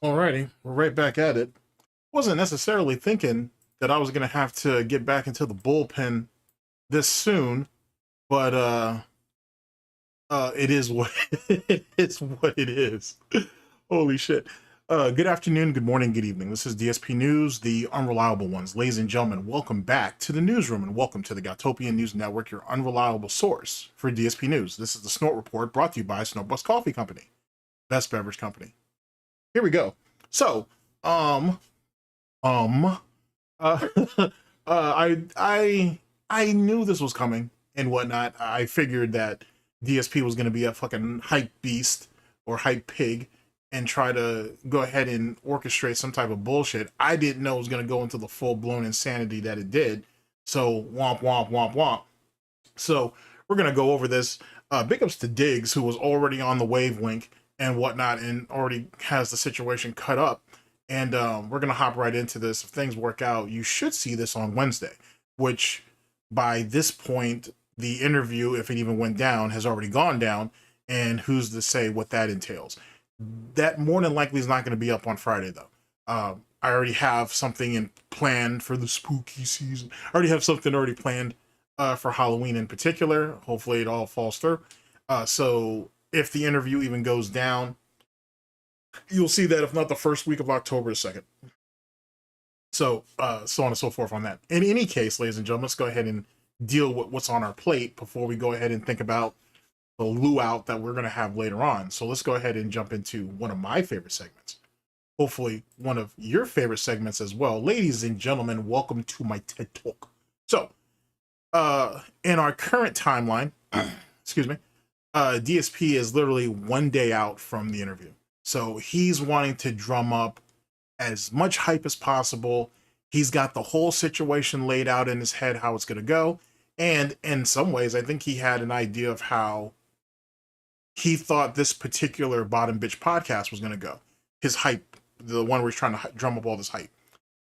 Alrighty, we're right back at it. Wasn't necessarily thinking that I was gonna have to get back into the bullpen this soon, but it is what it is. What it is. Holy shit! Good afternoon, good morning, good evening. This is DSP News, the unreliable ones. Ladies and gentlemen, welcome back to the newsroom and welcome to the Goutopian News Network, your unreliable source for DSP News. This is the Snort Report, brought to you by SNORTBUCKS Coffee Company, best beverage company. Here we go. So, I knew this was coming and whatnot. I figured that DSP was going to be a fucking hype beast or hype pig and try to go ahead and orchestrate some type of bullshit. I didn't know it was going to go into the full-blown insanity that it did. So, womp, womp, womp, womp. So, we're going to go over this. Big ups to Diggs, who was already on the wavelength and whatnot, and already has the situation cut up. And we're gonna hop right into this. If things work out, you should see this on Wednesday, which by this point, the interview, if it even went down, has already gone down. And who's to say what that entails? That more than likely is not going to be up on Friday, though. I already have something planned for the spooky season. I already have something already planned for Halloween in particular. Hopefully it all falls through. So if the interview even goes down, you'll see that if not the first week of October, the second. So, so on and so forth on that. In any case, ladies and gentlemen, let's go ahead and deal with what's on our plate before we go ahead and think about the luau that we're going to have later on. So let's go ahead and jump into one of my favorite segments. Hopefully one of your favorite segments as well. Ladies and gentlemen, welcome to my TED Talk. So, in our current timeline, excuse me, DSP is literally one day out from the interview. So he's wanting to drum up as much hype as possible. He's got the whole situation laid out in his head, how it's going to go. And in some ways, I think he had an idea of how he thought this particular Bottom Bitch podcast was going to go. His hype, the one where he's trying to drum up all this hype.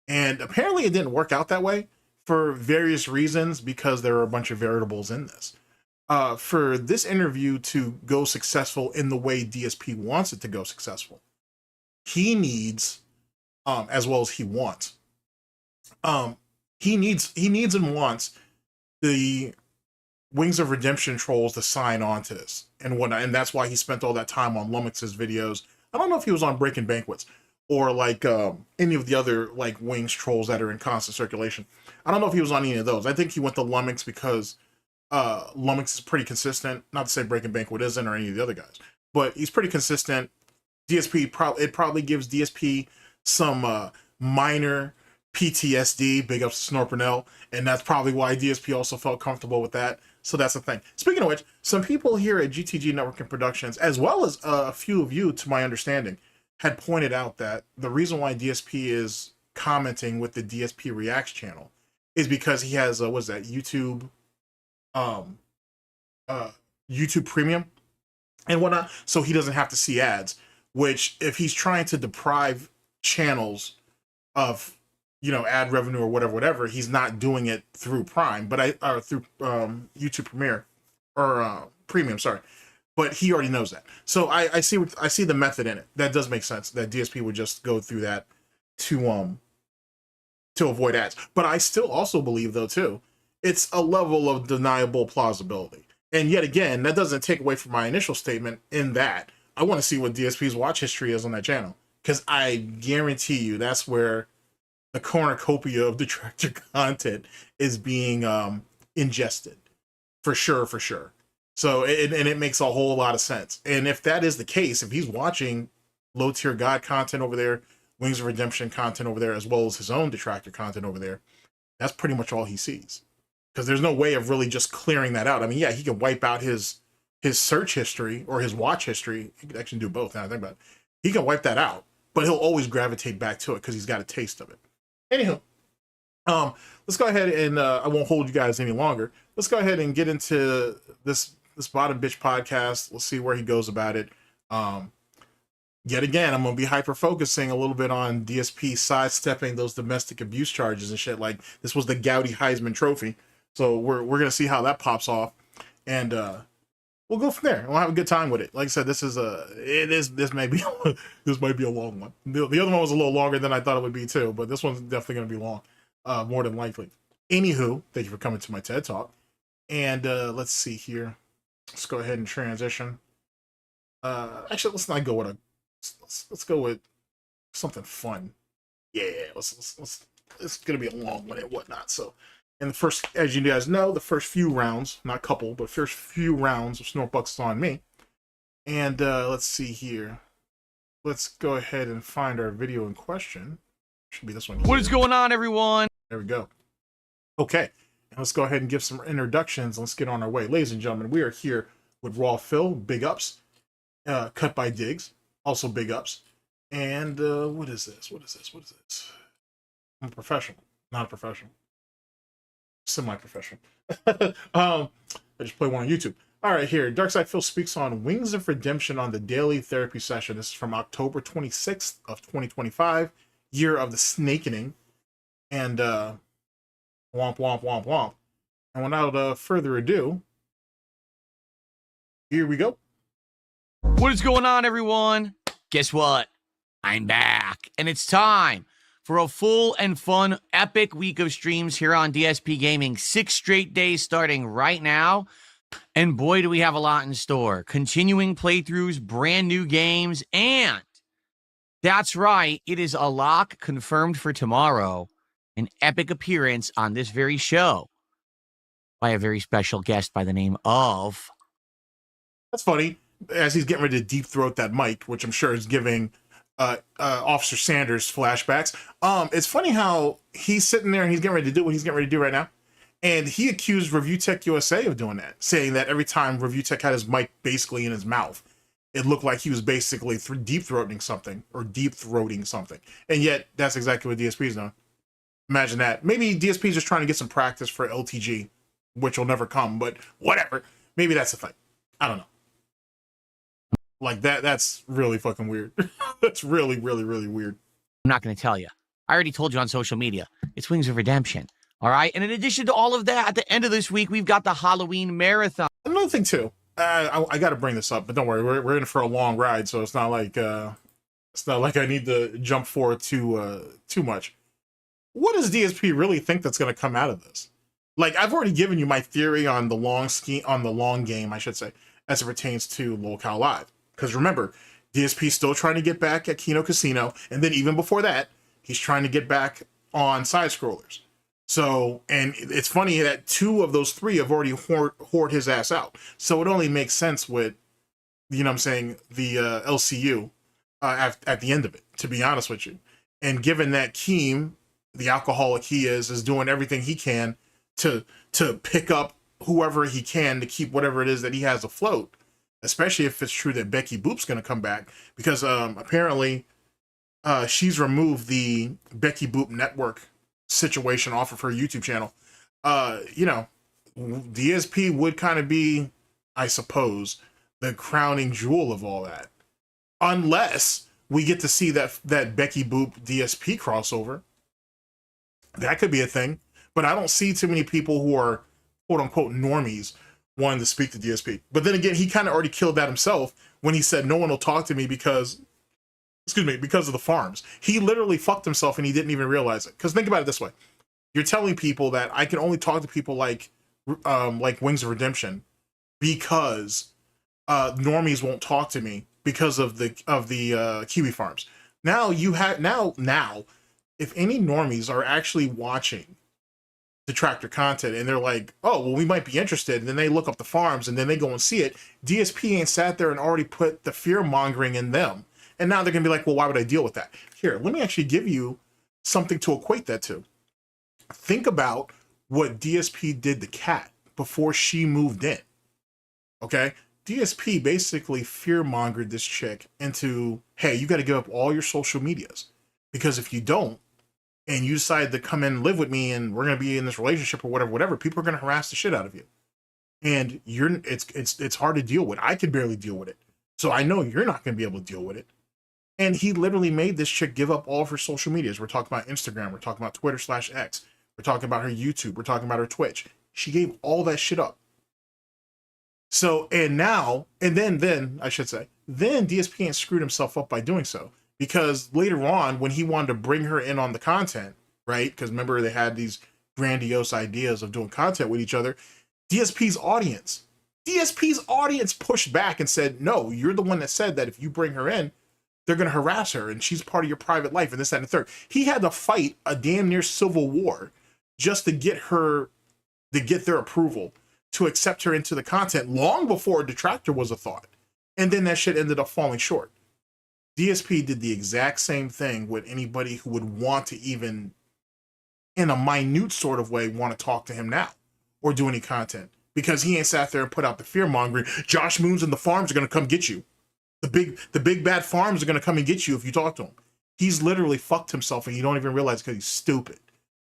And apparently it didn't work out that way for various reasons, because there are a bunch of variables in this. For this interview to go successful in the way DSP wants it to go successful, he needs, as well as he wants, he needs and wants the Wings of Redemption trolls to sign on to this and whatnot. And that's why he spent all that time on Lummox's videos. I don't know if he was on Breaking Banquets or like any of the other like Wings trolls that are in constant circulation. I don't know if he was on any of those. I think he went to Lummox because Lummox is pretty consistent. Not to say Breaking Banquet isn't, or any of the other guys, but he's pretty consistent. DSP probably gives DSP some minor PTSD. Big ups to Snortburnell, and that's probably why DSP also felt comfortable with that. So that's the thing. Speaking of which, some people here at GTG Network and Productions, as well as a few of you, to my understanding, had pointed out that the reason why DSP is commenting with the DSP Reacts channel is because he has what is that, YouTube Premium and whatnot, so he doesn't have to see ads. Which, if he's trying to deprive channels of, you know, ad revenue or whatever, he's not doing it through Prime, but through YouTube Premiere or Premium, sorry. But he already knows that, so I see the method in it. That does make sense. That DSP would just go through that to avoid ads. But I still also believe, though, too, it's a level of deniable plausibility. And yet again, that doesn't take away from my initial statement in that I want to see what DSP's watch history is on that channel, because I guarantee you that's where the cornucopia of detractor content is being ingested, for sure. So it makes a whole lot of sense. And if that is the case, if he's watching low tier God content over there, Wings of Redemption content over there, as well as his own detractor content over there, that's pretty much all he sees. Because there's no way of really just clearing that out. I mean, yeah, he can wipe out his search history or his watch history. He could actually do both now I think about it. He can wipe that out, but he'll always gravitate back to it because he's got a taste of it. Anywho, let's go ahead and I won't hold you guys any longer. Let's go ahead and get into this this bottom bitch podcast. We'll see where he goes about it. Yet again, I'm gonna be hyper focusing a little bit on DSP sidestepping those domestic abuse charges and shit. Like this was the Gouty Heisman Trophy, so we're gonna see how that pops off, and we'll go from there. We'll have a good time with it. Like I said, this may be this might be a long one. The other one was a little longer than I thought it would be too, but this one's definitely gonna be long, more than likely. Anywho, thank you for coming to my TED Talk, and let's see here. Let's go ahead and transition. Actually, let's not go with a. Let's go with something fun. Yeah, it's gonna be a long one and whatnot. So, in the first, as you guys know, the first few rounds, not couple, but first few rounds of SNORTBUCKS is on me. And let's see here. Let's go ahead and find our video in question. Should be this one here. What is going on, everyone? There we go. Okay, and let's go ahead and give some introductions. Let's get on our way, ladies and gentlemen. We are here with Raw Phil, big ups. Cut by Diggs, also big ups. And what is this? What is this? What is this? I'm a professional, not a professional. Semi-professional. I just play one on YouTube. All right, here. Darkside Phil speaks on Wings of Redemption on the daily therapy session. This is from October 26th of 2025, year of the snakening. And womp, womp, womp, womp. And without further ado, here we go. What is going on, everyone? Guess what? I'm back, and it's time for a full and fun, epic week of streams here on DSP Gaming. 6 straight days starting right now, and boy, do we have a lot in store. Continuing playthroughs, brand new games, and that's right, it is a lock confirmed for tomorrow, an epic appearance on this very show by a very special guest by the name of... That's funny. As he's getting ready to deep throat that mic, which I'm sure is giving Officer Sanders flashbacks. It's funny how he's sitting there and he's getting ready to do what he's getting ready to do right now. And he accused Review Tech USA of doing that, saying that every time Review Tech had his mic basically in his mouth, it looked like he was basically deep throating something. And yet that's exactly what DSP is doing. Imagine that. Maybe DSP is just trying to get some practice for LTG, which will never come, but whatever. Maybe that's the thing. I don't know. Like that's really fucking weird. That's really, really, really weird. I'm not going to tell you. I already told you on social media. It's Wings of Redemption. All right. And in addition to all of that, at the end of this week, we've got the Halloween Marathon. Another thing too, I got to bring this up, but don't worry, we're in for a long ride, so it's not like I need to jump forward too much. What does DSP really think that's going to come out of this? Like, I've already given you my theory on the long game, I should say, as it pertains to Locale Live. Because remember, DSP's still trying to get back at Kino Casino, and then even before that, he's trying to get back on side scrollers. So, and it's funny that 2 of those 3 have already whored his ass out. So it only makes sense with, you know what I'm saying, the LCU at the end of it, to be honest with you. And given that Keem, the alcoholic he is doing everything he can to pick up whoever he can to keep whatever it is that he has afloat, especially if it's true that Becky Boop's going to come back, because apparently she's removed the Becky Boop network situation off of her YouTube channel. You know, DSP would kind of be, I suppose, the crowning jewel of all that. Unless we get to see that Becky Boop DSP crossover. That could be a thing. But I don't see too many people who are quote-unquote normies wanting to speak to DSP. But then again, he kind of already killed that himself when he said no one will talk to me because of the farms. He literally fucked himself and he didn't even realize it. Because think about it this way. You're telling people that I can only talk to people like Wings of Redemption because normies won't talk to me because of the Kiwi farms. Now if any normies are actually watching Detractor content and they're like, oh, well, we might be interested, and then they look up the farms and then they go and see it, DSP ain't sat there and already put the fear mongering in them, and now they're gonna be like, well, why would I deal with that? Here, let me actually give you something to equate that to. Think about what DSP did to Kat before she moved in. Okay, DSP basically fear mongered this chick into, hey, you got to give up all your social medias, because if you don't, and you decide to come in and live with me and we're going to be in this relationship or whatever, people are going to harass the shit out of you. and it's hard to deal with. I can barely deal with it, so I know you're not going to be able to deal with it. And he literally made this chick give up all of her social medias. We're talking about Instagram, we're talking about Twitter/X, we're talking about her YouTube, we're talking about her Twitch. She gave all that shit up. So, and then I should say, then DSP screwed himself up by doing so, because later on, when he wanted to bring her in on the content, right? Because remember, they had these grandiose ideas of doing content with each other. DSP's audience pushed back and said, no, you're the one that said that if you bring her in, they're going to harass her and she's part of your private life and this, that, and the third. He had to fight a damn near civil war just to get their approval to accept her into the content long before a detractor was a thought. And then that shit ended up falling short. DSP did the exact same thing with anybody who would want to even, in a minute sort of way, want to talk to him now or do any content, because he ain't sat there and put out the fear mongering. Josh Moons and the farms are going to come get you. The big bad farms are going to come and get you if you talk to him. He's literally fucked himself and you don't even realize because he's stupid,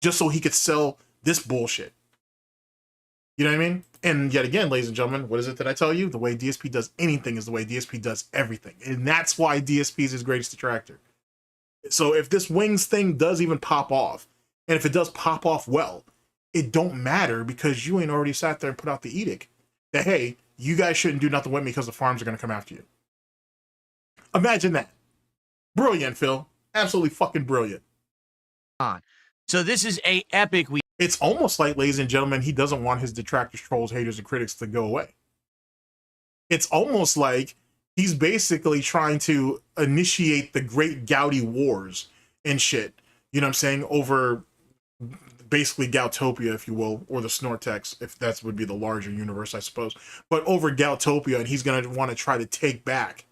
just so he could sell this bullshit. You know what I mean? And yet again, ladies and gentlemen, what is it that I tell you? The way DSP does anything is the way DSP does everything. And that's why DSP is his greatest detractor. So if this Wings thing does even pop off, and if it does pop off well, it don't matter, because you ain't already sat there and put out the edict that, hey, you guys shouldn't do nothing with me because the farms are going to come after you. Imagine that. Brilliant, Phil. Absolutely fucking brilliant. So this is a epic week. It's almost like, ladies and gentlemen, he doesn't want his detractors, trolls, haters, and critics to go away. It's almost like he's basically trying to initiate the great Gouty wars and shit. You know what I'm saying? Over basically Goutopia, if you will, or the Snortex, if that would be the larger universe, I suppose. But over Goutopia, and he's going to want to try to take back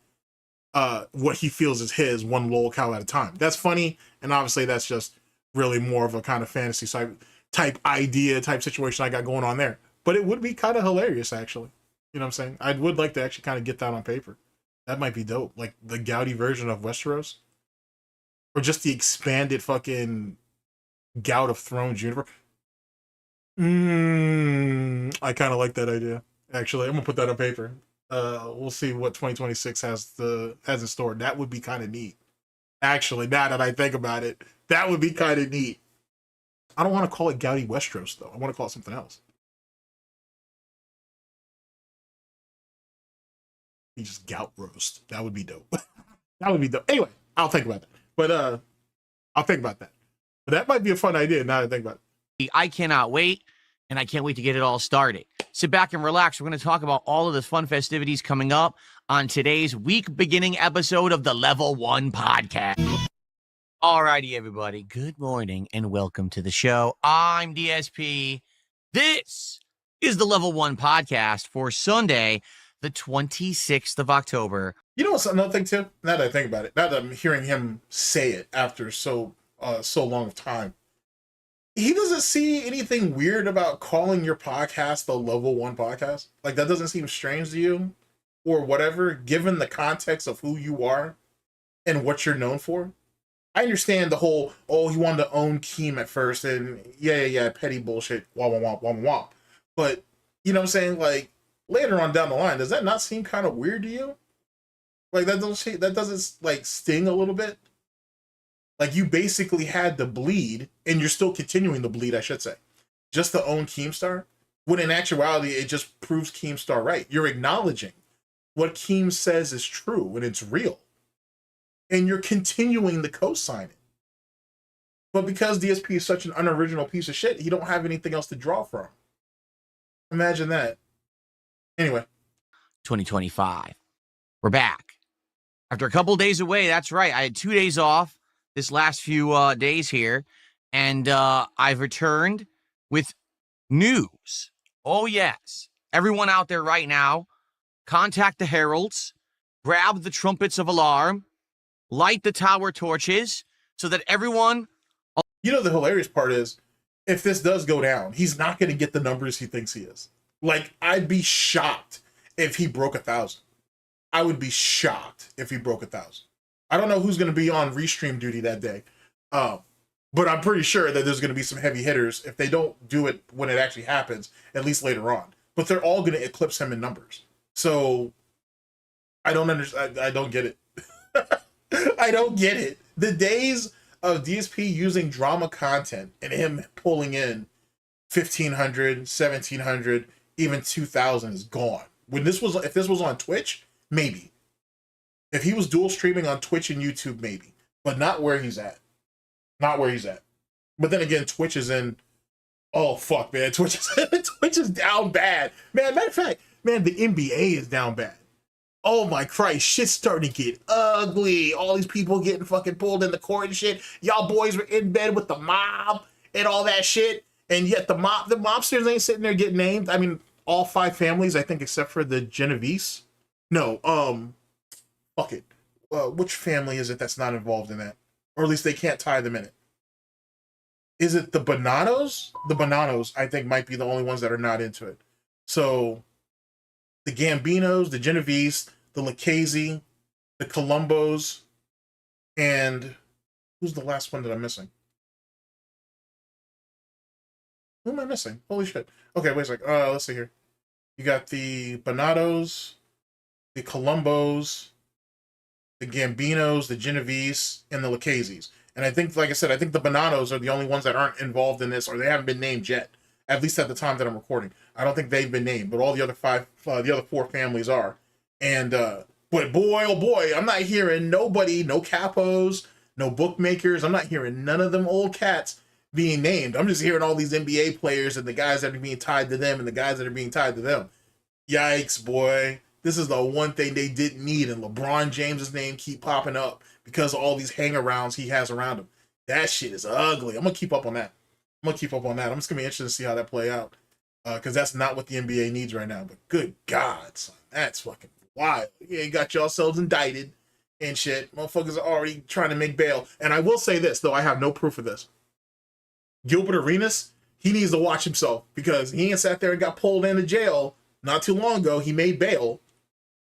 what he feels is his, one lolcow at a time. That's funny, and obviously that's just really more of a kind of fantasy type idea, type situation I got going on there. But it would be kind of hilarious, actually. You know what I'm saying? I would like to actually kind of get that on paper. That might be dope. Like the Gouty version of Westeros. Or just the expanded fucking Gout of Thrones universe. I kind of like that idea. Actually, I'm going to put that on paper. We'll see what 2026 has in store. That would be kind of neat. Actually, now that I think about it, that would be kind of neat. I don't want to call it Gouty Westeros, though. I want to call it something else. Be just Gout Roast. That would be dope. That would be dope. Anyway, I'll think about that. But I'll think about that. But that might be a fun idea now that I think about it. I cannot wait, and I can't wait to get it all started. Sit back and relax. We're going to talk about all of the fun festivities coming up on today's week-beginning episode of the Level 1 Podcast. Alrighty, everybody. Good morning, and welcome to the show. I'm DSP. This is the Level 1 Podcast for Sunday, the 26th of October. You know what's another thing, too? Now that I think about it, now that I'm hearing him say it after so long of time, he doesn't see anything weird about calling your podcast the Level 1 Podcast. Like, that doesn't seem strange to you or whatever, given the context of who you are and what you're known for. I understand the whole, he wanted to own Keem at first, and yeah, petty bullshit, wah. But, you know what I'm saying? Like, later on down the line, does that not seem kind of weird to you? Like, that doesn't like sting a little bit? Like, you basically had to bleed, and you're still continuing to bleed, I should say, just to own Keemstar, when in actuality, it just proves Keemstar right. You're acknowledging what Keem says is true, and it's real. And you're continuing to co-sign it. But because DSP is such an unoriginal piece of shit, he don't have anything else to draw from. Imagine that. Anyway. 2025. We're back. After a couple days away, that's right. I had 2 days off this last few days here, and I've returned with news. Oh, yes. Everyone out there right now, contact the heralds, grab the trumpets of alarm, light the tower torches so that everyone... You know, the hilarious part is, if this does go down, he's not going to get the numbers he thinks he is. Like, I'd be shocked if he broke 1,000. I would be shocked if he broke 1,000. I don't know who's going to be on restream duty that day. But I'm pretty sure that there's going to be some heavy hitters if they don't do it when it actually happens, at least later on. but they're all going to eclipse him in numbers. So I don't understand. I don't get it. I don't get it. The days of DSP using drama content and him pulling in 1,500, 1,700, even 2,000 is gone. If this was on Twitch, maybe. If he was dual streaming on Twitch and YouTube, maybe. But not where he's at. Not where he's at. But then again, Twitch is in... Oh, fuck, man. Twitch is down bad. Man, matter of fact, man, the NBA is down bad. Oh, my Christ. Shit's starting to get ugly. All these people getting fucking pulled in the court and shit. Y'all boys were in bed with the mob and all that shit. And yet the mobsters ain't sitting there getting named. I mean, all 5 families, I think, except for the Genovese. No, fuck it. Which family is it that's not involved in that? Or at least they can't tie them in it. Is it the Bonanos? The Bonanos, I think, might be the only ones that are not into it. So, the Gambinos, the Genovese, the Lucchese, the Colombos, and who's the last one that I'm missing? Who am I missing? Holy shit. Okay, wait a sec. Let's see here. You got the Bonatos, the Colombos, the Gambinos, the Genovese, and the Lucchese's. And I think, like I said, I think the Bonanos are the only ones that aren't involved in this, or they haven't been named yet. At least at the time that I'm recording. I don't think they've been named, but all the other 4 families are. And, but boy, oh boy, I'm not hearing nobody, no capos, no bookmakers. I'm not hearing none of them old cats being named. I'm just hearing all these NBA players and the guys that are being tied to them and the guys that are being tied to them. Yikes, boy. This is the one thing they didn't need, and LeBron James's name keep popping up because of all these hangarounds he has around him. That shit is ugly. I'm going to keep up on that. I'm just going to be interested to see how that play out, because that's not what the NBA needs right now. But good God, son, that's fucking wild. You got yourselves indicted and shit. Motherfuckers are already trying to make bail. And I will say this, though I have no proof of this. Gilbert Arenas, he needs to watch himself, because he ain't sat there and got pulled into jail not too long ago. He made bail,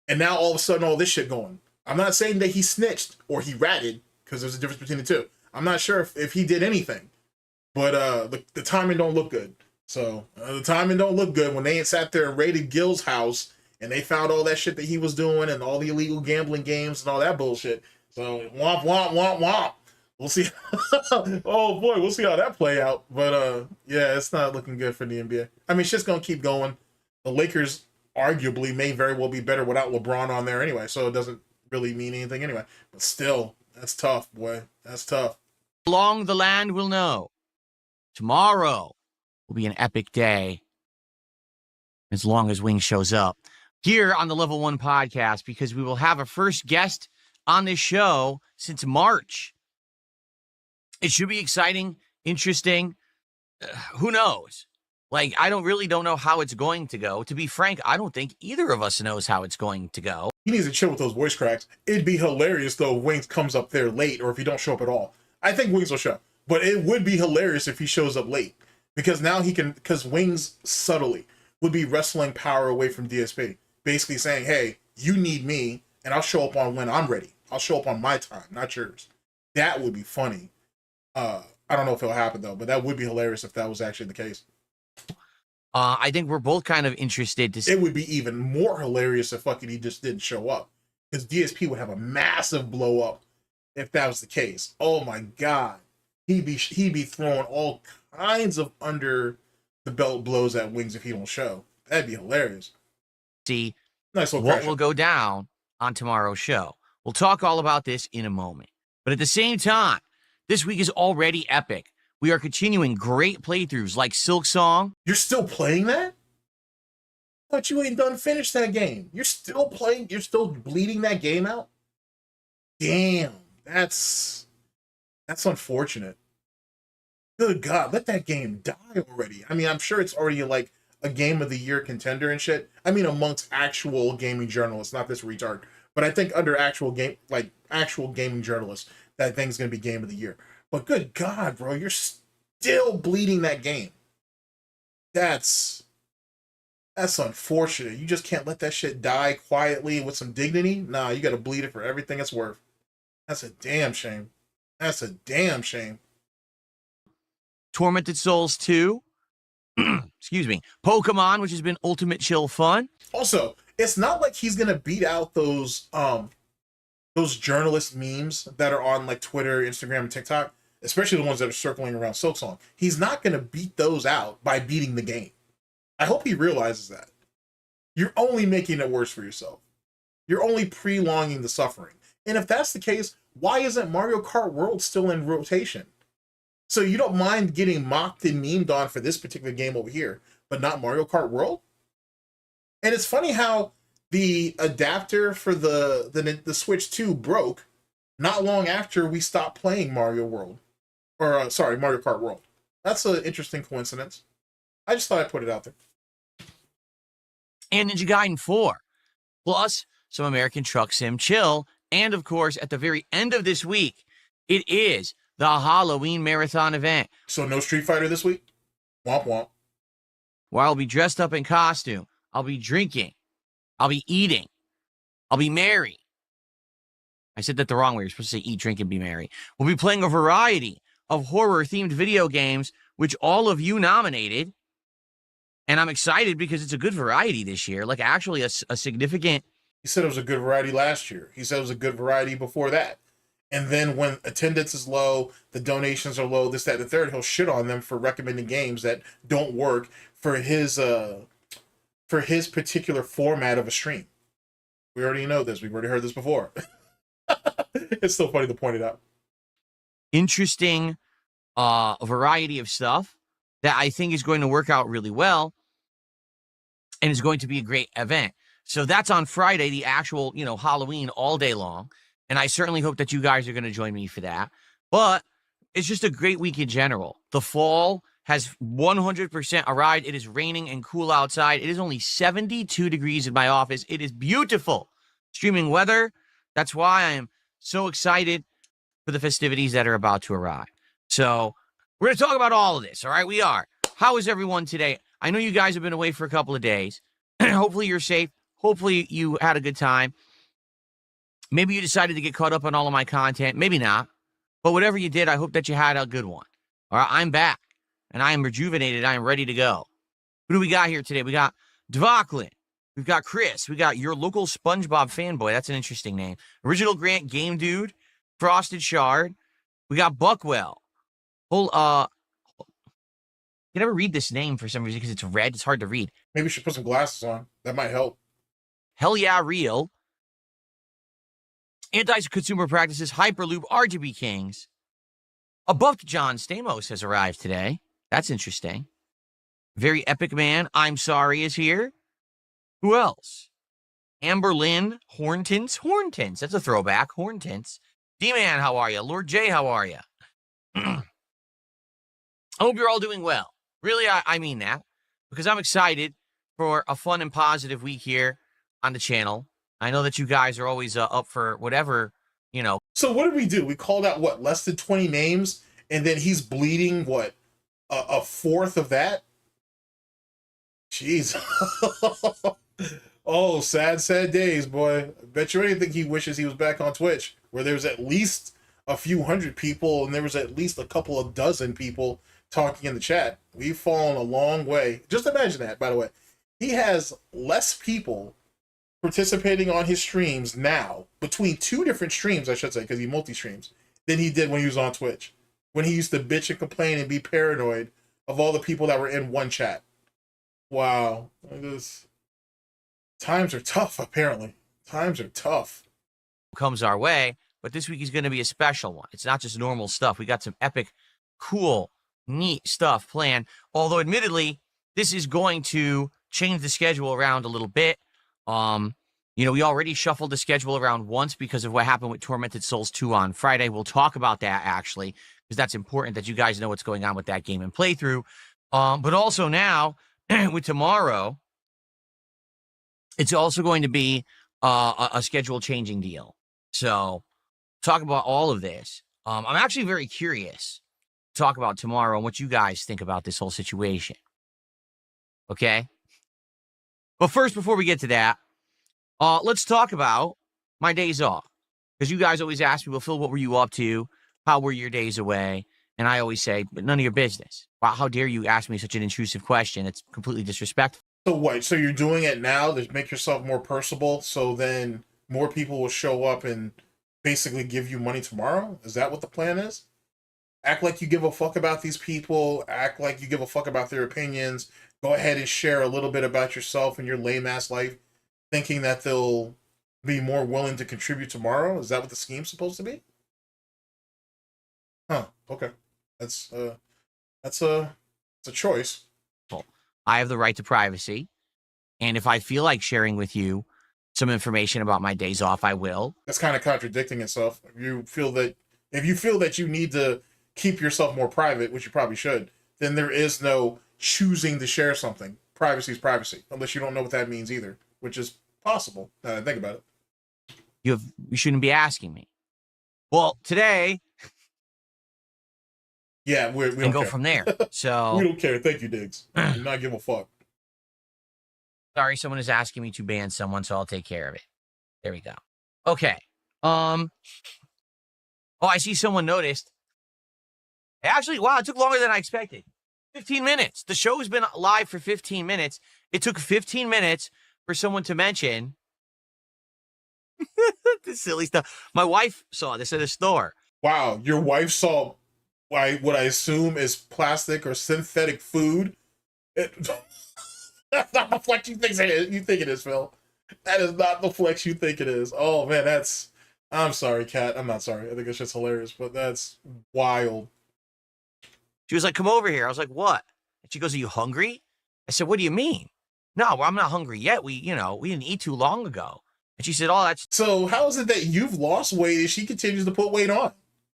and now all of a sudden all this shit going. I'm not saying that he snitched or he ratted, because there's a difference between the two. I'm not sure if he did anything, but the timing don't look good. So the timing don't look good when they ain't sat there and raided Gil's house and they found all that shit that he was doing and all the illegal gambling games and all that bullshit. So womp, womp, womp, womp. We'll see. Oh boy, we'll see how that play out. But yeah, it's not looking good for the NBA. I mean, shit's gonna keep going. The Lakers arguably may very well be better without LeBron on there anyway, so it doesn't really mean anything anyway. But still, that's tough, boy. That's tough. Along the land will know. Tomorrow will be an epic day, as long as Wing shows up here on the Level 1 podcast, because we will have a first guest on this show since March. It should be exciting, interesting. Who knows? Like, I don't know how it's going to go. To be frank, I don't think either of us knows how it's going to go. He needs to chill with those voice cracks. It'd be hilarious, though, if Wings comes up there late, or if he don't show up at all. I think Wings will show up. But it would be hilarious if he shows up late. Because now he can, because Wings subtly would be wrestling power away from DSP. Basically saying, hey, you need me, and I'll show up on when I'm ready. I'll show up on my time, not yours. That would be funny. I don't know if it'll happen, though, but that would be hilarious if that was actually the case. I think we're both kind of interested to see. It would be even more hilarious if fucking he just didn't show up. Because DSP would have a massive blow up if that was the case. Oh my God. He'd be throwing all kinds of under the belt blows at Wings if he don't show. That'd be hilarious. See nice little what will go down on tomorrow's show. We'll talk all about this in a moment. But at the same time, this week is already epic. We are continuing great playthroughs like Silk Song. You're still playing that? But you ain't done finished that game. You're still playing, you're still bleeding that game out? Damn, that's unfortunate. Good God, let that game die already. I mean, I'm sure it's already like a game of the year contender and shit. I mean, amongst actual gaming journalists, not this retard. But I think under actual gaming journalists, that thing's gonna be game of the year. But good God, bro, you're still bleeding that game. That's unfortunate. You just can't let that shit die quietly with some dignity. Nah, you gotta bleed it for everything it's worth. That's a damn shame. That's a damn shame. Tormented Souls 2. excuse me, Pokemon, which has been ultimate chill fun. Also, it's not like he's gonna beat out those journalist memes that are on like Twitter, Instagram, and TikTok, especially the ones that are circling around Silksong. He's not gonna beat those out by beating the game. I hope he realizes that. You're only making it worse for yourself. You're only prolonging the suffering. And if that's the case, why isn't Mario Kart World still in rotation? So you don't mind getting mocked and memed on for this particular game over here, but not Mario Kart World? And it's funny how the adapter for the Switch 2 broke not long after we stopped playing Mario World. Or, sorry, Mario Kart World. That's an interesting coincidence. I just thought I'd put it out there. And Ninja Gaiden 4. Plus, some American Truck Sim chill. And, of course, at the very end of this week, it is the Halloween Marathon event. So no Street Fighter this week? Womp womp. Where I'll be dressed up in costume. I'll be drinking. I'll be eating. I'll be merry. I said that the wrong way. You're supposed to say eat, drink, and be merry. We'll be playing a variety of horror-themed video games, which all of you nominated. And I'm excited because it's a good variety this year. Like, actually, a significant... He said it was a good variety last year. He said it was a good variety before that. And then when attendance is low, the donations are low, this, that, and the third, he'll shit on them for recommending games that don't work for his particular format of a stream. We already know this. We've already heard this before. It's still funny to point it out. Interesting variety of stuff that I think is going to work out really well and is going to be a great event. So that's on Friday, the actual, Halloween all day long. And I certainly hope that you guys are going to join me for that. But it's just a great week in general. The fall has 100% arrived. It is raining and cool outside. It is only 72 degrees in my office. It is beautiful streaming weather. That's why I am so excited for the festivities that are about to arrive. So we're going to talk about all of this, all right? We are. How is everyone today? I know you guys have been away for a couple of days. Hopefully you're safe. Hopefully you had a good time. Maybe you decided to get caught up on all of my content. Maybe not. But whatever you did, I hope that you had a good one. All right, I'm back. And I am rejuvenated. I am ready to go. Who do we got here today? We got Dvaklin. We've got Chris. We got your local SpongeBob fanboy. That's an interesting name. Original Grant Game Dude. Frosted Shard. We got Buckwell. I can never read this name for some reason because it's red. It's hard to read. Maybe you should put some glasses on. That might help. Hell yeah, real. Anti-consumer practices, Hyperloop, RGB Kings. Above John Stamos has arrived today. That's interesting. Very epic man. I'm sorry is here. Who else? Amber Lynn, Horntons. That's a throwback. Horntons. D-Man, how are you? Lord J, how are you? I hope you're all doing well. Really, I mean that. Because I'm excited for a fun and positive week here on the channel. I know that you guys are always up for whatever, So what did we do? We called out, what, less than 20 names? And then he's bleeding, what, a fourth of that? Jeez. Oh, sad days, boy. I bet you anything he wishes he was back on Twitch, where there was at least a few hundred people and there was at least a couple of dozen people talking in the chat. We've fallen a long way. Just imagine that, by the way. He has less people participating on his streams now, between two different streams, I should say, because he multi-streams, than he did when he was on Twitch. When he used to bitch and complain and be paranoid of all the people that were in one chat. Wow. Times are tough, apparently. Times are tough. Comes our way, but this week is going to be a special one. It's not just normal stuff. We got some epic, cool, neat stuff planned. Although, admittedly, this is going to change the schedule around a little bit. We already shuffled the schedule around once because of what happened with Tormented Souls 2 on Friday. We'll talk about that, actually, because that's important that you guys know what's going on with that game and playthrough. But also now, with tomorrow, it's also going to be a schedule changing deal. So talk about all of this. I'm actually very curious to talk about tomorrow and what you guys think about this whole situation. Okay? But first, before we get to that, let's talk about my days off. Because you guys always ask me, well, Phil, what were you up to? How were your days away? And I always say, but none of your business. Wow, how dare you ask me such an intrusive question? It's completely disrespectful. So what? So you're doing it now to make yourself more personable, so then more people will show up and basically give you money tomorrow? Is that what the plan is? Act like you give a fuck about these people. Act like you give a fuck about their opinions. Go ahead and share a little bit about yourself and your lame ass life, thinking that they'll be more willing to contribute tomorrow. Is that what the scheme's supposed to be? Huh. Okay. That's a choice. I have the right to privacy. And if I feel like sharing with you some information about my days off, I will. That's kind of contradicting itself. If you feel that you need to keep yourself more private, which you probably should, then there is no choosing to share something. Privacy is privacy, unless you don't know what that means either, which is possible. Now that I think about it. You shouldn't be asking me. Well, today. Yeah, we don't go care. From there. So we don't care. Thank you, Diggs. Do not give a fuck. Sorry, someone is asking me to ban someone, so I'll take care of it. There we go. Okay. Oh, I see someone noticed. Actually, wow, it took longer than I expected. 15 minutes. The show has been live for 15 minutes. It took 15 minutes for someone to mention this silly stuff. My wife saw this at a store. Wow, your wife saw what I assume is plastic or synthetic food. That's not the flex you think it is, Phil. That is not the flex you think it is. Oh man, I'm sorry, Kat. I'm not sorry. I think it's just hilarious, but that's wild. She was like, come over here. I was like, what? And she goes, are you hungry? I said, what do you mean? No, well, I'm not hungry yet. We didn't eat too long ago. And she said, oh, that's... So how is it that you've lost weight and she continues to put weight on?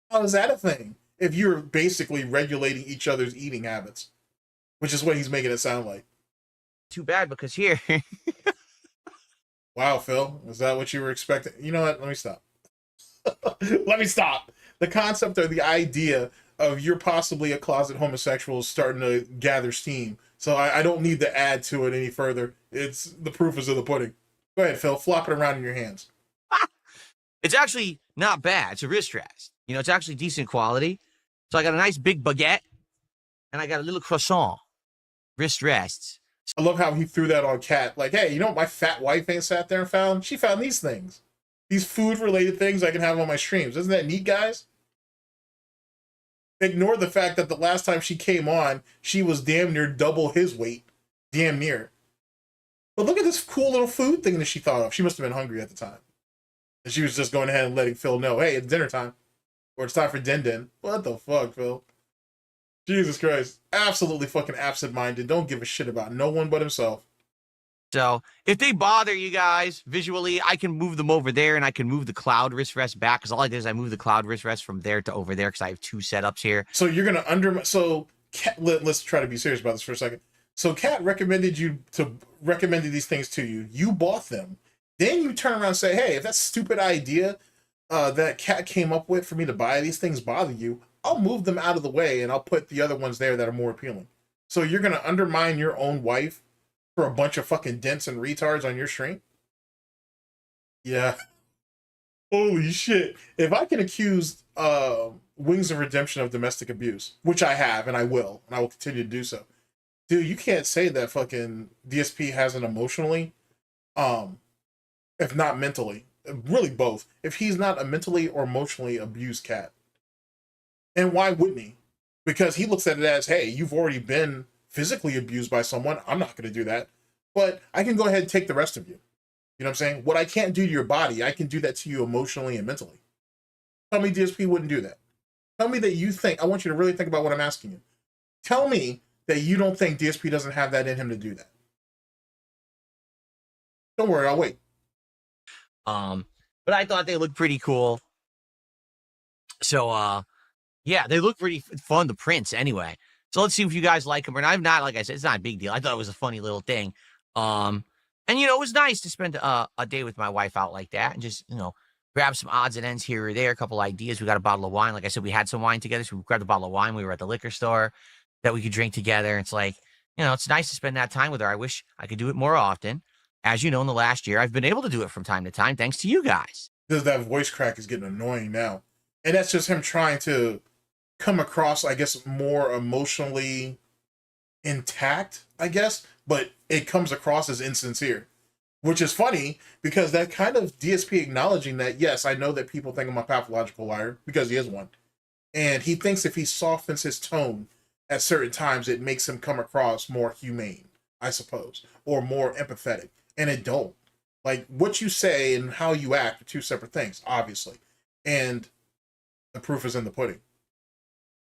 How is that a thing? If you're basically regulating each other's eating habits, which is what he's making it sound like. Too bad, because here... Wow, Phil, is that what you were expecting? You know what? Let me stop. Let me stop. The concept or the idea of you're possibly a closet homosexual is starting to gather steam. So I don't need to add to it any further. It's the proof is in the pudding. Go ahead, Phil. Flop it around in your hands. It's actually not bad. It's a wrist rest. It's actually decent quality. So I got a nice big baguette, and I got a little croissant. Wrist rests. I love how he threw that on Kat. Like, hey, you know what my fat wife ain't sat there and found? She found these things. These food-related things I can have on my streams. Isn't that neat, guys? Ignore the fact that the last time she came on, she was damn near double his weight. Damn near. But look at this cool little food thing that she thought of. She must have been hungry at the time. And she was just going ahead and letting Phil know, hey, it's dinner time. Or it's time for din-din. What the fuck, Phil? Jesus Christ. Absolutely fucking absent-minded. Don't give a shit about no one but himself. So if they bother you guys visually, I can move them over there, and I can move the cloud wrist rest back, because all I did is I moved the cloud wrist rest from there to over there because I have two setups here. So you're going to So Kat, let's try to be serious about this for a second. So Kat recommended these things to you. You bought them. Then you turn around and say, hey, if that stupid idea that Kat came up with for me to buy these things bother you, I'll move them out of the way and I'll put the other ones there that are more appealing. So you're going to undermine your own wife for a bunch of fucking dents and retards on your stream? Yeah. Holy shit. If I can accuse Wingsofredemption of domestic abuse, which I have and I will continue to do so. Dude, you can't say that fucking DSP hasn't emotionally, if not mentally, really both. If he's not a mentally or emotionally abused Cat. And why wouldn't he? Because he looks at it as, hey, you've already been physically abused by someone. I'm not going to do that. But I can go ahead and take the rest of you. You know what I'm saying? What I can't do to your body, I can do that to you emotionally and mentally. Tell me DSP wouldn't do that. Tell me that you think, I want you to really think about what I'm asking you. Tell me that you don't think DSP doesn't have that in him to do that. Don't worry, I'll wait. But I thought they looked pretty cool. So, yeah, they look pretty fun, the prints anyway. So let's see if you guys like them or not. I'm not, like I said, it's not a big deal. I thought it was a funny little thing. And, it was nice to spend a day with my wife out like that and just, grab some odds and ends here or there, a couple ideas. We got a bottle of wine. Like I said, we had some wine together, so we grabbed a bottle of wine. We were at the liquor store that we could drink together. It's like, it's nice to spend that time with her. I wish I could do it more often. As you know, in the last year, I've been able to do it from time to time, thanks to you guys. Because that voice crack is getting annoying now. And that's just him trying to come across, I guess, more emotionally intact, I guess, but it comes across as insincere, which is funny because that kind of DSP acknowledging that, yes, I know that people think I'm a pathological liar because he is one. And he thinks if he softens his tone at certain times, it makes him come across more humane, I suppose, or more empathetic. And it don't. Like, what you say and how you act are two separate things, obviously. And the proof is in the pudding.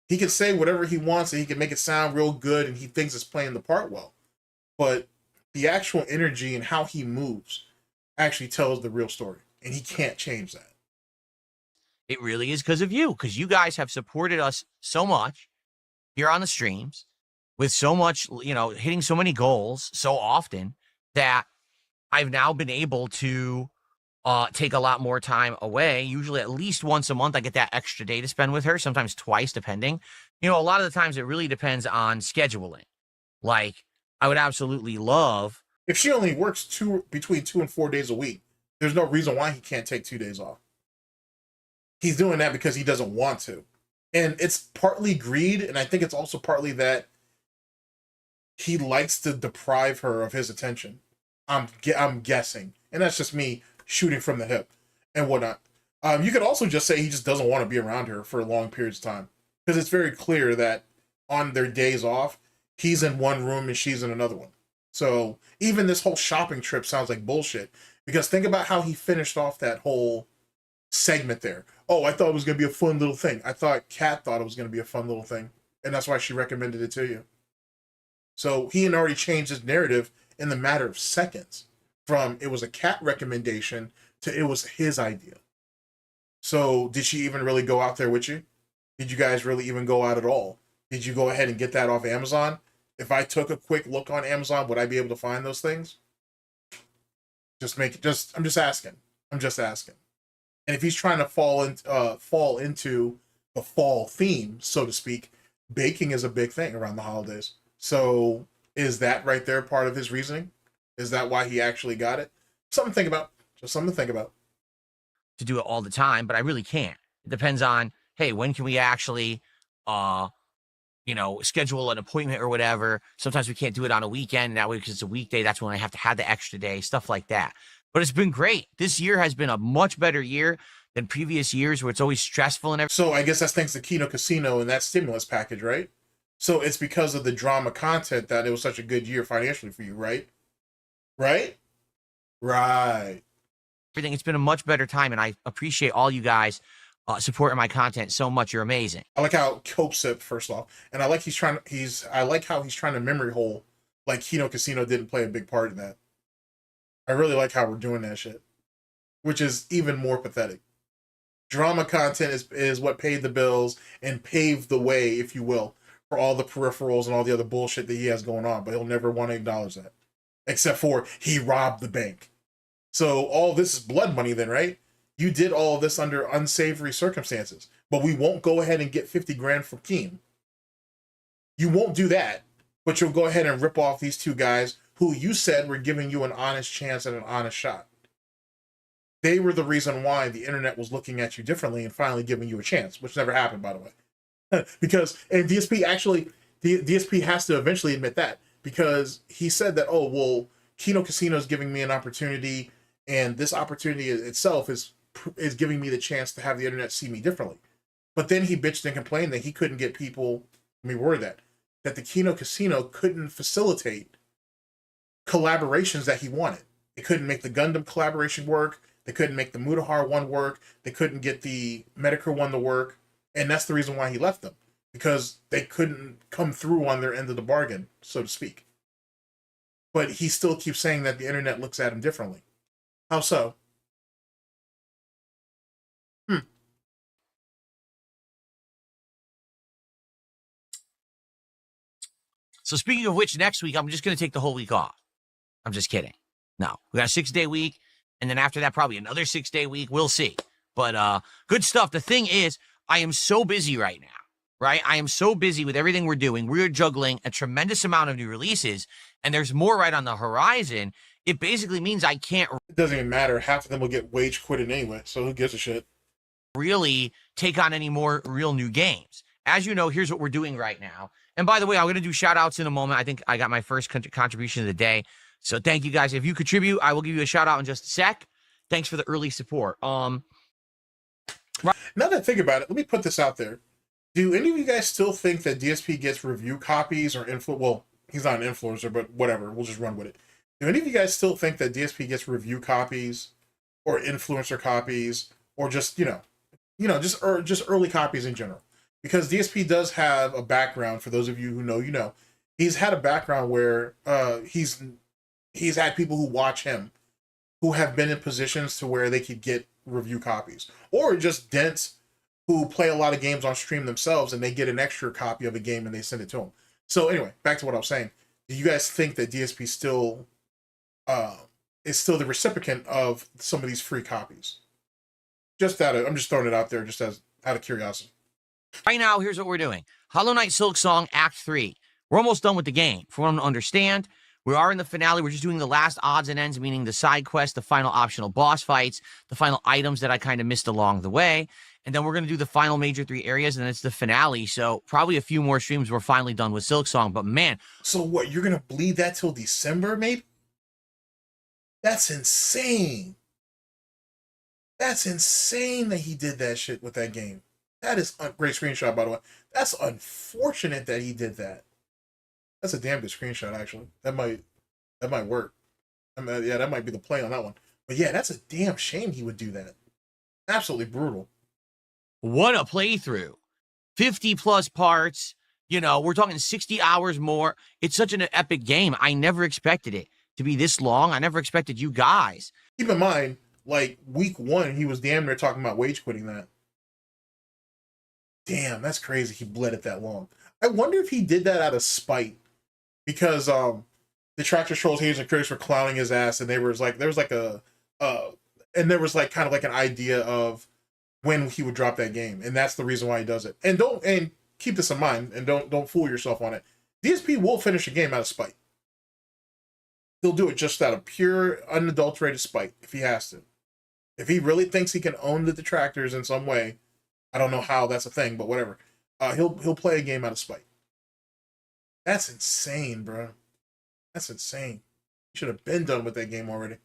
He can say whatever he wants and he can make it sound real good and he thinks it's playing the part well. But the actual energy and how he moves actually tells the real story. And he can't change that. It really is because of you, because you guys have supported us so much here on the streams with so much, you know, hitting so many goals so often that I've now been able to take a lot more time away. Usually at least once a month, I get that extra day to spend with her, sometimes twice, depending. You know, a lot of the times it really depends on scheduling. Like, I would absolutely love. If she only works between 2 and 4 days a week, there's no reason why he can't take 2 days off. He's doing that because he doesn't want to. And it's partly greed, and I think it's also partly that he likes to deprive her of his attention. I'm guessing. And that's just me shooting from the hip and whatnot. You could also just say he just doesn't want to be around her for long periods of time. Because it's very clear that on their days off, he's in one room and she's in another one. So even this whole shopping trip sounds like bullshit. Because think about how he finished off that whole segment there. Oh, I thought it was going to be a fun little thing. I thought Kat thought it was going to be a fun little thing. And that's why she recommended it to you. So he had already changed his narrative in the matter of seconds. From it was a Kat recommendation to it was his idea. So did she even really go out there with you? Did you guys really even go out at all? Did you go ahead and get that off Amazon? If I took a quick look on Amazon, would I be able to find those things? I'm just asking. I'm just asking. And if he's trying to fall into the fall theme, so to speak, baking is a big thing around the holidays. So is that right there part of his reasoning? Is that why he actually got it? Something to think about. Just something to think about. To do it all the time, but I really can't. It depends on, hey, when can we actually, schedule an appointment or whatever. Sometimes we can't do it on a weekend. That way, because it's a weekday, that's when I have to have the extra day, stuff like that. But it's been great. This year has been a much better year than previous years where it's always stressful and everything. So I guess that's thanks to Kino Casino and that stimulus package, right? So it's because of the drama content that it was such a good year financially for you, right? Right? Right. Everything. It's been a much better time, and I appreciate all you guys supporting my content so much. You're amazing. I like how Cope Sip, first off, and I like I like how he's trying to memory hole like Kino Casino didn't play a big part in that. I really like how we're doing that shit, which is even more pathetic. Drama content is what paid the bills and paved the way, if you will, for all the peripherals and all the other bullshit that he has going on, but he'll never want to acknowledge that. Except for he robbed the bank. So all this is blood money then, right? You did all of this under unsavory circumstances, but we won't go ahead and get 50 grand from Keem. You won't do that, but you'll go ahead and rip off these two guys who you said were giving you an honest chance at an honest shot. They were the reason why the internet was looking at you differently and finally giving you a chance, which never happened, by the way. Because, and DSP has to eventually admit that, because he said that, oh, well, Kino Casino is giving me an opportunity, and this opportunity itself is giving me the chance to have the internet see me differently. But then he bitched and complained that he couldn't get people, let me word that the Kino Casino couldn't facilitate collaborations that he wanted. They couldn't make the Gundam collaboration work. They couldn't make the Mutahar one work. They couldn't get the Medicare one to work. And that's the reason why he left them, because they couldn't come through on their end of the bargain, so to speak. But he still keeps saying that the internet looks at him differently. How so? So speaking of which, next week, I'm just going to take the whole week off. I'm just kidding. No, we got a 6-day week. And then after that, probably another 6-day week. We'll see. But good stuff. The thing is, I am so busy right now, right? I am so busy with everything we're doing. We're juggling a tremendous amount of new releases, and there's more right on the horizon. It basically means I can't. It doesn't even matter. Half of them will get wage quitted anyway, so who gives a shit? Really take on any more real new games. as you know, here's what we're doing right now. And by the way, I'm going to do shout outs in a moment. I think I got my first contribution of the day. So thank you guys. If you contribute, I will give you a shout out in just a sec. Thanks for the early support. Now that I think about it, let me put this out there. Do any of you guys still think that DSP gets review copies or well, he's not an influencer, but whatever, we'll just run with it. Do any of you guys still think that DSP gets review copies or influencer copies or just, just early copies in general? Because DSP does have a background, for those of you who know, he's had a background where he's had people who watch him who have been in positions to where they could get review copies, or just dents who play a lot of games on stream themselves and they get an extra copy of a game and they send it to them. So anyway, back to what I was saying. Do you guys think that DSP still is still the recipient of some of these free copies? I'm just throwing it out there just as out of curiosity. Right now, here's what we're doing. Hollow Knight Silksong Act 3. We're almost done with the game. For what I understand, we are in the finale. We're just doing the last odds and ends, meaning the side quests, the final optional boss fights, the final items that I kind of missed along the way. And then we're going to do the final major 3 areas, and then it's the finale. So probably a few more streams, we're finally done with Silksong. But man. So what, you're going to bleed that till December, maybe? That's insane. That's insane that he did that shit with that game. That is a great screenshot, by the way. That's unfortunate that he did that. That's a damn good screenshot, actually. That might work. Yeah, that might be the play on that one. But yeah, that's a damn shame he would do that. Absolutely brutal. What a playthrough. 50 plus parts. We're talking 60 hours more. It's such an epic game. I never expected it to be this long. I never expected you guys. Keep in mind, like week 1, he was damn near talking about wage quitting that. Damn, that's crazy. He bled it that long. I wonder if he did that out of spite, because the Tractor Trolls, haters, and critics were clowning his ass, and there was kind of like an idea of when he would drop that game, and that's the reason why he does it. And keep this in mind, and don't fool yourself on it. DSP will finish a game out of spite. He'll do it just out of pure, unadulterated spite if he has to. If he really thinks he can own the detractors in some way, I don't know how that's a thing, but whatever. He'll play a game out of spite. That's insane, bro. That's insane. He should have been done with that game already.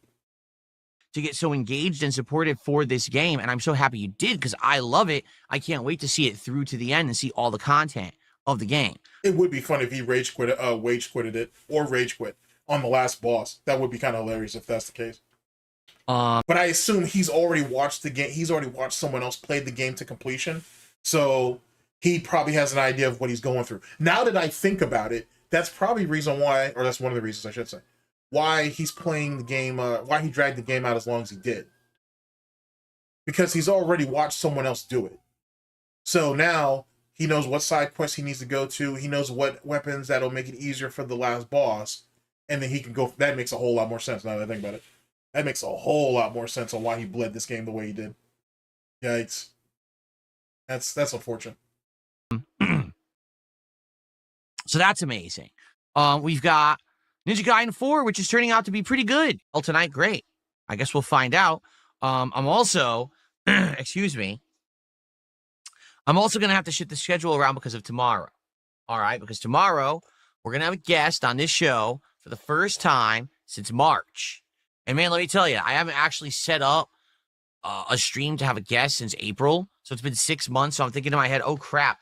To get so engaged and supportive for this game, and I'm so happy you did, because I love it. I can't wait to see it through to the end and see all the content of the game. It would be fun if he wage quitted it, or rage quit on the last boss. That would be kind of hilarious if that's the case. But I assume he's already watched the game. He's already watched someone else play the game to completion, so he probably has an idea of what he's going through. Now that I think about it, that's probably reason why, or that's one of the reasons I should say, why he's playing the game. Why he dragged the game out as long as he did, because he's already watched someone else do it. So now he knows what side quest he needs to go to. He knows what weapons that'll make it easier for the last boss, and then he can go. That makes a whole lot more sense now that I think about it. That makes a whole lot more sense on why he bled this game the way he did. Yikes. That's unfortunate. So that's amazing. We've got Ninja Gaiden 4, which is turning out to be pretty good. Well, tonight, great. I guess we'll find out. I'm also, excuse me, I'm also going to have to shift the schedule around because of tomorrow. All right, because tomorrow we're going to have a guest on this show for the first time since March. And man, let me tell you, I haven't actually set up a stream to have a guest since April. So it's been 6 months. So I'm thinking in my head, oh crap,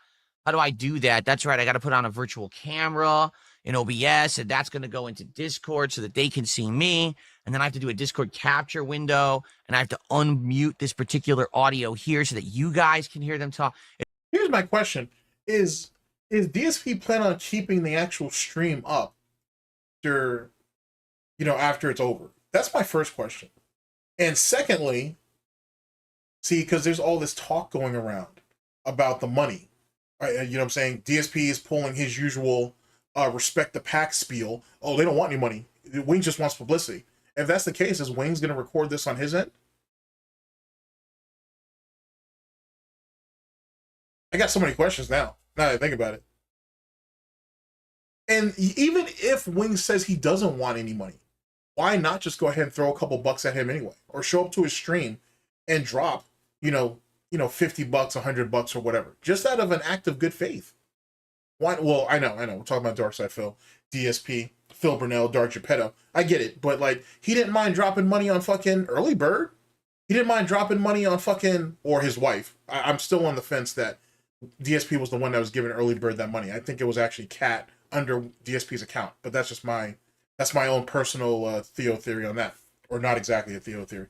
how do I do that? That's right. I got to put on a virtual camera in OBS, and that's going to go into Discord so that they can see me. And then I have to do a Discord capture window, and I have to unmute this particular audio here so that you guys can hear them talk. Here's my question. Is DSP plan on keeping the actual stream up after it's over? That's my first question. And secondly, see, because there's all this talk going around about the money. Right? You know what I'm saying? DSP is pulling his usual respect the pack spiel. Oh, they don't want any money. Wings just wants publicity. If that's the case, is Wings going to record this on his end? I got so many questions now that I think about it. And even if Wings says he doesn't want any money, why not just go ahead and throw a couple bucks at him anyway? Or show up to his stream and drop, $50, $100 or whatever, just out of an act of good faith. Why? Well, I know. We're talking about Darkside Phil, DSP, Phil Burnell, Dark Geppetto. I get it, but like, he didn't mind dropping money on fucking Early Bird. He didn't mind dropping money on fucking, or his wife. I'm still on the fence that DSP was the one that was giving Early Bird that money. I think it was actually Cat under DSP's account, but that's just my own personal Theo theory on that, or not exactly a Theo theory.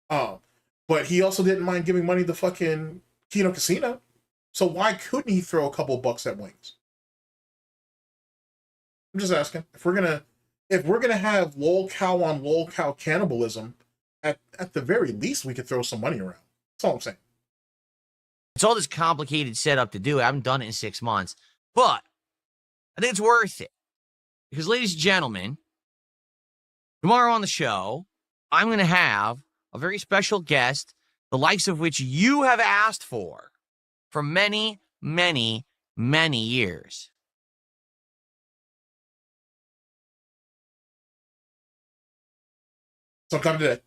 But he also didn't mind giving money to fucking Kino Casino. So why couldn't he throw a couple bucks at Wings? I'm just asking. If we're gonna have lol cow on lol cow cannibalism, at the very least we could throw some money around. That's all I'm saying. It's all this complicated setup to do. I haven't done it in 6 months, but I think it's worth it. Because, ladies and gentlemen, tomorrow on the show, I'm going to have a very special guest, the likes of which you have asked for many, many, many years. Sometime today.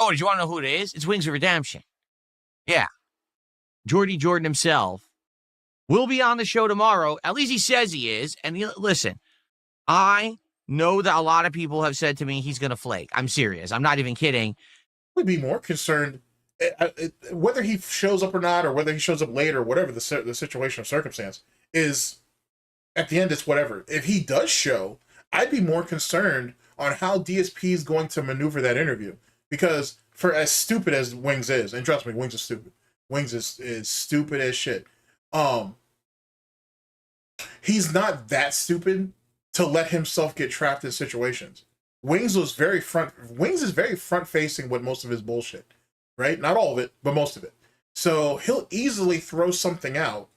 Oh, did you want to know who it is? It's Wingsofredemption. Yeah. Jordy Jordan himself will be on the show tomorrow. At least he says he is. And listen, I know that a lot of people have said to me he's going to flake. I'm serious. I'm not even kidding. I would be more concerned whether he shows up or not, or whether he shows up later, whatever the situation or circumstance is. At the end, it's whatever. If he does show, I'd be more concerned on how DSP is going to maneuver that interview. Because for as stupid as Wings is, and trust me, Wings is stupid. Wings is stupid as shit. He's not that stupid to let himself get trapped in situations. Wings is very front facing with most of his bullshit, right? Not all of it, but most of it. So he'll easily throw something out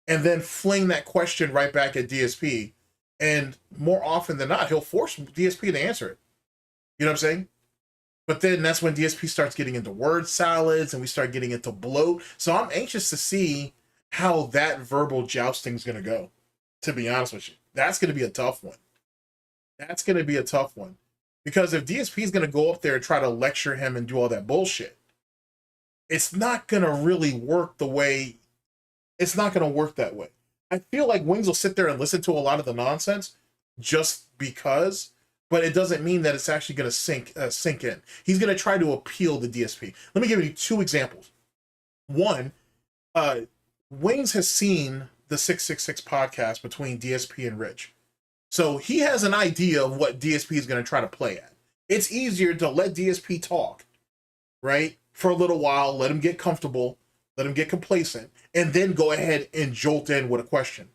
and then fling that question right back at DSP. And more often than not, he'll force DSP to answer it. You know what I'm saying? But then that's when DSP starts getting into word salads and we start getting into bloat. So I'm anxious to see how that verbal jousting is going to go, to be honest with you. That's going to be a tough one. That's going to be a tough one. Because if DSP is going to go up there and try to lecture him and do all that bullshit, it's not going to really work the way... It's not going to work that way. I feel like Wings will sit there and listen to a lot of the nonsense just because... But it doesn't mean that it's actually going to sink in. He's going to try to appeal to DSP. Let me give you 2 examples. One, Wings has seen the 666 podcast between DSP and Rich. So he has an idea of what DSP is going to try to play at. It's easier to let DSP talk, right? For a little while, let him get comfortable, let him get complacent, and then go ahead and jolt in with a question.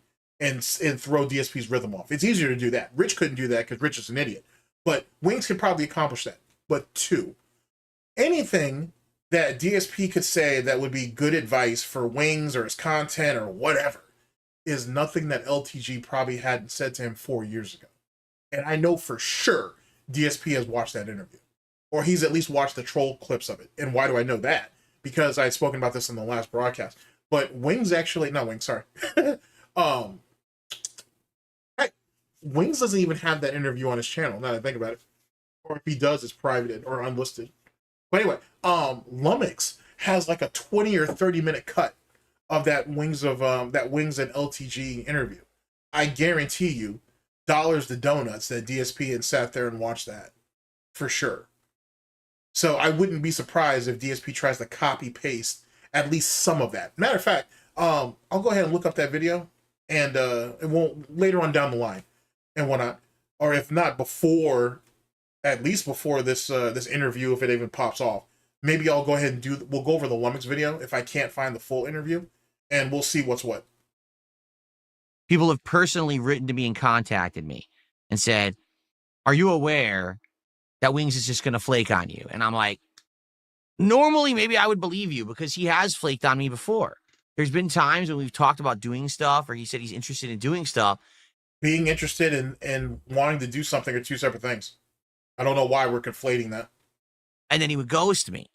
And throw DSP's rhythm off. It's easier to do that. Rich couldn't do that because Rich is an idiot. But Wings could probably accomplish that. But 2, anything that DSP could say that would be good advice for Wings or his content or whatever is nothing that LTG probably hadn't said to him 4 years ago. And I know for sure DSP has watched that interview. Or he's at least watched the troll clips of it. And why do I know that? Because I had spoken about this in the last broadcast. But Wings actually... Not Wings, sorry. Wings doesn't even have that interview on his channel, now that I think about it. Or if he does, it's private or unlisted. But anyway, Lummox has like a 20 or 30-minute cut of that Wings and LTG interview. I guarantee you, dollars to donuts that DSP had sat there and watched that. For sure. So I wouldn't be surprised if DSP tries to copy-paste at least some of that. Matter of fact, I'll go ahead and look up that video, and it won't later on down the line. And whatnot, or if not before, at least before this this interview, if it even pops off, maybe I'll go ahead and we'll go over the Lummox video if I can't find the full interview, and we'll see what's what. People have personally written to me and contacted me and said, "Are you aware that Wings is just going to flake on you?" And I'm like, normally maybe I would believe you because he has flaked on me before. There's been times when we've talked about doing stuff, or he said he's interested in doing stuff. Being interested in wanting to do something are 2 separate things. I don't know why we're conflating that. And then he would ghost me.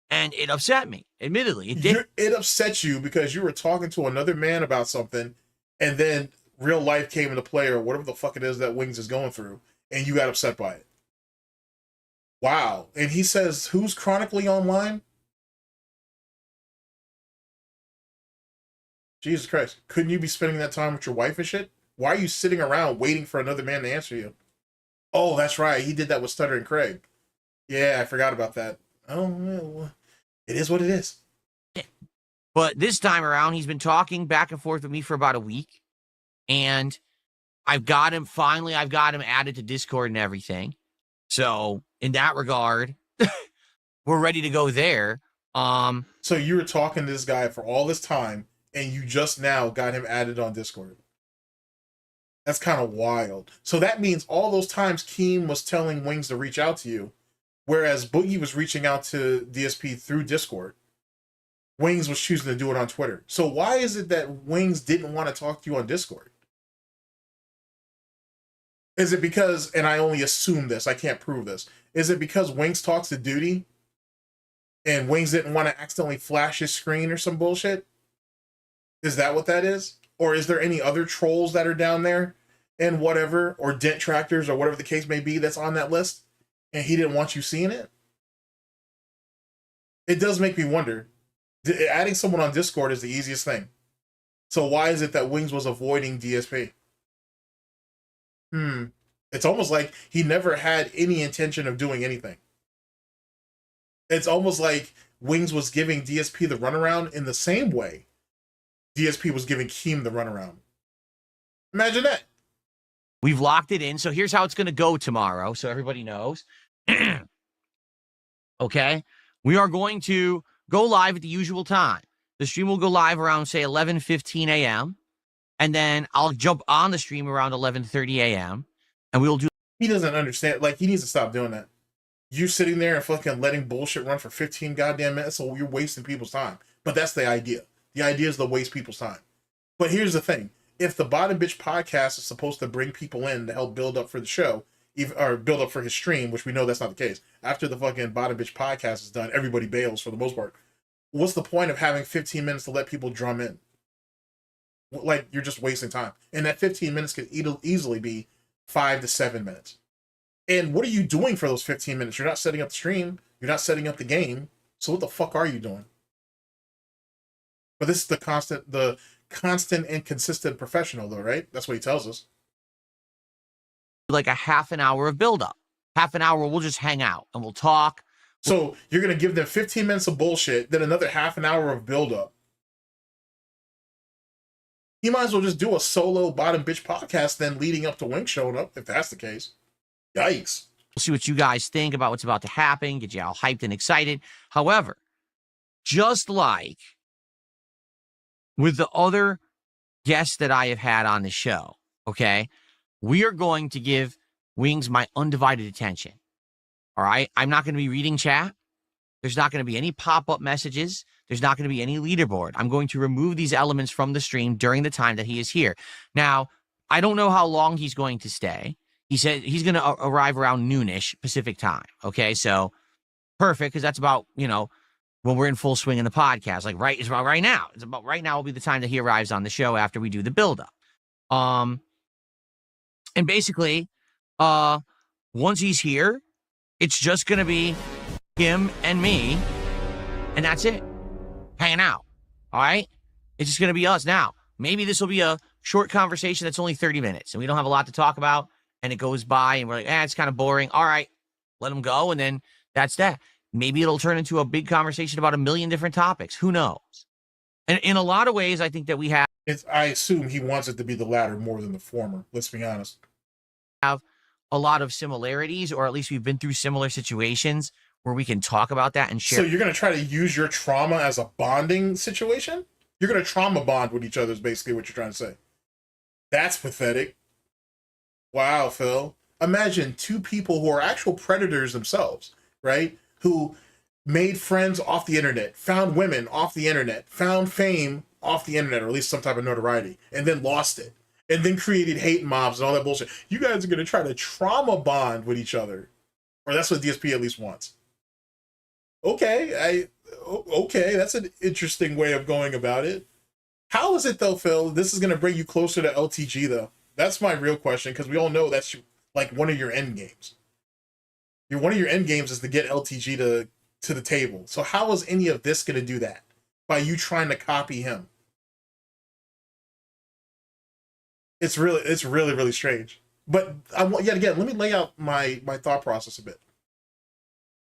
And it upset me. Admittedly, it did. It upset you because you were talking to another man about something, and then real life came into play, or whatever the fuck it is that Wings is going through, and you got upset by it. Wow. And he says, who's chronically online? Jesus Christ. Couldn't you be spending that time with your wife and shit? Why are you sitting around waiting for another man to answer you? Oh, that's right. He did that with Stuttering Craig. Yeah, I forgot about that. Oh, well, it is what it is. But this time around, he's been talking back and forth with me for about a week. And I've got him added to Discord and everything. So in that regard, we're ready to go there. So you were talking to this guy for all this time, and you just now got him added on Discord. That's kind of wild. So that means all those times Keem was telling Wings to reach out to you, whereas Boogie was reaching out to DSP through Discord. Wings was choosing to do it on Twitter. So why is it that Wings didn't want to talk to you on Discord? Is it because, and I only assume this, I can't prove this, is it because Wings talks to Duty and Wings didn't want to accidentally flash his screen or some bullshit? Is that what that is? Or is there any other trolls that are down there and whatever, or dent tractors or whatever the case may be that's on that list and he didn't want you seeing it? It does make me wonder. Adding someone on Discord is the easiest thing. So why is it that Wings was avoiding DSP? It's almost like he never had any intention of doing anything. It's almost like Wings was giving DSP the runaround in the same way DSP was giving Keem the runaround. Imagine that. We've locked it in. So here's how it's going to go tomorrow, so everybody knows. Okay? We are going to go live at the usual time. The stream will go live around, say, 11:15 a.m., and then I'll jump on the stream around 11:30 a.m., and we'll do... He doesn't understand. Like, he needs to stop doing that. You sitting there and fucking letting bullshit run for 15 goddamn minutes, so you're wasting people's time. But that's the idea. The idea is to waste people's time. But here's the thing. If the Bottom Bitch podcast is supposed to bring people in to help build up for the show, or build up for his stream, which we know that's not the case. After the fucking Bottom Bitch podcast is done, everybody bails for the most part. What's the point of having 15 minutes to let people drum in? Like, you're just wasting time. And that 15 minutes could easily be 5 to 7 minutes. And what are you doing for those 15 minutes? You're not setting up the stream. You're not setting up the game. So what the fuck are you doing? But this is the constant and consistent professional, though, right? That's what he tells us. like a half an hour of buildup. Half an hour, we'll just hang out and we'll talk. So you're going to give them 15 minutes of bullshit, then another half an hour of buildup. He might as well just do a solo Bottom Bitch podcast then leading up to Wink showing up, if that's the case. Yikes. We'll see what you guys think about what's about to happen, get you all hyped and excited. However, just like with the other guests that I have had on the show, okay, we are going to give Wings my undivided attention. All right? I'm not going to be reading chat. There's not going to be any pop-up messages. There's not going to be any leaderboard. I'm going to remove these elements from the stream during the time that he is here. Now, I don't know how long he's going to stay. He said he's going to arrive around noonish Pacific time. Okay, so perfect, because that's about, you know, when we're in full swing in the podcast. Like it's about right now. It's about right now will be the time that he arrives on the show after we do the build-up. And basically, once he's here, it's just going to be him and me, and that's it. Hanging out. All right? It's just going to be us. Now, maybe this will be a short conversation that's only 30 minutes, and we don't have a lot to talk about, and it goes by, and we're like, it's kind of boring. All right, let him go, and then that's that. Maybe it'll turn into a big conversation about a million different topics. Who knows? And in a lot of ways, I think that we have... I assume he wants it to be the latter more than the former. Let's be honest. Have a lot of similarities, or at least we've been through similar situations where we can talk about that and share. So you're going to try to use your trauma as a bonding situation? You're going to trauma bond with each other is basically what you're trying to say. That's pathetic. Wow, Phil. Imagine two people who are actual predators themselves, right? Who made friends off the internet, found women off the internet, found fame off the internet, or at least some type of notoriety, and then lost it. And then created hate mobs and all that bullshit. You guys are going to try to trauma bond with each other. Or that's what DSP at least wants. Okay, that's an interesting way of going about it. How is it, though, Phil? This is going to bring you closer to LTG, though. That's my real question, because we all know that's like one of your end games. One of your end games is to get LTG to the table. So how is any of this going to do that by you trying to copy him? It's really strange. But yet again, let me lay out my thought process a bit.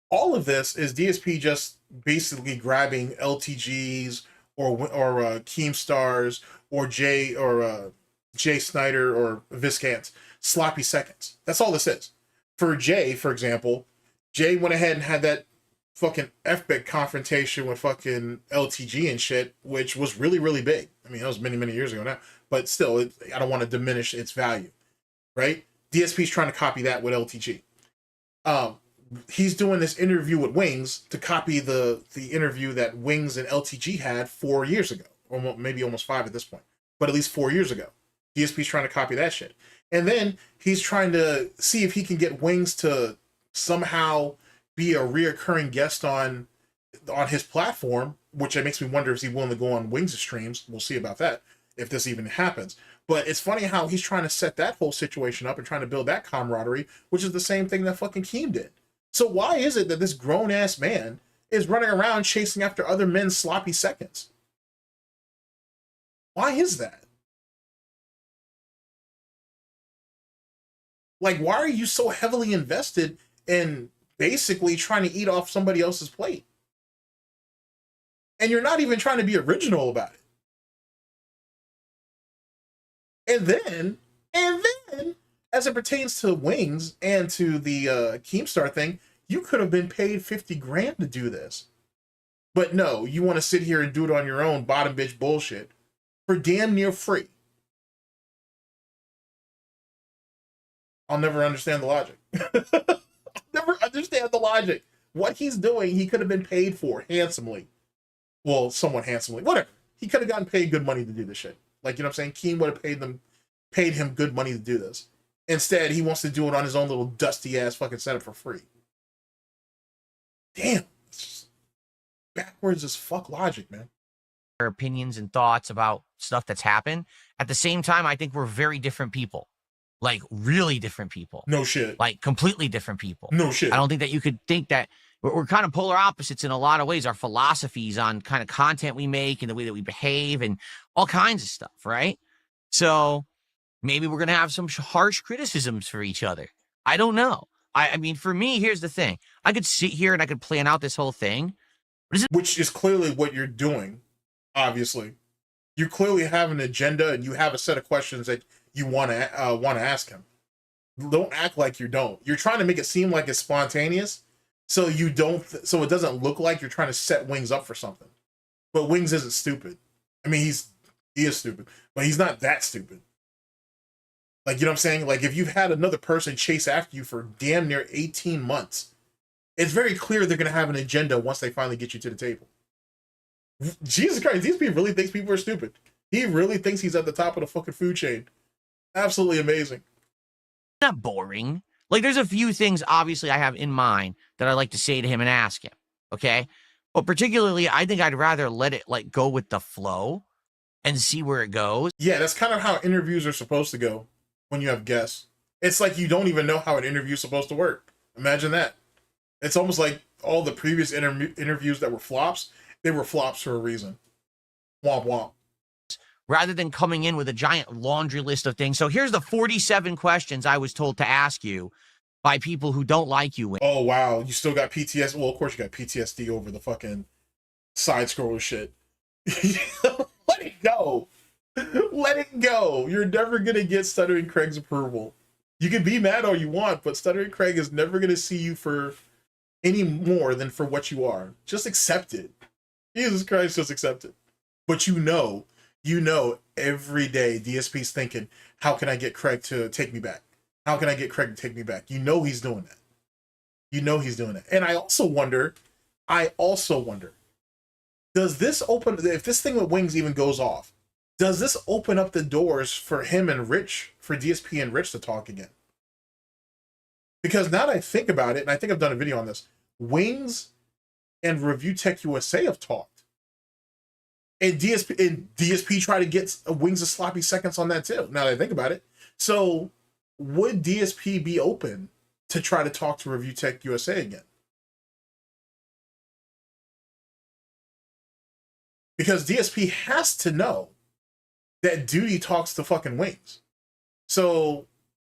All of this is DSP just basically grabbing LTGs or Keemstars or Jay Snyder or Viscant's sloppy seconds. That's all this is. For Jay, for example, Jay went ahead and had that fucking FBIC confrontation with fucking LTG and shit, which was really big. I mean, that was many years ago now, but still, I don't want to diminish its value, right? DSP's trying to copy that with LTG. He's doing this interview with Wings to copy the interview that Wings and LTG had 4 years ago, or maybe almost 5 at this point, but at least 4 years ago. DSP's trying to copy that shit. And then he's trying to see if he can get Wings to somehow be a reoccurring guest on his platform, which makes me wonder if he's willing to go on Wings' streams. We'll see about that, if this even happens. But it's funny how he's trying to set that whole situation up and trying to build that camaraderie, which is the same thing that fucking Keem did. So why is it that this grown-ass man is running around chasing after other men's sloppy seconds? Why is that? Like, why are you so heavily invested in basically trying to eat off somebody else's plate? And you're not even trying to be original about it. And then, as it pertains to Wings and to the Keemstar thing, you could have been paid 50 grand to do this. But no, you want to sit here and do it on your own bottom bitch bullshit for damn near free. I'll never understand the logic. Never understand the logic. What he's doing, he could have been paid for handsomely. Well, somewhat handsomely. Whatever. He could have gotten paid good money to do this shit. Like, you know what I'm saying? Keem would have paid him good money to do this. Instead, he wants to do it on his own little dusty ass fucking setup for free. Damn. It's just backwards as fuck logic, man. Their opinions and thoughts about stuff that's happened. At the same time, I think we're very different people. Like, really different people. No shit. Like, completely different people. No shit. I don't think that you could think that we're kind of polar opposites in a lot of ways. Our philosophies on kind of content we make and the way that we behave and all kinds of stuff, right? So maybe we're going to have some harsh criticisms for each other. I don't know. I mean, for me, here's the thing. I could sit here and I could plan out this whole thing. Which is clearly what you're doing, obviously. You clearly have an agenda and you have a set of questions that you want to ask him. Don't act like you don't. You're trying to make it seem like it's spontaneous, so you don't. So it doesn't look like you're trying to set Wings up for something. But Wings isn't stupid. I mean, he is stupid, but he's not that stupid. Like, you know what I'm saying? Like, if you've had another person chase after you for damn near 18 months, it's very clear they're going to have an agenda once they finally get you to the table. Jesus Christ, DSP really thinks people are stupid. He really thinks he's at the top of the fucking food chain. Absolutely amazing. Not boring. Like, there's a few things, obviously, I have in mind that I'd like to say to him and ask him, okay? But particularly, I think I'd rather let it, like, go with the flow and see where it goes. Yeah, that's kind of how interviews are supposed to go when you have guests. It's like you don't even know how an interview is supposed to work. Imagine that. It's almost like all the previous interviews that were flops, they were flops for a reason. Womp womp. Rather than coming in with a giant laundry list of things. So here's the 47 questions I was told to ask you by people who don't like you. Oh, wow. You still got PTSD? Well, of course you got PTSD over the fucking side-scroller shit. Let it go. Let it go. You're never going to get Stuttering Craig's approval. You can be mad all you want, but Stuttering Craig is never going to see you for any more than for what you are. Just accept it. Jesus Christ, just accept it. But you know every day DSP's thinking, how can I get Craig to take me back? How can I get Craig to take me back? You know he's doing that. You know he's doing it. And I also wonder, does this open, if this thing with Wings even goes off, does this open up the doors for him and Rich, for DSP and Rich to talk again? Because now that I think about it, and I think I've done a video on this, Wings and Review Tech USA have talked. And DSP try to get Wings of sloppy seconds on that too, now that I think about it. So would DSP be open to try to talk to Review Tech USA again. Because DSP has to know that Duty talks to fucking Wings. So,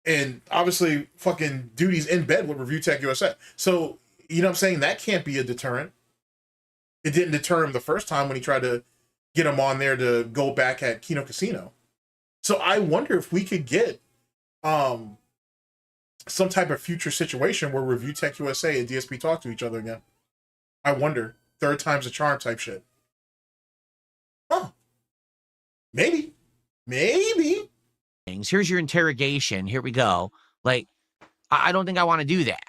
and obviously fucking Duty's in bed with Review Tech USA. So, you know what I'm saying? That can't be a deterrent. It didn't deter him the first time when he tried to get him on there to go back at Kino Casino. So I wonder if we could get some type of future situation where Review Tech USA and DSP talk to each other again. I wonder. Third time's a charm type shit. Huh. Maybe. Maybe. Here's your interrogation. Here we go. Like, I don't think I want to do that.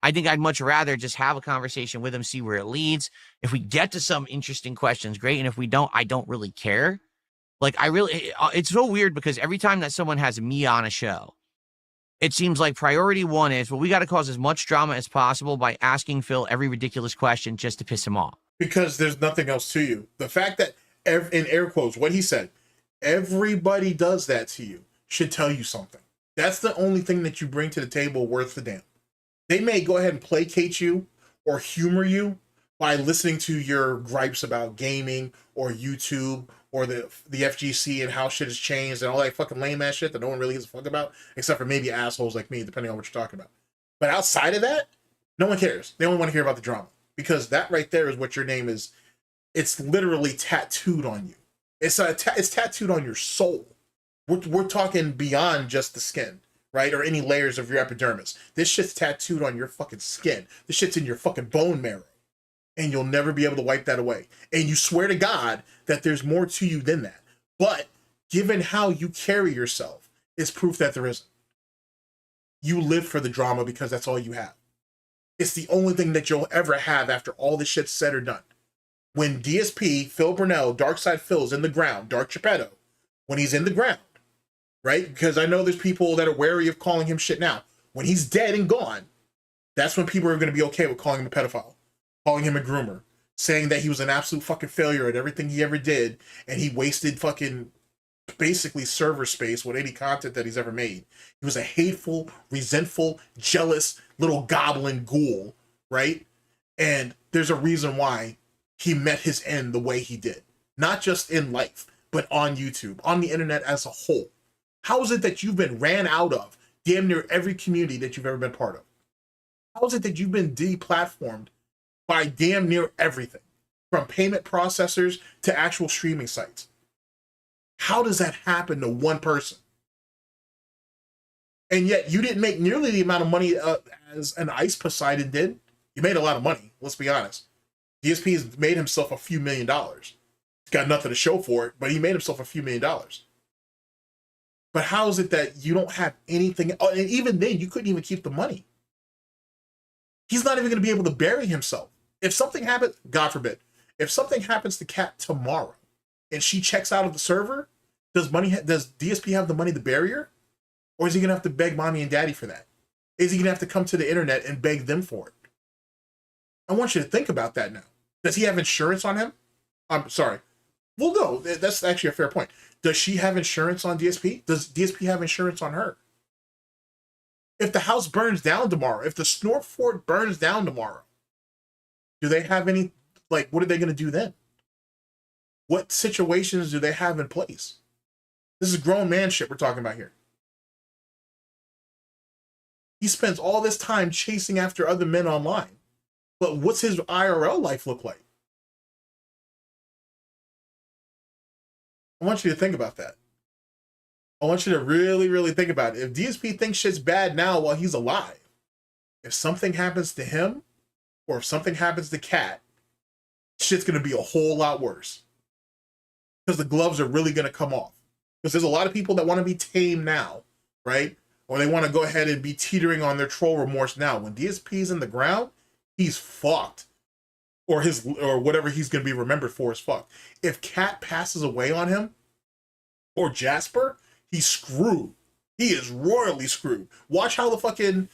I think I'd much rather just have a conversation with him, see where it leads. If we get to some interesting questions, great. And if we don't, I don't really care. Like, it's so weird because every time that someone has me on a show, it seems like priority one is, well, we got to cause as much drama as possible by asking Phil every ridiculous question just to piss him off. Because there's nothing else to you. The fact that, in air quotes, what he said, everybody does that to you, should tell you something. That's the only thing that you bring to the table worth the damn. They may go ahead and placate you or humor you by listening to your gripes about gaming or YouTube or the FGC and how shit has changed and all that fucking lame ass shit that no one really gives a fuck about, except for maybe assholes like me, depending on what you're talking about. But outside of that, no one cares. They only want to hear about the drama, because that right there is what your name is. It's literally tattooed on you. It's tattooed on your soul. We're talking beyond just the skin, right? Or any layers of your epidermis. This shit's tattooed on your fucking skin. This shit's in your fucking bone marrow. And you'll never be able to wipe that away. And you swear to God that there's more to you than that. But given how you carry yourself, it's proof that there isn't. You live for the drama because that's all you have. It's the only thing that you'll ever have after all this shit's said or done. When DSP, Phil Burnell, Darkside Phil's in the ground, Dark Geppetto, when he's in the ground, right? Because I know there's people that are wary of calling him shit now. When he's dead and gone, that's when people are going to be okay with calling him a pedophile, calling him a groomer, saying that he was an absolute fucking failure at everything he ever did, and he wasted fucking basically server space with any content that he's ever made. He was a hateful, resentful, jealous little goblin ghoul, right? And there's a reason why he met his end the way he did. Not just in life, but on YouTube, on the internet as a whole. How is it that you've been ran out of damn near every community that you've ever been part of? How is it that you've been deplatformed by damn near everything, from payment processors to actual streaming sites? How does that happen to one person? And yet you didn't make nearly the amount of money as an Ice Poseidon did. You made a lot of money, let's be honest. DSP has made himself a few $1 million. He's got nothing to show for it, but he made himself a few $1 million. But how is it that you don't have anything? Oh, and even then, you couldn't even keep the money. He's not even going to be able to bury himself. If something happens, God forbid, if something happens to Kat tomorrow and she checks out of the server, does DSP have the money to bury her? Or is he going to have to beg mommy and daddy for that? Is he going to have to come to the internet and beg them for it? I want you to think about that now. Does he have insurance on him? I'm sorry. Well, no, that's actually a fair point. Does she have insurance on DSP? Does DSP have insurance on her? If the house burns down tomorrow, if the Snort Fort burns down tomorrow, do they have any, like, what are they going to do then? What situations do they have in place? This is grown man shit we're talking about here. He spends all this time chasing after other men online. But what's his IRL life look like? I want you to think about that. I want you to really, really think about it. If DSP thinks shit's bad now while he's alive, if something happens to him, or if something happens to Kat, shit's going to be a whole lot worse. Because the gloves are really going to come off. Because there's a lot of people that want to be tame now, right? Or they want to go ahead and be teetering on their troll remorse now. When DSP's in the ground, he's fucked. Or whatever he's going to be remembered for is fucked. If Kat passes away on him, or Jasper, he's screwed. He is royally screwed. Watch how the fucking,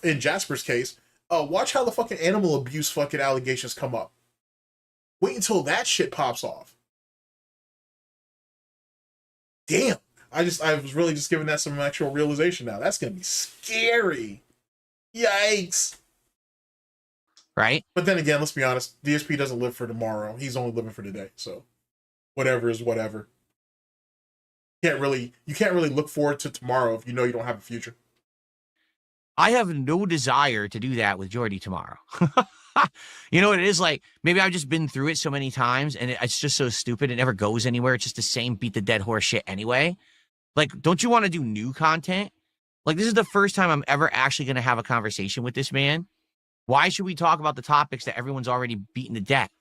in Jasper's case, watch how the fucking animal abuse fucking allegations come up. Wait until that shit pops off. Damn. I was really just giving that some actual realization now. That's going to be scary. Yikes. Right? But then again, let's be honest. DSP doesn't live for tomorrow. He's only living for today. So whatever is whatever. You can't really look forward to tomorrow if you know you don't have a future. I have no desire to do that with Jordy tomorrow. You know what it is like? Maybe I've just been through it so many times and it's just so stupid. It never goes anywhere. It's just the same beat the dead horse shit anyway. Like, don't you want to do new content? Like, this is the first time I'm ever actually going to have a conversation with this man. Why should we talk about the topics that everyone's already beaten to death,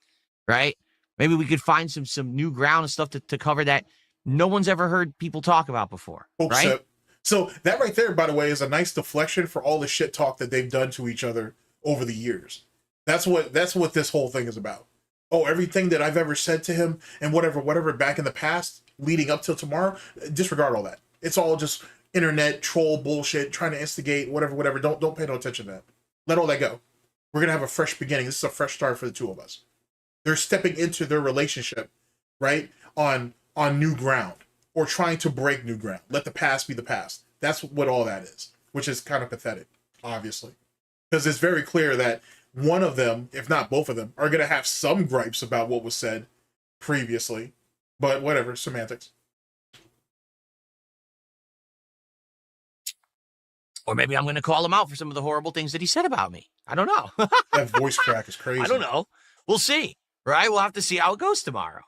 right? Maybe we could find some new ground and stuff to cover that no one's ever heard people talk about before, right? So that right there, by the way, is a nice deflection for all the shit talk that they've done to each other over the years. That's what this whole thing is about. Oh, everything that I've ever said to him and whatever back in the past leading up till tomorrow, disregard all that. It's all just internet troll bullshit, trying to instigate, whatever. Don't pay no attention to that. Let all that go. We're going to have a fresh beginning. This is a fresh start for the two of us. They're stepping into their relationship, right, on new ground, or trying to break new ground. Let the past be the past. That's what all that is, which is kind of pathetic, obviously. Because it's very clear that one of them, if not both of them, are going to have some gripes about what was said previously. But whatever, semantics. Or maybe I'm going to call him out for some of the horrible things that he said about me. I don't know. That voice crack is crazy. I don't know. We'll see, right? We'll have to see how it goes tomorrow.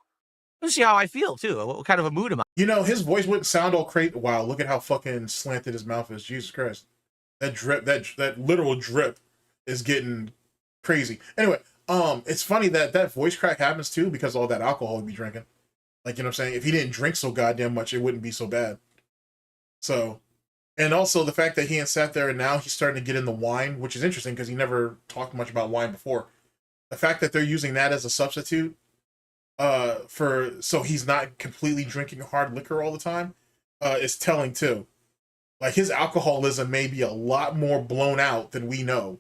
We'll see how I feel, too. What kind of a mood am I? You know, his voice wouldn't sound all crazy. Wow, look at how fucking slanted his mouth is. Jesus Christ. That drip, that literal drip is getting crazy. Anyway, it's funny that voice crack happens, too, because of all that alcohol he'd be drinking. Like, you know what I'm saying? If he didn't drink so goddamn much, it wouldn't be so bad. So... And also the fact that he had sat there and now he's starting to get in the wine, which is interesting because he never talked much about wine before. The fact that they're using that as a substitute so he's not completely drinking hard liquor all the time is telling too. Like, his alcoholism may be a lot more blown out than we know.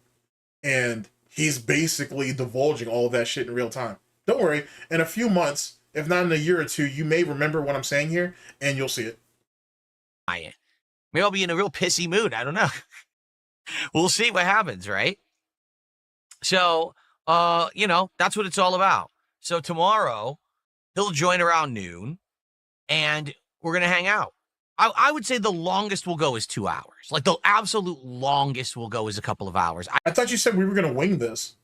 And he's basically divulging all of that shit in real time. Don't worry, in a few months, if not in a year or two, you may remember what I'm saying here and you'll see it. Maybe I'll be in a real pissy mood. I don't know. We'll see what happens, right? So, that's what it's all about. So tomorrow, he'll join around noon, and we're going to hang out. I would say the longest we'll go is 2 hours. Like, the absolute longest we'll go is a couple of hours. I thought you said we were going to wing this.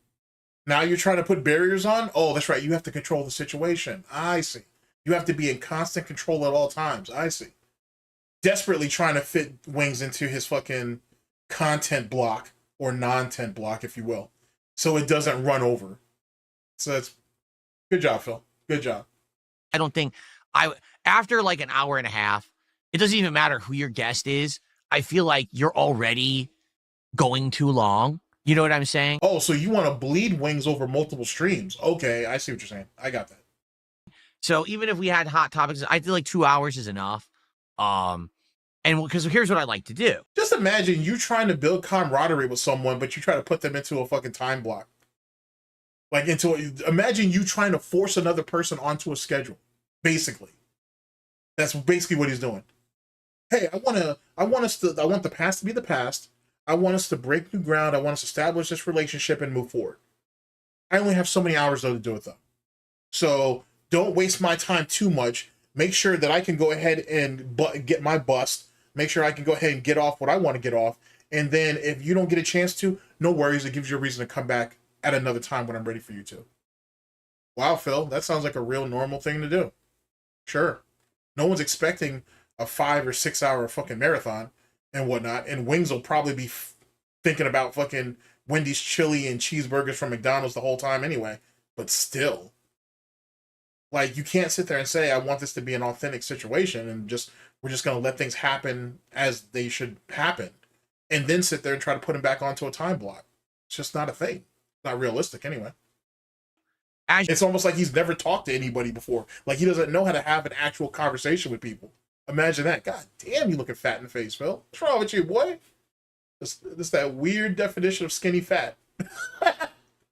Now you're trying to put barriers on? Oh, that's right. You have to control the situation. I see. You have to be in constant control at all times. I see. Desperately trying to fit Wings into his fucking content block, or non-tent block, if you will, so it doesn't run over. So that's good job, Phil. Good job. I don't think after like an hour and a half, it doesn't even matter who your guest is. I feel like you're already going too long. You know what I'm saying? Oh, so you want to bleed Wings over multiple streams. Okay, I see what you're saying. I got that. So even if we had hot topics, I feel like 2 hours is enough. And because here's what I like to do. Just imagine you trying to build camaraderie with someone, but you try to put them into a fucking time block. Like, imagine you trying to force another person onto a schedule. Basically, that's basically what he's doing. Hey, I want the past to be the past. I want us to break new ground. I want us to establish this relationship and move forward. I only have so many hours though to do it though. So don't waste my time too much. Make sure that I can go ahead and get my bust. Make sure I can go ahead and get off what I want to get off. And then if you don't get a chance to, no worries. It gives you a reason to come back at another time when I'm ready for you to. Wow, Phil, that sounds like a real normal thing to do. Sure. No one's expecting a 5 or 6 hour fucking marathon and whatnot. And Wings will probably be thinking about fucking Wendy's chili and cheeseburgers from McDonald's the whole time anyway. But still. Like, you can't sit there and say, I want this to be an authentic situation and we're just going to let things happen as they should happen. And then sit there and try to put them back onto a time block. It's just not a thing. Not realistic anyway. It's almost like he's never talked to anybody before. Like, he doesn't know how to have an actual conversation with people. Imagine that. God damn, you looking fat in the face, Phil. What's wrong with you, boy? This that weird definition of skinny fat.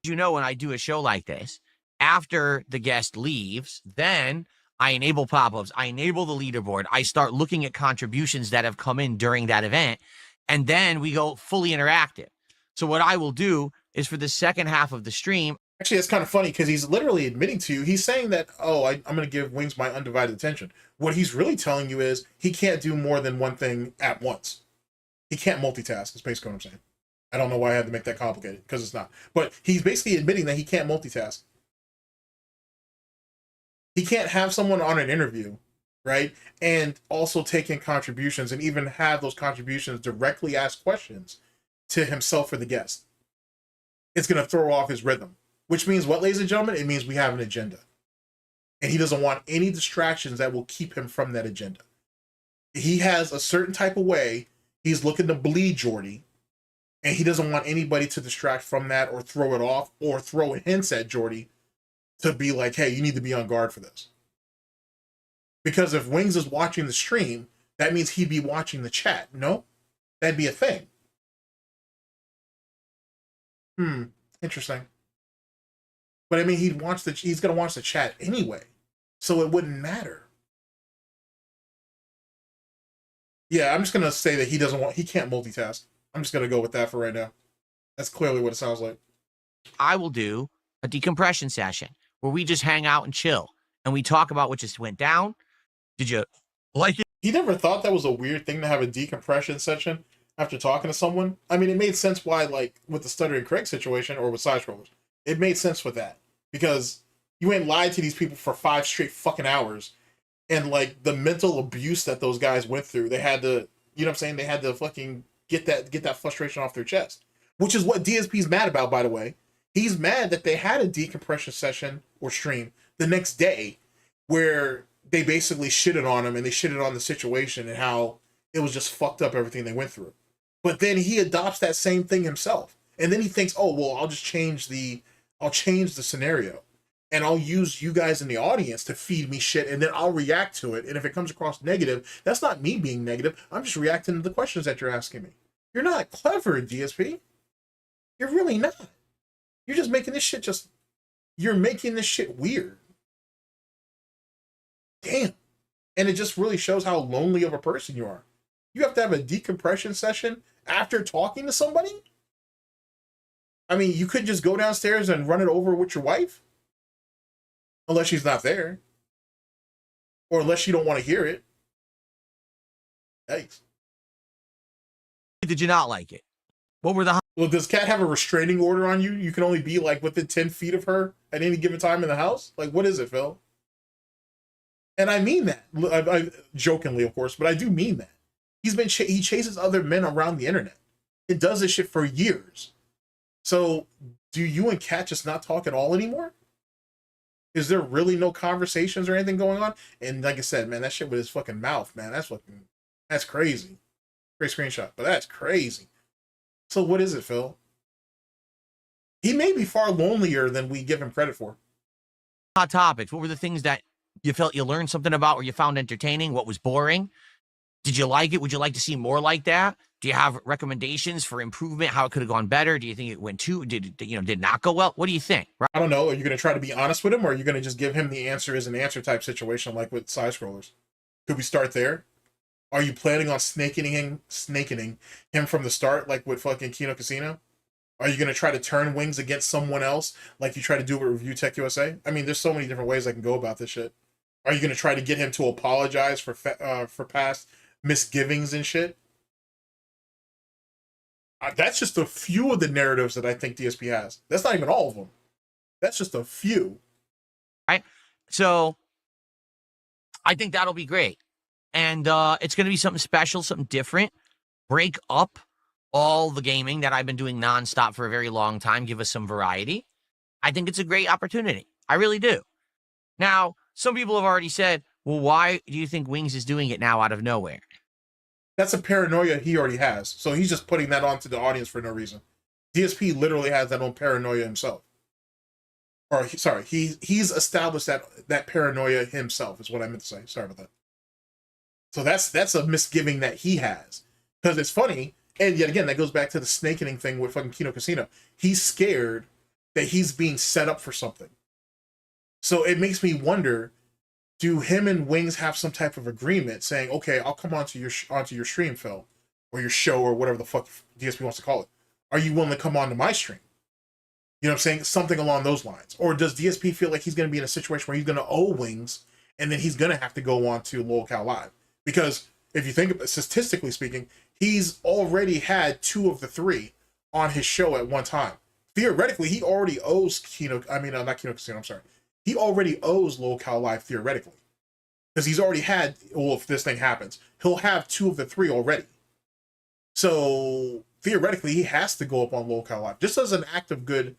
You know, when I do a show like this, after the guest leaves, then I enable pop-ups. I enable the leaderboard. I start looking at contributions that have come in during that event. And then we go fully interactive. So what I will do is for the second half of the stream, actually, it's kind of funny because he's literally admitting to you. He's saying that, oh, I'm going to give Wings my undivided attention. What he's really telling you is he can't do more than one thing at once. He can't multitask, is basically what I'm saying. I don't know why I had to make that complicated, because it's not. But he's basically admitting that he can't multitask. He can't have someone on an interview, right, and also take in contributions and even have those contributions directly ask questions to himself or the guest. It's going to throw off his rhythm. Which means what, ladies and gentlemen? It means we have an agenda. And he doesn't want any distractions that will keep him from that agenda. He has a certain type of way he's looking to bleed Jordy, and he doesn't want anybody to distract from that or throw it off or throw hints at Jordy to be like, hey, you need to be on guard for this. Because if Wings is watching the stream, that means he'd be watching the chat. No? That'd be a thing. Interesting. But I mean, he's going to watch the chat anyway, so it wouldn't matter. Yeah, I'm just going to say that he can't multitask. I'm just going to go with that for right now. That's clearly what it sounds like. I will do a decompression session where we just hang out and chill and we talk about what just went down. Did you like it? He never thought that was a weird thing to have a decompression session after talking to someone. I mean, it made sense why, like, with the Stuttering Craig situation or with side scrollers. It made sense with that. Because you ain't lied to these people for 5 straight fucking hours. And, like, the mental abuse that those guys went through, they had to, you know what I'm saying? They had to fucking get that frustration off their chest. Which is what DSP's mad about, by the way. He's mad that they had a decompression session or stream the next day where they basically shitted on him and they shitted on the situation and how it was just fucked up everything they went through. But then he adopts that same thing himself. And then he thinks, oh, well, I'll change the scenario. And I'll use you guys in the audience to feed me shit, and then I'll react to it. And if it comes across negative, that's not me being negative. I'm just reacting to the questions that you're asking me. You're not clever, DSP. You're really not. You're just making this shit you're making this shit weird. Damn. And it just really shows how lonely of a person you are. You have to have a decompression session after talking to somebody? I mean, you could just go downstairs and run it over with your wife. Unless she's not there. Or unless you don't want to hear it. Yikes. Did you not like it? What were the... Well, does Kat have a restraining order on you? You can only be, like, within 10 feet of her at any given time in the house? Like, what is it, Phil? And I mean that. I jokingly, of course, but I do mean that. He chases other men around the internet. It does this shit for years. So, do you and Kat just not talk at all anymore? Is there really no conversations or anything going on? And like I said, man, that shit with his fucking mouth, man, that's crazy. Great screenshot, but that's crazy. So what is it, Phil? He may be far lonelier than we give him credit for. Hot topics. What were the things that you felt you learned something about or you found entertaining? What was boring? Did you like it? Would you like to see more like that? Do you have recommendations for improvement? How it could have gone better? Do you think it went did it not go well? What do you think? I don't know. Are you going to try to be honest with him, or are you going to just give him the answer as an answer type situation like with side scrollers? Could we start there? Are you planning on snaking him from the start, like with fucking Kino Casino? Are you going to try to turn Wings against someone else like you try to do with Review Tech USA? I mean, there's so many different ways I can go about this shit. Are you going to try to get him to apologize for past misgivings and shit? That's just a few of the narratives that I think DSP has. That's not even all of them. That's just a few. Right. So I think that'll be great. And it's going to be something special, something different. Break up all the gaming that I've been doing nonstop for a very long time. Give us some variety. I think it's a great opportunity. I really do. Now, some people have already said, well, why do you think Wings is doing it now out of nowhere? That's a paranoia he already has. So he's just putting that onto the audience for no reason. DSP literally has that own paranoia himself. Or, sorry, he's established that paranoia himself is what I meant to say. Sorry about that. So that's a misgiving that he has. Because it's funny, and yet again, that goes back to the snakening thing with fucking Kino Casino. He's scared that he's being set up for something. So it makes me wonder, do him and Wings have some type of agreement saying, okay, I'll come onto your stream, Phil, or your show, or whatever the fuck DSP wants to call it. Are you willing to come on to my stream? You know what I'm saying? Something along those lines. Or does DSP feel like he's going to be in a situation where he's going to owe Wings and then he's going to have to go on to LolCal Live? Because if you think about statistically speaking, he's already had 2 of the 3 on his show at one time. Theoretically, he already owes not Kino Casino, I'm sorry. He already owes LolCal Live theoretically. Because he's already had, well, if this thing happens, he'll have 2 of the 3 already. So theoretically, he has to go up on LolCal Live just as an act of good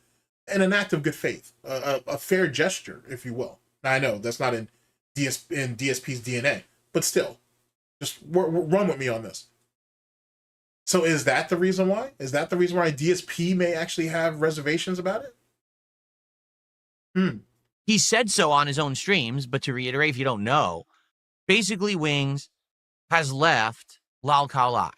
faith, a fair gesture, if you will. Now, I know that's not in DSP's DNA, but still, just run with me on this. So is that the reason why? Is that the reason why DSP may actually have reservations about it? He said so on his own streams, but to reiterate, if you don't know, basically Wings has left LolCal Live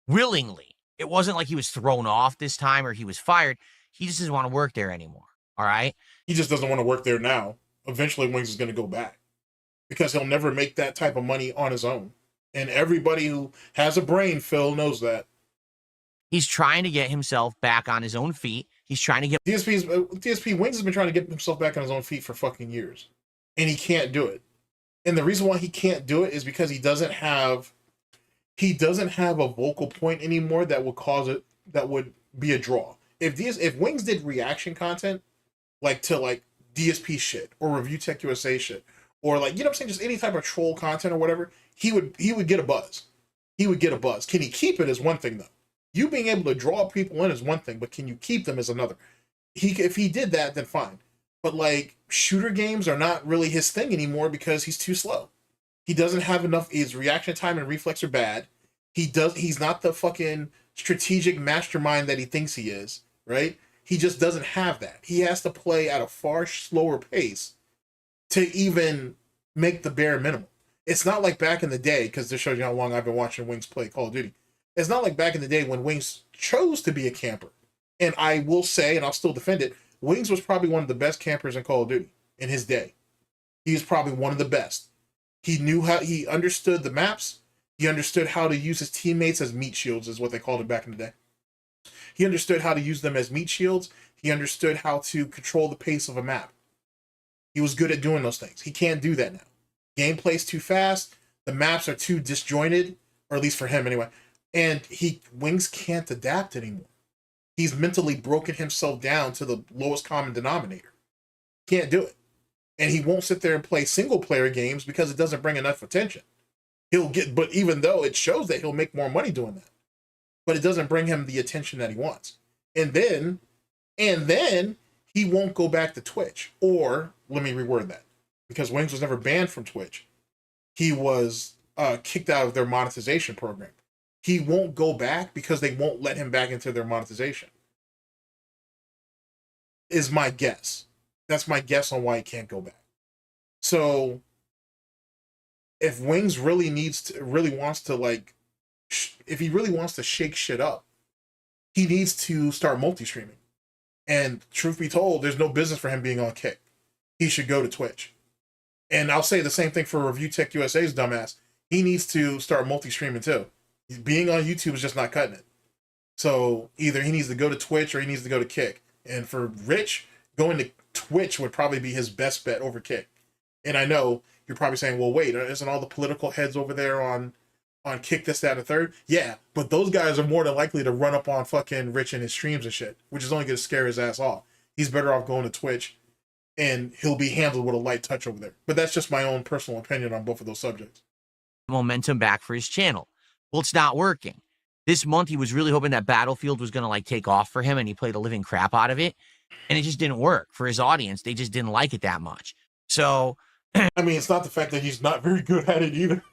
willingly. It wasn't like he was thrown off this time or he was fired. He just doesn't want to work there anymore. All right? He just doesn't want to work there now. Eventually, Wings is going to go back because he'll never make that type of money on his own. And everybody who has a brain, Phil, knows that. He's trying to get himself back on his own feet. He's trying to get... DSP Wings has been trying to get himself back on his own feet for fucking years. And he can't do it. And the reason why he can't do it is because he doesn't have a vocal point anymore that would cause it, that would be a draw. If Wings did reaction content, like to like DSP shit or Review Tech USA shit, or like, you know what I'm saying, just any type of troll content or whatever, he would get a buzz. He would get a buzz. Can he keep it is one thing though. You being able to draw people in is one thing, but can you keep them is another. If he did that, then fine. But like shooter games are not really his thing anymore because he's too slow. He doesn't have enough. His reaction time and reflex are bad. He's not the fucking strategic mastermind that he thinks he is, right? He just doesn't have that. He has to play at a far slower pace to even make the bare minimum. It's not like back in the day, because this shows you how long I've been watching Wings play Call of Duty. It's not like back in the day when Wings chose to be a camper. And I will say, and I'll still defend it, Wings was probably one of the best campers in Call of Duty in his day. He was probably one of the best. He understood the maps. He understood how to use his teammates as meat shields, is what they called it back in the day. He understood how to use them as meat shields. He understood how to control the pace of a map. He was good at doing those things. He can't do that now. Gameplay's too fast. The maps are too disjointed, or at least for him anyway. And Wings can't adapt anymore. He's mentally broken himself down to the lowest common denominator. Can't do it. And he won't sit there and play single player games because it doesn't bring enough attention. But even though it shows that he'll make more money doing that, but it doesn't bring him the attention that he wants. And then he won't go back to Twitch. Or let me reword that, because Wings was never banned from Twitch. He was kicked out of their monetization program. He won't go back because they won't let him back into their monetization. Is my guess. That's my guess on why he can't go back. So if Wings really wants to shake shit up, he needs to start multi-streaming. And truth be told, there's no business for him being on Kick. He should go to Twitch. And I'll say the same thing for Review Tech USA's dumbass. He needs to start multi-streaming too. Being on YouTube is just not cutting it. So either he needs to go to Twitch or he needs to go to Kick. And for Rich, going to Twitch would probably be his best bet over Kick. And I know you're probably saying, well, wait, isn't all the political heads over there on Kick, this, that, and the third? Yeah, but those guys are more than likely to run up on fucking Rich in his streams and shit, which is only going to scare his ass off. He's better off going to Twitch, and he'll be handled with a light touch over there. But that's just my own personal opinion on both of those subjects. Momentum back for his channel. Well, it's not working. This month, he was really hoping that Battlefield was going to take off for him, and he played the living crap out of it. And it just didn't work for his audience. They just didn't like it that much. So, I mean, it's not the fact that he's not very good at it either.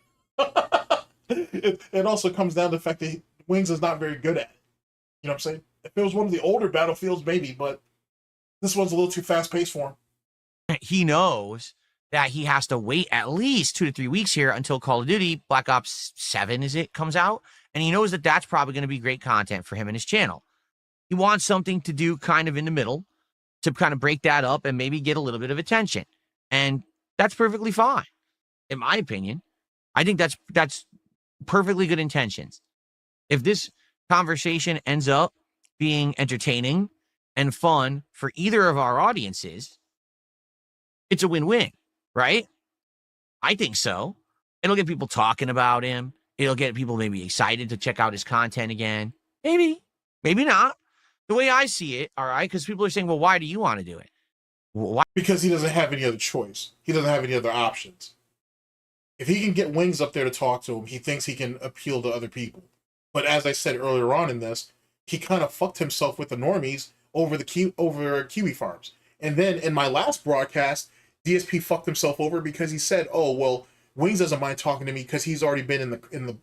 It also comes down to the fact that Wings is not very good at it. You know what I'm saying? If it was one of the older Battlefields, maybe, but this one's a little too fast-paced for him. He knows that he has to wait at least 2 to 3 weeks here until Call of Duty Black Ops 7 comes out. And he knows that that's probably going to be great content for him and his channel. He wants something to do kind of in the middle to kind of break that up and maybe get a little bit of attention. And that's perfectly fine, in my opinion. I think that's perfectly good intentions. If this conversation ends up being entertaining and fun for either of our audiences, it's a win-win, right? I think so. It'll get people talking about him. It'll get people maybe excited to check out his content again. Maybe, maybe not. The way I see it, all right, because people are saying, well, why do you want to do it? Why? Because he doesn't have any other choice. He doesn't have any other options. If he can get Wings up there to talk to him, he thinks he can appeal to other people. But as I said earlier on in this, he kind of fucked himself with the normies over Kiwi farms. And then in my last broadcast, DSP fucked himself over because he said, "Oh well, Wings doesn't mind talking to me because he's already been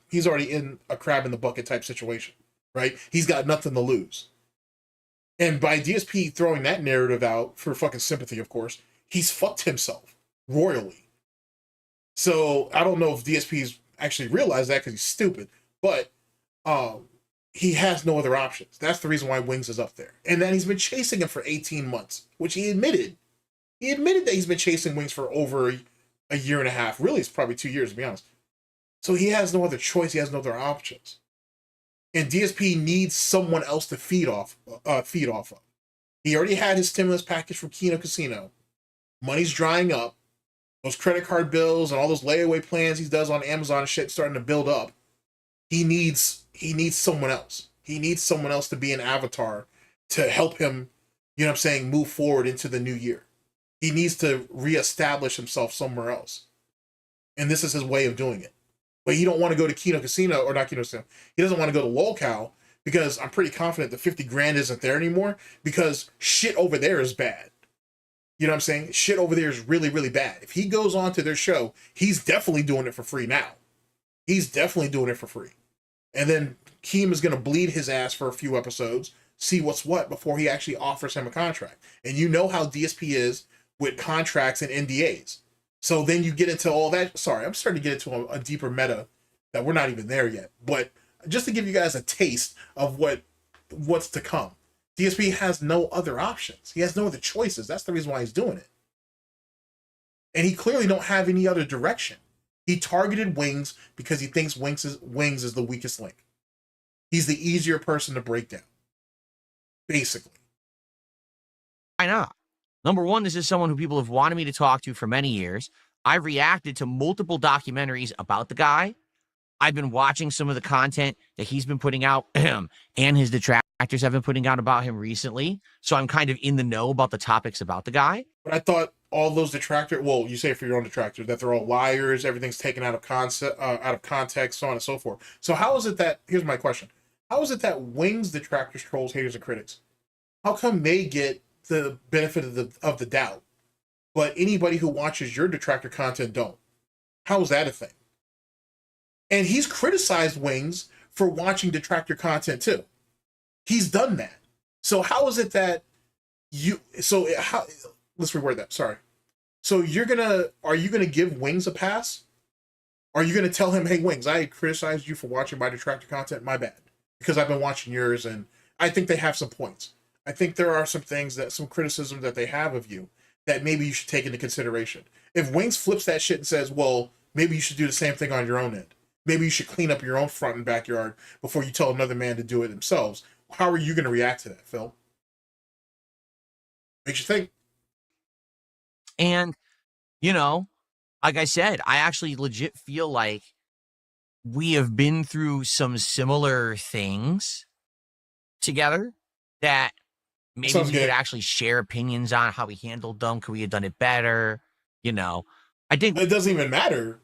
he's already in a crab in the bucket type situation, right? He's got nothing to lose." And by DSP throwing that narrative out for fucking sympathy, of course, he's fucked himself royally. So I don't know if DSP's actually realized that because he's stupid, but he has no other options. That's the reason why Wings is up there. And then he's been chasing him for 18 months, which he admitted. He admitted that he's been chasing Wings for over a year and a half. Really, it's probably 2 years, to be honest. So he has no other choice. He has no other options. And DSP needs someone else to feed off of. He already had his stimulus package from Kino Casino. Money's drying up. Those credit card bills and all those layaway plans he does on Amazon and shit starting to build up. He needs someone else. He needs someone else to be an avatar to help him, you know what I'm saying, move forward into the new year. He needs to reestablish himself somewhere else. And this is his way of doing it. But he don't want to go to Kino Casino, or not Kino Casino. He doesn't want to go to Lolcow because I'm pretty confident the 50 grand isn't there anymore because shit over there is bad. You know what I'm saying? Shit over there is really, really bad. If he goes on to their show, he's definitely doing it for free now. He's definitely doing it for free. And then Keem is going to bleed his ass for a few episodes, see what's what before he actually offers him a contract. And you know how DSP is with contracts and NDAs. So then you get into all that. Sorry, I'm starting to get into a deeper meta that we're not even there yet. But just to give you guys a taste of what's to come. DSP has no other options. He has no other choices. That's the reason why he's doing it. And he clearly don't have any other direction. He targeted Wings because he thinks Wings is the weakest link. He's the easier person to break down. Basically. Why not? Number one, this is someone who people have wanted me to talk to for many years. I've reacted to multiple documentaries about the guy. I've been watching some of the content that he's been putting out and his detractors have been putting out about him recently. So I'm kind of in the know about the topics about the guy. But I thought all those detractors, well, you say for your own detractors, that they're all liars, everything's taken out of context, so on and so forth. So how is it that, here's my question, how is it that Wings detractors, trolls, haters, and critics, how come they get the benefit of the doubt, but anybody who watches your detractor content don't? How is that a thing? And he's criticized Wings for watching detractor content too. He's done that. So how is it that let's reword that. Sorry. So are you gonna give Wings a pass? Are you gonna tell him, hey Wings, I criticized you for watching my detractor content, my bad. Because I've been watching yours and I think they have some points. I think there are some criticism that they have of you that maybe you should take into consideration. If Wings flips that shit and says, well, maybe you should do the same thing on your own end. Maybe you should clean up your own front and backyard before you tell another man to do it themselves. How are you going to react to that, Phil? Makes you think. And, you know, like I said, I actually legit feel like we have been through some similar things together that maybe we could actually share opinions on how we handled them. Could we have done it better? You know, I think it doesn't even matter.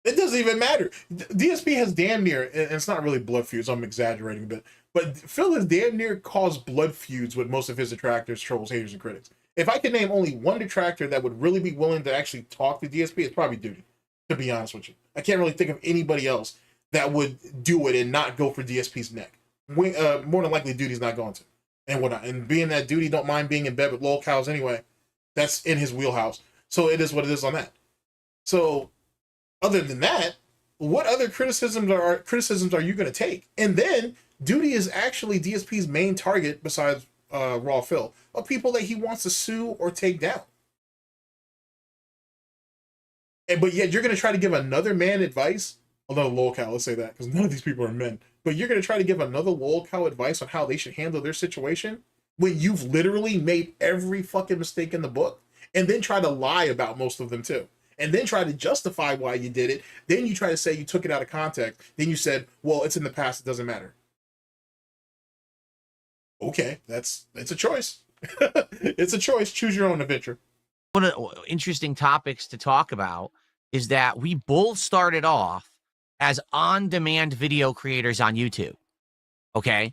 It doesn't even matter. DSP has damn near, and it's not really blood feuds, I'm exaggerating a bit, but Phil has damn near caused blood feuds with most of his detractors, trolls, haters, and critics. If I could name only one detractor that would really be willing to actually talk to DSP, it's probably Duty, to be honest with you. I can't really think of anybody else that would do it and not go for DSP's neck. More than likely, Duty's not going to. And whatnot. And being that Duty don't mind being in bed with lol cows anyway, that's in his wheelhouse. So it is what it is on that. So other than that, what other criticisms are you going to take? And then Duty is actually DSP's main target, besides Raw Phil, of people that he wants to sue or take down. But yet you're going to try to give another man advice? Although lol cow, let's say that, because none of these people are men. but you're going to try to give another lolcow advice on how they should handle their situation when you've literally made every fucking mistake in the book, and then try to lie about most of them too, and then try to justify why you did it. Then you try to say you took it out of context. Then you said, well, it's in the past, it doesn't matter. Okay, it's a choice. It's a choice. Choose your own adventure. One of the interesting topics to talk about is that we both started off as on-demand video creators on YouTube. Okay,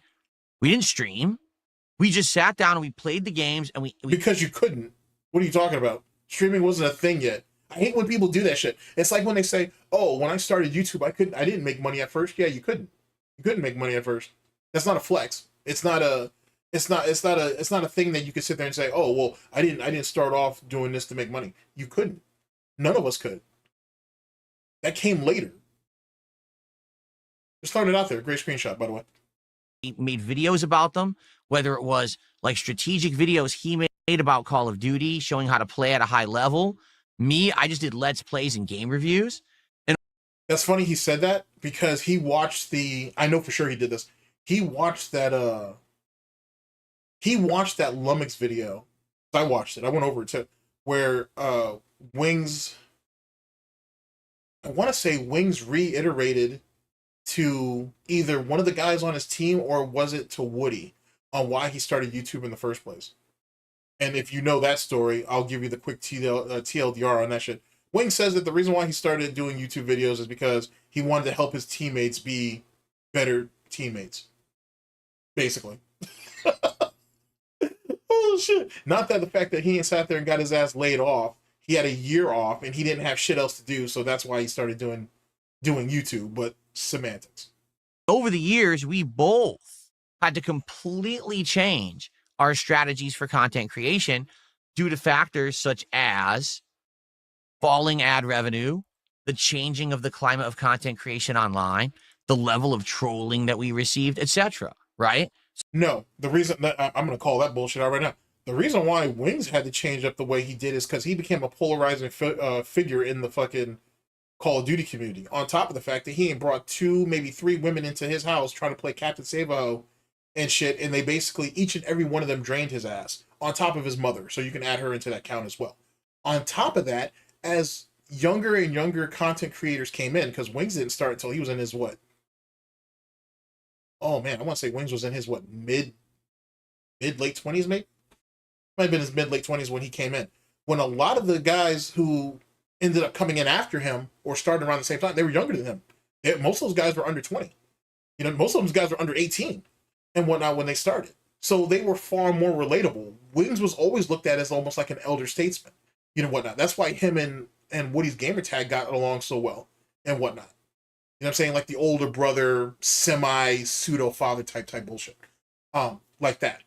we didn't stream. We just sat down and we played the games, and we because you couldn't. What are you talking about? Streaming wasn't a thing yet. I hate when people do that shit. It's like when they say, "Oh, when I started YouTube, I didn't make money at first." Yeah, you couldn't. You couldn't make money at first. That's not a flex. It's not a thing that you could sit there and say, "Oh, well, I didn't start off doing this to make money." You couldn't. None of us could. That came later. Just throwing it out there. Great screenshot, by the way. He made videos about them, whether it was like strategic videos he made about Call of Duty, showing how to play at a high level. Me, I just did Let's Plays and game reviews. And that's funny he said that, because he watched I know for sure he did this. He watched that Lummox video. I watched it. I went over it too, where Wings, I want to say Wings reiterated to either one of the guys on his team, or was it to Woody, on why he started YouTube in the first place. And if you know that story, I'll give you the quick TLDR on that shit. Wings says that the reason why he started doing YouTube videos is because he wanted to help his teammates be better teammates. Basically. Oh, shit. Not that the fact that he ain't sat there and got his ass laid off. He had a year off and he didn't have shit else to do, so that's why he started doing YouTube, but semantics. Over the years, we both had to completely change our strategies for content creation due to factors such as falling ad revenue, the changing of the climate of content creation online, the level of trolling that we received, etc. Right? No, the reason that I'm going to call that bullshit out right now. The reason why Wings had to change up the way he did is because he became a polarizing figure in the fucking Call of Duty community. On top of the fact that he ain't brought 2, maybe 3 women into his house trying to play Captain Save-A-Ho and shit, and they basically, each and every one of them drained his ass, on top of his mother, so you can add her into that count as well. On top of that, as younger and younger content creators came in, because Wings didn't start until he was in his what? Oh man, I want to say Wings was in his what, mid late 20s maybe? Might have been his mid late 20s when he came in. When a lot of the guys who ended up coming in after him or starting around the same time, they were younger than him. Most of those guys were under 20. You know, most of those guys were under 18 and whatnot when they started. So they were far more relatable. Wings was always looked at as almost like an elder statesman, you know, whatnot. That's why him and Woody's gamer tag got along so well and whatnot. You know what I'm saying? Like the older brother, semi-pseudo-father type bullshit. Like that.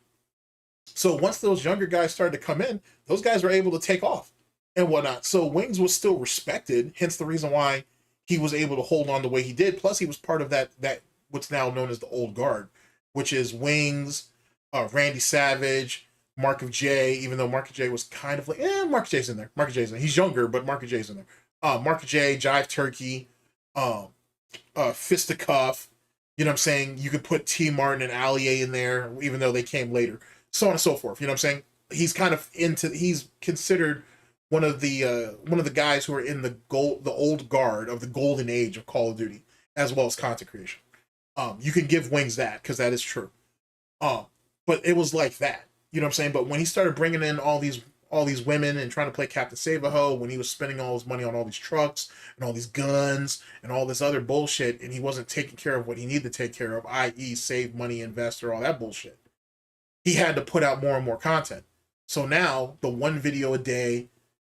So once those younger guys started to come in, those guys were able to take off and whatnot. So Wings was still respected, hence the reason why he was able to hold on the way he did. Plus, he was part of that what's now known as the old guard, which is Wings, Randy Savage, Mark of J, even though Mark of J was kind of like, Mark of J's in there. Mark of J's in there. He's younger, but Mark of J's in there. Mark of J, Jive Turkey, Fisticuff. You know what I'm saying? You could put T. Martin and Allier in there, even though they came later. So on and so forth. You know what I'm saying? He's considered one of the guys who are in the old guard of the golden age of Call of Duty, as well as content creation. You can give Wings that, because that is true. But it was like that. You know what I'm saying? But when he started bringing in all these women and trying to play Captain Save-A-Ho, when he was spending all his money on all these trucks and all these guns and all this other bullshit, and he wasn't taking care of what he needed to take care of, i.e. save money, invest, or all that bullshit, he had to put out more and more content. So now the one video a day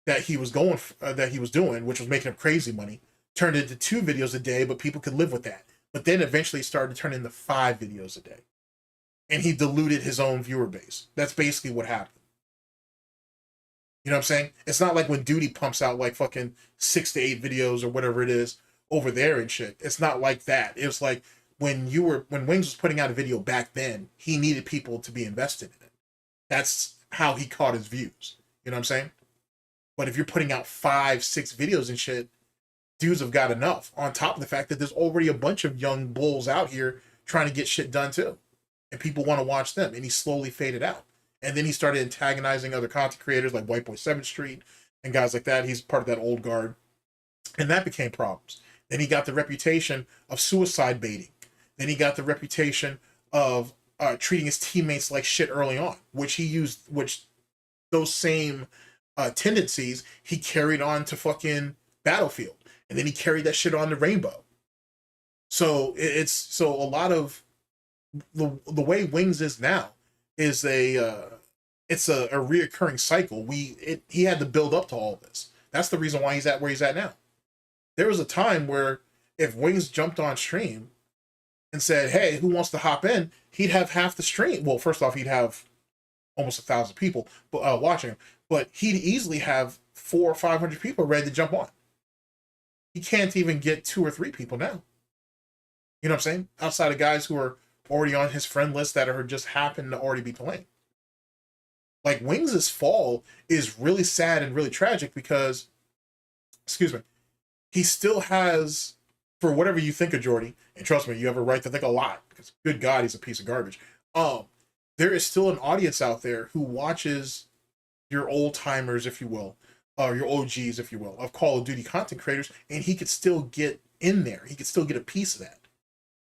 that he was doing, which was making him crazy money, turned into 2 videos a day, but people could live with that. But then eventually started to turn into 5 videos a day. And he diluted his own viewer base. That's basically what happened. You know what I'm saying? It's not like when Duty pumps out like fucking 6 to 8 videos or whatever it is over there and shit. It's not like that. It was like when Wings was putting out a video back then, he needed people to be invested in it. That's how he caught his views. You know what I'm saying? But if you're putting out 5, 6 videos and shit, dudes have got enough. On top of the fact that there's already a bunch of young bulls out here trying to get shit done too. And people want to watch them. And he slowly faded out. And then he started antagonizing other content creators like White Boy 7th Street and guys like that. He's part of that old guard. And that became problems. Then he got the reputation of suicide baiting. Then he got the reputation of treating his teammates like shit early on, which those same tendencies he carried on to fucking Battlefield. And then he carried that shit on to Rainbow. So a lot of the way Wings is now is it's a reoccurring cycle. He had to build up to all this. That's the reason why he's at where he's at now. There was a time where if Wings jumped on stream and said, "Hey, who wants to hop in?" he'd have half the stream. Well, first off, he'd have almost 1,000 people watching him, but he'd easily have 400 or 500 people ready to jump on. He can't even get 2 or 3 people now. You know what I'm saying? Outside of guys who are already on his friend list that are just happen to already be playing. Like, Wings' fall is really sad and really tragic because, excuse me, he still has, for whatever you think of Jordy, and trust me, you have a right to think a lot, because good God, he's a piece of garbage. There is still an audience out there who watches your old timers, if you will, your OGs, if you will, of Call of Duty content creators, and he could still get in there. He could still get a piece of that.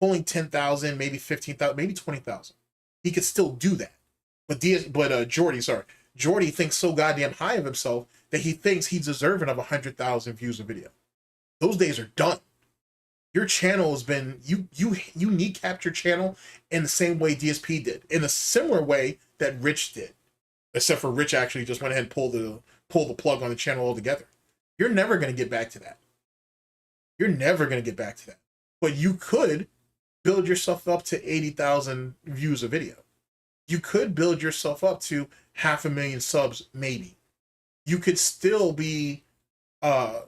Pulling 10,000, maybe 15,000, maybe 20,000. He could still do that. But Jordy thinks so goddamn high of himself that he thinks he's deserving of 100,000 views a video. Those days are done. Your channel has been, you kneecapped your channel in the same way DSP did, in a similar way that Rich did, except for Rich actually just went ahead and pulled the plug on the channel altogether. You're never going to get back to that. You're never going to get back to that. But you could build yourself up to 80,000 views a video. You could build yourself up to 500,000 subs, maybe. You could still be,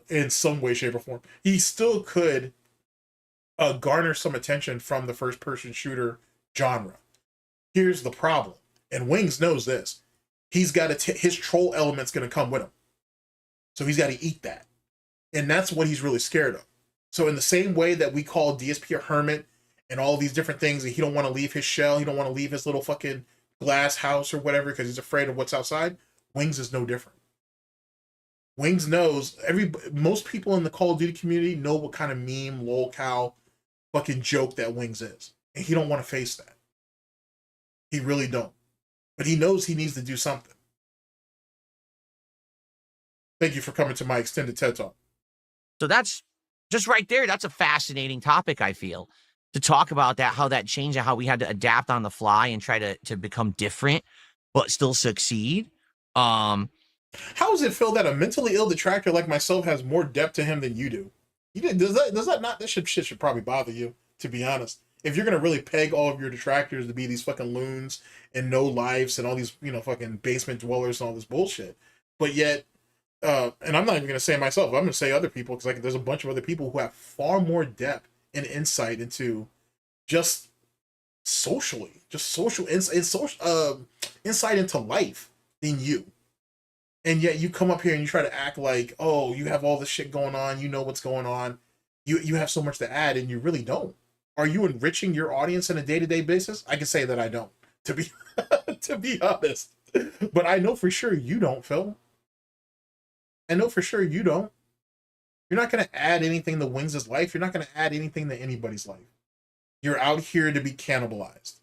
in some way, shape, or form, he still could garner some attention from the first-person shooter genre. Here's the problem, and Wings knows this. He's got to, his troll element's going to come with him. So he's got to eat that. And that's what he's really scared of. So in the same way that we call DSP a hermit and all these different things, and he don't want to leave his shell, he don't want to leave his little fucking glass house or whatever because he's afraid of what's outside, Wings is no different. Wings knows, most people in the Call of Duty community know what kind of meme, lolcow, fucking joke that Wings is. And he don't want to face that. He really don't. But he knows he needs to do something. Thank you for coming to my extended TED Talk. So that's just right there. That's a fascinating topic, I feel, to talk about that, how that changed and how we had to adapt on the fly and try to become different, but still succeed. How does it feel that a mentally ill detractor like myself has more depth to him than you do? Does that not, this shit should probably bother you, to be honest. If you're going to really peg all of your detractors to be these fucking loons and no lives and all these, fucking basement dwellers and all this bullshit. But yet, and I'm not even going to say myself, I'm going to say other people, because there's a bunch of other people who have far more depth and insight into just socially, insight into life than you. And yet you come up here and you try to act like, oh, you have all this shit going on, you know what's going on, you have so much to add, and you really don't. Are you enriching your audience on a day-to-day basis? I can say that I don't, to be to be honest. But I know for sure you don't, Phil. I know for sure you don't. You're not going to add anything to Wings' life. You're not going to add anything to anybody's life. You're out here to be cannibalized.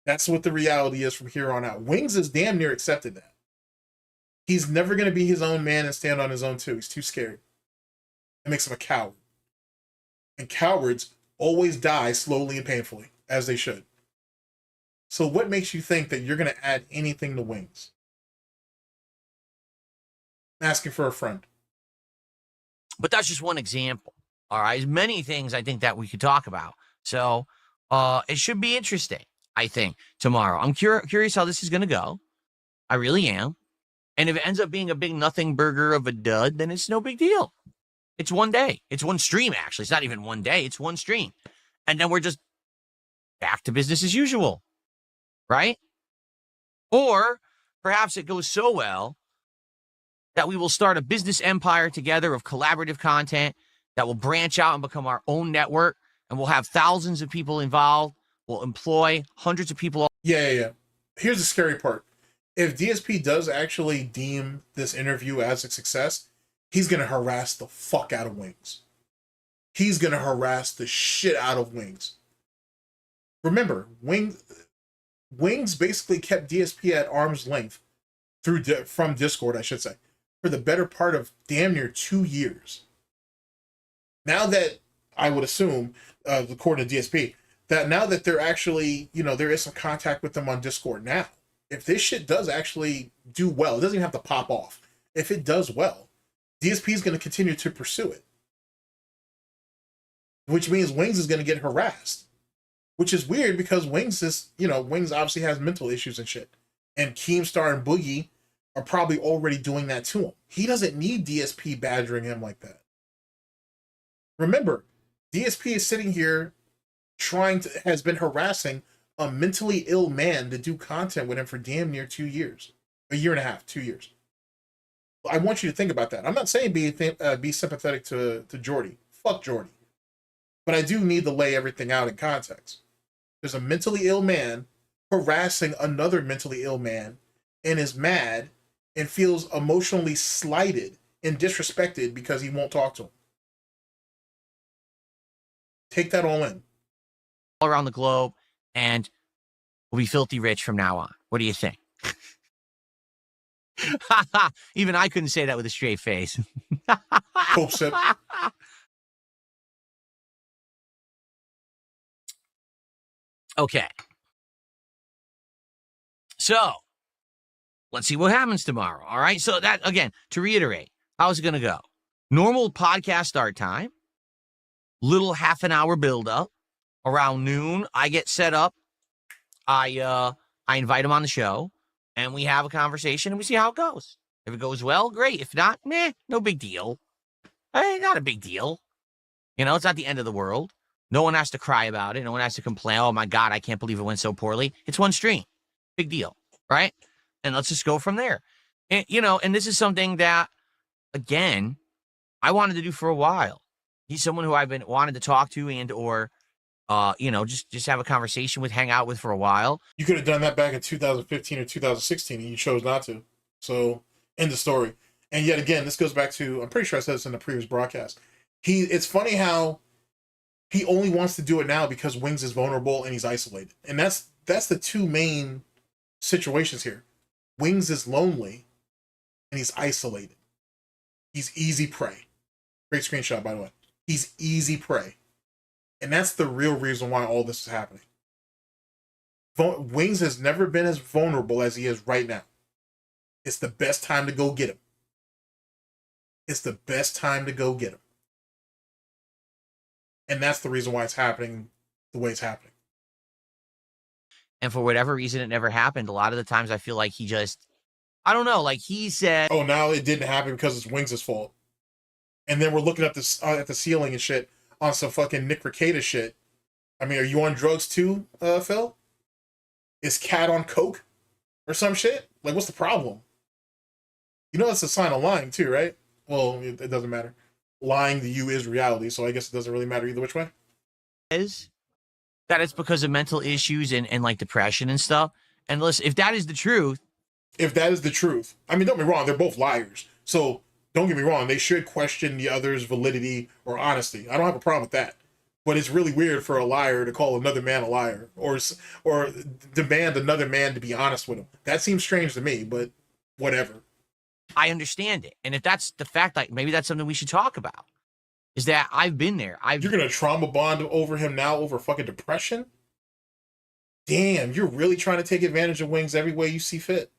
That's what the reality is from here on out. Wings has damn near accepted that. He's never going to be his own man and stand on his own too. He's too scared. It makes him a coward. And cowards always die slowly and painfully, as they should. So what makes you think that you're going to add anything to Wings? Asking for a friend. But that's just one example. All right. There's many things I think that we could talk about. So it should be interesting, I think, tomorrow. I'm curious how this is going to go. I really am. And if it ends up being a big nothing burger of a dud, then it's no big deal. It's one day. It's one stream, actually. It's not even one day. It's one stream. And then we're just back to business as usual. Right? Or perhaps it goes so well that we will start a business empire together of collaborative content that will branch out and become our own network. and we'll have thousands of people involved. We'll employ hundreds of people. Yeah. Here's the scary part. If DSP does actually deem this interview as a success, he's going to harass the fuck out of Wings. He's going to harass the shit out of Wings. Remember, Wings basically kept DSP at arm's length from Discord, I should say, for the better part of damn near 2 years. Now that, I would assume, according to DSP, that now that they're actually, there is some contact with them on Discord now, if this shit does actually do well, it doesn't even have to pop off. If it does well, DSP is going to continue to pursue it. Which means Wings is going to get harassed. Which is weird because Wings is, Wings obviously has mental issues and shit. And Keemstar and Boogie are probably already doing that to him. He doesn't need DSP badgering him like that. Remember, DSP is sitting here has been harassing a mentally ill man to do content with him for damn near 2 years. A year and a half, 2 years. I want you to think about that. I'm not saying be sympathetic to Jordy. Fuck Jordy. But I do need to lay everything out in context. There's a mentally ill man harassing another mentally ill man and is mad and feels emotionally slighted and disrespected because he won't talk to him. Take that all in. All around the globe, and we'll be filthy rich from now on. What do you think? Even I couldn't say that with a straight face. Hope so. Okay. So, let's see what happens tomorrow. All right. So that, again, to reiterate, how's it going to go? Normal podcast start time, little half an hour build up. Around noon, I get set up. I invite him on the show, and we have a conversation, and we see how it goes. If it goes well, great. If not, no big deal. Hey, not a big deal. It's not the end of the world. No one has to cry about it. No one has to complain. Oh, my God, I can't believe it went so poorly. It's one stream. Big deal, right? And let's just go from there. And, and this is something that, again, I wanted to do for a while. He's someone who I've been wanted to talk to and or just have a conversation with, hang out with for a while. You could have done that back in 2015 or 2016, and you chose not to. So, end the story. And yet again, this goes back to, I'm pretty sure I said this in the previous broadcast. It's funny how he only wants to do it now because Wings is vulnerable and he's isolated. And that's the two main situations here. Wings is lonely and he's isolated. He's easy prey. Great screenshot, by the way. He's easy prey. And that's the real reason why all this is happening. Wings has never been as vulnerable as he is right now. It's the best time to go get him. It's the best time to go get him. And that's the reason why it's happening the way it's happening. And for whatever reason, it never happened. A lot of the times I feel like he just, I don't know, like he said, oh, now it didn't happen because it's Wings' fault. And then we're looking at the ceiling and shit on some fucking Nick Rekieta shit. I mean, are you on drugs too, Phil? Is Cat on coke or some shit? Like, what's the problem? That's a sign of lying too, right? Well, it doesn't matter. Lying to you is reality, so I guess it doesn't really matter either which way. Is that it's because of mental issues and like depression and stuff. And listen, if that is the truth. I mean, don't get me wrong, they're both liars. So don't get me wrong, they should question the other's validity or honesty. I don't have a problem with that. But it's really weird for a liar to call another man a liar or demand another man to be honest with him. That seems strange to me, but whatever. I understand it. And if that's the fact, like maybe that's something we should talk about. Is that I've been there. You're going to trauma bond over him now over fucking depression? Damn, you're really trying to take advantage of Wings every way you see fit.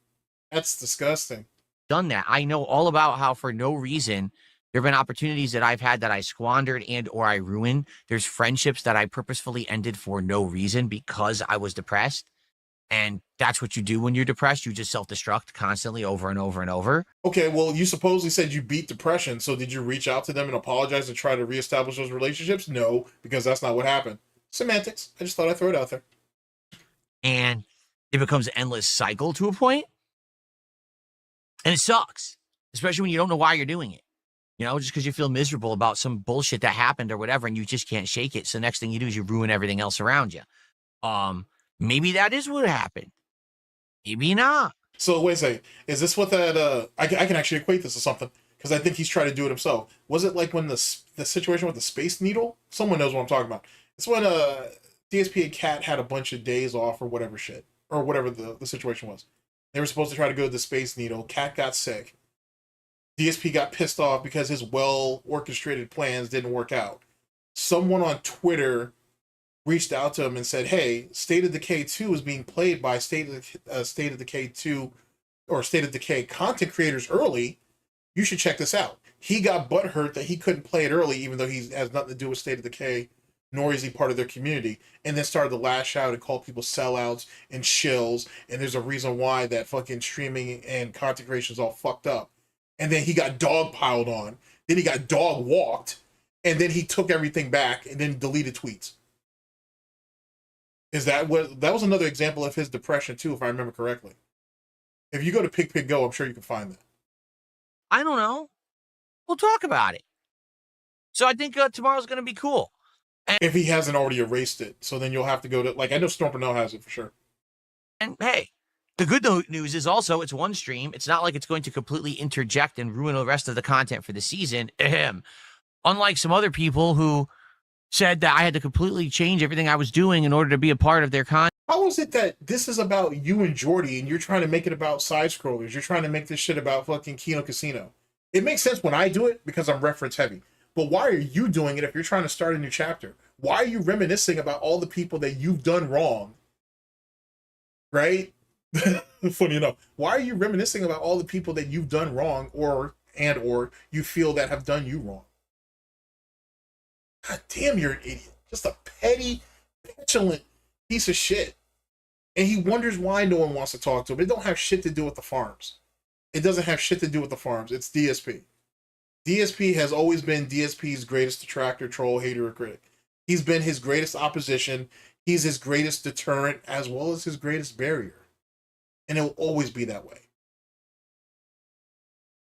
That's disgusting. Done that. I know all about how for no reason there have been opportunities that I've had that I squandered and or I ruined. There's friendships that I purposefully ended for no reason because I was depressed. And that's what you do when you're depressed. You just self-destruct constantly over and over and over. Okay, well, you supposedly said you beat depression. So did you reach out to them and apologize and try to reestablish those relationships? No, because that's not what happened. Semantics. I just thought I'd throw it out there. And it becomes an endless cycle to a point. And it sucks, especially when you don't know why you're doing it. You know, just because you feel miserable about some bullshit that happened or whatever, and you just can't shake it. So next thing you do is you ruin everything else around you. Maybe that is what happened. Maybe not. So wait a second. Is this what that? I can actually equate this to something because I think he's trying to do it himself. Was it like when the situation with the Space Needle? Someone knows what I'm talking about. It's when DSP and Cat had a bunch of days off or whatever shit or whatever the situation was. They were supposed to try to go to the Space Needle. Cat got sick. DSP got pissed off because his well-orchestrated plans didn't work out. Someone on Twitter reached out to him and said, hey, State of Decay 2 is being played by State of Decay 2 or State of Decay content creators early. You should check this out. He got butthurt that he couldn't play it early, even though he has nothing to do with State of Decay, nor is he part of their community, and then started to lash out and call people sellouts and shills, and there's a reason why that fucking streaming and content creation is all fucked up. And then he got dogpiled on, then he got dog walked, and then he took everything back and then deleted tweets. Is that what that was another example of his depression too, if I remember correctly? If you go to Pig Go, I'm sure you can find that. I don't know. We'll talk about it. So I think tomorrow's going to be cool. And if he hasn't already erased it, so then you'll have to go to, like, I know SNORTBUCKS has it for sure. And hey, the good news is also it's one stream. It's not like it's going to completely interject and ruin the rest of the content for the season. Unlike some other people who said that I had to completely change everything I was doing in order to be a part of their content. How is it that this is about you and Jordy and you're trying to make it about side scrollers? You're trying to make this shit about fucking Kino Casino. It makes sense when I do it because I'm reference heavy. But why are you doing it if you're trying to start a new chapter? Why are you reminiscing about all the people that you've done wrong? Right? Funny enough. Why are you reminiscing about all the people that you've done wrong or you feel that have done you wrong? God damn, you're an idiot. Just a petty, petulant piece of shit. And he wonders why no one wants to talk to him. It don't have shit to do with the farms. It doesn't have shit to do with the farms. It's DSP. DSP has always been DSP's greatest detractor, troll, hater, or critic. He's been his greatest opposition. He's his greatest deterrent as well as his greatest barrier. And it will always be that way.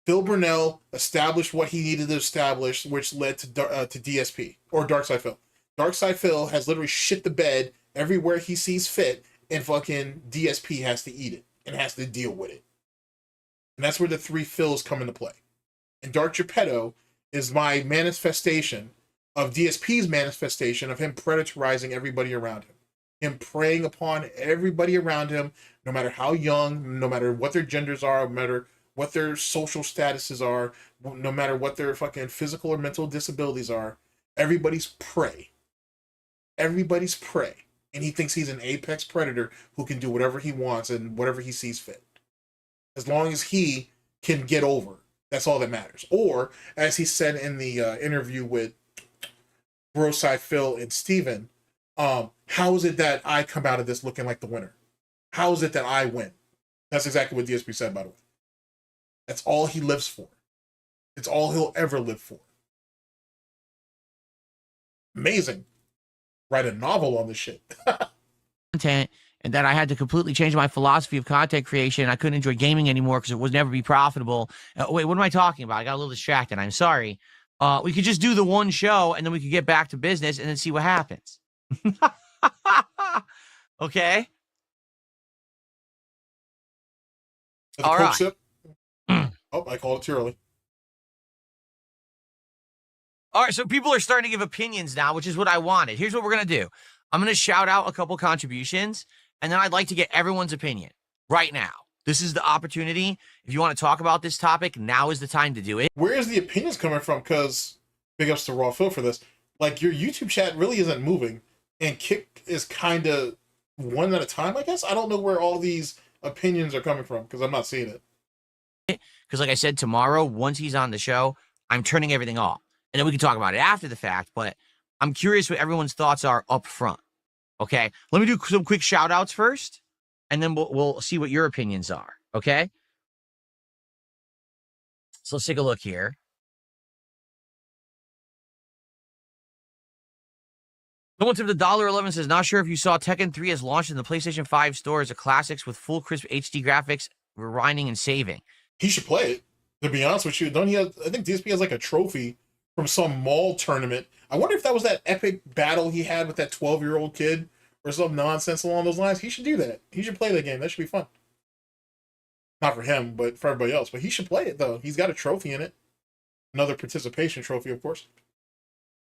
Phil Burnell established what he needed to establish, which led to DSP, or Darkside Phil. Darkside Phil has literally shit the bed everywhere he sees fit, and fucking DSP has to eat it and has to deal with it. And that's where the three Phils come into play. And Dark Geppetto is my manifestation of DSP's manifestation of him predatorizing everybody around him. Him preying upon everybody around him, no matter how young, no matter what their genders are, no matter what their social statuses are, no matter what their fucking physical or mental disabilities are. Everybody's prey. Everybody's prey. And he thinks he's an apex predator who can do whatever he wants and whatever he sees fit. As long as he can get over, that's all that matters. Or, as he said in the interview with Broside Phil and Steven, how is it that I come out of this looking like the winner? How is it that I win? That's exactly what DSP said, by the way. That's all he lives for. It's all he'll ever live for. Amazing. Write a novel on this shit. Content, and that I had to completely change my philosophy of content creation. I couldn't enjoy gaming anymore because it would never be profitable. Wait, what am I talking about? I got a little distracted. I'm sorry. We could just do the one show and then we could get back to business and then see what happens. Okay. All right. Sip? Oh, I called it too early. All right, so people are starting to give opinions now, which is what I wanted. Here's what we're going to do. I'm going to shout out a couple contributions, and then I'd like to get everyone's opinion right now. This is the opportunity. If you want to talk about this topic, now is the time to do it. Where is the opinions coming from? Because, big ups to Raw Phil for this. Like, your YouTube chat really isn't moving, and Kick is kind of one at a time, I guess. I don't know where all these opinions are coming from, because I'm not seeing it. Because like I said, tomorrow, once he's on the show, I'm turning everything off. And then we can talk about it after the fact, but I'm curious what everyone's thoughts are up front. Okay? Let me do some quick shout outs first, and then we'll see what your opinions are. Okay? So let's take a look here. Someone tipped $1.11 says, not sure if you saw Tekken 3 has launched in the PlayStation 5 stores of classics with full crisp HD graphics, rewinding and saving. He should play it. To be honest with you, don't he have, I think DSP has like a trophy from some mall tournament. I wonder if that was that epic battle he had with that 12-year-old kid or some nonsense along those lines. He should do that. He should play that game. That should be fun. Not for him, but for everybody else. But he should play it, though. He's got a trophy in it. Another participation trophy, of course.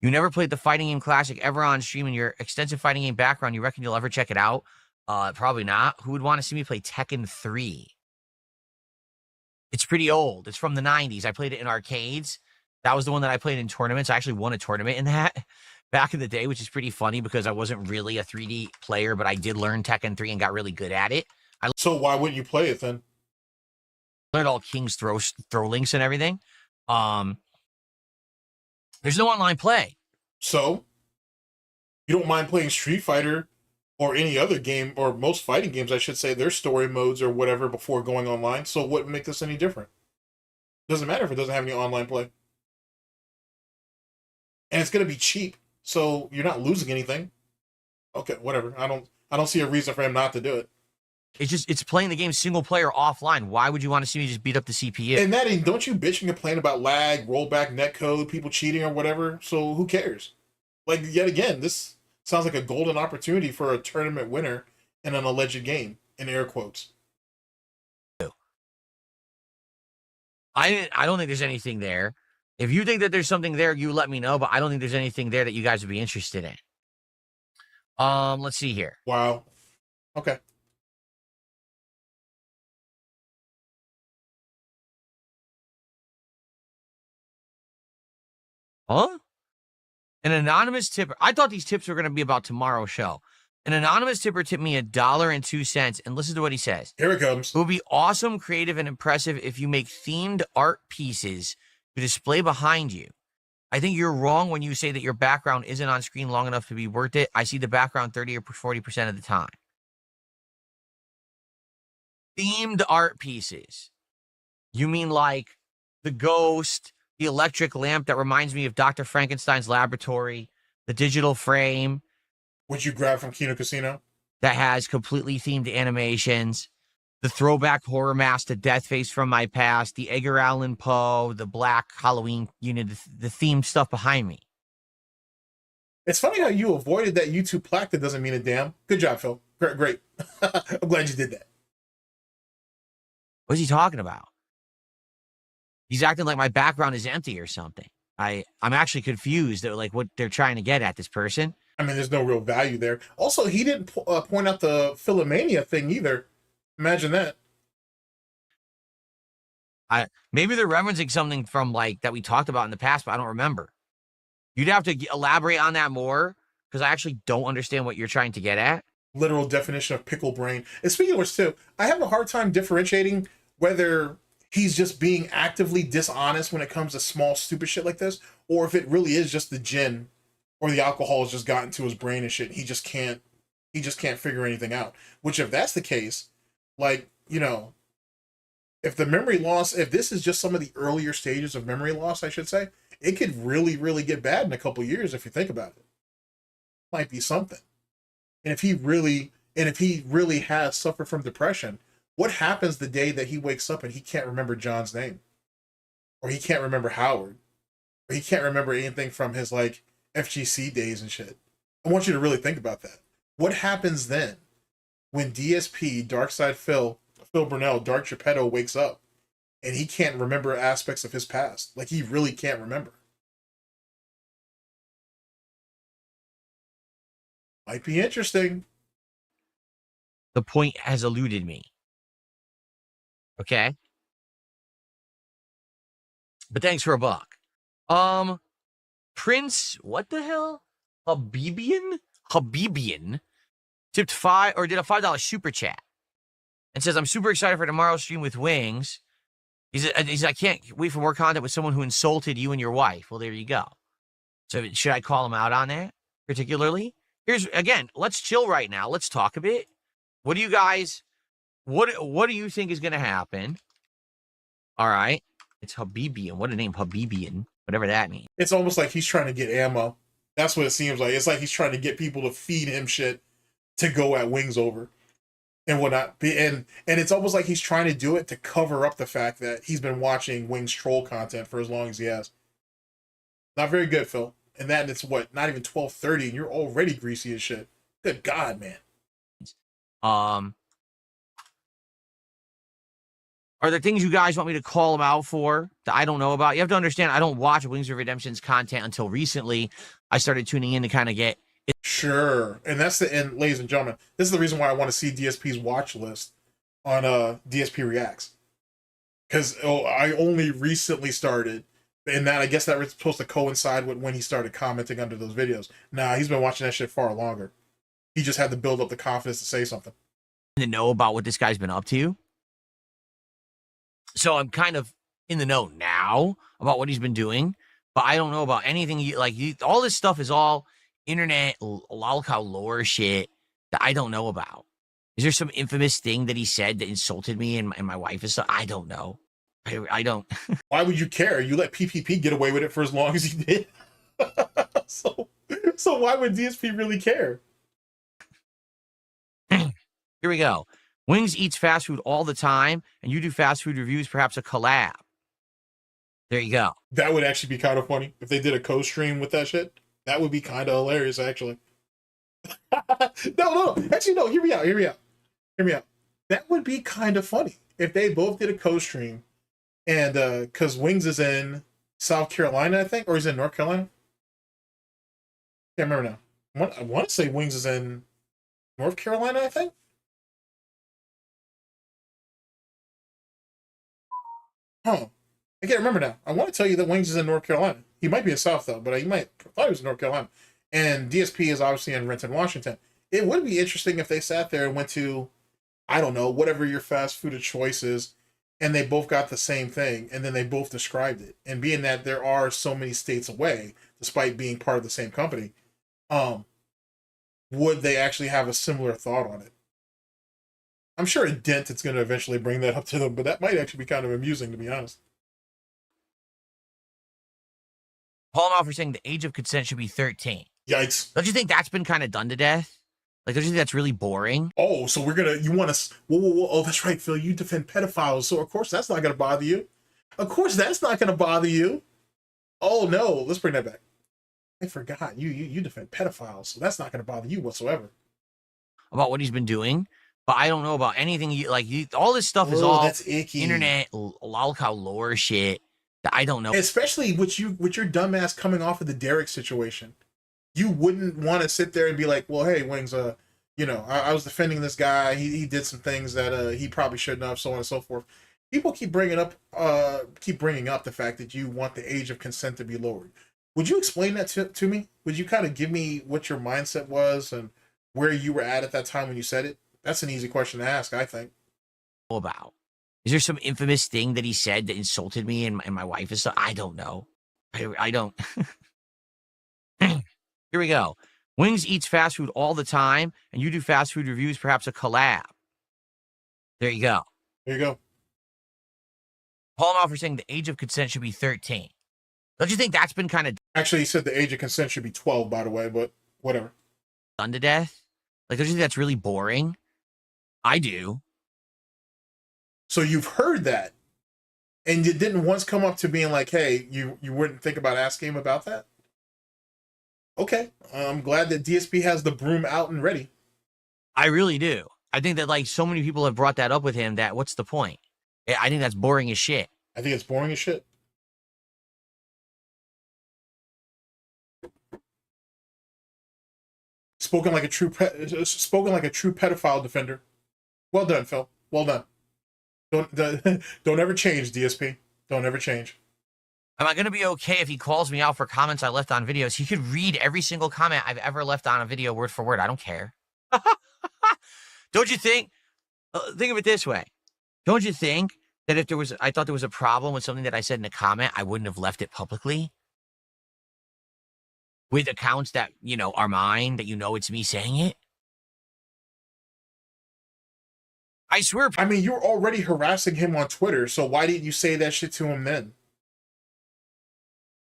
You never played the fighting game classic ever on stream in your extensive fighting game background. You reckon you'll ever check it out? Probably not. Who would want to see me play Tekken 3? It's pretty old. It's from the 90s. I played it in arcades. That was the one that I played in tournaments. I actually won a tournament in that back in the day, which is pretty funny because I wasn't really a 3D player, but I did learn Tekken 3 and got really good at it. So why wouldn't you play it then? Learned all King's throw links and everything. There's no online play. So you don't mind playing Street Fighter or any other game, or most fighting games, I should say, their story modes or whatever before going online. So what would make this any different? Doesn't matter if it doesn't have any online play. And it's going to be cheap, so you're not losing anything. Okay, whatever. I don't see a reason for him not to do it. It's playing the game single player offline. Why would you want to see me just beat up the CPU? And that, don't you bitch and complain about lag, rollback, netcode, people cheating or whatever? So who cares? Like, yet again, this sounds like a golden opportunity for a tournament winner in an alleged game, in air quotes. I don't think there's anything there. If you think that there's something there, you let me know, but I don't think there's anything there that you guys would be interested in. Let's see here. Wow. Okay. Huh? An anonymous tipper. I thought these tips were going to be about tomorrow's show. An anonymous tipper tipped me $1.02, and listen to what he says. Here it comes. It would be awesome, creative, and impressive if you make themed art pieces to display behind you. I think you're wrong when you say that your background isn't on screen long enough to be worth it. I see the background 30 or 40% of the time. Themed art pieces. You mean like the ghost, the electric lamp that reminds me of Dr. Frankenstein's laboratory, the digital frame. Which you grab from Kino Casino? That has completely themed animations. The throwback horror mask, the death face from my past, the Edgar Allan Poe, the black Halloween, the themed stuff behind me. It's funny how you avoided that YouTube plaque that doesn't mean a damn. Good job, Phil. Great. I'm glad you did that. What's he talking about? He's acting like my background is empty or something. I'm actually confused at like what they're trying to get at, this person. I mean, there's no real value there. Also, he didn't point out the Philomania thing either. Imagine that. Maybe they're referencing something from like that we talked about in the past, but I don't remember. You'd have to elaborate on that more because I actually don't understand what you're trying to get at. Literal definition of pickle brain. And speaking of which, too, I have a hard time differentiating whether he's just being actively dishonest when it comes to small, stupid shit like this, or if it really is just the gin or the alcohol has just gotten to his brain and shit. And he just can't figure anything out. Which, if that's the case, like, you know, if the memory loss, if this is just some of the earlier stages of memory loss, I should say, it could really, really get bad in a couple of years if you think about it. Might be something. And if he really has suffered from depression, what happens the day that he wakes up and he can't remember John's name? Or he can't remember Howard? Or he can't remember anything from his, like, FGC days and shit? I want you to really think about that. What happens then when DSP, Darkside Phil Burnell, Dark Geppetto wakes up and he can't remember aspects of his past? Like, he really can't remember. Might be interesting. The point has eluded me. Okay. But thanks for $1. Prince, what the hell? Habibian tipped did a $5 super chat and says, I'm super excited for tomorrow's stream with Wings. He said, I can't wait for more content with someone who insulted you and your wife. Well, there you go. So should I call him out on that particularly? Again, let's chill right now. Let's talk a bit. What do you guys, what do you think is going to happen? All right. It's Habibian. What a name, Habibian. Whatever that means. It's almost like he's trying to get ammo. That's what it seems like. It's like he's trying to get people to feed him shit to go at Wings over. and whatnot. And it's almost like he's trying to do it to cover up the fact that he's been watching Wings troll content for as long as he has. Not very good, Phil. And that it's what, not even 12:30, and you're already greasy as shit. Good God, man. Are there things you guys want me to call him out for that I don't know about? You have to understand, I don't watch Wings of Redemption's content until recently. I started tuning in to kind of get it. Sure. And ladies and gentlemen, this is the reason why I want to see DSP's watch list on DSP Reacts. Because I only recently started, and that I guess that was supposed to coincide with when he started commenting under those videos. Nah, he's been watching that shit far longer. He just had to build up the confidence to say something. To know about what this guy's been up to. So I'm kind of in the know now about what he's been doing, but I don't know about anything. All this stuff is all internet lolcow lore shit that I don't know about. Is there some infamous thing that he said that insulted me and my wife and stuff? I don't know. I don't. Why would you care? You let PPP get away with it for as long as he did. so why would DSP really care? Here we go. Wings eats fast food all the time, and you do fast food reviews, perhaps a collab. There you go. That would actually be kind of funny if they did a co-stream with that shit. That would be kind of hilarious, actually. No. Actually, no. Hear me out. That would be kind of funny if they both did a co-stream, and because Wings is in South Carolina, I think, or he's in North Carolina. Can't remember now. I want to say Wings is in North Carolina, I think. Huh. I can't remember now. I want to tell you that Wings is in North Thought he might be in South, though, but he thought he was in North Carolina. And DSP is obviously in Renton, Washington. It would be interesting if they sat there and went to, I don't know, whatever your fast food of choice is, and they both got the same thing, and then they both described it. And being that there are so many states away, despite being part of the same company, would they actually have a similar thought on it? I'm sure a dent it's going to eventually bring that up to them, but that might actually be kind of amusing, to be honest. Call him out for saying the age of consent should be 13. Yikes. Don't you think that's been kind of done to death? Like, don't you think that's really boring? Oh, so you want us, whoa. Oh, that's right, Phil. You defend pedophiles, so of course that's not going to bother you. Of course that's not going to bother you. Oh, no. Let's bring that back. I forgot. You defend pedophiles, so that's not going to bother you whatsoever. About what he's been doing? But I don't know about anything. All this stuff is all that's icky. Internet lolcow lore shit that I don't know. Especially with your dumbass coming off of the Derek situation. You wouldn't want to sit there and be like, well, hey, Wings, I was defending this guy. He did some things that he probably shouldn't have, so on and so forth. People keep bringing up the fact that you want the age of consent to be lowered. Would you explain that to me? Would you kind of give me what your mindset was and where you were at that time when you said it? That's an easy question to ask, I think. About. Is there some infamous thing that he said that insulted me and my wife and stuff? I don't know. I don't. Here we go. Wings eats fast food all the time, and you do fast food reviews, perhaps a collab. There you go. There you go. Call him out for saying the age of consent should be 13. Don't you think that's been kind of... Actually, he said the age of consent should be 12, by the way, but whatever. Done to death? Like, don't you think that's really boring? I do. So you've heard that, and you didn't once come up to being like, hey, you wouldn't think about asking him about that? Okay. I'm glad that DSP has the broom out and ready. I really do. I think that, so many people have brought that up with him that what's the point? I think that's boring as shit. I think it's boring as shit. Spoken like a true pedophile defender. Well done, Phil. Well done. Don't ever change, DSP. Don't ever change. Am I going to be okay if he calls me out for comments I left on videos? He could read every single comment I've ever left on a video word for word. I don't care. Don't you think? Think of it this way. Don't you think that if I thought there was a problem with something that I said in a comment, I wouldn't have left it publicly? With accounts that, are mine, that it's me saying it? I swear. I mean, you're already harassing him on Twitter, so why didn't you say that shit to him then?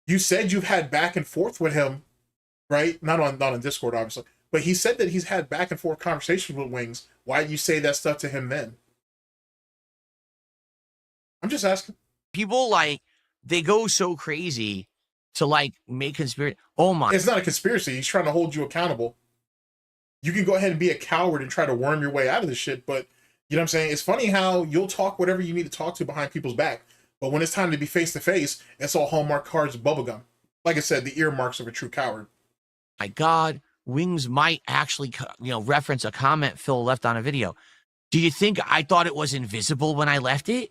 You said you've had back and forth with him, right? Not on Discord, obviously. But he said that he's had back and forth conversations with Wings Why did you say that stuff to him then? I'm just asking. People like, they go so crazy to like make conspiracy. Oh my. It's not a conspiracy. He's trying to hold you accountable. You can go ahead and be a coward and try to worm your way out of this shit, but you know what I'm saying? It's funny how you'll talk whatever you need to talk to behind people's back, but when it's time to be face to face, it's all Hallmark cards and bubblegum. Like I said, the earmarks of a true coward. My God, Wings might actually, reference a comment Phil left on a video. Do you think I thought it was invisible when I left it?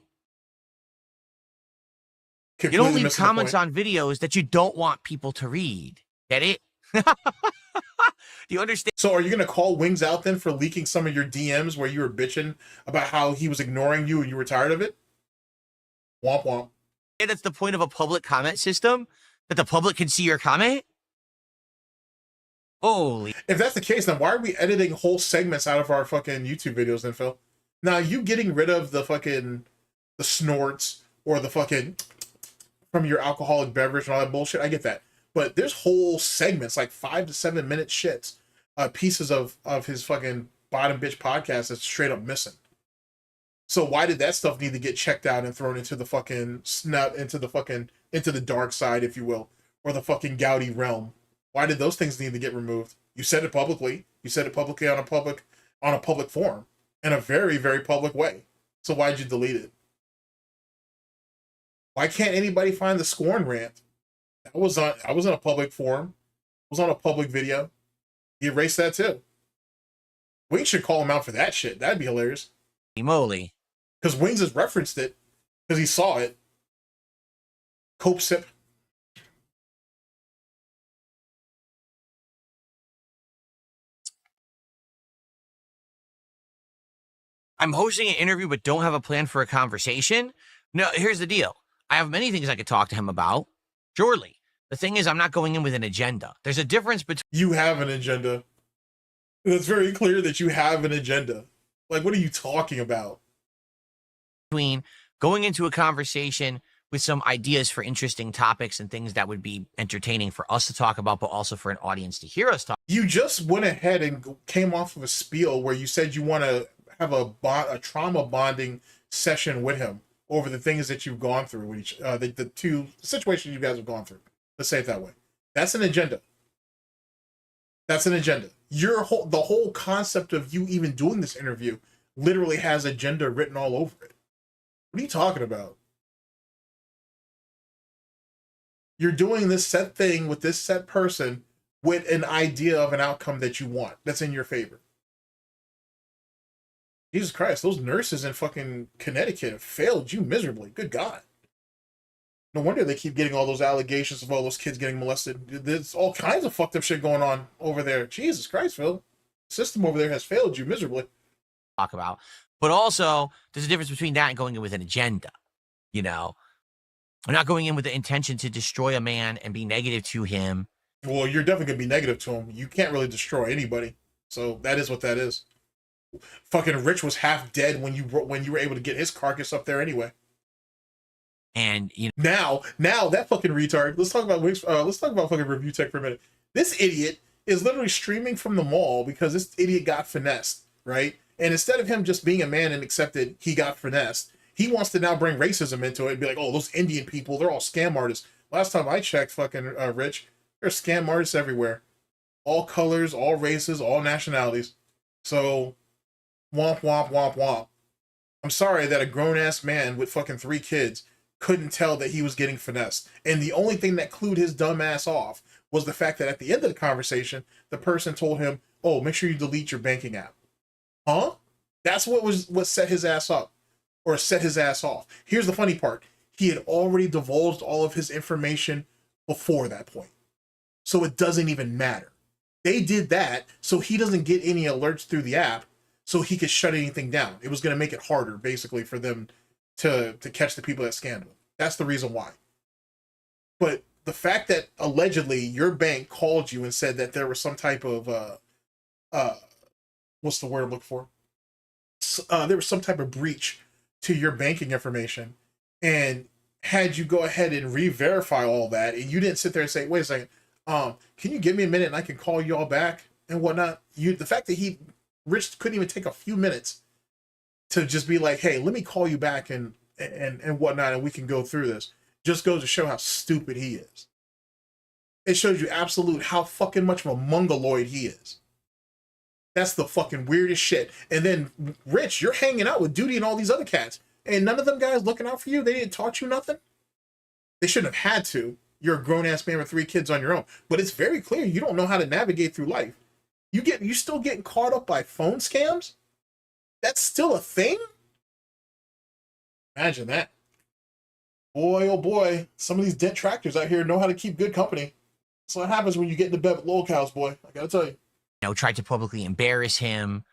Completely You don't leave missing the comments point. on videos that you don't want people to read. Get it? Do you understand? So are you going to call Wings out then for leaking some of your DMs where you were bitching about how he was ignoring you and you were tired of it? Womp womp. That's the point of a public comment system, that the public can see your comment? Holy. If that's the case, then why are we editing whole segments out of our fucking YouTube videos then, Phil? Now, you getting rid of the snorts or the fucking from your alcoholic beverage and all that bullshit, I get that. But there's whole segments, like 5 to 7 minute shits, pieces of his fucking bottom bitch podcast that's straight up missing. So why did that stuff need to get checked out and thrown into the fucking into the dark side, if you will, or the fucking Gouty realm? Why did those things need to get removed? You said it publicly. You said it publicly on a public forum in a very, very public way. So why'd you delete it? Why can't anybody find the scorn rant? I was on a public forum. I was on a public video. He erased that too. Wings should call him out for that shit. That'd be hilarious. Moly. Because Wings has referenced it because he saw it. Cope sip. I'm hosting an interview but don't have a plan for a conversation? No, here's the deal. I have many things I could talk to him about. Surely. The thing is, I'm not going in with an agenda. There's a difference You have an agenda. It's very clear that you have an agenda. Like, what are you talking about? between going into a conversation with some ideas for interesting topics and things that would be entertaining for us to talk about, but also for an audience to hear us talk. You just went ahead and came off of a spiel where you said you want to have a trauma bonding session with him over the things that you've gone through, which the two situations you guys have gone through. Let's say it that way. That's an agenda. That's an agenda. The whole concept of you even doing this interview literally has agenda written all over it. What are you talking about? You're doing this set thing with this set person with an idea of an outcome that you want, that's in your favor. Jesus Christ, those nurses in fucking Connecticut have failed you miserably. Good God. No wonder they keep getting all those allegations of all those kids getting molested. There's all kinds of fucked up shit going on over there. Jesus Christ, Phil. The system over there has failed you miserably. Talk about. But also, there's a difference between that and going in with an agenda. You know, I'm not going in with the intention to destroy a man and be negative to him. Well, you're definitely going to be negative to him. You can't really destroy anybody. So that is what that is. Fucking Rich was half dead when you were able to get his carcass up there anyway. And you know, now that fucking retard. Let's talk about fucking Review Tech for a minute. This idiot is literally streaming from the mall because this idiot got finessed, right? And instead of him just being a man and accepted he got finessed, he wants to now bring racism into it and be like, oh, those Indian people, they're all scam artists. Last time I checked, fucking Rich, there's scam artists everywhere. All colors, all races, all nationalities. So, womp, womp, womp, womp. I'm sorry that a grown-ass man with fucking 3 kids couldn't tell that he was getting finessed. And the only thing that clued his dumb ass off was the fact that at the end of the conversation, the person told him, oh, make sure you delete your banking app. Huh? That's what set his ass up. Or set his ass off. Here's the funny part. He had already divulged all of his information before that point. So it doesn't even matter. They did that so he doesn't get any alerts through the app so he could shut anything down. It was going to make it harder, basically, for them to catch the people that scammed him. That's the reason why. But the fact that allegedly your bank called you and said that there was some type of what's the word I'm looking for? There was some type of breach to your banking information, and had you go ahead and re-verify all that, and you didn't sit there and say, wait a second, can you give me a minute and I can call you all back and whatnot? The fact that he Rich couldn't even take a few minutes to just be like, hey, let me call you back and whatnot, and we can go through this. Just goes to show how stupid he is. It shows you absolute how fucking much of a mongoloid he is. That's the fucking weirdest shit. And then, Rich, you're hanging out with Duty and all these other cats, and none of them guys looking out for you? They didn't taught you nothing? They shouldn't have had to. You're a grown-ass man with 3 kids on your own. But it's very clear you don't know how to navigate through life. You still getting caught up by phone scams? That's still a thing? Imagine that. Boy, oh boy, some of these dent tractors out here know how to keep good company. That's what happens when you get into bed with lol cows, boy. I gotta tell you. Tried to publicly embarrass him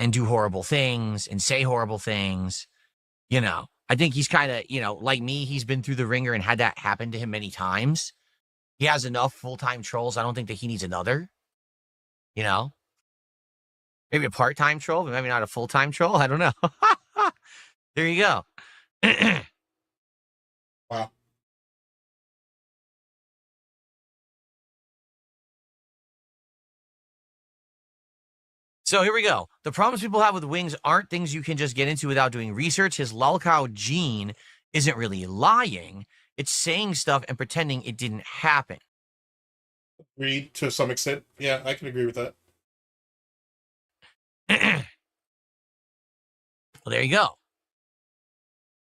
and do horrible things and say horrible things. I think he's kind of, like me, he's been through the ringer and had that happen to him many times. He has enough full-time trolls. I don't think that he needs another. Maybe a part-time troll, but maybe not a full-time troll. I don't know. There you go. Wow. So here we go. The problems people have with Wings aren't things you can just get into without doing research. His lolcow gene isn't really lying. It's saying stuff and pretending it didn't happen. Agree to some extent. Yeah, I can agree with that. Well, there you go.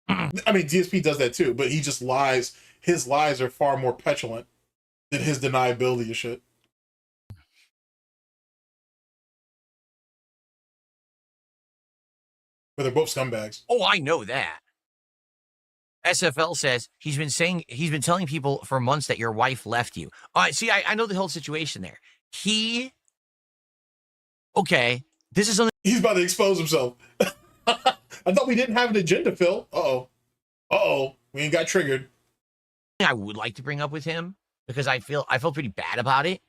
I mean, DSP does that too, but he just lies. His lies are far more petulant than his deniability of shit. But they're both scumbags. Oh, I know that. SFL says he's been telling people for months that your wife left you. All right, see, I know the whole situation there. Okay, this is something. He's about to expose himself. I thought we didn't have an agenda, Phil. We ain't got triggered. I would like to bring up with him because I feel pretty bad about it.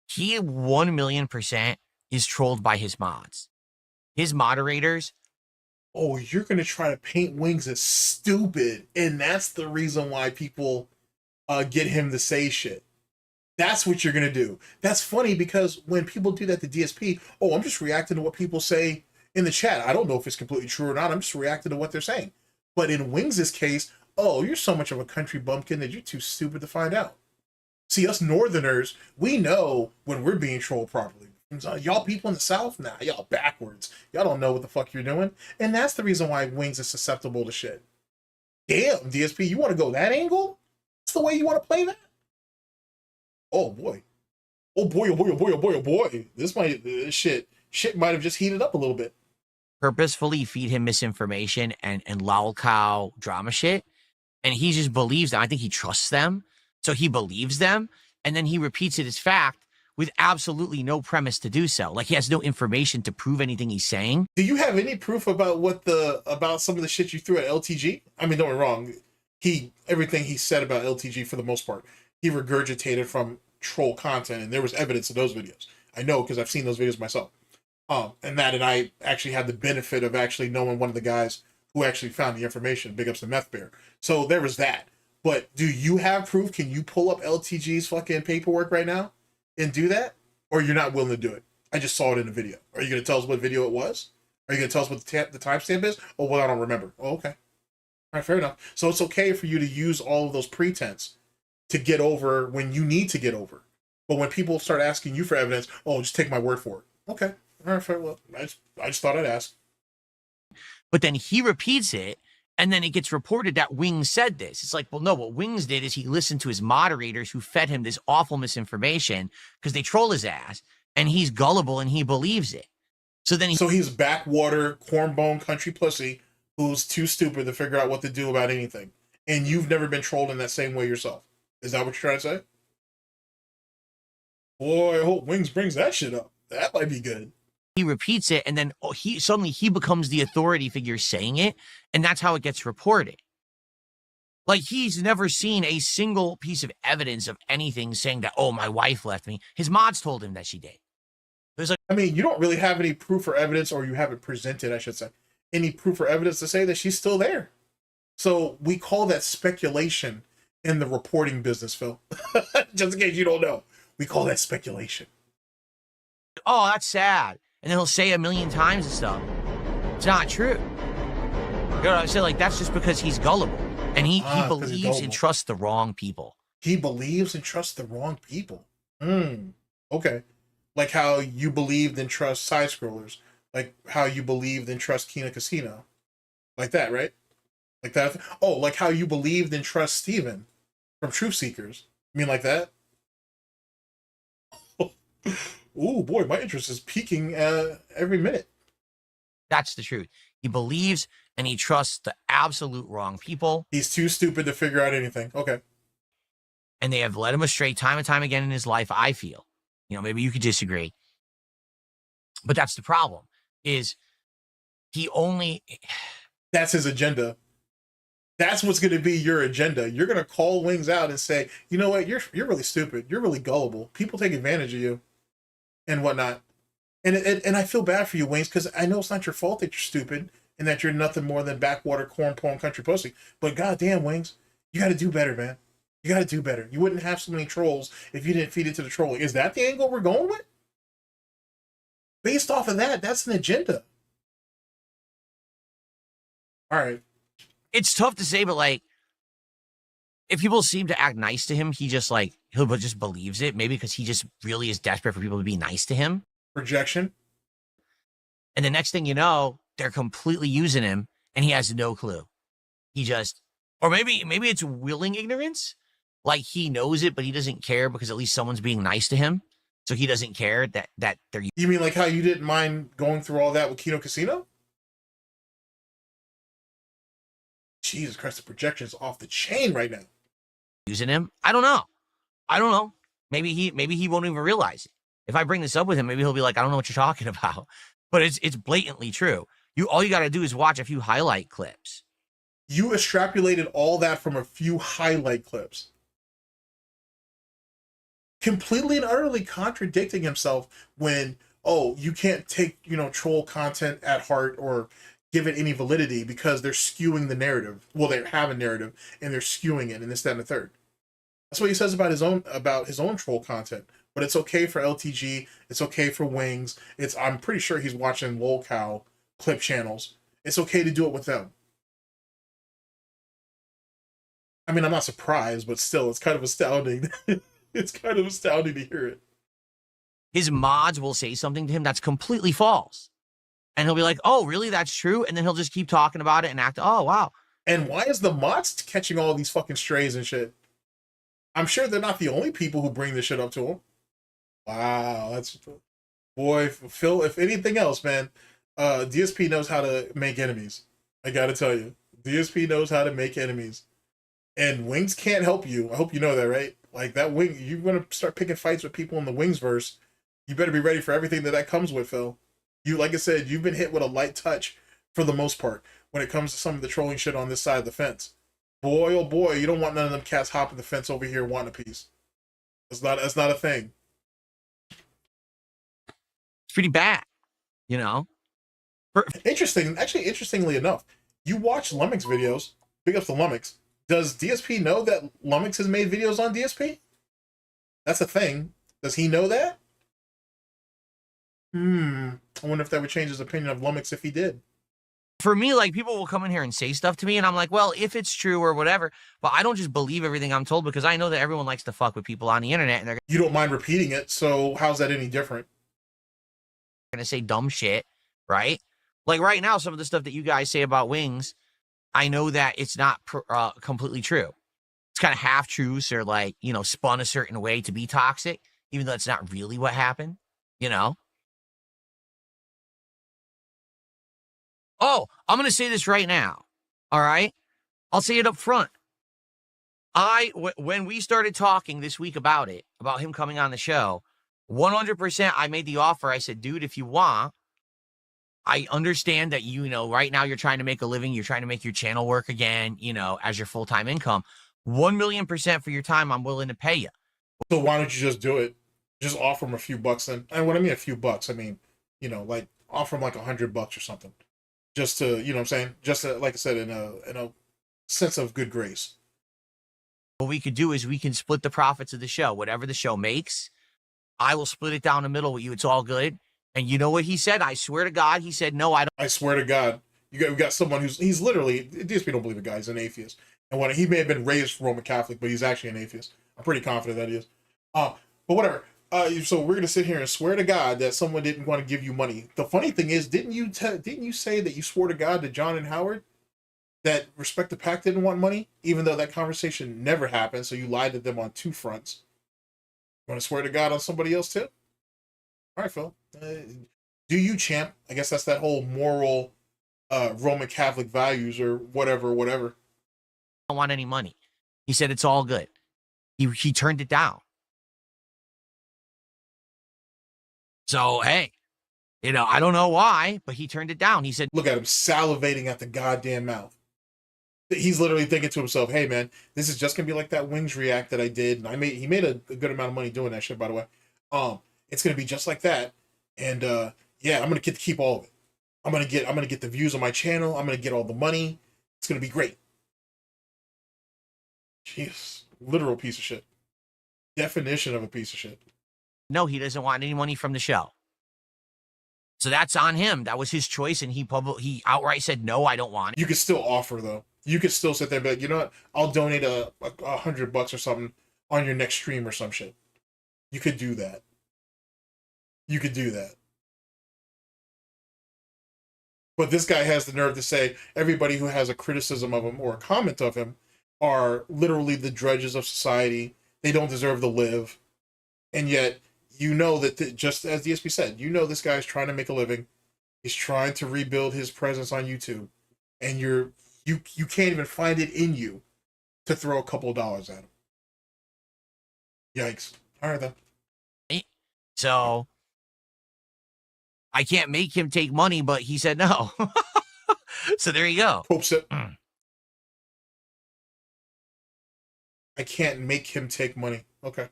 He 1,000,000% is trolled by his mods, his moderators. Oh, you're going to try to paint Wings as stupid, and that's the reason why people get him to say shit. That's what you're going to do. That's funny because when people do that to DSP, I'm just reacting to what people say in the chat. I don't know if it's completely true or not. I'm just reacting to what they're saying. But in Wings' case, you're so much of a country bumpkin that you're too stupid to find out. See, us Northerners, we know when we're being trolled properly. Y'all people in the South, nah, y'all backwards. Y'all don't know what the fuck you're doing. And that's the reason why Wings is susceptible to shit. Damn, DSP, you want to go that angle? That's the way you want to play that? Oh boy. Oh boy, oh boy, oh boy, oh boy, oh boy. Shit might have just heated up a little bit. Purposefully feed him misinformation and lolcow drama shit. And he just believes them. I think he trusts them. So he believes them. And then he repeats it as fact with absolutely no premise to do so. Like he has no information to prove anything he's saying. Do you have any proof about about some of the shit you threw at LTG? I mean, don't get me wrong. Everything he said about LTG for the most part, he regurgitated from troll content, and there was evidence of those videos. I know because I've seen those videos myself. And I actually had the benefit of actually knowing one of the guys who actually found the information. Big ups to Meth Bear. So there was that. But do you have proof? Can you pull up LTG's fucking paperwork right now and do that? Or you're not willing to do it? I just saw it in a video. Are you going to tell us what video it was? Are you going to tell us what the timestamp is? Oh, well, I don't remember. Oh, okay. All right, fair enough. So it's okay for you to use all of those pretense to get over when you need to get over. But when people start asking you for evidence, just take my word for it. Okay. All right, fair. Well, I just thought I'd ask. But then he repeats it, and then it gets reported that Wings said this. It's like, well, no, what Wings did is he listened to his moderators who fed him this awful misinformation because they troll his ass, and he's gullible and he believes it. So he's backwater, cornbone country pussy who's too stupid to figure out what to do about anything. And you've never been trolled in that same way yourself. Is that what you're trying to say? Boy, I hope Wings brings that shit up. That might be good. He repeats it, and then he becomes the authority figure saying it, and that's how it gets reported. Like, he's never seen a single piece of evidence of anything saying that, my wife left me. His mods told him that she did. You don't really have any proof or evidence, or you haven't presented, I should say, any proof or evidence to say that she's still there. So we call that speculation in the reporting business, Phil. Just in case you don't know. We call that speculation. Oh, that's sad. and then he'll say a million times and stuff. It's not true. You know what I'm saying? Like, that's just because he's gullible. And he believes and trusts the wrong people. He believes and trusts the wrong people. Okay. Like how you believed and trust side scrollers. Like how you believed and trust Kina Casino. Like that, right? Like that. Oh, like how you believed and trust Steven from Truth Seekers. You mean like that? Oh boy, my interest is peaking every minute. That's the truth. He believes and he trusts the absolute wrong people. He's too stupid to figure out anything. Okay. And they have led him astray time and time again in his life, I feel. You know, maybe you could disagree. But that's the problem, is he only... That's his agenda. That's what's going to be your agenda. You're going to call Wings out and say, you know what, you're really stupid. You're really gullible. People take advantage of you and whatnot. And I feel bad for you, Wings, because I know it's not your fault that you're stupid and that you're nothing more than backwater corn porn country pussy. But goddamn, Wings, you got to do better, man. You got to do better. You wouldn't have so many trolls if you didn't feed into the trolling. Is that the angle we're going with? Based off of that, that's an agenda. All right. It's tough to say, but like, if people seem to act nice to him, he just like, he'll just believes it. Maybe because he just really is desperate for people to be nice to him. Projection. And the next thing you know, they're completely using him and he has no clue. He just, or maybe it's willing ignorance. Like he knows it, but he doesn't care because at least someone's being nice to him. So he doesn't care that they're... You mean like how you didn't mind going through all that with Kino Casino? Jesus Christ, the projection is off the chain right now. Using him? I don't know. Maybe he won't even realize it. If I bring this up with him, maybe he'll be like, I don't know what you're talking about. But it's blatantly true. All you got to do is watch a few highlight clips. You extrapolated all that from a few highlight clips. Completely and utterly contradicting himself when, oh, you can't take, troll content at heart or give it any validity because they're skewing the narrative. Well, they have a narrative and they're skewing it and this, that, and the third. That's what he says about his own troll content. But it's okay for LTG. It's okay for Wings. I'm pretty sure he's watching LolCow clip channels. It's okay to do it with them. I mean, I'm not surprised, but still, it's kind of astounding. It's kind of astounding to hear it. His mods will say something to him that's completely false. And he'll be like, oh, really? That's true? And then he'll just keep talking about it and act, oh, wow. And why is the mods catching all these fucking strays and shit? I'm sure they're not the only people who bring this shit up to him. Wow, that's... Boy, Phil, if anything else, man, DSP knows how to make enemies. I gotta tell you. DSP knows how to make enemies. And Wings can't help you. I hope you know that, right? Like, that Wing, you're going to start picking fights with people in the Wingsverse. You better be ready for everything that comes with, Phil. Like I said, you've been hit with a light touch for the most part when it comes to some of the trolling shit on this side of the fence. Boy, oh boy, you don't want none of them cats hopping the fence over here wanting a piece. That's not a thing. It's pretty bad, Interestingly enough, you watch Lummox videos. Big up to Lummox. Does DSP know that Lummox has made videos on DSP? That's a thing. Does he know that? I wonder if that would change his opinion of Lummox if he did. For me, like, people will come in here and say stuff to me, and I'm like, well, if it's true or whatever, but I don't just believe everything I'm told because I know that everyone likes to fuck with people on the internet, and you don't mind repeating it, so how's that any different? Gonna say dumb shit, right? Like right now, some of the stuff that you guys say about Wings, I know that it's not completely true. It's kind of half truths or like, spun a certain way to be toxic, even though it's not really what happened, Oh, I'm going to say this right now. All right. I'll say it up front. When we started talking this week about him coming on the show, 100% I made the offer. I said, dude, if you want, I understand that, right now you're trying to make a living. You're trying to make your channel work again, as your full-time income. 1,000,000% for your time, I'm willing to pay you. So why don't you just do it? Just offer him a few bucks then. And when I mean a few bucks, I mean, like offer him like $100 or something. Just to, what I'm saying? Just to, like I said, in a sense of good grace. What we could do is we can split the profits of the show. Whatever the show makes, I will split it down the middle with you. It's all good. And you know what he said? I swear to God, he said, no, I don't. I swear to God, we got someone he's literally, DSP don't believe the guy, he's an atheist. And when he may have been raised Roman Catholic, but he's actually an atheist. I'm pretty confident that he is. But whatever. So we're gonna sit here and swear to God that someone didn't want to give you money. The funny thing is, didn't you say that you swore to God to John and Howard that Respect the Pack didn't want money, even though that conversation never happened? So you lied to them on two fronts. You want to swear to God on somebody else too? All right, Phil. Do you, champ? I guess that's that whole moral Roman Catholic values or whatever. I don't want any money. He said it's all good. He turned it down. So, hey, you know, I don't know why, but he turned it down. He said, look at him salivating at the goddamn mouth. He's literally thinking to himself, hey, man, this is just going to be like that Wings react that I did. And he made a good amount of money doing that shit, by the way. It's going to be just like that. And, yeah, I'm going to get to keep all of it. I'm going to get the views on my channel. I'm going to get all the money. It's going to be great. Jeez, literal piece of shit. Definition of a piece of shit. no, he doesn't want any money from the show. So that's on him. That was his choice, and he outright said, no, I don't want it. You could still offer, though. You could still sit there and be like, you know what? I'll donate $100 or something on your next stream or some shit. You could do that. You could do that. But this guy has the nerve to say everybody who has a criticism of him or a comment of him are literally the drudges of society. They don't deserve to live. And yet, you know that, just as DSP said, you know this guy's trying to make a living. He's trying to rebuild his presence on YouTube. And you can't even find it in you to throw a couple of dollars at him. Yikes. All right, then. So I can't make him take money, but he said no. So there you go. Pope said, I can't make him take money. Okay.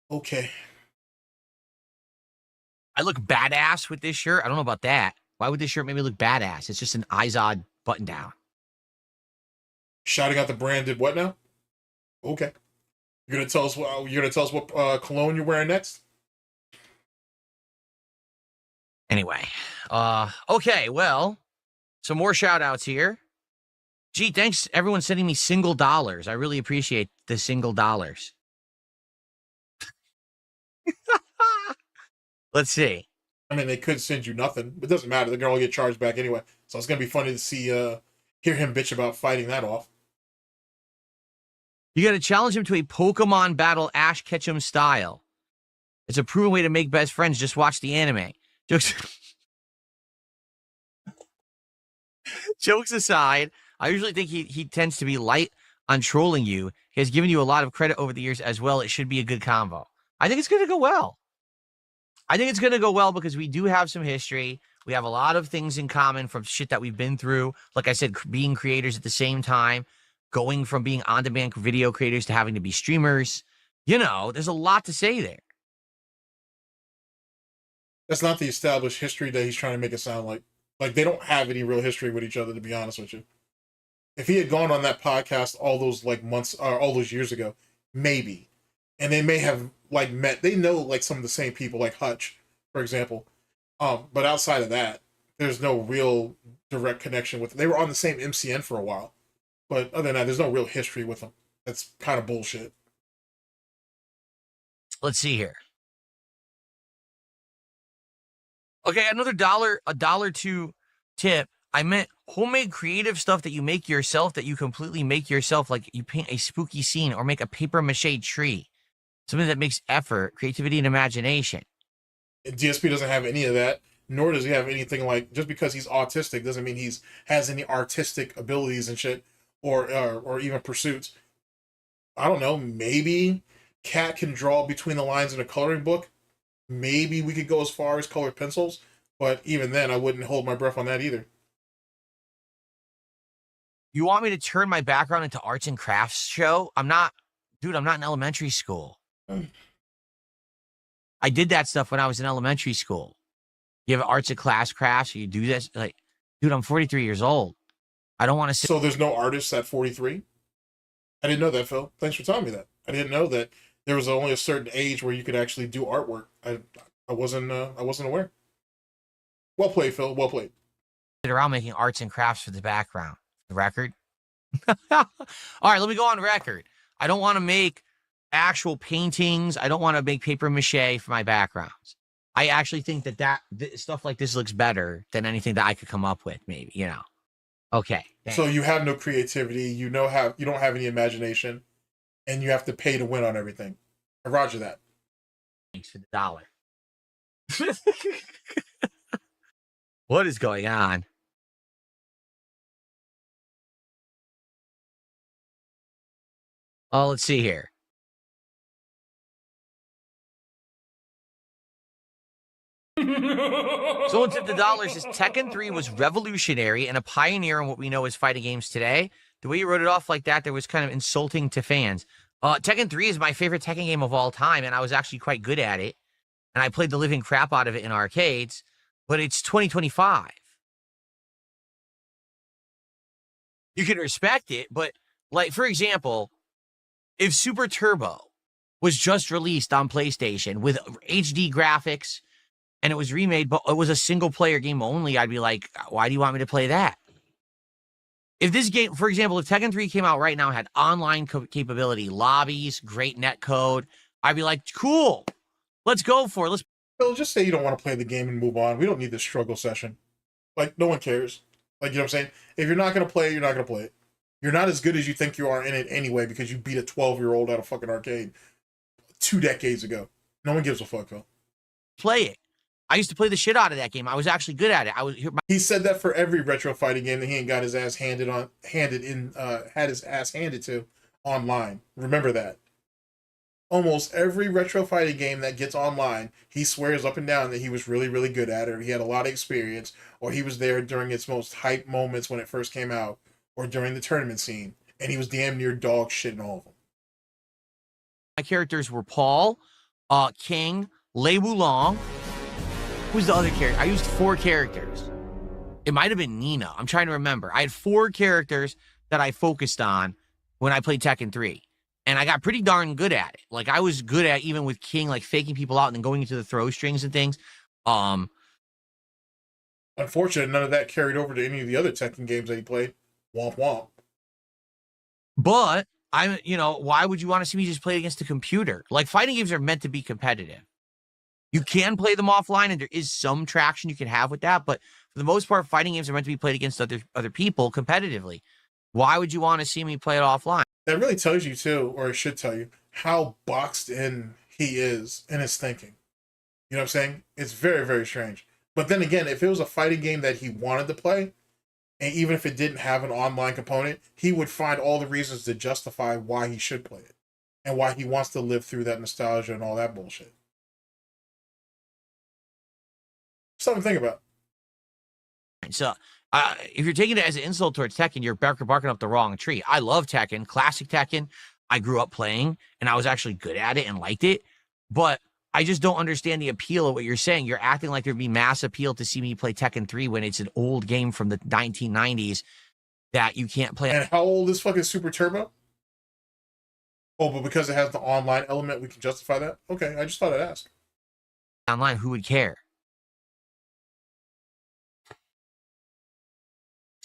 Okay. I look badass with this shirt. I don't know about that. Why would this shirt make me look badass? It's just an Izod button down. Shouting out the branded what now? Okay. You're gonna tell us what cologne you're wearing next? Anyway, okay, well, some more shout outs here. Gee, thanks everyone sending me single dollars. I really appreciate the single dollars. Let's see. I mean, they could send you nothing, but it doesn't matter. They're gonna all get charged back anyway. So it's gonna be funny to see, hear him bitch about fighting that off. You got to challenge him to a Pokemon battle, Ash Ketchum style. It's a proven way to make best friends. Just watch the anime. Jokes aside, I usually think he tends to be light on trolling you. He has given you a lot of credit over the years as well. It should be a good combo. I think it's going to go well. I think it's going to go well because we do have some history. We have a lot of things in common from shit that we've been through. Like I said, being creators at the same time, going from being on-demand video creators to having to be streamers. You know, there's a lot to say there. That's not the established history that he's trying to make it sound like. Like, they don't have any real history with each other, to be honest with you. If he had gone on that podcast all those, like, months, or all those years ago, maybe. And they may have, like, met. They know, like, some of the same people, like Hutch, for example. But outside of that, there's no real direct connection with them. They were on the same MCN for a while. But other than that, there's no real history with them. That's kind of bullshit. Let's see here. Okay, another $1 tip. I meant homemade creative stuff that you make yourself, that you completely make yourself, like you paint a spooky scene or make a paper mache tree. Something that makes effort, creativity, and imagination. DSP doesn't have any of that, nor does he have anything like, just because he's autistic doesn't mean he's has any artistic abilities and shit, or even pursuits. I don't know, maybe Cat can draw between the lines in a coloring book. Maybe we could go as far as colored pencils, but even then, I wouldn't hold my breath on that either. You want me to turn my background into arts and crafts show? I'm not in elementary school. I did that stuff when I was in elementary school. You have arts and crafts, or you do this. Like, dude, I'm 43 years old. I don't want to sit. So there's no artists at 43? I didn't know that, Phil. Thanks for telling me that. I didn't know that there was only a certain age where you could actually do artwork. I wasn't aware. Well played, Phil. Well played. Around making arts and crafts for the background. The record. All right, let me go on record. I don't want to make actual paintings. I don't want to make paper mache for my backgrounds. I actually think that stuff like this looks better than anything that I could come up with, maybe, you know. Okay. So you have no creativity, you don't have any imagination, and you have to pay to win on everything. I roger that. Thanks for the dollar. What is going on? Oh, let's see here. So what's at the dollars is Tekken 3 was revolutionary and a pioneer in what we know as fighting games today. The way you wrote it off like that, there was kind of insulting to fans. Tekken 3 is my favorite Tekken game of all time, and I was actually quite good at it. And I played the living crap out of it in arcades, but it's 2025. You can respect it, but, like, for example, if Super Turbo was just released on PlayStation with HD graphics and it was remade, but it was a single-player game only, I'd be like, why do you want me to play that? If this game, for example, if Tekken 3 came out right now and had online capability, lobbies, great net code, I'd be like, cool, let's go for it. Let's Phil, just say you don't want to play the game and move on. We don't need this struggle session. Like, no one cares. Like, you know what I'm saying? If you're not going to play it, you're not going to play it. You're not as good as you think you are in it anyway because you beat a 12-year-old at a fucking arcade 2 decades ago. No one gives a fuck, Phil. play it. I used to play the shit out of that game. I was actually good at it. He said that for every retro fighting game that he ain't got his ass had his ass handed to online. Remember that. Almost every retro fighting game that gets online, he swears up and down that he was really, really good at it, or he had a lot of experience, or he was there during its most hype moments when it first came out, or during the tournament scene, and he was damn near dog shit in all of them. My characters were Paul, King, Lei Wulong. Who's the other character? I used 4 characters. It might have been Nina. I'm trying to remember. I had 4 characters that I focused on when I played Tekken 3. And I got pretty darn good at it. Like, I was good at, even with King, like, faking people out and then going into the throw strings and things. Unfortunately, none of that carried over to any of the other Tekken games that he played. Womp womp. But, why would you want to see me just play against a computer? Like, fighting games are meant to be competitive. You can play them offline, and there is some traction you can have with that. But for the most part, fighting games are meant to be played against other people competitively. Why would you want to see me play it offline? That really tells you, too, or it should tell you, how boxed in he is in his thinking. You know what I'm saying? It's very, very strange. But then again, if it was a fighting game that he wanted to play, and even if it didn't have an online component, he would find all the reasons to justify why he should play it. And why he wants to live through that nostalgia and all that bullshit. Something to think about. So, if you're taking it as an insult towards Tekken, you're barking up the wrong tree. I love Tekken, classic Tekken. I grew up playing, and I was actually good at it and liked it. But I just don't understand the appeal of what you're saying. You're acting like there'd be mass appeal to see me play Tekken 3 when it's an old game from the 1990s that you can't play. And how old is fucking Super Turbo? Oh, but because it has the online element, we can justify that? Okay, I just thought I'd ask. Online, who would care?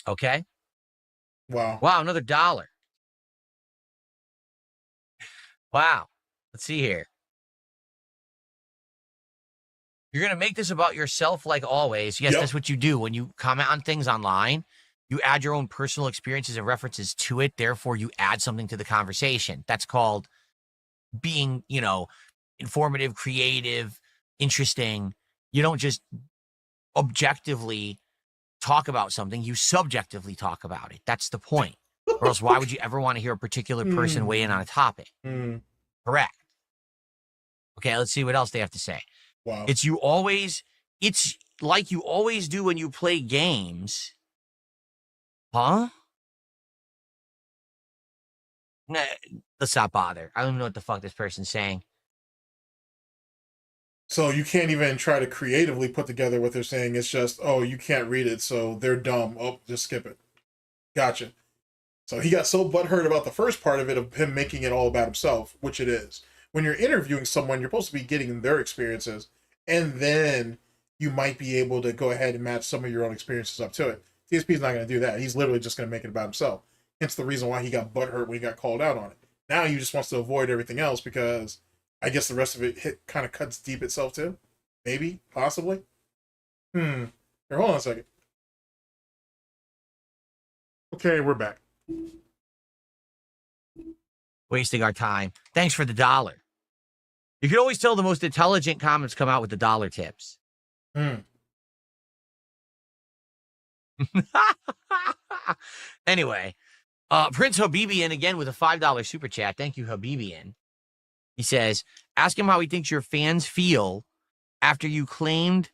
Okay. Wow. Wow, another $1. Wow. Let's see here. You're going to make this about yourself like always. Yes, That's what you do. When you comment on things online, you add your own personal experiences and references to it. Therefore, you add something to the conversation. That's called being, informative, creative, interesting. You don't just objectively talk about something, you subjectively talk about it. That's the point. Or else why would you ever want to hear a particular person weigh in on a topic? Correct. Okay, let's see what else they have to say. Wow. It's like you always do when you play games. Huh? Nah, let's not bother. I don't even know what the fuck this person's saying. So you can't even try to creatively put together what they're saying. It's just, oh, you can't read it, so they're dumb. Oh, just skip it. Gotcha. So he got so butthurt about the first part of it, of him making it all about himself, which it is. when you're interviewing someone, you're supposed to be getting their experiences, and then you might be able to go ahead and match some of your own experiences up to it. DSP's not going to do that. He's literally just going to make it about himself. Hence the reason why he got butthurt when he got called out on it. Now he just wants to avoid everything else because I guess the rest of it kind of cuts deep itself too. Maybe, possibly. Here, hold on a second. Okay, we're back. Wasting our time. Thanks for the $1. You can always tell the most intelligent comments come out with the $1 tips. Anyway, Prince Habibian again with a $5 super chat. Thank you, Habibian. He says, ask him how he thinks your fans feel after you claimed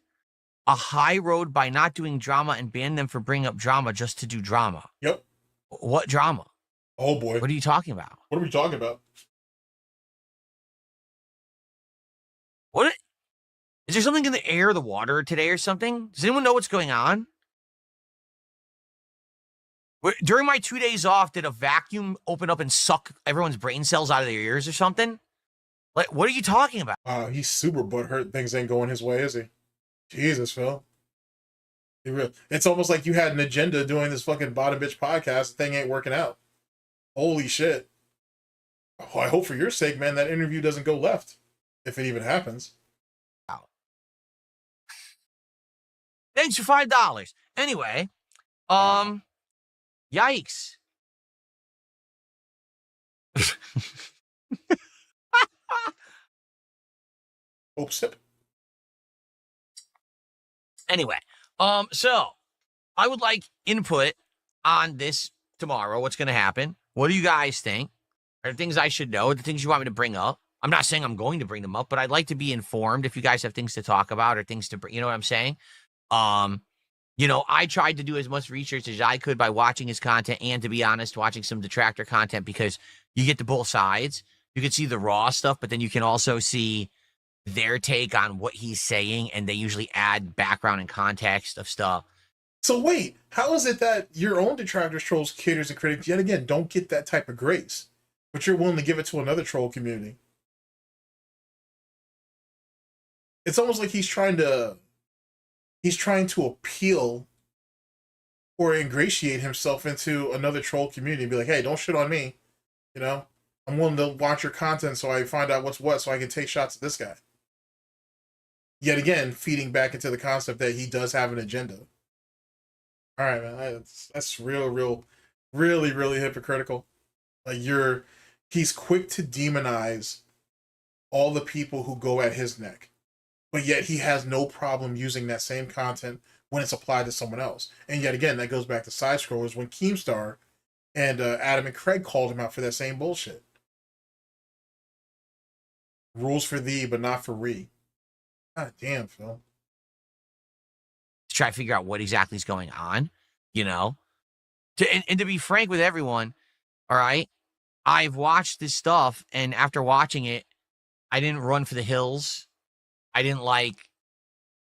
a high road by not doing drama and banned them for bringing up drama just to do drama. Yep. What drama? Oh boy. What are you talking about? What are we talking about? What? Is there something in the air, the water today or something? Does anyone know what's going on? During my 2 days off, did a vacuum open up and suck everyone's brain cells out of their ears or something? Like, what are you talking about? He's super butthurt. Things ain't going his way, is he? Jesus, Phil. It's almost like you had an agenda doing this fucking bottom bitch podcast. The thing ain't working out. Holy shit. Oh, I hope for your sake, man, that interview doesn't go left. If it even happens. Wow. Thanks for $5. Anyway, yikes. Hope sip. Anyway, so I would like input on this tomorrow. What's going to happen? What do you guys think? Are there things I should know? The things you want me to bring up? I'm not saying I'm going to bring them up, but I'd like to be informed if you guys have things to talk about or things to bring. You know what I'm saying? You know, I tried to do as much research as I could by watching his content and, to be honest, watching some detractor content because you get to both sides. You can see the raw stuff, but then you can also see their take on what he's saying, and they usually add background and context of stuff. So wait, how is it that your own detractors, trolls, haters, and critics, yet again, don't get that type of grace, but you're willing to give it to another troll community? It's almost like he's trying to appeal or ingratiate himself into another troll community and be like, hey, don't shit on me. You know, I'm willing to watch your content so I find out what's what so I can take shots at this guy. Yet again, feeding back into the concept that he does have an agenda. All right, man, that's really hypocritical. Like he's quick to demonize all the people who go at his neck, but yet he has no problem using that same content when it's applied to someone else. And yet again, that goes back to side scrollers when Keemstar and Adam and Craig called him out for that same bullshit. Rules for thee, but not for we. God damn, Phil. To try to figure out what exactly is going on, you know? And to be frank with everyone, all right, I've watched this stuff, and after watching it, I didn't run for the hills. I didn't,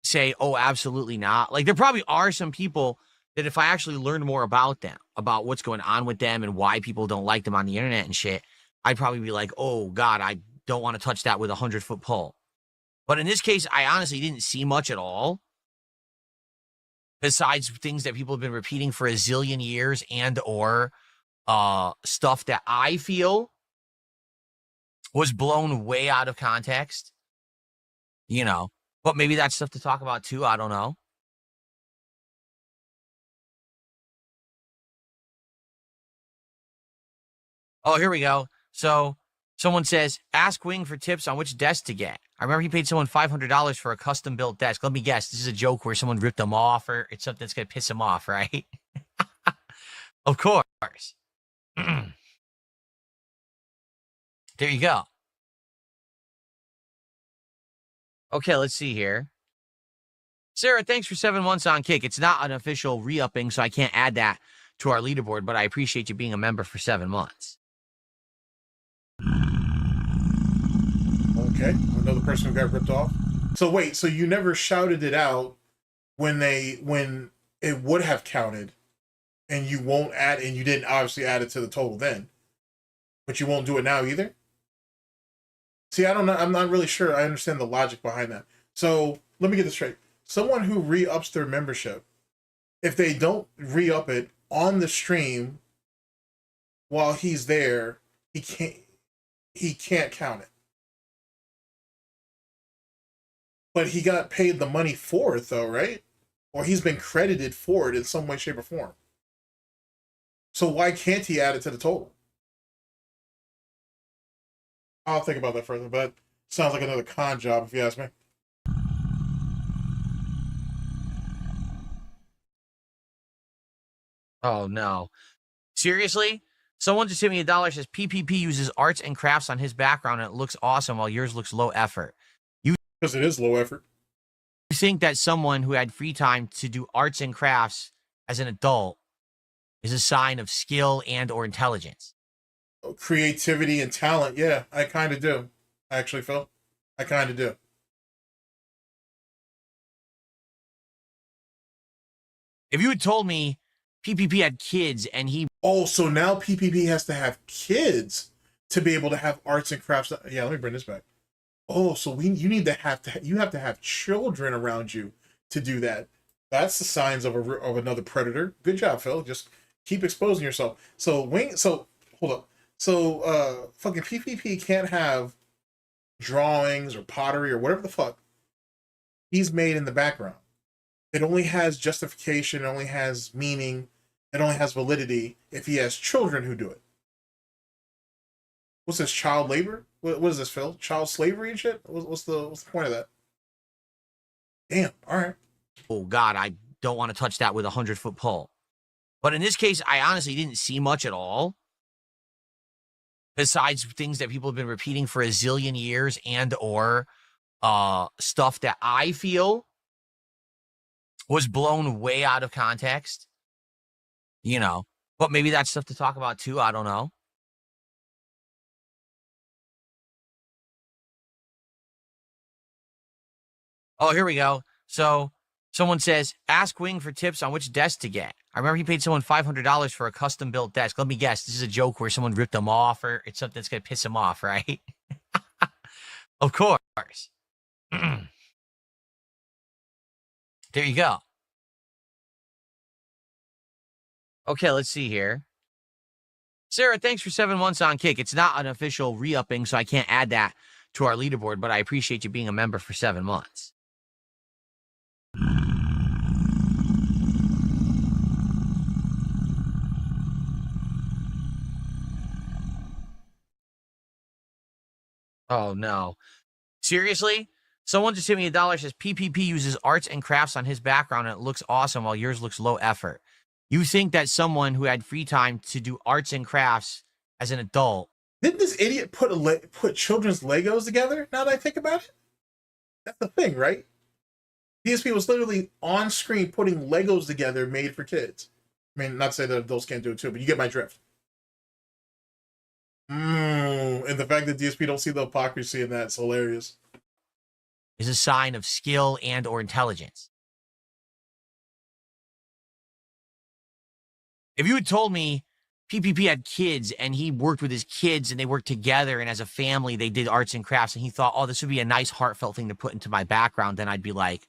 say, oh, absolutely not. Like, there probably are some people that if I actually learned more about them, about what's going on with them and why people don't like them on the internet and shit, I'd probably be like, oh, God, I don't want to touch that with a 100-foot pole. But in this case, I honestly didn't see much at all, besides things that people have been repeating for a zillion years and or stuff that I feel was blown way out of context, you know. But maybe that's stuff to talk about too. I don't know. Oh, here we go. So someone says, ask Wing for tips on which desk to get. I remember he paid someone $500 for a custom-built desk. Let me guess. This is a joke where someone ripped them off, or it's something that's going to piss him off, right? Of course. There you go. Okay, let's see here. Sarah, thanks for 7 months on Kick. It's not an official re-upping, so I can't add that to our leaderboard, but I appreciate you being a member for 7 months. Okay, another person who got ripped off. So wait, so you never shouted it out when it would have counted, and you won't add, and you didn't obviously add it to the total then, but you won't do it now either? See, I don't know. I'm not really sure. I understand the logic behind that. So let me get this straight. Someone who re-ups their membership, if they don't re-up it on the stream while he's there, he can't count it. But he got paid the money for it though, right? Or he's been credited for it in some way, shape, or form. So why can't he add it to the total? I'll think about that further, but sounds like another con job if you ask me. Oh no. Seriously? Someone just hit me $1, says PPP uses arts and crafts on his background and it looks awesome while yours looks low effort. Because it is low effort. You think that someone who had free time to do arts and crafts as an adult is a sign of skill and or intelligence? Creativity and talent, yeah, I kind of do. Actually, Phil, I kind of do. If you had told me PPP had kids and he... Oh, so now PPP has to have kids to be able to have arts and crafts. Yeah, let me bring this back. Oh, so you have to have children around you to do that. That's the signs of another predator. Good job, Phil. Just keep exposing yourself. So hold up. So fucking PPP can't have drawings or pottery or whatever the fuck he's made in the background. It only has justification, it only has meaning, it only has validity if he has children who do it. What's this, child labor? What is this, Phil? Child slavery and shit? What's the point of that? Damn, all right. Oh, God, I don't want to touch that with a 100-foot pole. But in this case, I honestly didn't see much at all. Besides things that people have been repeating for a zillion years and or stuff that I feel was blown way out of context. You know, but maybe that's stuff to talk about too. I don't know. Oh, here we go. So someone says, ask Wing for tips on which desk to get. I remember he paid someone $500 for a custom built desk. Let me guess. This is a joke where someone ripped them off or it's something that's going to piss him off, right? Of course. There you go. Okay, let's see here. Sarah, thanks for 7 months on Kick. It's not an official re-upping, so I can't add that to our leaderboard, but I appreciate you being a member for 7 months. Oh, no. Seriously? Someone just hit me $1, says PPP uses arts and crafts on his background and it looks awesome while yours looks low effort. You think that someone who had free time to do arts and crafts as an adult... Didn't this idiot put children's Legos together, now that I think about it? That's the thing, right? DSP was literally on screen putting Legos together made for kids. I mean, not to say that adults can't do it too, but you get my drift. And the fact that DSP don't see the hypocrisy in that's hilarious. Is a sign of skill and or intelligence. If you had told me PPP had kids and he worked with his kids and they worked together and as a family they did arts and crafts and he thought, oh, this would be a nice heartfelt thing to put into my background, then I'd be like,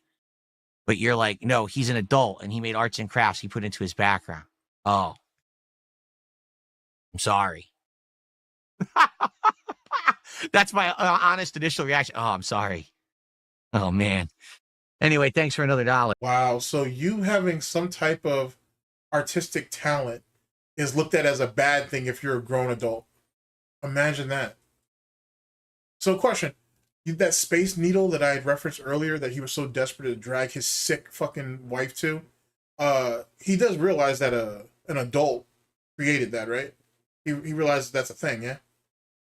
but you're like, no, he's an adult and he made arts and crafts he put into his background. Oh, I'm sorry. That's my honest initial reaction. Oh, I'm sorry. Oh, man. Anyway, thanks for another $1. Wow, so you having some type of artistic talent is looked at as a bad thing if you're a grown adult. Imagine that. So question, that Space Needle that I had referenced earlier that he was so desperate to drag his sick fucking wife to, he does realize that an adult created that, right? He realizes that's a thing, yeah?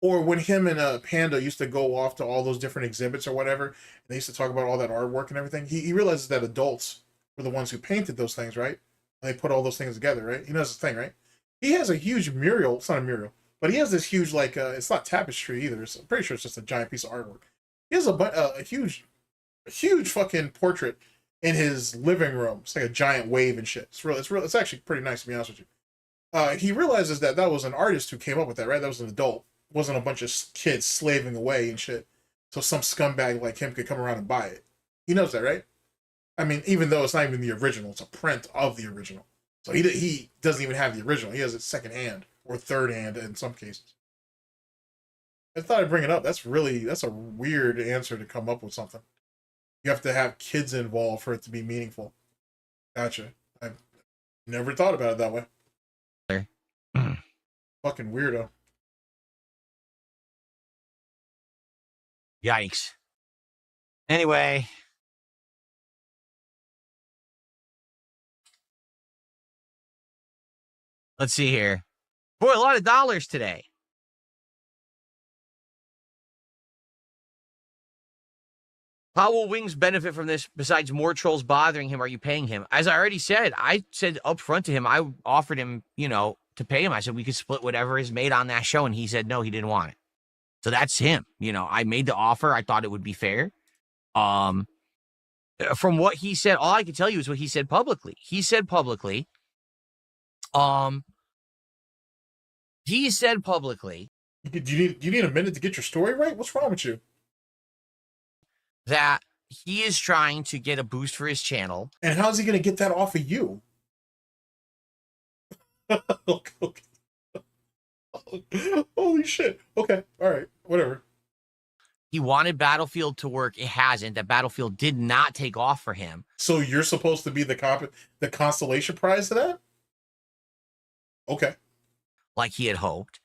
Or when him and Panda used to go off to all those different exhibits or whatever, and they used to talk about all that artwork and everything, he realizes that adults were the ones who painted those things, right? And they put all those things together, right? He knows the thing, right? He has a huge mural. It's not a mural, but he has this huge, like, it's not tapestry either. I'm pretty sure it's just a giant piece of artwork. He has a huge fucking portrait in his living room. It's like a giant wave and shit. It's actually pretty nice, to be honest with you. He realizes that was an artist who came up with that, right? That was an adult. wasn't a bunch of kids slaving away and shit, so some scumbag like him could come around and buy it. He knows that, right? I mean, even though it's not even the original, it's a print of the original. So he doesn't even have the original. He has it second hand or third hand in some cases. I thought I'd bring it up. That's a weird answer to come up with something. You have to have kids involved for it to be meaningful. Gotcha. I've never thought about it that way. Fucking weirdo. Yikes. Anyway. Let's see here. Boy, a lot of dollars today. How will Wings benefit from this besides more trolls bothering him? Are you paying him? As I already said, I said up front to him, I offered him, to pay him. I said we could split whatever is made on that show, and he said no, he didn't want it. So that's him. I made the offer. I thought it would be fair. From what he said, all I can tell you is what he said publicly. He said publicly, Do you need a minute to get your story right? What's wrong with you? That he is trying to get a boost for his channel. And how's he going to get that off of you? Okay. Holy shit. Okay. All right. Whatever. He wanted Battlefield to work. It hasn't. That Battlefield did not take off for him. So you're supposed to be the consolation prize to that? Okay. Like he had hoped.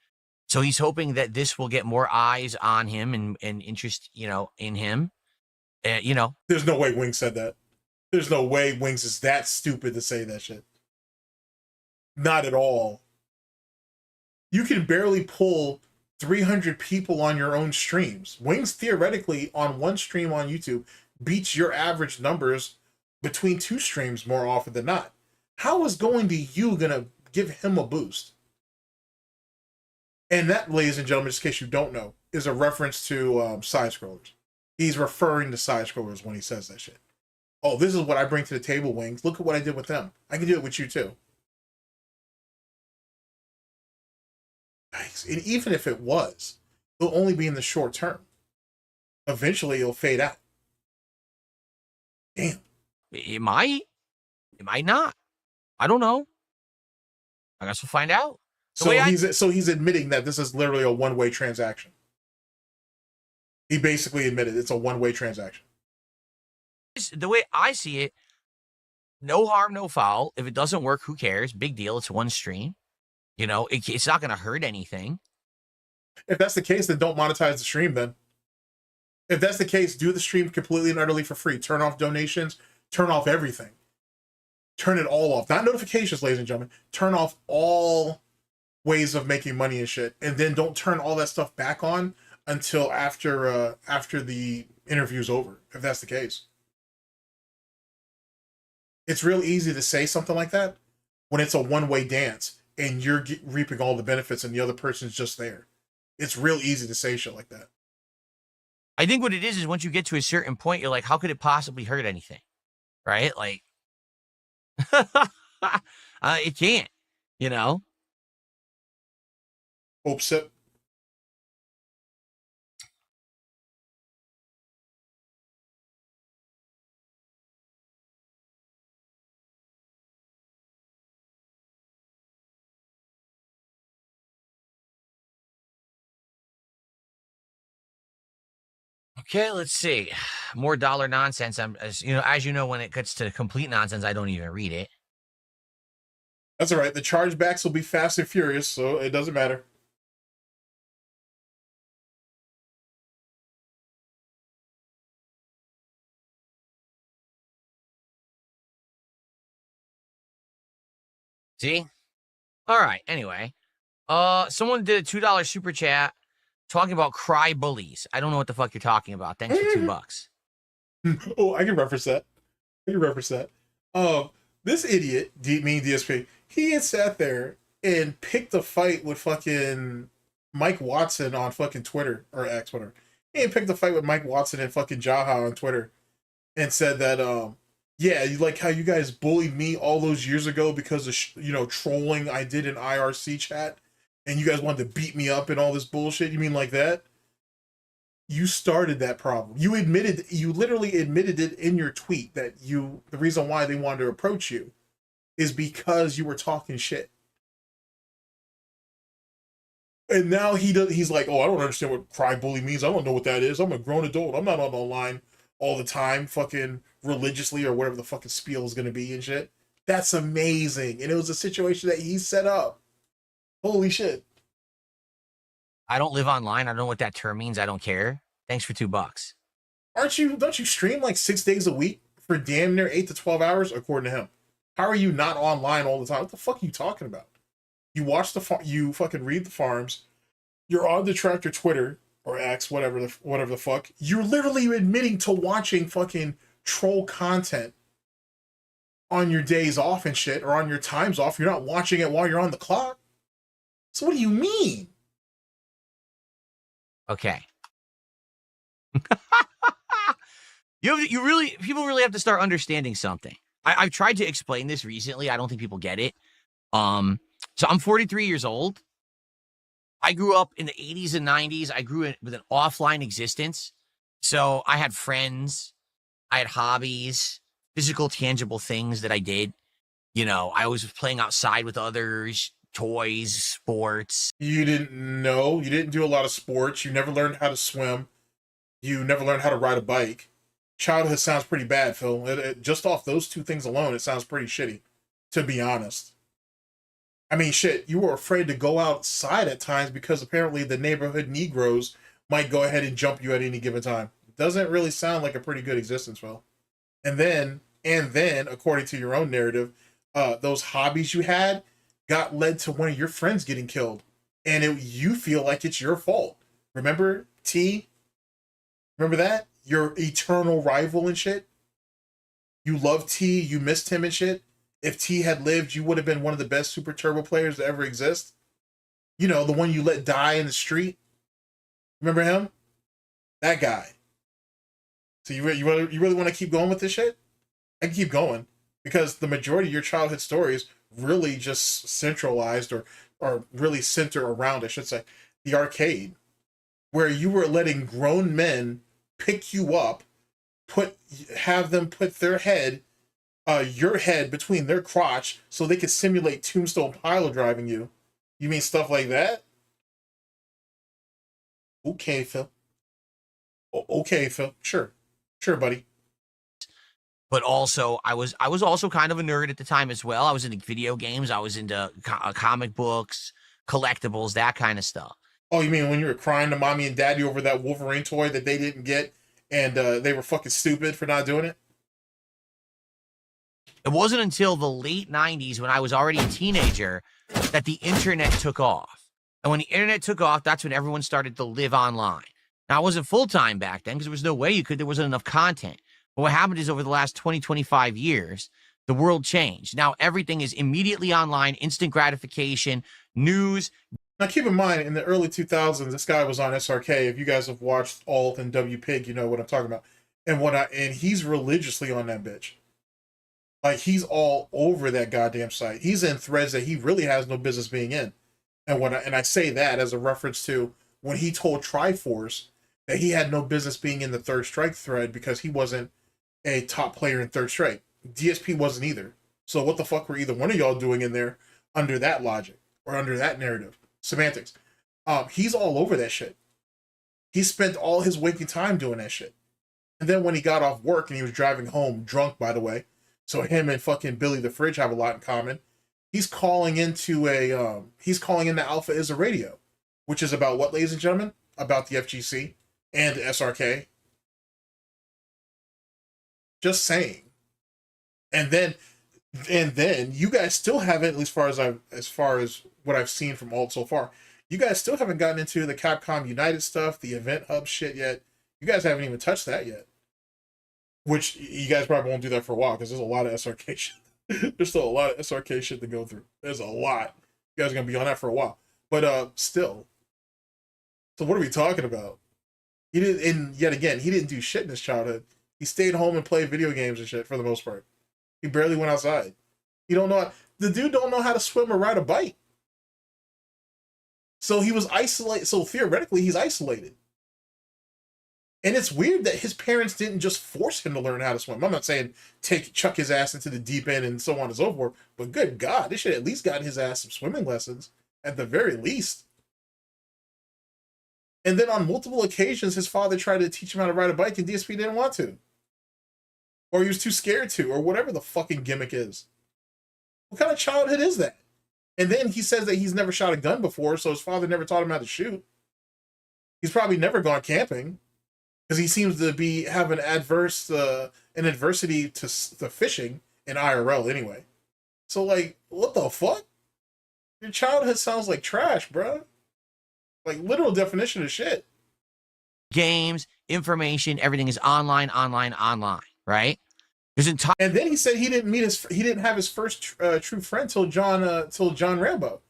So he's hoping that this will get more eyes on him and interest, in him. There's no way Wings said that. There's no way Wings is that stupid to say that shit. Not at all. You can barely pull 300 people on your own streams. Wings theoretically on one stream on YouTube beats your average numbers between two streams more often than not. How is going to you gonna give him a boost? And that, ladies and gentlemen, just in case you don't know, is a reference to side scrollers. He's referring to side scrollers when he says that shit. Oh, this is what I bring to the table, Wings. Look at what I did with them. I can do it with you too. Nice. And even if it was, it'll only be in the short term. Eventually, it'll fade out. Damn. It might. It might not. I don't know. I guess we'll find out. So he's admitting that this is literally a one-way transaction. He basically admitted it's a one-way transaction. The way I see it, no harm, no foul. If it doesn't work, who cares? Big deal. It's one stream. It's not going to hurt anything. If that's the case, then don't monetize the stream then. If that's the case, do the stream completely and utterly for free. Turn off donations. Turn off everything. Turn it all off. Not notifications, ladies and gentlemen. Turn off all ways of making money and shit. And then don't turn all that stuff back on until after the interview's over, if that's the case. It's real easy to say something like that when it's a one-way dance and you're reaping all the benefits and the other person's just there. It's real easy to say shit like that. I think what it is once you get to a certain point, you're like, how could it possibly hurt anything? Right? Like, it can't, Hope sip. Okay, let's see. More dollar nonsense. As you know, when it gets to complete nonsense, I don't even read it. That's all right. The chargebacks will be fast and furious, so it doesn't matter. See? All right. Anyway, someone did a $2 super chat talking about CryBullies. I don't know what the fuck you're talking about. Thanks for $2. Oh, I can reference that. This idiot, DSP, he had sat there and picked a fight with fucking Mike Watson on fucking Twitter, or X, whatever. He had picked a fight with Mike Watson and fucking Jaha on Twitter and said that, yeah, you like how you guys bullied me all those years ago because of, trolling I did in IRC chat. and you guys wanted to beat me up and all this bullshit. You mean like that? You started that problem. You literally admitted it in your tweet that the reason why they wanted to approach you is because you were talking shit. And now he's like, oh, I don't understand what CryBully means. I don't know what that is. I'm a grown adult. I'm not on online all the time, fucking religiously or whatever the fucking spiel is going to be and shit. That's amazing. And it was a situation that he set up. Holy shit. I don't live online. I don't know what that term means. I don't care. Thanks for $2. Don't you stream like 6 days a week for damn near 8 to 12 hours, according to him? How are you not online all the time? What the fuck are you talking about? You watch you fucking read the farms. You're on the Tractor Twitter or X, whatever the fuck. You're literally admitting to watching fucking troll content on your days off and shit, or on your times off. You're not watching it while you're on the clock. So what do you mean? Okay. People really have to start understanding something. I've tried to explain this recently. I don't think people get it. So I'm 43 years old. I grew up in the 80s and 90s. I grew up with an offline existence. So I had friends, I had hobbies, physical, tangible things that I did. You know, I always was playing outside with others, toys, sports. You didn't do a lot of sports. You never learned how to swim. You never learned how to ride a bike. Childhood sounds pretty bad, Phil. Just off those two things alone, it sounds pretty shitty, to be honest. I mean, shit, you were afraid to go outside at times because apparently the neighborhood Negroes might go ahead and jump you at any given time. Doesn't really sound like a pretty good existence, Phil. And then, according to your own narrative, those hobbies you had got led to one of your friends getting killed. And you feel like it's your fault. Remember T? Remember that? Your eternal rival and shit? You loved T, you missed him and shit. If T had lived, you would have been one of the best Super Turbo players to ever exist. You know, the one you let die in the street. Remember him? That guy. So you really want to keep going with this shit? I can keep going. Because the majority of your childhood stories really just centralized or really center around, I should say, the arcade. Where you were letting grown men pick you up, have them put their head, your head between their crotch so they could simulate tombstone pile driving you. You mean stuff like that? Okay, Phil. Okay, Phil. Sure, buddy. But also, I was also kind of a nerd at the time as well. I was into video games. I was into comic books, collectibles, that kind of stuff. Oh, you mean when you were crying to mommy and daddy over that Wolverine toy that they didn't get, and they were fucking stupid for not doing it? It wasn't until the late 90s, when I was already a teenager, that the internet took off. And when the internet took off, that's when everyone started to live online. Now, I wasn't full-time back then because there was no way there wasn't enough content. But what happened is over the last 20, 25 years, the world changed. Now, everything is immediately online, instant gratification, news. Now, keep in mind, in the early 2000s, this guy was on SRK. If you guys have watched Alt and WPIG, you know what I'm talking about. And he's religiously on that bitch. Like, he's all over that goddamn site. He's in threads that he really has no business being in. And I say that as a reference to when he told Triforce that he had no business being in the Third Strike thread because he wasn't a top player in Third Strike. DSP wasn't either. So what the fuck were either one of y'all doing in there under that logic or under that narrative? Semantics. He's all over that shit. He spent all his waking time doing that shit. And then when he got off work and he was driving home drunk, by the way, so him and fucking Billy the Fridge have a lot in common. He's calling into Alpha is a Radio, which is about what, ladies and gentlemen? About the FGC and SRK. Just saying. And then you guys still haven't, as far as what I've seen from Alt so far, you guys still haven't gotten into the Capcom United stuff, the Event Hub shit yet. You guys haven't even touched that yet. Which you guys probably won't do that for a while because there's a lot of SRK shit. There's still a lot of SRK shit to go through. There's a lot. You guys are gonna be on that for a while. But still. So what are we talking about? He didn't do shit in his childhood. He stayed home and played video games and shit for the most part. He barely went outside. The dude don't know how to swim or ride a bike. So he was isolated. So theoretically, he's isolated. And it's weird that his parents didn't just force him to learn how to swim. I'm not saying chuck his ass into the deep end and so on and so forth, but good God, they should at least got his ass some swimming lessons at the very least. And then on multiple occasions, his father tried to teach him how to ride a bike and DSP didn't want to. Or he was too scared to, or whatever the fucking gimmick is. What kind of childhood is that? And then he says that he's never shot a gun before, so his father never taught him how to shoot. He's probably never gone camping. Because he seems to have an adversity to fishing in IRL anyway. So, like, what the fuck? Your childhood sounds like trash, bro. Like, literal definition of shit. Games, information, everything is online, right? And then he said he didn't have his first true friend till John Rambo.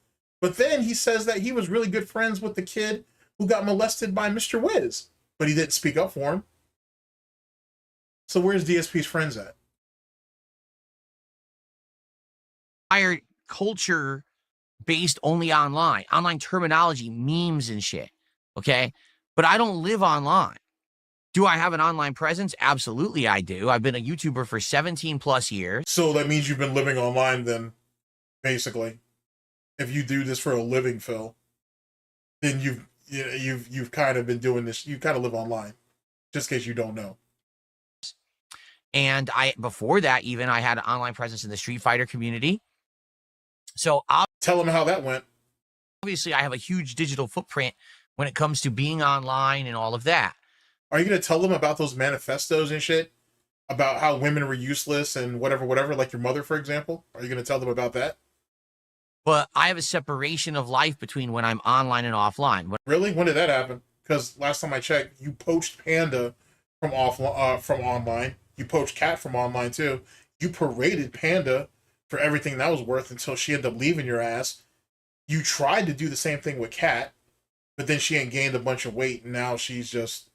But then he says that he was really good friends with the kid who got molested by Mr. Wiz. But he didn't speak up for him. So where's DSP's friends at? Entire culture based only online terminology, memes and shit. Okay. But I don't live online. Do I have an online presence? Absolutely, I do. I've been a YouTuber for 17 plus years. So that means you've been living online then, basically. If you do this for a living, Phil, then you've kind of been doing this. You kind of live online, just in case you don't know. And before that, even I had an online presence in the Street Fighter community. So I'll tell them how that went. Obviously, I have a huge digital footprint when it comes to being online and all of that. Are you going to tell them about those manifestos and shit? About how women were useless and whatever, like your mother, for example? Are you going to tell them about that? But I have a separation of life between when I'm online and offline. Really? When did that happen? Because last time I checked, you poached Panda from online. You poached Cat from online too. You paraded Panda for everything that was worth until she ended up leaving your ass. You tried to do the same thing with Cat, but then she ain't gained a bunch of weight, and now she's just...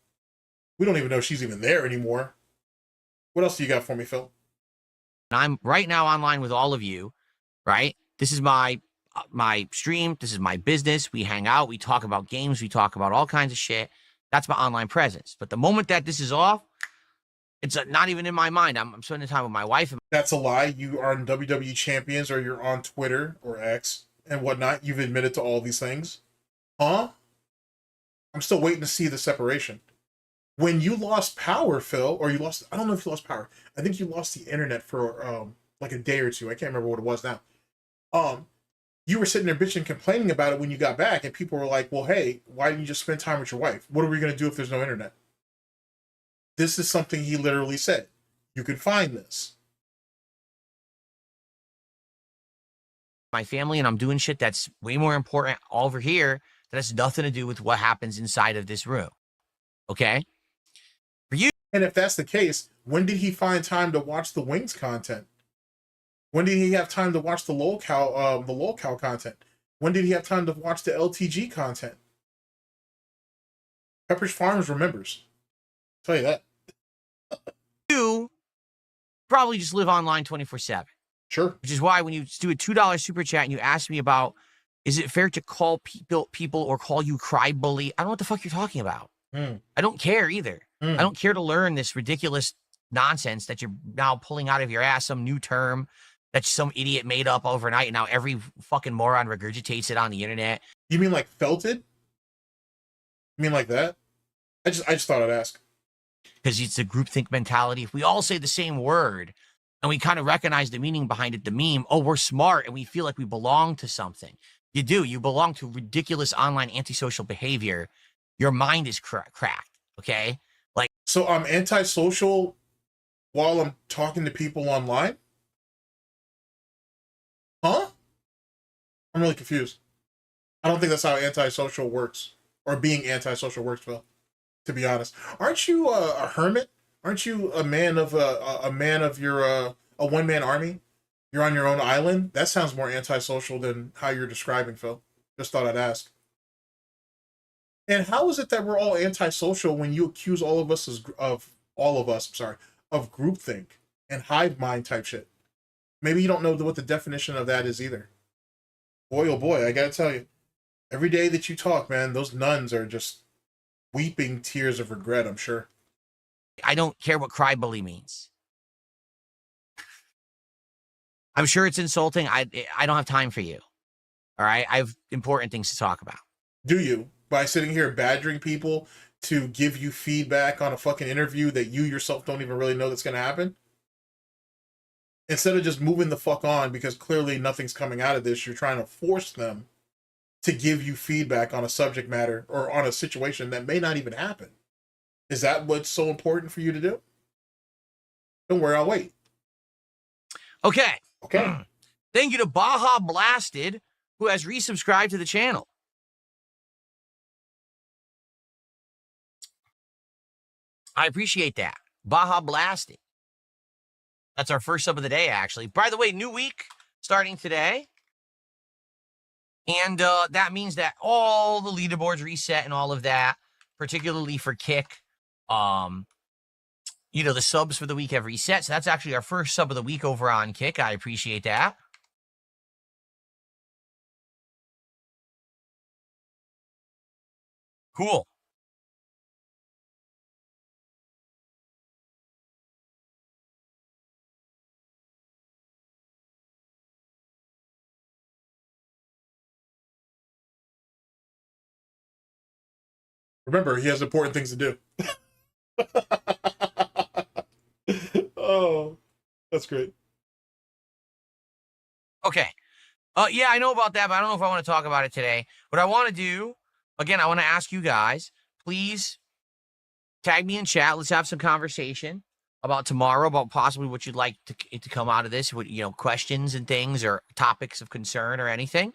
We don't even know if she's even there anymore. What else do you got for me, Phil? I'm right now online with all of you, right? This is my stream. This is my business. We hang out. We talk about games. We talk about all kinds of shit. That's my online presence. But the moment that this is off, it's not even in my mind. I'm spending time with my wife. That's a lie. You are on WWE Champions, or you're on Twitter or X and whatnot. You've admitted to all these things. Huh? I'm still waiting to see the separation. When you lost power, Phil, or I don't know if you lost power. I think you lost the internet for like a day or two. I can't remember what it was now. You were sitting there bitching, complaining about it when you got back, and people were like, well, hey, why didn't you just spend time with your wife? What are we going to do if there's no internet? This is something he literally said. You can find this. My family, and I'm doing shit that's way more important over here that has nothing to do with what happens inside of this room. Okay? For you. And if that's the case, when did he find time to watch the Wings content? When did he have time to watch the lolcow content? When did he have time to watch the LTG content? Pepperidge Farms remembers. I'll tell you that. You probably just live online 24/7. Sure. Which is why when you do a $2 super chat and you ask me about, is it fair to call people or call you CryBully? I don't know what the fuck you're talking about. I don't care either. I don't care to learn this ridiculous nonsense that you're now pulling out of your ass, some new term that some idiot made up overnight, and now every fucking moron regurgitates it on the internet. You mean like felted? You mean like that? I just thought I'd ask. Because it's a groupthink mentality. If we all say the same word and we kind of recognize the meaning behind it, the meme, oh, we're smart and we feel like we belong to something. You do. You belong to ridiculous online antisocial behavior. Your mind is cracked, okay? Like, so I'm antisocial while I'm talking to people online? Huh? I'm really confused. I don't think that's how antisocial works, or being antisocial works, Phil. To be honest, aren't you a hermit? Aren't you a man of your a one-man army? You're on your own island. That sounds more antisocial than how you're describing, Phil. Just thought I'd ask. And how is it that we're all antisocial when you accuse all of us of groupthink and hive mind type shit? Maybe you don't know what the definition of that is either. Boy, oh boy, I gotta tell you. Every day that you talk, man, those nuns are just weeping tears of regret, I'm sure. I don't care what CryBully means. I'm sure it's insulting. I don't have time for you. All right? I have important things to talk about. Do you? By sitting here badgering people to give you feedback on a fucking interview that you yourself don't even really know that's going to happen? Instead of just moving the fuck on because clearly nothing's coming out of this, you're trying to force them to give you feedback on a subject matter or on a situation that may not even happen. Is that what's so important for you to do? Don't worry, I'll wait. Okay. Okay. Thank you to Baja Blasted, who has resubscribed to the channel. I appreciate that. Baja Blasted. That's our first sub of the day, actually. By the way, new week starting today. And that means that all the leaderboards reset and all of that, particularly for Kick. You know, the subs for the week have reset. So that's actually our first sub of the week over on Kick. I appreciate that. Cool. Remember, he has important things to do. Oh, that's great. Okay. Yeah, I know about that, but I don't know if I want to talk about it today. What I want to do, again, I want to ask you guys, please tag me in chat. Let's have some conversation about tomorrow, about possibly what you'd like to come out of this, what, you know, questions and things or topics of concern or anything.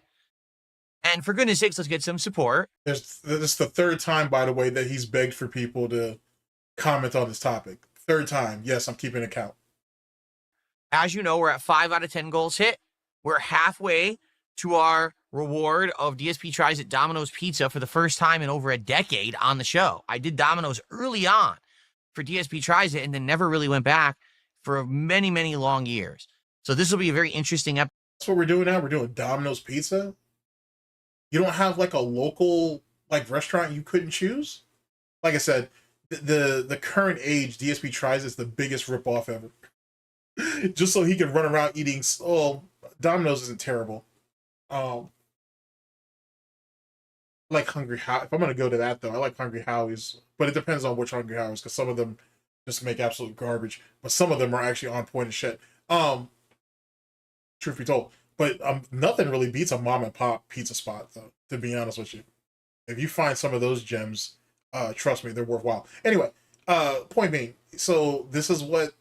And for goodness sakes, let's get some support. This is the third time, by the way, that he's begged for people to comment on this topic. Third time. Yes, I'm keeping account. As you know, we're at 5 out of 10 goals hit. We're halfway to our reward of DSP Tries It Domino's Pizza for the first time in over a decade on the show. I did Domino's early on for DSP Tries It and then never really went back for many, many long years. So this will be a very interesting episode. That's what we're doing now. We're doing Domino's Pizza. You don't have like a local like restaurant you couldn't choose? Like I said, the current age DSP Tries is the biggest ripoff ever. Just so he can run around eating. Oh, Domino's isn't terrible. Like Hungry How. If I'm gonna go to that though, I like Hungry Howie's, but it depends on which Hungry Howie's because some of them just make absolute garbage, but some of them are actually on point and shit. Truth be told, but nothing really beats a mom and pop pizza spot though. To be honest with you, if you find some of those gems, trust me, they're worthwhile. Anyway, point being, so this is what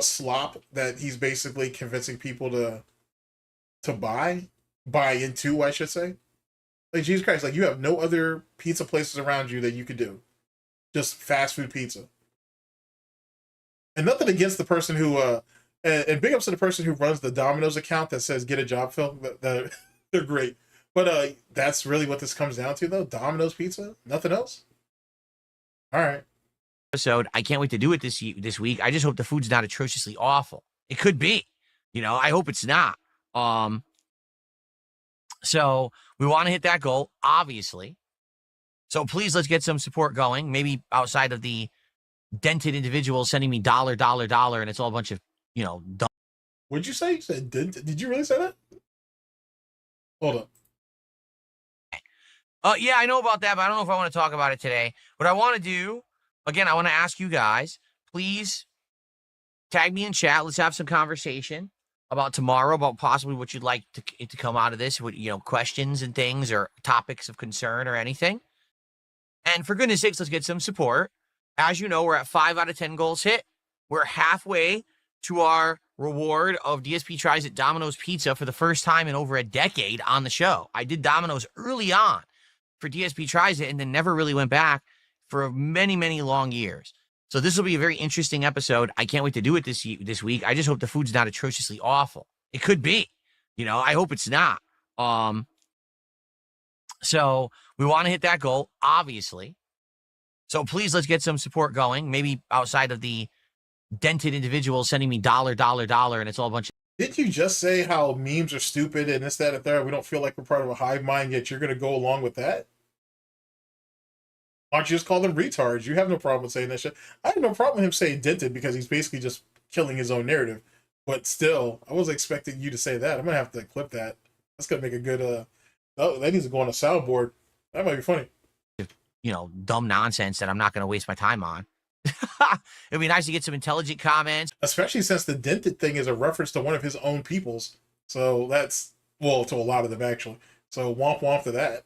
slop that he's basically convincing people to buy into, I should say. Like, Jesus Christ, like, you have no other pizza places around you that you could do. Just fast food pizza. And nothing against the person who, and big ups to the person who runs the Domino's account that says, get a job, Phil. They're great. But that's really what this comes down to, though? Domino's Pizza? Nothing else? All right. Episode. I can't wait to do it this week. I just hope the food's not atrociously awful. It could be. You know, I hope it's not. So we want to hit that goal, obviously. So please, let's get some support going. Maybe outside of the dented individuals sending me dollar, and it's all a bunch of, you know, dumb. What'd you say? You said did you really say that? Hold up. Yeah, I know about that, but I don't know if I want to talk about it today. What I want to do, again, I want to ask you guys, please tag me in chat. Let's have some conversation about tomorrow, about possibly what you'd like to come out of this, what, you know, questions and things or topics of concern or anything. And for goodness sakes, let's get some support. As you know, we're at 5 out of 10 goals hit. We're halfway to our reward of DSP Tries It Domino's Pizza for the first time in over a decade on the show. I did Domino's early on for DSP Tries It and then never really went back for many, many long years. So this will be a very interesting episode. I can't wait to do it this week. I just hope the food's not atrociously awful. It could be. You know, I hope it's not. So we want to hit that goal, obviously. So please, let's get some support going. Maybe outside of the dented individuals sending me dollar, and it's all a bunch of Did you just say how memes are stupid and this, that, and third? We don't feel like we're part of a hive mind, yet you're going to go along with that? Why don't you just call them retards? You have no problem with saying that shit. I have no problem with him saying dented because he's basically just killing his own narrative. But still, I wasn't expecting you to say that. I'm going to have to clip that. That's going to make a good, oh, that needs to go on a soundboard. That might be funny. You know, dumb nonsense that I'm not going to waste my time on. It'd be nice to get some intelligent comments. Especially since the dented thing is a reference to one of his own peoples. So that's, well, to a lot of them, actually. So womp womp to that.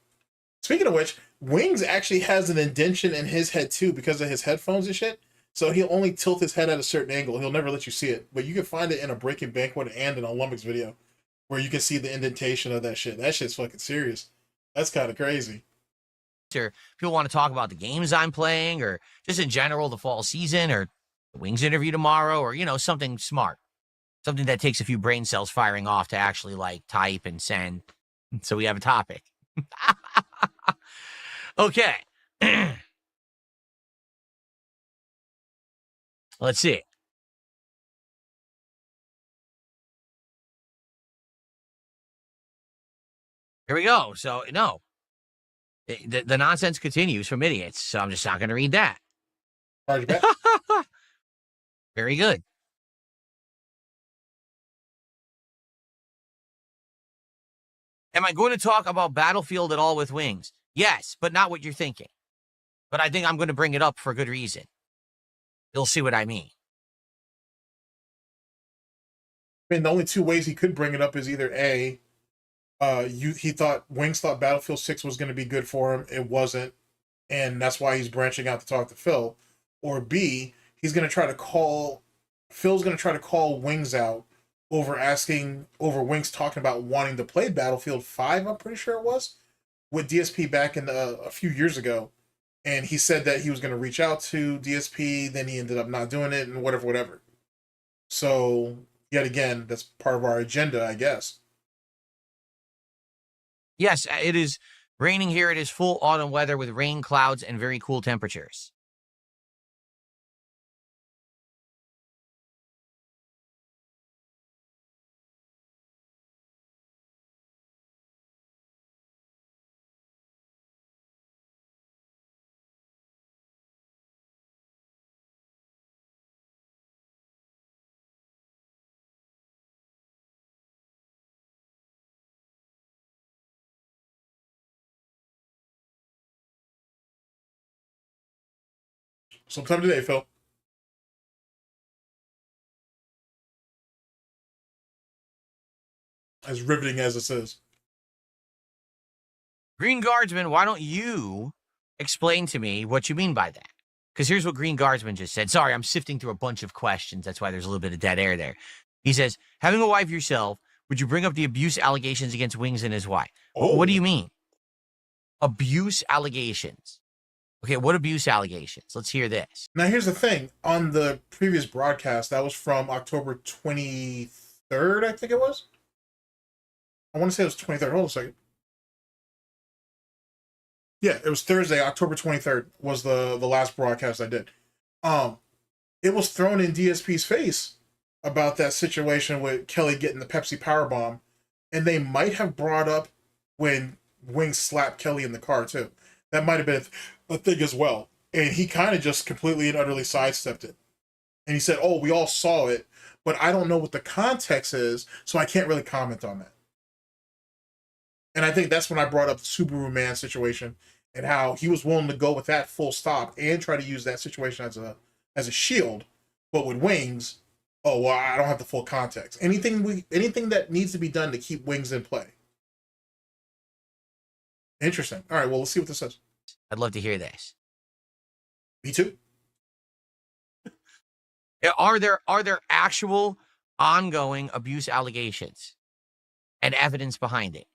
Speaking of which, Wings actually has an indentation in his head, too, because of his headphones and shit. So he'll only tilt his head at a certain angle. He'll never let you see it. But you can find it in a Breaking Banquet and an Olympics video where you can see the indentation of that shit. That shit's fucking serious. That's kind of crazy. Or people want to talk about the games I'm playing, or just in general the fall season, or the Wings interview tomorrow, or, you know, something smart, something that takes a few brain cells firing off to actually like type and send, so we have a topic. Okay. Let's see. Here we go. So no, the nonsense continues from idiots, so I'm just not going to read that. Charge back. Very good. Am I going to talk about Battlefield at all with Wings? Yes, but not what you're thinking. But I think I'm going to bring it up for good reason. You'll see what I mean. I mean, the only two ways he could bring it up is either A, Wings thought Battlefield 6 was going to be good for him. It wasn't. And that's why he's branching out to talk to Phil. Or B, Phil's going to try to call Wings out over Wings talking about wanting to play Battlefield 5, I'm pretty sure it was, with DSP back in a few years ago. And he said that he was going to reach out to DSP, then he ended up not doing it, and whatever. So, yet again, that's part of our agenda, I guess. Yes, it is raining here. It is full autumn weather with rain, clouds, and very cool temperatures. Sometime today, Phil. As riveting as this is. Green Guardsman, why don't you explain to me what you mean by that? Because here's what Green Guardsman just said. Sorry, I'm sifting through a bunch of questions. That's why there's a little bit of dead air there. He says, having a wife yourself, would you bring up the abuse allegations against Wings and his wife? Oh. What do you mean? Abuse allegations. Okay, what abuse allegations? Let's hear this. Now, here's the thing. On the previous broadcast, that was from October 23rd, I think it was. I want to say it was 23rd. Hold on a second. Yeah, it was Thursday, October 23rd was the last broadcast I did. It was thrown in DSP's face about that situation with Kelly getting the Pepsi powerbomb, and they might have brought up when Wings slapped Kelly in the car too. That might have been a thing as well. And he kind of just completely and utterly sidestepped it. And he said, "Oh, we all saw it, but I don't know what the context is, so I can't really comment on that." And I think that's when I brought up the Subaru Man situation and how he was willing to go with that full stop and try to use that situation as a shield. But with Wings, oh well, I don't have the full context. Anything that needs to be done to keep Wings in play. Interesting. All right, well, let's see what this says. I'd love to hear this. Me too. Are there actual ongoing abuse allegations and evidence behind it?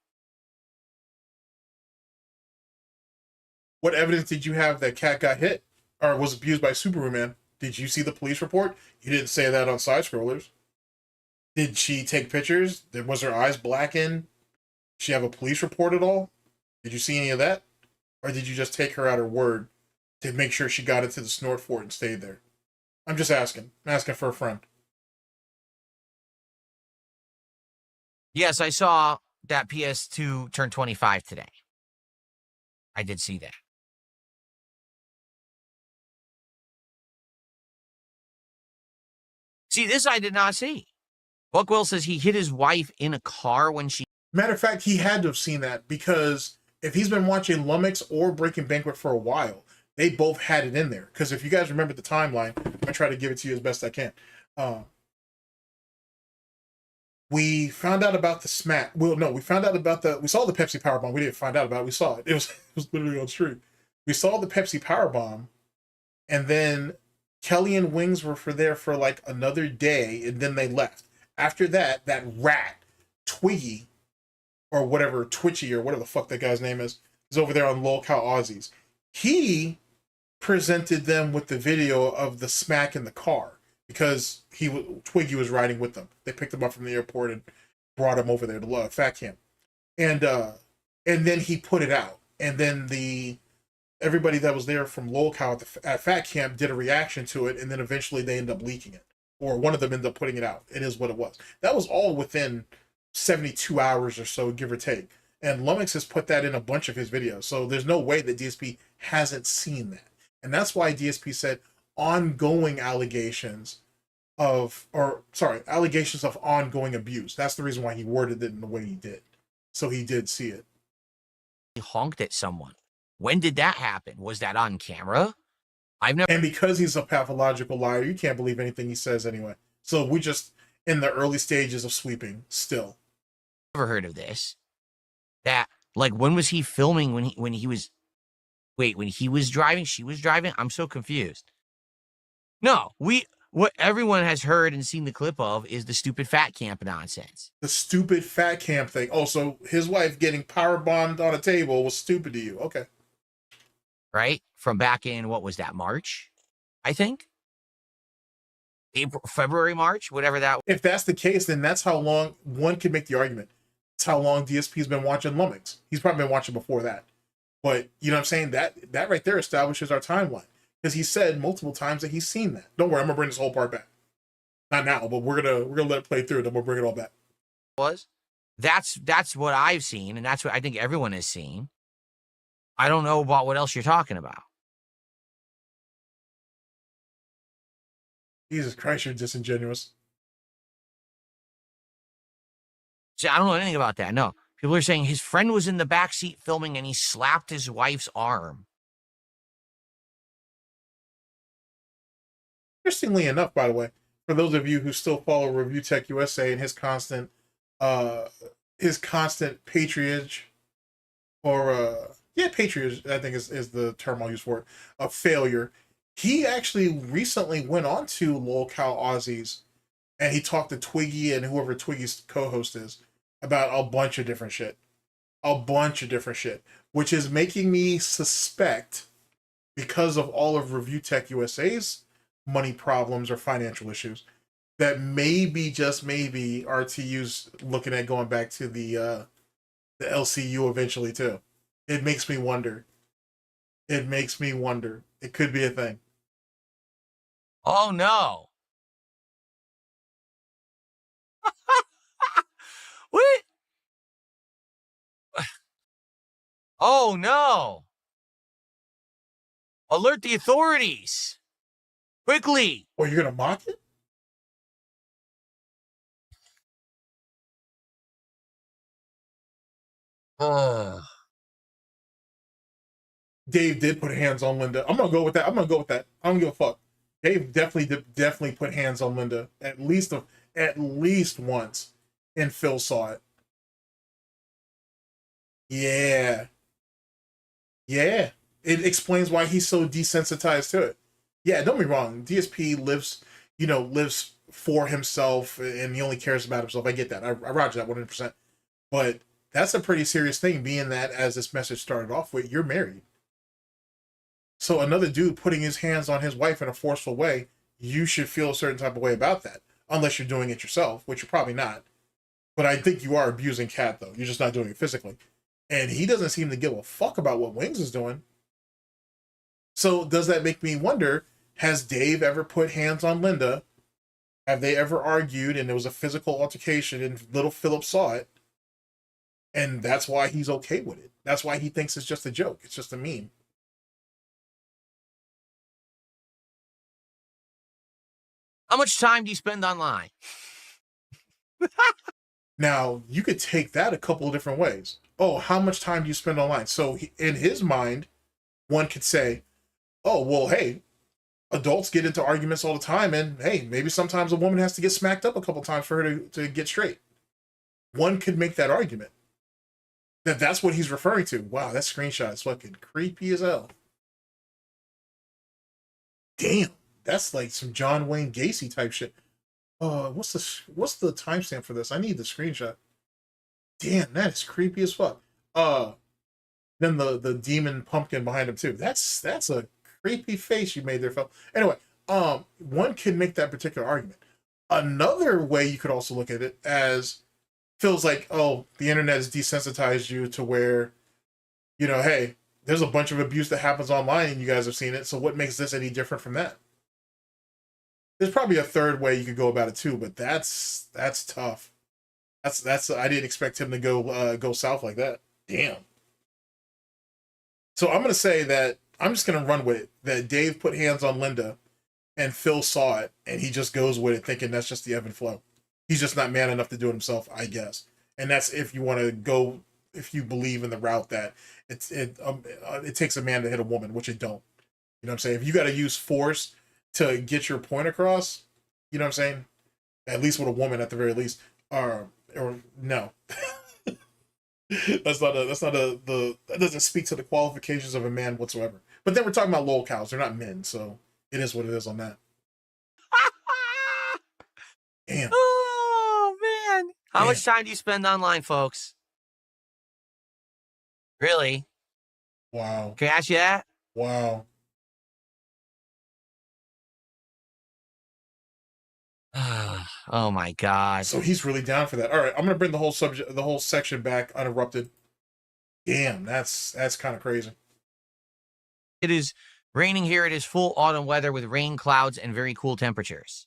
What evidence did you have that Cat got hit or was abused by Subaru Man? Did you see the police report? You didn't say that on side scrollers. Did she take pictures? Was her eyes blackened? Did she have a police report at all? Did you see any of that? Or did you just take her at her word to make sure she got into the Snort fort and stayed there? I'm just asking. I'm asking for a friend. Yes, I saw that PS2 turned 25 today. I did see that. See, this I did not see. Buckwell says he hit his wife in a car when she... Matter of fact, he had to have seen that because if he's been watching Lummox or Breaking Banquet for a while, they both had it in there. Because if you guys remember the timeline, I'm going to try to give it to you as best I can. We found out about the smack. Well, no, we found out about we saw the Pepsi Powerbomb. We didn't find out about it. We saw it. It was literally on stream. We saw the Pepsi Powerbomb, and then Kelly and Wings were there for like another day, and then they left. After that, that rat, Twiggy, or whatever, Twitchy, or whatever the fuck that guy's name is over there on Lolcow Aussies. He presented them with the video of the smack in the car because Twiggy was riding with them. They picked him up from the airport and brought him over there to Fat Camp. And then he put it out. And then everybody that was there from Lolcow at Fat Camp did a reaction to it, and then eventually they ended up leaking it. Or one of them ended up putting it out. It is what it was. That was all within 72 hours or so, give or take. And Lummox has put that in a bunch of his videos. So there's no way that DSP hasn't seen that. And that's why DSP said ongoing allegations of ongoing abuse. That's the reason why he worded it in the way he did. So he did see it. He honked at someone. When did that happen? Was that on camera? I've never... And because he's a pathological liar, you can't believe anything he says anyway. So we just in the early stages of sweeping still. Never heard of this. That, like, when was he filming when he was... Wait, when he was driving, she was driving? I'm so confused. No, what everyone has heard and seen the clip of is the stupid Fat Camp nonsense. The stupid Fat Camp thing. Oh, so his wife getting power bombed on a table was stupid to you. Okay. Right? From back in, what was that, March? I think? April, February, March, whatever that was. If that's the case, then that's how long one could make the argument. That's how long DSP's been watching Lummox. He's probably been watching before that. But you know what I'm saying? That right there establishes our timeline. Because he said multiple times that he's seen that. Don't worry, I'm gonna bring this whole part back. Not now, but we're gonna let it play through, then we'll bring it all back. That's what I've seen, and that's what I think everyone has seen. I don't know about what else you're talking about. Jesus Christ, you're disingenuous. See, I don't know anything about that. No. People are saying his friend was in the backseat filming and he slapped his wife's arm. Interestingly enough, by the way, for those of you who still follow Review Tech USA and his constant patronage, or patronage, I think is the term I'll use for it, of failure. He actually recently went on to Lolcow Aussies and he talked to Twiggy and whoever Twiggy's co-host is about a bunch of different shit. Which is making me suspect, because of all of Review Tech USA's money problems or financial issues, that maybe, just maybe, RTU's looking at going back to the LCU eventually too. It makes me wonder. It could be a thing. Oh, no. What? Oh, no. Alert the authorities. Quickly. Or you're going to mock it? Dave did put hands on Linda. I'm going to go with that. I don't give a fuck. Dave definitely put hands on Linda at least once, and Phil saw it. Yeah. It explains why he's so desensitized to it. Yeah, don't be wrong. DSP lives for himself and he only cares about himself. I get that. I roger that 100%. But that's a pretty serious thing, being that, as this message started off with, you're married. So another dude putting his hands on his wife in a forceful way, you should feel a certain type of way about that. Unless you're doing it yourself, which you're probably not. But I think you are abusing Kat, though. You're just not doing it physically. And he doesn't seem to give a fuck about what Wings is doing. So does that make me wonder, has Dave ever put hands on Linda Have they ever argued and there was a physical altercation and little Philip saw it? And that's why he's okay with it. That's why he thinks it's just a joke. It's just a meme. How much time do you spend online? Now, you could take that a couple of different ways. Oh, how much time do you spend online? So, in his mind, one could say, oh, well, hey, adults get into arguments all the time, and hey, maybe sometimes a woman has to get smacked up a couple times for her to get straight. One could make that argument. That's what he's referring to. Wow, that screenshot is fucking creepy as hell. Damn, that's like some John Wayne Gacy type shit. What's the timestamp for this? I need the screenshot. Damn, that is creepy as fuck. Then the demon pumpkin behind him too. That's a creepy face you made there, Phil. Anyway, one can make that particular argument. Another way you could also look at it as feels like, oh, the internet has desensitized you to where, you know, hey, there's a bunch of abuse that happens online and you guys have seen it. So what makes this any different from that? There's probably a third way you could go about it too, but that's tough. That's I didn't expect him to go south like that. Damn. So I'm gonna say that I'm just gonna run with it. That Dave put hands on Linda, and Phil saw it, and he just goes with it, thinking that's just the ebb and flow. He's just not man enough to do it himself, I guess. And that's if you want to go, if you believe in the route that it takes a man to hit a woman, which it don't. You know what I'm saying? If you got to use force to get your point across, you know what I'm saying? At least with a woman, at the very least, or no. that doesn't speak to the qualifications of a man whatsoever. But then we're talking about lol cows. They're not men, so it is what it is on that. Damn. Oh, man. How much time do you spend online, folks? Really? Wow. Can I ask you that? Wow. Oh, my God. So he's really down for that. All right, I'm gonna bring the whole section back uninterrupted. Damn, that's kind of crazy. It is raining here. It is full autumn weather with rain, clouds, and very cool temperatures.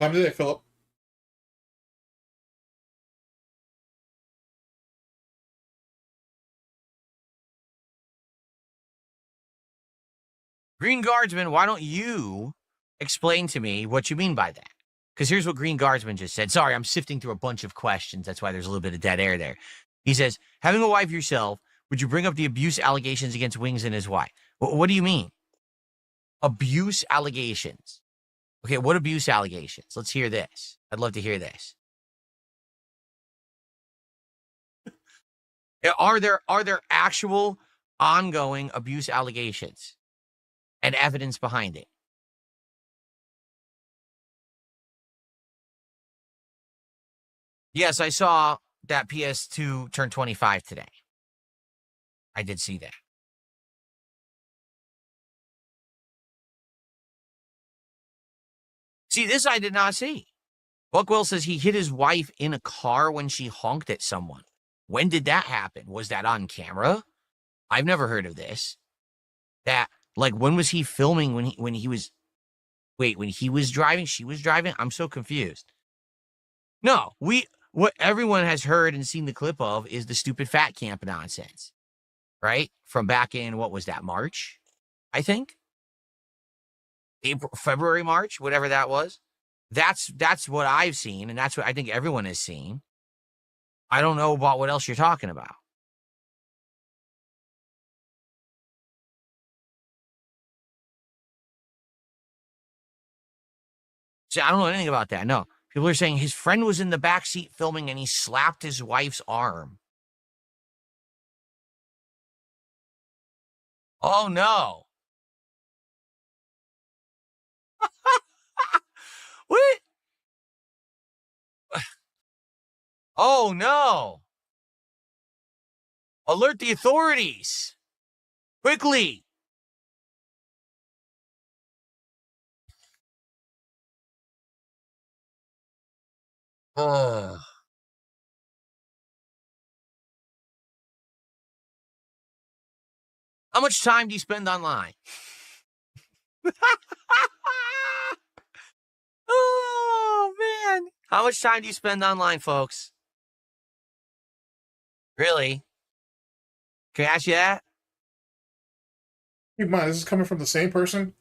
Time today, Philip. Green Guardsman, why don't you explain to me what you mean by that? Because here's what Green Guardsman just said. Sorry, I'm sifting through a bunch of questions. That's why there's a little bit of dead air there. He says, having a wife yourself, would you bring up the abuse allegations against Wings and his wife? What do you mean? Abuse allegations. Okay, what abuse allegations? Let's hear this. I'd love to hear this. Are there actual ongoing abuse allegations and evidence behind it? Yes, I saw that PS2 turned 25 today. I did see that. See, this I did not see. Buckwell says he hit his wife in a car when she honked at someone. When did that happen? Was that on camera? I've never heard of this. That, like, when was he filming when he was... Wait, when he was driving, she was driving? I'm so confused. No, what everyone has heard and seen the clip of is the stupid fat camp nonsense. Right? From back in, what was that, March? I think? April, February, March, whatever that was. That's what I've seen, and that's what I think everyone has seen. I don't know about what else you're talking about. See, I don't know anything about that. No. People are saying his friend was in the backseat filming and he slapped his wife's arm. Oh, no. What? Oh, no. Alert the authorities. Quickly. Ugh. How much time do you spend online? Oh, man. How much time do you spend online, folks? Really? Can I ask you that? Keep in mind, this is coming from the same person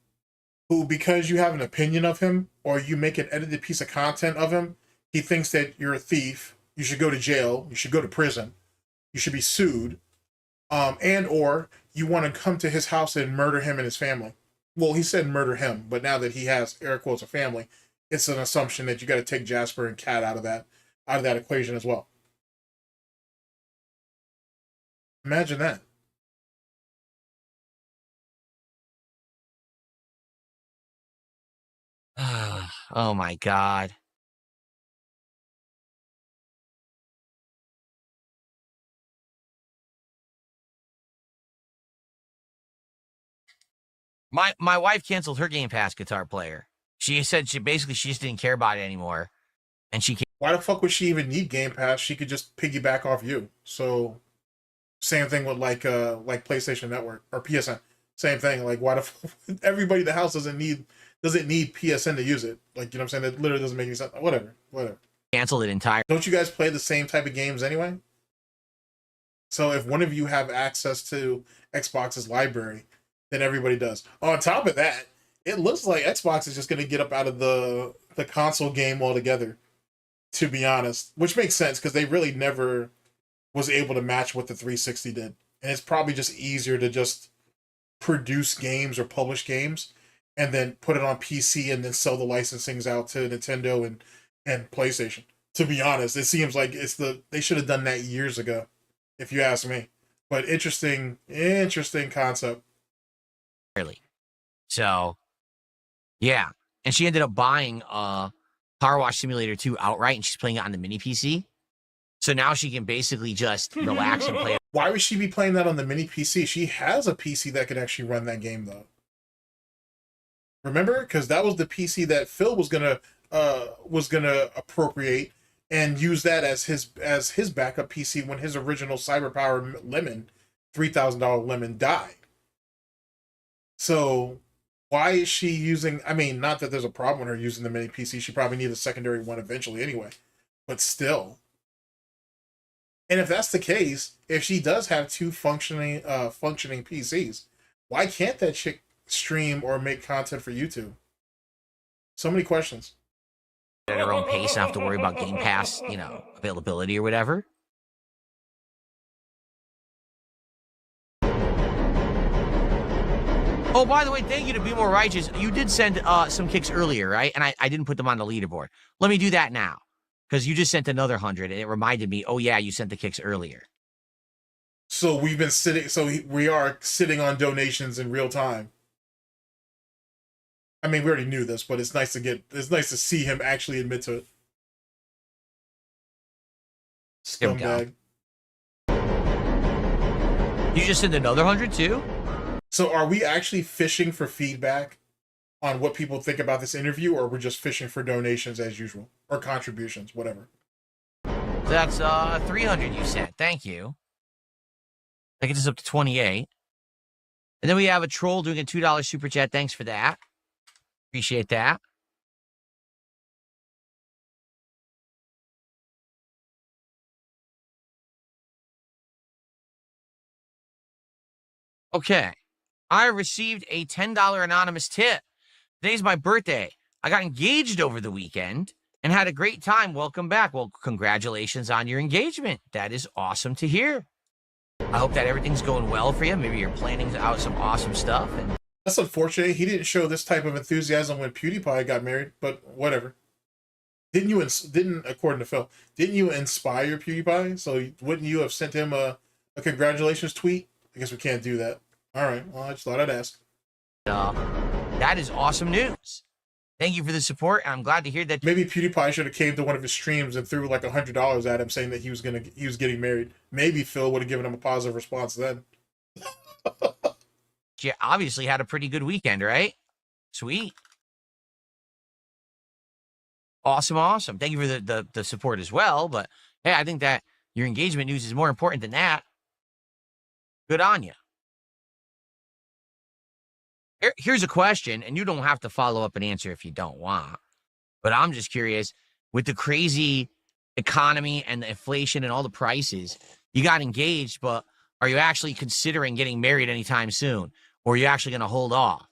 who, because you have an opinion of him or you make an edited piece of content of him, he thinks that you're a thief. You should go to jail. You should go to prison. You should be sued. And or you want to come to his house and murder him and his family. Well, he said murder him, but now that he has air quotes a family, it's an assumption that you got to take Jasper and Cat out of that equation as well. Imagine that. Oh, my God. My wife canceled her Game Pass Guitar Player. She said she just didn't care about it anymore. And she Why the fuck would she even need Game Pass? She could just piggyback off you. So same thing with like PlayStation Network or PSN. Same thing. Like why the fuck everybody in the house doesn't need PSN to use it. Like, you know what I'm saying? That literally doesn't make any sense. Whatever. canceled it entirely. Don't you guys play the same type of games anyway? So if one of you have access to Xbox's library, then everybody does. On top of that, it looks like Xbox is just going to get up out of the console game altogether, to be honest. Which makes sense because they really never was able to match what the 360 did. And it's probably just easier to just produce games or publish games and then put it on PC and then sell the licensings out to Nintendo and PlayStation. To be honest, it seems like they should have done that years ago, if you ask me. But interesting concept. So, yeah. And she ended up buying Car Wash Simulator 2 outright, and she's playing it on the mini PC. So now she can basically just relax and play. Why would she be playing that on the mini PC? She has a PC that could actually run that game, though. Remember? Because that was the PC that Phil was gonna appropriate and use that as his backup PC when his original CyberPower Lemon, $3,000 Lemon died. So why is she using? I mean, not that there's a problem with her using the mini PC. She probably needs a secondary one eventually, anyway. But still. And if that's the case, if she does have two functioning PCs, why can't that chick stream or make content for YouTube? So many questions. At her own pace, not have to worry about Game Pass, availability or whatever. Oh, by the way, thank you to Be More Righteous. You did send some kicks earlier, right? And I didn't put them on the leaderboard. Let me do that now. Because you just sent another 100, and it reminded me, oh, yeah, you sent the kicks earlier. So we've been sitting, we are sitting on donations in real time. I mean, we already knew this, but it's nice to see him actually admit to it. Scumbag. You just sent another 100 too? So are we actually fishing for feedback on what people think about this interview, or we're just fishing for donations as usual? Or contributions, whatever. That's 300 you sent. Thank you. That gets us up to 28. And then we have a troll doing a $2 super chat. Thanks for that. Appreciate that. Okay. I received a $10 anonymous tip. Today's my birthday. I got engaged over the weekend and had a great time. Welcome back. Well, congratulations on your engagement. That is awesome to hear. I hope that everything's going well for you. Maybe you're planning out some awesome stuff. And that's unfortunate. He didn't show this type of enthusiasm when PewDiePie got married, but whatever. According to Phil, didn't you inspire PewDiePie? So wouldn't you have sent him a congratulations tweet? I guess we can't do that. All right. Well, I just thought I'd ask. That is awesome news. Thank you for the support. I'm glad to hear that. Maybe PewDiePie should have came to one of his streams and threw like $100 at him, saying that he was getting married. Maybe Phil would have given him a positive response then. You obviously had a pretty good weekend, right? Sweet. Awesome. Thank you for the support as well. But hey, I think that your engagement news is more important than that. Good on you. Here's a question, and you don't have to follow up and answer if you don't want. But I'm just curious, with the crazy economy and the inflation and all the prices, you got engaged, but are you actually considering getting married anytime soon? Or are you actually going to hold off?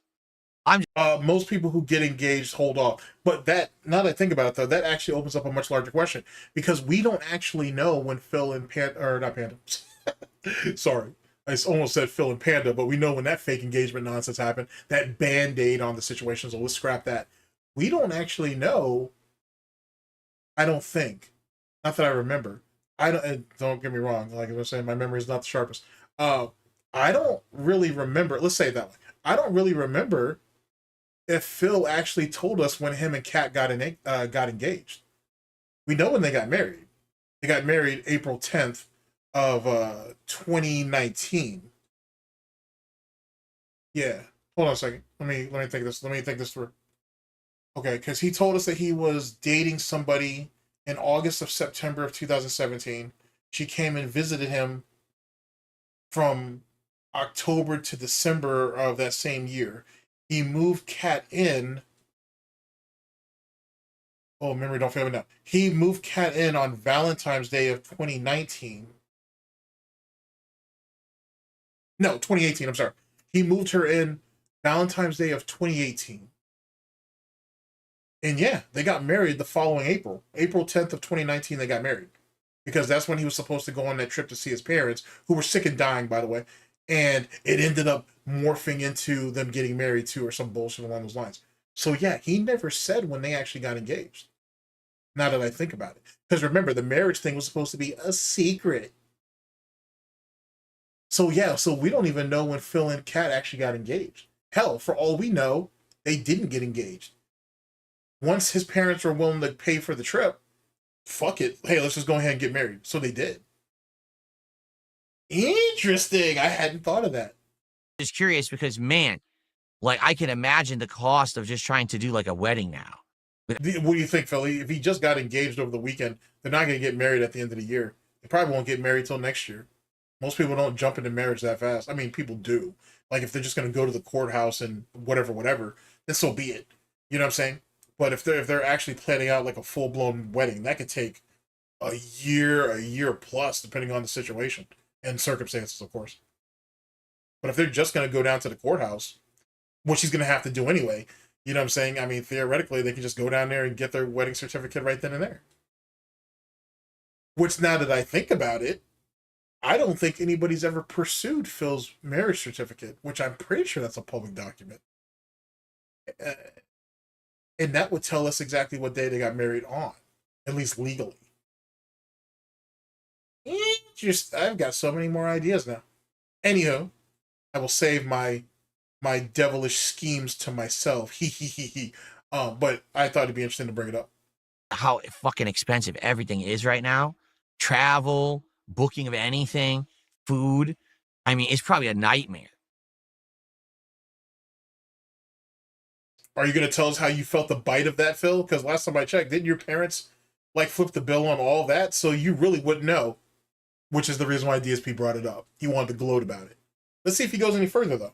Most people who get engaged hold off. But that, now that I think about it, though, that actually opens up a much larger question. Because we don't actually know when Phil and Panda. Sorry. I almost said Phil and Panda, but we know when that fake engagement nonsense happened, that Band-Aid on the situation, so let's scrap that. We don't actually know, I don't think. Not that I remember. Don't get me wrong, like I was saying, my memory is not the sharpest. I don't really remember, let's say it that way. I don't really remember if Phil actually told us when him and Kat got engaged. We know when they got married. They got married April 10th of 2019. Yeah. Hold on a second. Let me think this. Let me think this through. Okay, because he told us that he was dating somebody in August of September of 2017. She came and visited him from October to December of that same year. He moved Kat in. Oh, memory don't fail me now. He moved Kat in on Valentine's Day of 2019. No, 2018, I'm sorry. He moved her in Valentine's Day of 2018. And yeah, they got married the following April. April 10th of 2019, they got married. Because that's when he was supposed to go on that trip to see his parents, who were sick and dying, by the way. And it ended up morphing into them getting married too, or some bullshit along those lines. So yeah, he never said when they actually got engaged. Now that I think about it. Because remember, the marriage thing was supposed to be a secret. So yeah, so we don't even know when Phil and Kat actually got engaged. Hell, for all we know, they didn't get engaged. Once his parents were willing to pay for the trip, fuck it. Hey, let's just go ahead and get married. So they did. Interesting. I hadn't thought of that. Just curious because, man, like I can imagine the cost of just trying to do like a wedding now. What do you think, Philly? If he just got engaged over the weekend, they're not going to get married at the end of the year. They probably won't get married till next year. Most people don't jump into marriage that fast. I mean, people do. Like, if they're just going to go to the courthouse and whatever, then so be it. You know what I'm saying? But if they're actually planning out like a full-blown wedding, that could take a year plus, depending on the situation and circumstances, of course. But if they're just going to go down to the courthouse, which he's going to have to do anyway, you know what I'm saying? I mean, theoretically, they can just go down there and get their wedding certificate right then and there. Which, now that I think about it, I don't think anybody's ever pursued Phil's marriage certificate, which I'm pretty sure that's a public document. And that would tell us exactly what day they got married on, at least legally. I've got so many more ideas now. Anyhow, I will save my devilish schemes to myself. But I thought it'd be interesting to bring it up. How fucking expensive everything is right now. Travel, booking of anything, food. I mean, it's probably a nightmare. Are you going to tell us how you felt the bite of that, Phil? Because last time I checked, didn't your parents like flip the bill on all that? So you really wouldn't know, which is the reason why DSP brought it up. He wanted to gloat about it. Let's see if he goes any further, though.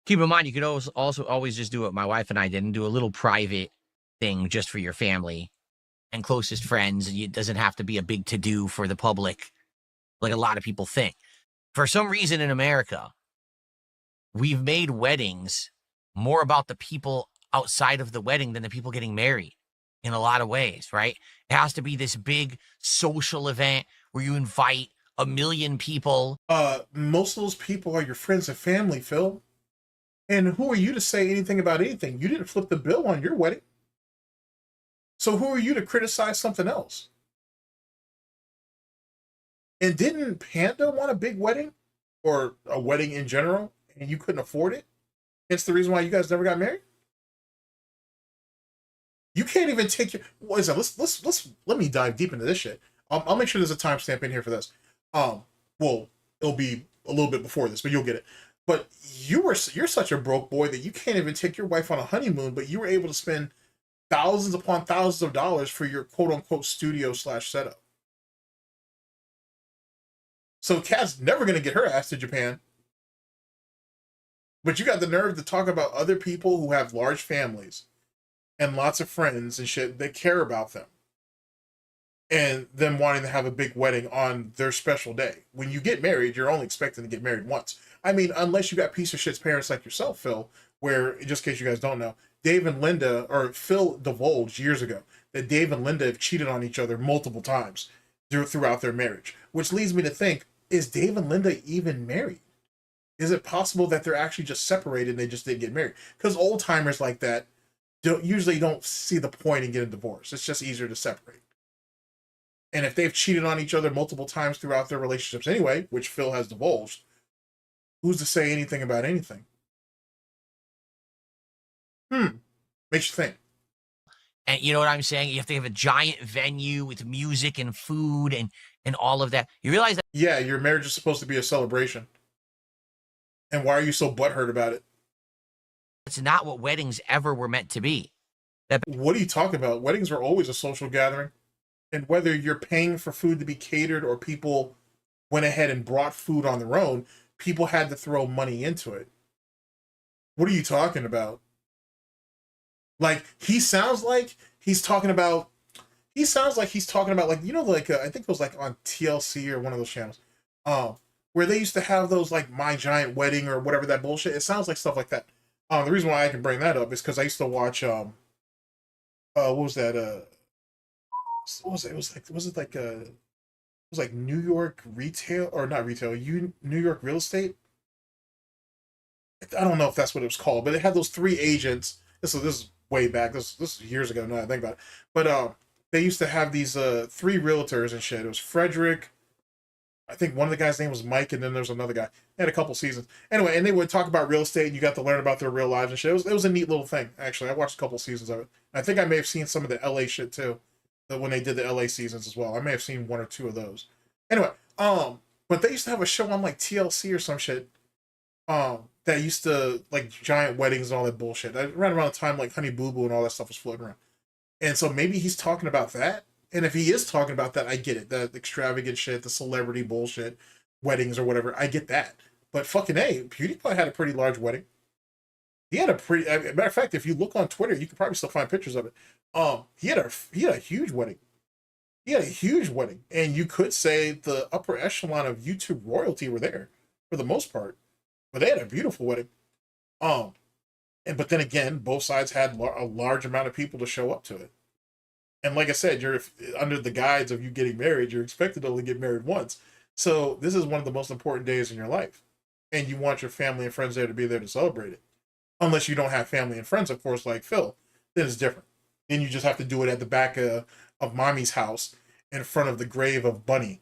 Keep in mind, you could also always just do what my wife and I did and do a little private thing just for your family and closest friends. It doesn't have to be a big to-do for the public like a lot of people think. For some reason in America, we've made weddings more about the people outside of the wedding than the people getting married in a lot of ways, right? It has to be this big social event where you invite 1 million people. Most of those people are your friends and family, Phil. And who are you to say anything about anything? You didn't flip the bill on your wedding. So who are you to criticize something else? And didn't Panda want a big wedding or a wedding in general, and you couldn't afford it? It's the reason why you guys never got married. You can't even take your. What is that? Let me dive deep into this shit. I'll make sure there's a timestamp in here for this. Well, it'll be a little bit before this, but you'll get it. But you're such a broke boy that you can't even take your wife on a honeymoon, but you were able to spend thousands upon thousands of dollars for your quote unquote studio / setup. So Kat's never gonna get her ass to Japan. But you got the nerve to talk about other people who have large families and lots of friends and shit that care about them. And them wanting to have a big wedding on their special day. When you get married, you're only expecting to get married once. I mean, unless you got piece of shit's parents like yourself, Phil, where, just in case you guys don't know, Dave and Linda, or Phil divulged years ago, that Dave and Linda have cheated on each other multiple times throughout their marriage. Which leads me to think, is Dave and Linda even married? Is it possible that they're actually just separated and they just didn't get married? Because old timers like that usually don't see the point in getting divorced. It's just easier to separate. And if they've cheated on each other multiple times throughout their relationships anyway, which Phil has divulged, who's to say anything about anything? Makes you think. And you know what I'm saying? You have to have a giant venue with music and food and all of that. You realize that? Yeah, your marriage is supposed to be a celebration. And why are you so butthurt about it? It's not what weddings ever were meant to be. What are you talking about? Weddings are always a social gathering. And whether you're paying for food to be catered or people went ahead and brought food on their own, people had to throw money into it. What are you talking about? Like, he sounds like he's talking about, like, you know, like, I think it was like on TLC or one of those channels, where they used to have those, like, My Giant Wedding or whatever that bullshit. It sounds like stuff like that. The reason why I can bring that up is because I used to watch, what was that, what was it? It was like New York retail, or not retail, New York real estate? I don't know if that's what it was called, but it had those three agents. This is way back. This is years ago now I think about it. But they used to have these three realtors and shit. It was Frederick. I think one of the guys' name was Mike, and then there's another guy. They had a couple seasons. Anyway, and they would talk about real estate, and you got to learn about their real lives and shit. It was a neat little thing, actually. I watched a couple seasons of it. I think I may have seen some of the LA shit too, when they did the LA seasons as well. I may have seen one or two of those. Anyway, but they used to have a show on like TLC or some shit, that used to, like, giant weddings and all that bullshit. That ran around the time like Honey Boo Boo and all that stuff was floating around. And so maybe he's talking about that. And if he is talking about that, I get it. The extravagant shit, the celebrity bullshit, weddings or whatever, I get that. But fucking A, PewDiePie had a pretty large wedding. He had a pretty, matter of fact, if you look on Twitter, you can probably still find pictures of it. He had a huge wedding. He had a huge wedding. And you could say the upper echelon of YouTube royalty were there for the most part. But they had a beautiful wedding. But then again, both sides had a large amount of people to show up to it. And like I said, you're under the guise of you getting married, you're expected to only get married once. So this is one of the most important days in your life. And you want your family and friends there to be there to celebrate it. Unless you don't have family and friends, of course, like Phil. Then it's different. Then you just have to do it at the back of mommy's house in front of the grave of Bunny.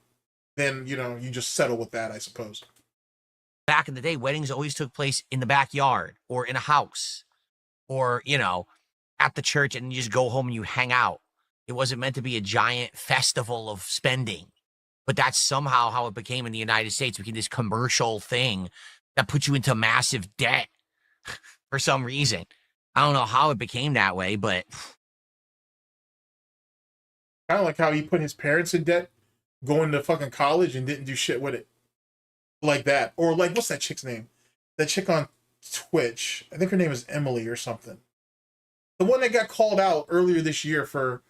Then, you know, you just settle with that, I suppose. Back in the day, weddings always took place in the backyard or in a house or, you know, at the church, and you just go home and you hang out. It wasn't meant to be a giant festival of spending. But that's somehow how it became in the United States. It became this commercial thing that puts you into massive debt for some reason. I don't know how it became that way, but Kind of like how he put his parents in debt going to fucking college and didn't do shit with it. Like that. Or like, what's that chick's name? That chick on Twitch. I think her name is Emily or something. The one that got called out earlier this year for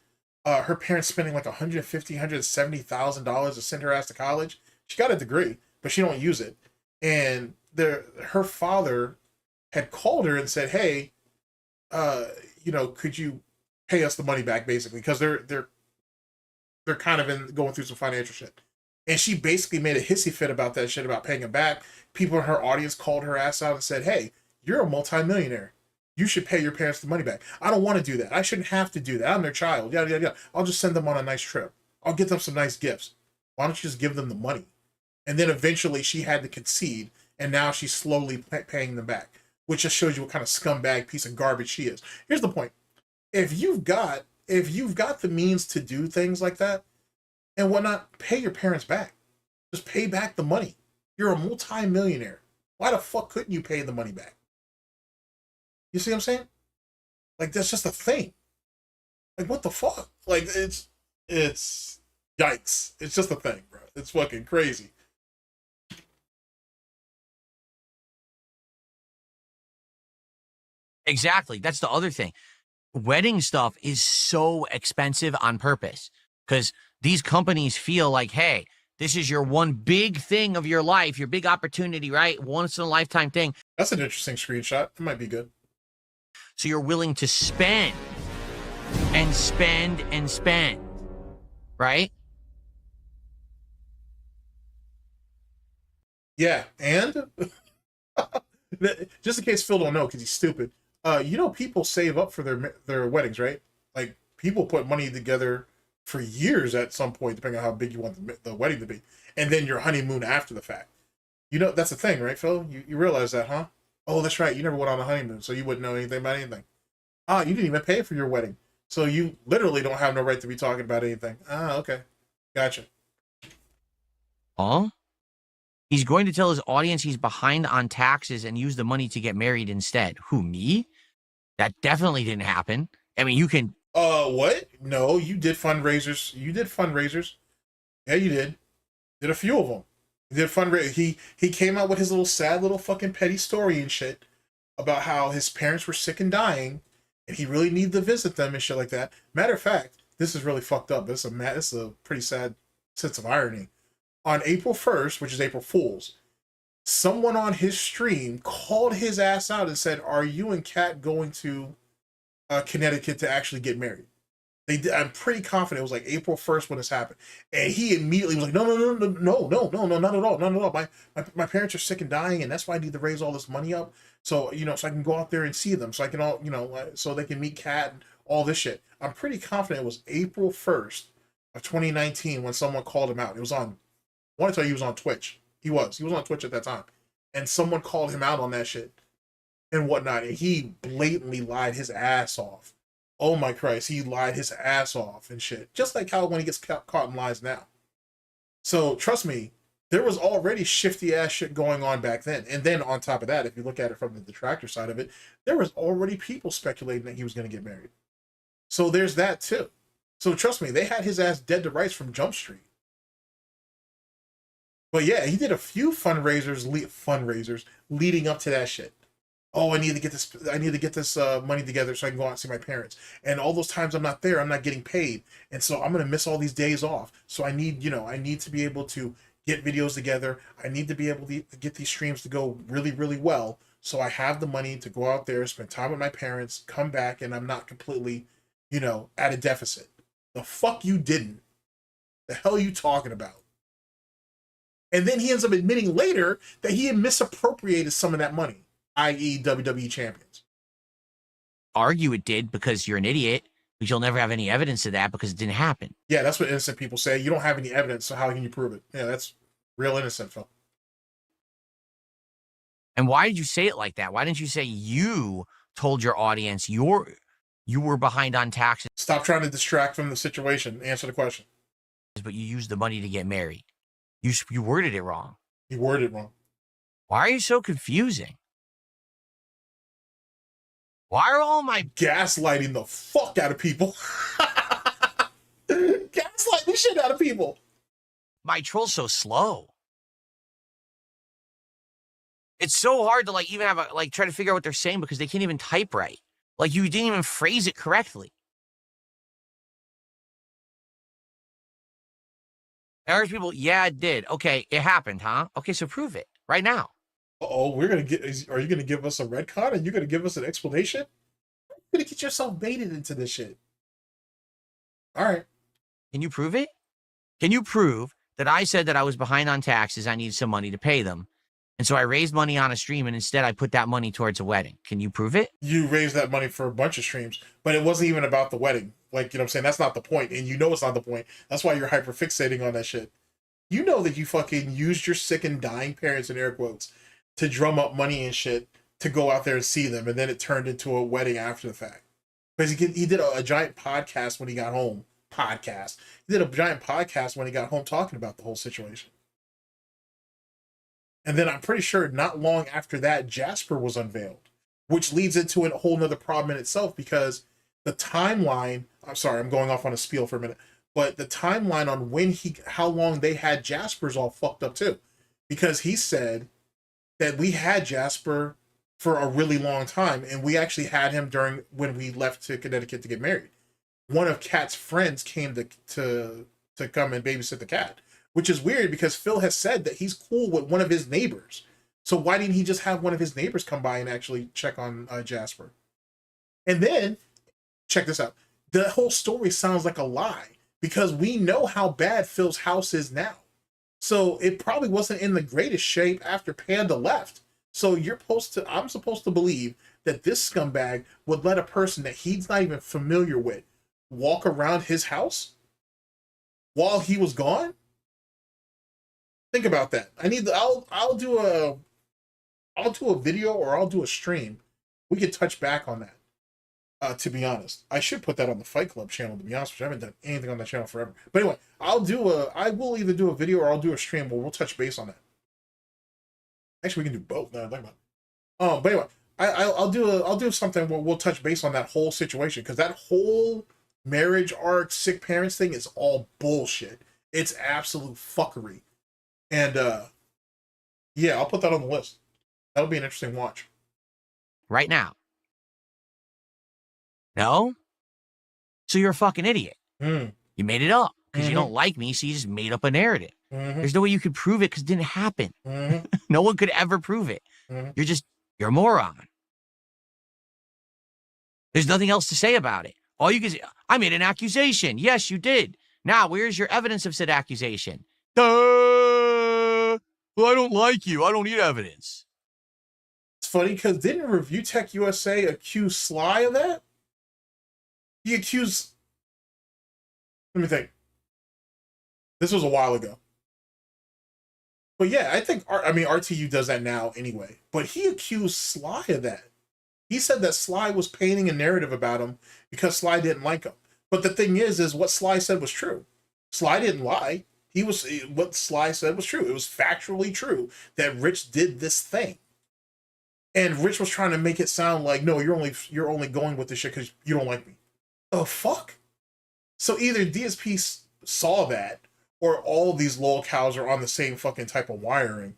her parents spending like $150,000, $170,000 to send her ass to college. She got a degree, but she don't use it. And her father had called her and said, "Hey, you know, could you pay us the money back?" Basically, because they're kind of going through some financial shit. And she basically made a hissy fit about that shit, about paying him back. People in her audience called her ass out and said, "Hey, you're a multimillionaire. You should pay your parents the money back." I don't want to do that. I shouldn't have to do that. I'm their child. Yada, yada, yada. I'll just send them on a nice trip. I'll get them some nice gifts. Why don't you just give them the money? And then eventually she had to concede, and now she's slowly paying them back, which just shows you what kind of scumbag piece of garbage she is. Here's the point: if you've got the means to do things like that and whatnot, pay your parents back. Just pay back the money. You're a multi-millionaire. Why the fuck couldn't you pay the money back? You see what I'm saying? Like, that's just a thing. Like, what the fuck? Like, it's yikes. It's just a thing, bro. It's fucking crazy. Exactly. That's the other thing. Wedding stuff is so expensive on purpose because these companies feel like, hey, this is your one big thing of your life, your big opportunity, right? Once in a lifetime thing. That's an interesting screenshot. It might be good. So you're willing to spend and spend and spend, right? Yeah, and just in case Phil don't know, because he's stupid, you know, people save up for their weddings, right? Like, people put money together for years at some point, depending on how big you want the wedding to be, and then your honeymoon after the fact. You know, that's the thing, right, Phil? You realize that, huh? Oh, that's right. You never went on a honeymoon, so you wouldn't know anything about anything. Ah, you didn't even pay for your wedding, so you literally don't have no right to be talking about anything. Ah, okay, gotcha. Huh? He's going to tell his audience he's behind on taxes and use the money to get married instead. Who, me? That definitely didn't happen. I mean, you can... What? No, you did fundraisers. You did fundraisers. Yeah, you did. Did a few of them. You did fundraiser. He came out with his little sad little fucking petty story and shit about how his parents were sick and dying, and he really needed to visit them and shit like that. Matter of fact, this is really fucked up. This is a pretty sad sense of irony. On April 1st, which is April Fool's, someone on his stream called his ass out and said, "Are you and Kat going to Connecticut to actually get married?" They did. I'm pretty confident it was like April 1st when this happened, and he immediately was like, "No, not at all, not at all. My parents are sick and dying, and that's why I need to raise all this money up, so so I can go out there and see them, so I can so they can meet Kat and all this shit." I'm pretty confident it was April 1st of 2019 when someone called him out. It was on. I want to tell you, he was on Twitch. He was on Twitch at that time, and someone called him out on that shit and whatnot, and he blatantly lied his ass off. Oh my Christ, he lied his ass off and shit, just like how when he gets caught in lies now. So trust me, there was already shifty ass shit going on back then, and then on top of that, if you look at it from the detractor side of it, there was already people speculating that he was going to get married. So there's that too. So trust me, they had his ass dead to rights from Jump Street. But yeah, he did a few fundraisers leading up to that shit. Oh, I need to get this money together so I can go out and see my parents. And all those times I'm not there, I'm not getting paid. And so I'm gonna miss all these days off. So I need to be able to get videos together. I need to be able to get these streams to go really, really well. So I have the money to go out there, spend time with my parents, come back, and I'm not completely, at a deficit. The fuck you didn't. The hell are you talking about? And then he ends up admitting later that he had misappropriated some of that money, i.e. WWE champions. Argue it did because you're an idiot, but you'll never have any evidence of that because it didn't happen. Yeah, that's what innocent people say. You don't have any evidence, so how can you prove it? Yeah, that's real innocent, Phil. And why did you say it like that? Why didn't you say you told your audience you were behind on taxes? Stop trying to distract from the situation. Answer the question. But you used the money to get married. You worded it wrong. You worded it wrong. Why are you so confusing? Why are all my... Gaslighting the fuck out of people. Gaslighting the shit out of people. My troll's so slow. It's so hard to even have try to figure out what they're saying because they can't even type right. Like, you didn't even phrase it correctly. There's people, yeah, it did. Okay, it happened, huh? Okay, so prove it right now. Uh-oh, are you gonna give us a retcon and you're gonna give us an explanation? You're gonna get yourself baited into this shit. All right. Can you prove it? Can you prove that I said that I was behind on taxes, I needed some money to pay them, and so I raised money on a stream and instead I put that money towards a wedding? Can you prove it? You raised that money for a bunch of streams, but it wasn't even about the wedding. Like, what I'm saying? That's not the point, and it's not the point. That's why you're hyper fixating on that shit. You know that you fucking used your sick and dying parents, in air quotes, to drum up money and shit to go out there and see them, and then it turned into a wedding after the fact. Because he did a giant podcast when he got home. He did a giant podcast when he got home talking about the whole situation. And then I'm pretty sure not long after that, Jasper was unveiled, which leads into a whole nother problem in itself, because the timeline, I'm sorry, I'm going off on a spiel for a minute, but the timeline on how long they had Jasper's all fucked up too. Because he said that we had Jasper for a really long time, and we actually had him when we left to Connecticut to get married. One of Kat's friends came to come and babysit the cat, which is weird because Phil has said that he's cool with one of his neighbors. So why didn't he just have one of his neighbors come by and actually check on Jasper? And then, check this out. The whole story sounds like a lie, because we know how bad Phil's house is now. So it probably wasn't in the greatest shape after Panda left. So I'm supposed to believe that this scumbag would let a person that he's not even familiar with walk around his house while he was gone? Think about that. I'll do a video, or I'll do a stream. We could touch back on that. To be honest, I should put that on the Fight Club channel. To be honest with you, I haven't done anything on that channel forever. But anyway, I will either do a video or I'll do a stream where we'll touch base on that. Actually, we can do both. Now I think about it. But anyway, I'll do something where we'll touch base on that whole situation, because that whole marriage arc, sick parents thing is all bullshit. It's absolute fuckery. And yeah, I'll put that on the list. That'll be an interesting watch. Right now. No? So you're a fucking idiot. You made it up because you don't like me, so you just made up a narrative. There's no way you could prove it because it didn't happen. No one could ever prove it. You're a moron. There's nothing else to say about it. All you can say, I made an accusation. Yes, you did. Now, where's your evidence of said accusation? Well, I don't like you. I don't need evidence. It's funny because didn't Review Tech USA accuse Sly of that? He accused... Let me think. This was a while ago. But yeah, I think... RTU does that now anyway. But he accused Sly of that. He said that Sly was painting a narrative about him because Sly didn't like him. But the thing is what Sly said was true. Sly didn't lie. What Sly said was true. It was factually true that Rich did this thing. And Rich was trying to make it sound like, no, you're only going with this shit because you don't like me. The fuck? So either DSP saw that, or all of these lol cows are on the same fucking type of wiring.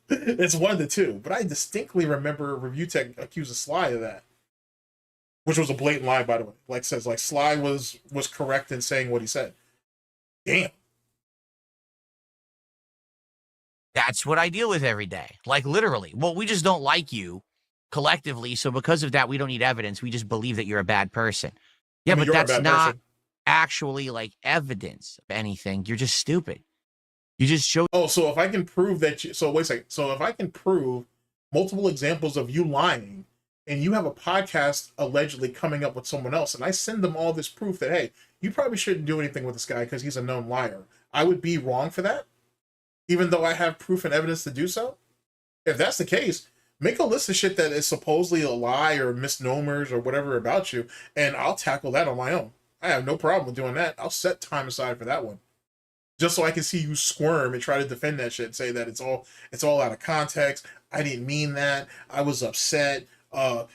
It's one of the two. But I distinctly remember Review Tech accusing Sly of that, which was a blatant lie, by the way. Like Sly was correct in saying what he said. Damn. That's what I deal with every day. Like, literally. Well, we just don't like you collectively, so because of that, we don't need evidence. We just believe that you're a bad person. Yeah, but that's not actually, like, evidence of anything. You're just stupid. You just show... Oh, so if I can prove that you... So, wait a second. So if I can prove multiple examples of you lying, and you have a podcast allegedly coming up with someone else, and I send them all this proof that, hey, you probably shouldn't do anything with this guy because he's a known liar, I would be wrong for that? Even though I have proof and evidence to do so? If that's the case, make a list of shit that is supposedly a lie or misnomers or whatever about you, and I'll tackle that on my own. I have no problem with doing that. I'll set time aside for that one. Just so I can see you squirm and try to defend that shit, say that it's all out of context. I didn't mean that. I was upset. You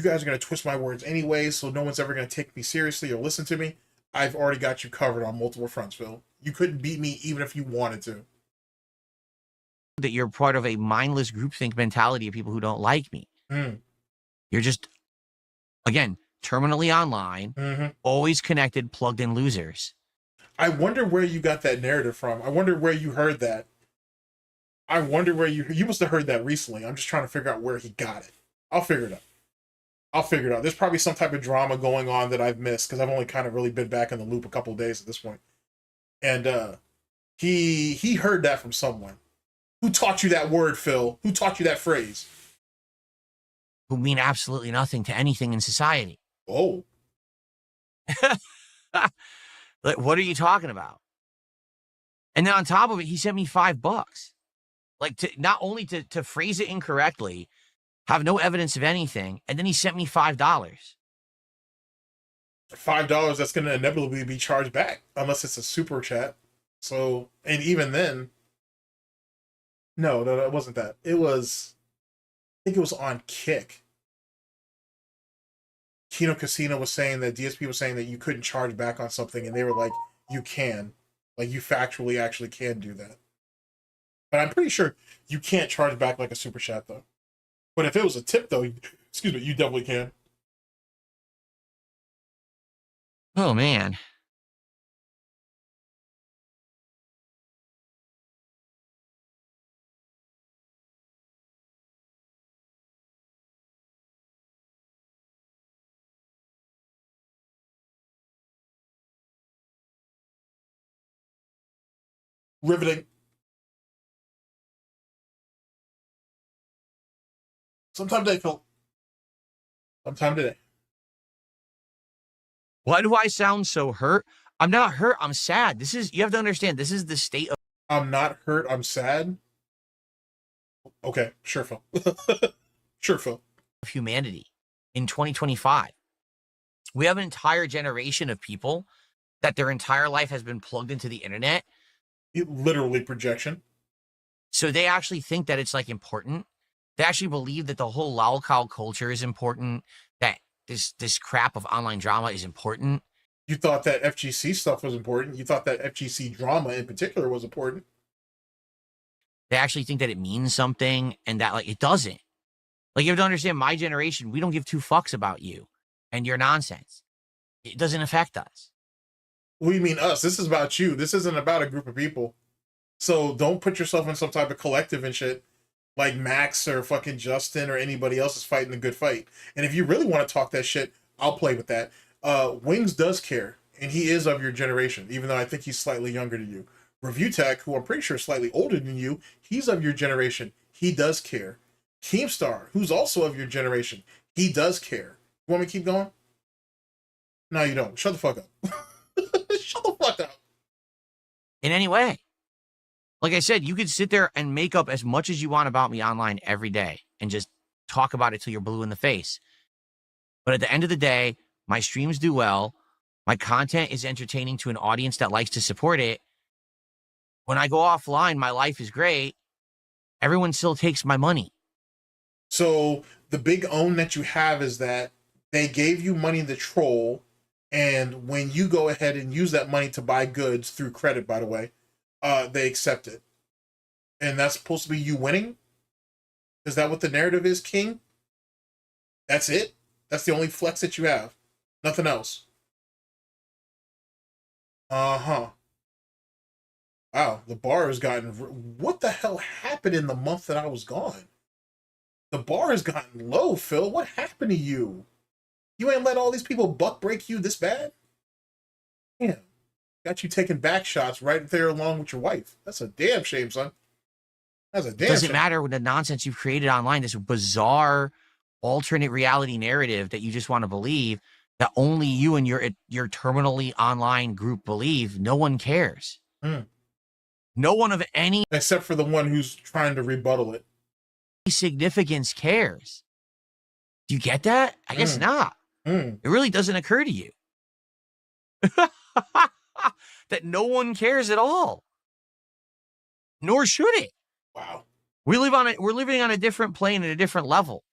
guys are going to twist my words anyway, so no one's ever going to take me seriously or listen to me. I've already got you covered on multiple fronts, Phil. You couldn't beat me even if you wanted to. That you're part of a mindless groupthink mentality of people who don't like me. You're just, again, terminally online, always connected, plugged in losers. I wonder where you got that narrative from. I wonder where you heard that. I wonder where you must have heard that recently. I'm just trying to figure out where he got it. I'll figure it out. There's probably some type of drama going on that I've missed because I've only kind of really been back in the loop a couple of days at this point. And he heard that from someone. Who taught you that word, Phil? Who taught you that phrase? Who mean absolutely nothing to anything in society. Oh. Like, what are you talking about? And then on top of it, he sent me $5. Like, to not only to phrase it incorrectly, have no evidence of anything, and then he sent me $5. $5 that's going to inevitably be charged back unless it's a super chat. So, and even then, no, it wasn't that. It was, I think it was on Kick. Kino Casino was saying that DSP was saying that you couldn't charge back on something, and they were like, you can. Like, you factually actually can do that. But I'm pretty sure you can't charge back like a super chat, though. But if it was a tip, though, excuse me, you definitely can. Oh, man. Riveting. Sometime today, Phil. Sometime today. Why do I sound so hurt? I'm not hurt. I'm sad. You have to understand, this is the state of... I'm not hurt. I'm sad. Okay, sure, Phil. Sure, Phil. Humanity in 2025. We have an entire generation of people that their entire life has been plugged into the internet. Literally projection. So they actually think that it's like important. They actually believe that the whole lolcow culture is important, that this crap of online drama is important. You thought that FGC stuff was important. You thought that FGC drama in particular was important. They actually think that it means something and that, like, it doesn't. Like, you have to understand, my generation, we don't give two fucks about you and your nonsense. It doesn't affect us. What do you mean us? This is about you. This isn't about a group of people. So don't put yourself in some type of collective and shit like Max or fucking Justin or anybody else is fighting a good fight. And if you really want to talk that shit, I'll play with that. Wings does care, and he is of your generation, even though I think he's slightly younger than you. Review Tech, who I'm pretty sure is slightly older than you, he's of your generation. He does care. Keemstar, who's also of your generation, he does care. You want me to keep going? No, you don't. Shut the fuck up. Shut the fuck up. In any way. Like I said, you could sit there and make up as much as you want about me online every day and just talk about it till you're blue in the face. But at the end of the day, my streams do well. My content is entertaining to an audience that likes to support it. When I go offline, my life is great. Everyone still takes my money. So the big own that you have is that they gave you money to troll, and when you go ahead and use that money to buy goods through credit, by the way, they accept it. And that's supposed to be you winning? Is that what the narrative is, King? That's it? That's the only flex that you have? Nothing else? Uh-huh. Wow, the bar has gotten... What the hell happened in the month that I was gone? The bar has gotten low, Phil. What happened to you? You ain't let all these people buck break you this bad? Damn. Got you taking back shots right there along with your wife. That's a damn shame, son. That's a damn shame. Doesn't matter with the nonsense you've created online, this bizarre alternate reality narrative that you just want to believe, that only you and your terminally online group believe. No one cares. No one of any... Except for the one who's trying to rebuttal it. ...significance cares. Do you get that? I guess not. It really doesn't occur to you. That no one cares at all. Nor should it. Wow. We're living on a different plane at a different level.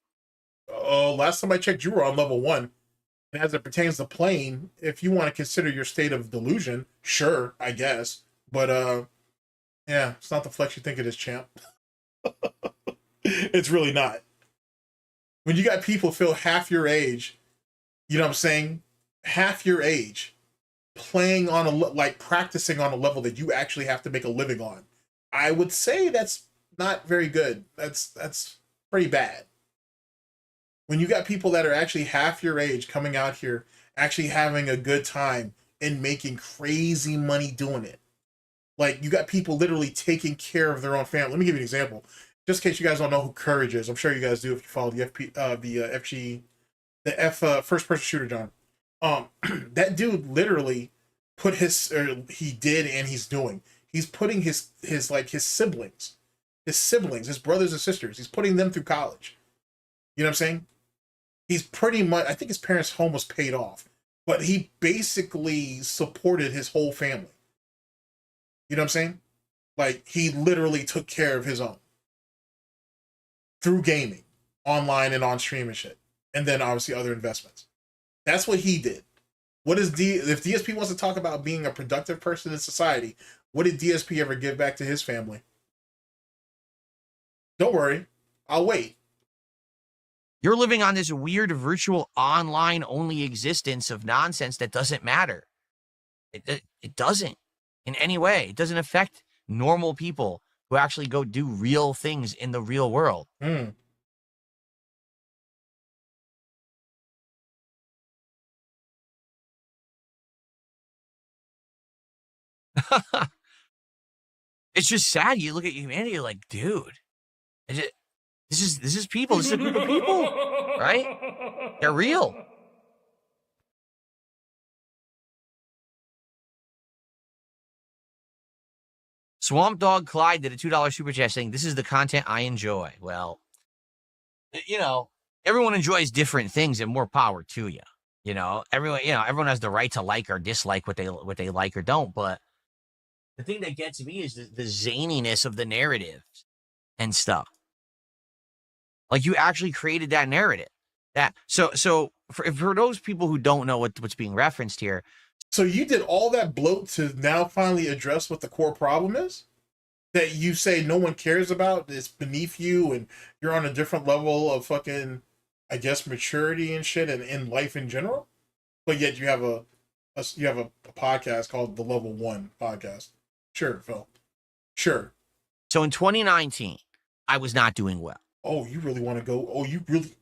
Last time I checked, you were on level 1. And as it pertains to plane, if you want to consider your state of delusion, sure, I guess. But, yeah, it's not the flex you think it is, champ. It's really not. When you got people feel half your age, you know what I'm saying? Half your age, playing on practicing on a level that you actually have to make a living on. I would say that's not very good. That's pretty bad. When you got people that are actually half your age coming out here, actually having a good time and making crazy money doing it. Like, you got people literally taking care of their own family. Let me give you an example. Just in case you guys don't know who Courage is. I'm sure you guys do if you follow the first person shooter, John. That dude literally put he did and he's doing. He's putting his siblings, his brothers and sisters, he's putting them through college. You know what I'm saying? He's pretty much, I think his parents' home was paid off, but he basically supported his whole family. You know what I'm saying? Like, he literally took care of his own through gaming, online and on stream and shit. And then obviously other investments. That's what he did. What is if DSP wants to talk about being a productive person in society, what did DSP ever give back to his family? Don't worry, I'll wait. You're living on this weird virtual online only existence of nonsense that doesn't matter. It doesn't in any way. It doesn't affect normal people who actually go do real things in the real world. It's just sad. You look at humanity, you're like, dude, this is people. This is a group of people, right? They're real. Swamp Dog Clyde did a $2 super chat saying, "This is the content I enjoy." Well, you know, everyone enjoys different things, and more power to you. You know, everyone has the right to like or dislike what they like or don't. But the thing that gets me is the zaniness of the narrative and stuff. Like, you actually created that narrative. So for those people who don't know what's being referenced here. So you did all that bloat to now finally address what the core problem is? That you say no one cares about, it's beneath you, and you're on a different level of fucking, I guess, maturity and shit, and in life in general? But yet you have a podcast called the Level 1 Podcast. Sure, Phil. Sure. So in 2019, I was not doing well. Oh, you really want to go? Oh, you really?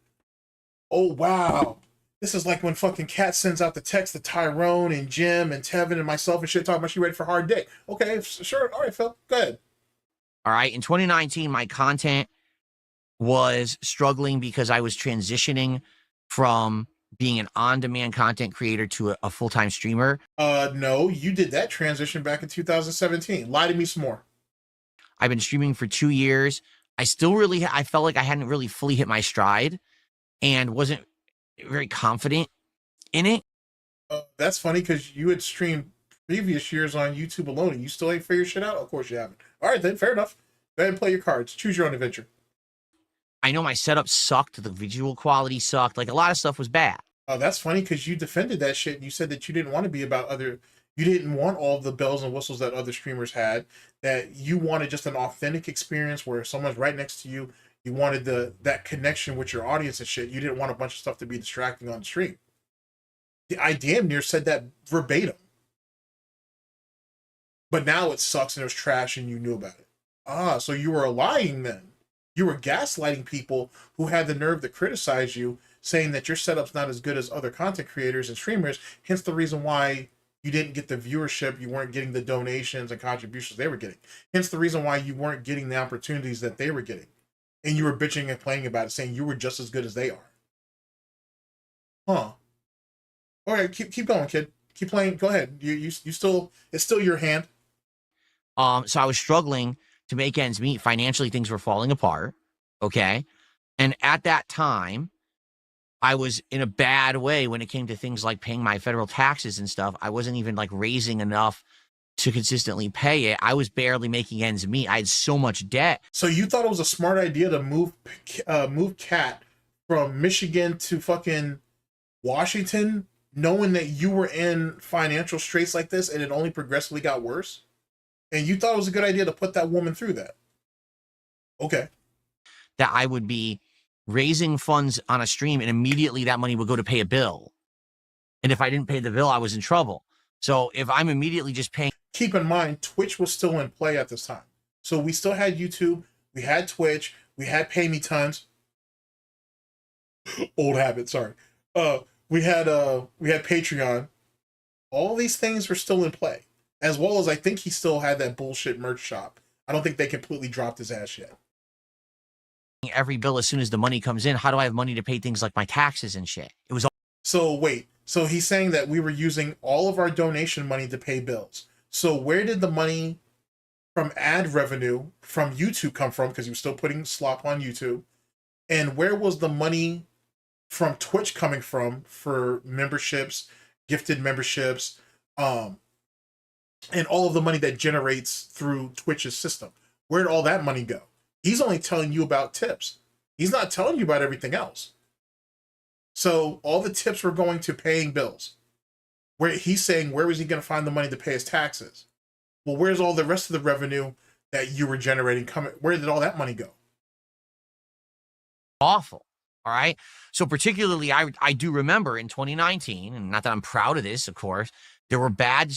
Oh, wow. This is like when fucking Kat sends out the text to Tyrone and Jim and Tevin and myself and shit talking about she ready for a hard day. Okay, sure. All right, Phil. Go ahead. All right. In 2019, my content was struggling because I was transitioning from being an on-demand content creator to a full-time streamer. No, you did that transition back in 2017. Lie to me some more. I've been streaming for 2 years. I felt like I hadn't really fully hit my stride and wasn't very confident in it. That's funny because you had streamed previous years on YouTube alone and you still ain't figured shit out? Of course you haven't. All right, then, fair enough. Go ahead and play your cards. Choose your own adventure. I know my setup sucked. The visual quality sucked. Like, a lot of stuff was bad. That's funny because you defended that shit and you said that you didn't want to be about you didn't want all the bells and whistles that other streamers had, that you wanted just an authentic experience where someone's right next to you. You wanted that connection with your audience and shit. You didn't want a bunch of stuff to be distracting on the stream. I damn near said that verbatim. But now it sucks and it was trash and you knew about it. Ah, so you were lying then. You were gaslighting people who had the nerve to criticize you, saying that your setup's not as good as other content creators and streamers, hence the reason why you didn't get the viewership, you weren't getting the donations and contributions they were getting. Hence the reason why you weren't getting the opportunities that they were getting. And you were bitching and complaining about it, saying you were just as good as they are. Huh. All right, keep going, kid. Keep playing. Go ahead. You still, it's still your hand. So I was struggling to make ends meet. Financially, things were falling apart. Okay. And at that time, I was in a bad way when it came to things like paying my federal taxes and stuff. I wasn't even like raising enough to consistently pay it. I was barely making ends meet. I had so much debt. So you thought it was a smart idea to move Kat from Michigan to fucking Washington, knowing that you were in financial straits like this and it only progressively got worse? And you thought it was a good idea to put that woman through that? Okay. That I would be raising funds on a stream and immediately that money would go to pay a bill. And if I didn't pay the bill, I was in trouble. So if I'm immediately just paying. Keep in mind, Twitch was still in play at this time. So we still had YouTube, we had Twitch, we had Pay Me Tons. Old habit, sorry. We had Patreon. All these things were still in play. As well as I think he still had that bullshit merch shop. I don't think they completely dropped his ass yet. Every bill as soon as the money comes in. How do I have money to pay things like my taxes and shit? It was all. So wait, so he's saying that we were using all of our donation money to pay bills. So where did the money from ad revenue from YouTube come from? Because he was still putting slop on YouTube. And where was the money from Twitch coming from for memberships, gifted memberships, and all of the money that generates through Twitch's system? Where did all that money go? He's only telling you about tips. He's not telling you about everything else. So all the tips were going to paying bills. Where he's saying, where was he going to find the money to pay his taxes? Well, where's all the rest of the revenue that you were generating coming? Where did all that money go? Awful. All right. So particularly, I do remember in 2019, and not that I'm proud of this, of course, there were bad,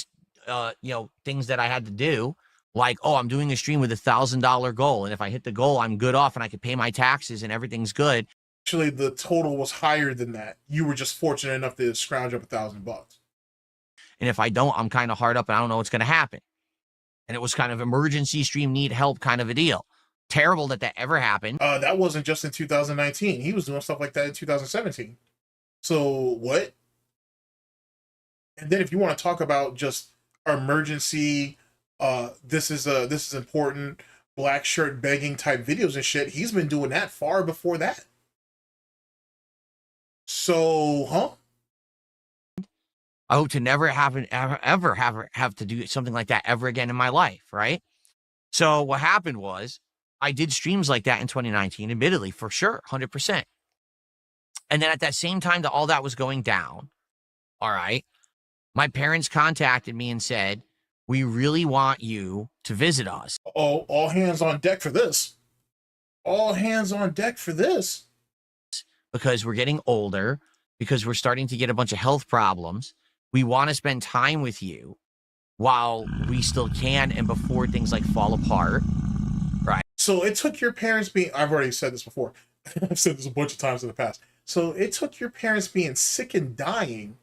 things that I had to do. Like, oh, I'm doing a stream with $1,000 goal. And if I hit the goal, I'm good off and I can pay my taxes and everything's good. Actually, the total was higher than that. You were just fortunate enough to scrounge up $1,000. And if I don't, I'm kind of hard up and I don't know what's going to happen. And it was kind of emergency stream, need help kind of a deal. Terrible that ever happened. That wasn't just in 2019. He was doing stuff like that in 2017. So what? And then if you want to talk about just emergency, this is important, black shirt begging type videos and shit, he's been doing that far before that. So, I hope to never have to do something like that ever again in my life, right? So what happened was I did streams like that in 2019, admittedly, for sure, 100%. And then at that same time that all that was going down, all right, my parents contacted me and said, we really want you to visit us. Oh, all hands on deck for this. All hands on deck for this. Because we're getting older, because we're starting to get a bunch of health problems. We want to spend time with you while we still can and before things like fall apart. Right. So it took your parents being, I've already said this before. I've said this a bunch of times in the past. So it took your parents being sick and dying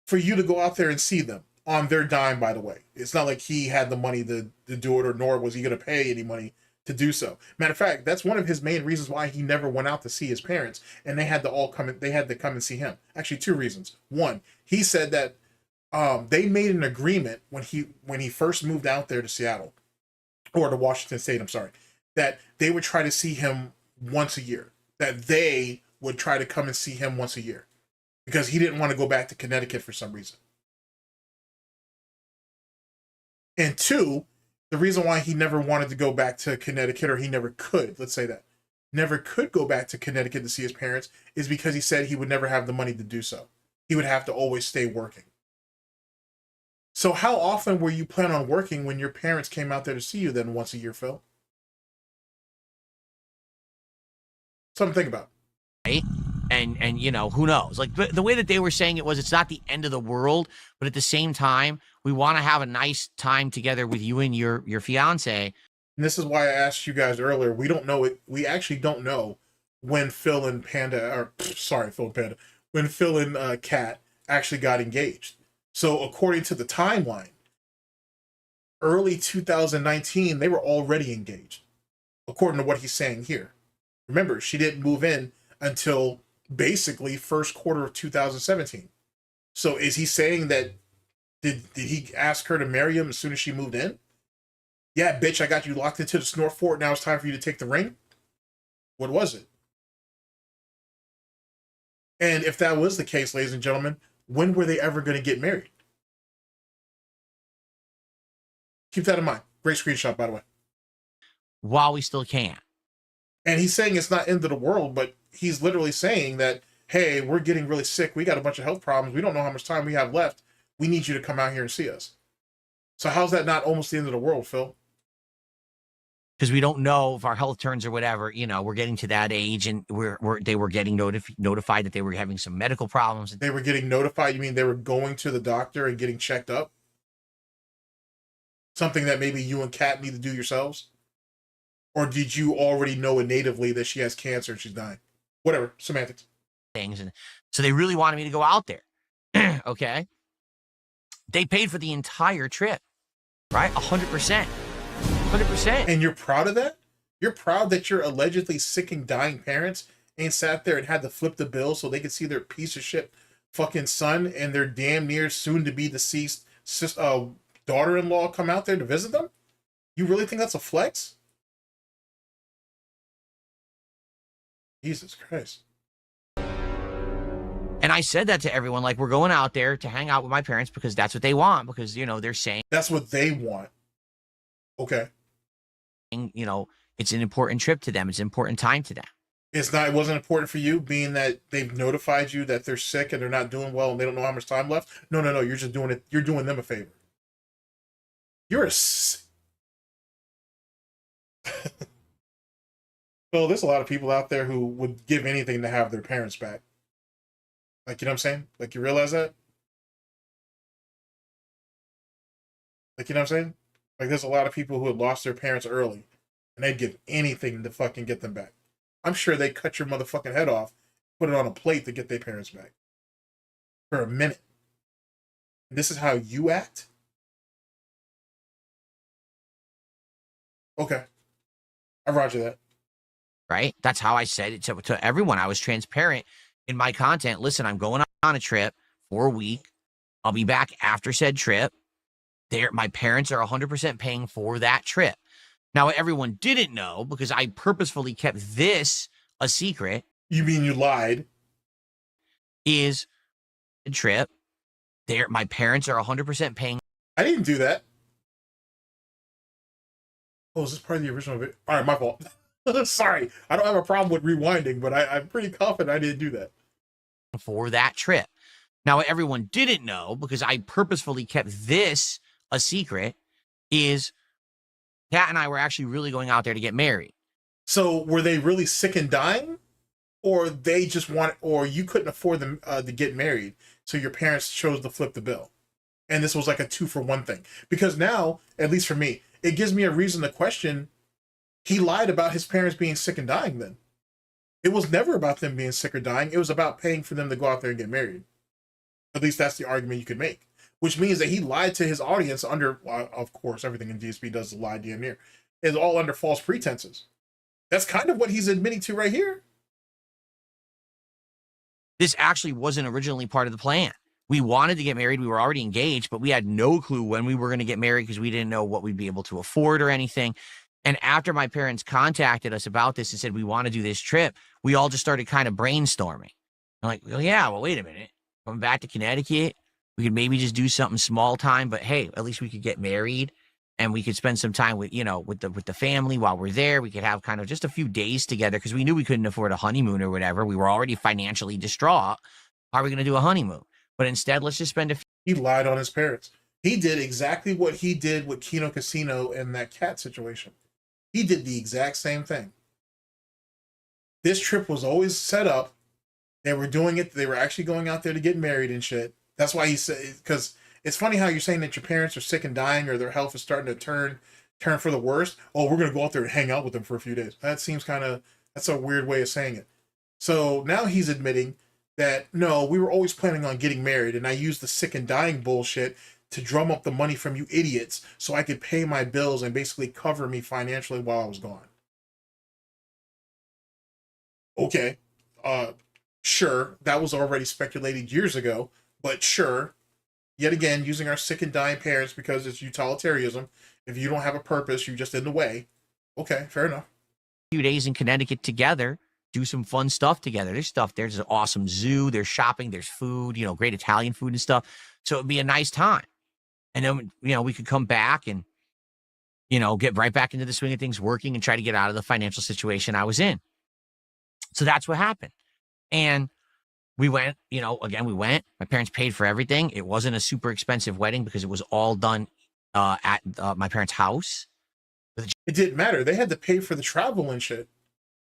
for you to go out there and see them on their dime, by the way. It's not like he had the money to do it, or nor was he going to pay any money to do so. Matter of fact, that's one of his main reasons why he never went out to see his parents, and they had to come and see him. Actually, two reasons. One, he said that they made an agreement when he first moved out there to Seattle, or to Washington State, I'm sorry, that they would try to see him once a year. That they would try to come and see him once a year, because he didn't want to go back to Connecticut for some reason. And two, the reason why he never wanted to go back to Connecticut, or he never could, let's say that, never could go back to Connecticut to see his parents, is because he said he would never have the money to do so. He would have to always stay working. So how often were you planning on working when your parents came out there to see you then once a year, Phil? Something to think about. Right? And who knows? Like the way that they were saying it was, it's not the end of the world, but at the same time, we want to have a nice time together with you and your fiance. And this is why I asked you guys earlier. We don't know it. We actually don't know when Phil and when Phil and Kat actually got engaged. So according to the timeline, early 2019, they were already engaged, according to what he's saying here. Remember, she didn't move in until basically first quarter of 2017. So is he saying that, did he ask her to marry him as soon as she moved in? Yeah, bitch, I got you locked into the Snort fort. Now it's time for you to take the ring. What was it? And if that was the case, ladies and gentlemen, when were they ever going to get married? Keep that in mind. Great screenshot, by the way. While we still can. And he's saying it's not end of the world, but he's literally saying that, hey, we're getting really sick. We got a bunch of health problems. We don't know how much time we have left. We need you to come out here and see us. So how's that not almost the end of the world, Phil? Because we don't know if our health turns or whatever. We're getting to that age, and they were getting notified that they were having some medical problems. They were getting notified? You mean they were going to the doctor and getting checked up? Something that maybe you and Kat need to do yourselves? Or did you already know natively that she has cancer and she's dying? Whatever, semantics. Things, and so they really wanted me to go out there. Okay, they paid for the entire trip, right? 100%. 100%. And you're proud of that? You're proud that your allegedly sick and dying parents ain't sat there and had to flip the bill so they could see their piece of shit fucking son and their damn near soon to be deceased daughter-in-law come out there to visit them? You really think that's a flex? Jesus Christ. And I said that to everyone, like, we're going out there to hang out with my parents because that's what they want, because, you know, they're saying That's what they want. Okay. you know, it's an important trip to them. It's an important time to them. It's not, it wasn't important for you, being that they've notified you that they're sick and they're not doing well and they don't know how much time left? No, no, no. You're just doing it. You're doing them a favor. You're a... Well, there's a lot of people out there who would give anything to have their parents back. Like, you know what I'm saying? Like, you realize that? Like, you know what I'm saying? Like, there's a lot of people who had lost their parents early, and they'd give anything to fucking get them back. I'm sure they cut your motherfucking head off, put it on a plate to get their parents back. For a minute. This is how you act? Okay. I roger that. Right? That's how I said it to everyone. I was transparent in my content. Listen, I'm going on a trip for a week. I'll be back after said trip. My parents are 100% paying for that trip. Now, what everyone didn't know, because I purposefully kept this a secret. You mean you lied? Is the trip. My parents are 100% paying. I didn't do that. Oh, is this part of the original video? All right, my fault. Sorry. I don't have a problem with rewinding, but I'm pretty confident I didn't do that. For that trip. Now, what everyone didn't know, because I purposefully kept this a secret, is Kat and I were actually really going out there to get married. So were they really sick and dying? Or they just wanted, or you couldn't afford them to get married, so your parents chose to flip the bill? And this was like a 2-for-1 thing. Because now, at least for me, it gives me a reason to question, he lied about his parents being sick and dying then. It was never about them being sick or dying. It was about paying for them to go out there and get married. At least that's the argument you could make. Which means that he lied to his audience under, of course, everything in DSP does is lie damn near. It's all under false pretenses. That's kind of what he's admitting to right here. This actually wasn't originally part of the plan. We wanted to get married. We were already engaged, but we had no clue when we were going to get married because we didn't know what we'd be able to afford or anything. And after my parents contacted us about this and said, we want to do this trip, we all just started kind of brainstorming. I'm like, well, yeah, well, wait a minute. Coming back to Connecticut, we could maybe just do something small time, but hey, at least we could get married and we could spend some time with, you know, with the family while we're there. We could have kind of just a few days together because we knew we couldn't afford a honeymoon or whatever. We were already financially distraught. How are we going to do a honeymoon? But instead, let's just spend a few. He lied on his parents. He did exactly what he did with Kino Casino and that cat situation. He did the exact same thing. This trip was always set up. They were doing it. They were actually going out there to get married and shit. That's why he said, because it's funny how you're saying that your parents are sick and dying or their health is starting to turn for the worst. Oh, we're going to go out there and hang out with them for a few days. That seems that's a weird way of saying it. So now he's admitting that, no, we were always planning on getting married, and I used the sick and dying bullshit to drum up the money from you idiots so I could pay my bills and basically cover me financially while I was gone. Okay. Sure, that was already speculated years ago, but sure, yet again, using our sick and dying parents because it's utilitarianism. If you don't have a purpose, you're just in the way. Okay, fair enough. Few days in Connecticut together, do some fun stuff together. There's stuff there. There's an awesome zoo. There's shopping. There's food, you know, great Italian food and stuff. So it'd be a nice time. And then, you know, we could come back and, you know, get right back into the swing of things, working and try to get out of the financial situation I was in. So that's what happened. And we went, you know, again, we went. My parents paid for everything. It wasn't a super expensive wedding because it was all done at my parents' house. It didn't matter. They had to pay for the travel and shit.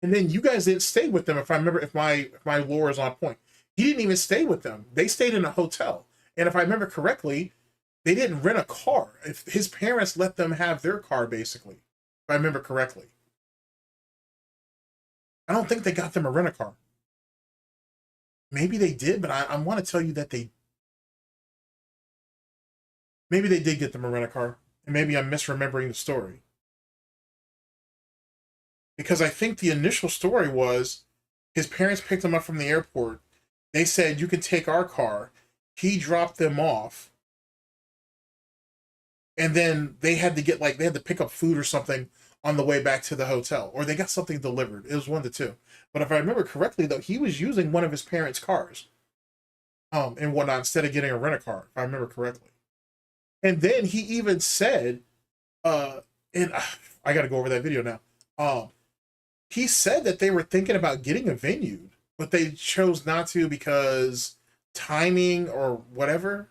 And then you guys didn't stay with them. If I remember, if my lore is on point, he didn't even stay with them. They stayed in a hotel. And if I remember correctly, they didn't rent a car. If his parents let them have their car, basically, if I remember correctly. I don't think they got them a rent-a-car. Maybe they did, but I want to tell you that maybe they did get them a rent-a-car, and maybe I'm misremembering the story. Because I think the initial story was his parents picked him up from the airport. They said, you can take our car. He dropped them off. and then they had to get like they had to pick up food or something on the way back to the hotel, or they got something delivered. It was one of the two. But if I remember correctly, though, he was using one of his parents' cars, and whatnot, instead of getting a rent a car, if I remember correctly. And then he even said, and I got to go over that video now. He said that they were thinking about getting a venue, but they chose not to because timing or whatever.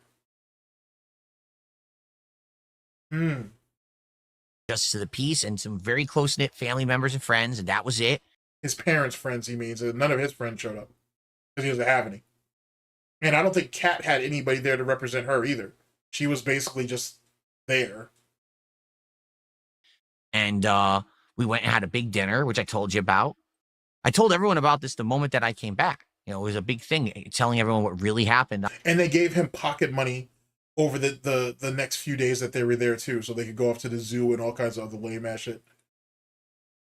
Justice of the peace and some very close-knit family members and friends, and that was it. His parents' friends, he means. None of his friends showed up because he doesn't have any. And I don't think Kat had anybody there to represent her either. She was basically just there. And we went and had a big dinner, which I told you about. I told everyone about this the moment that I came back. You know, it was a big thing, telling everyone what really happened. And they gave him pocket money over the next few days that they were there too, so they could go off to the zoo and all kinds of other lame ass shit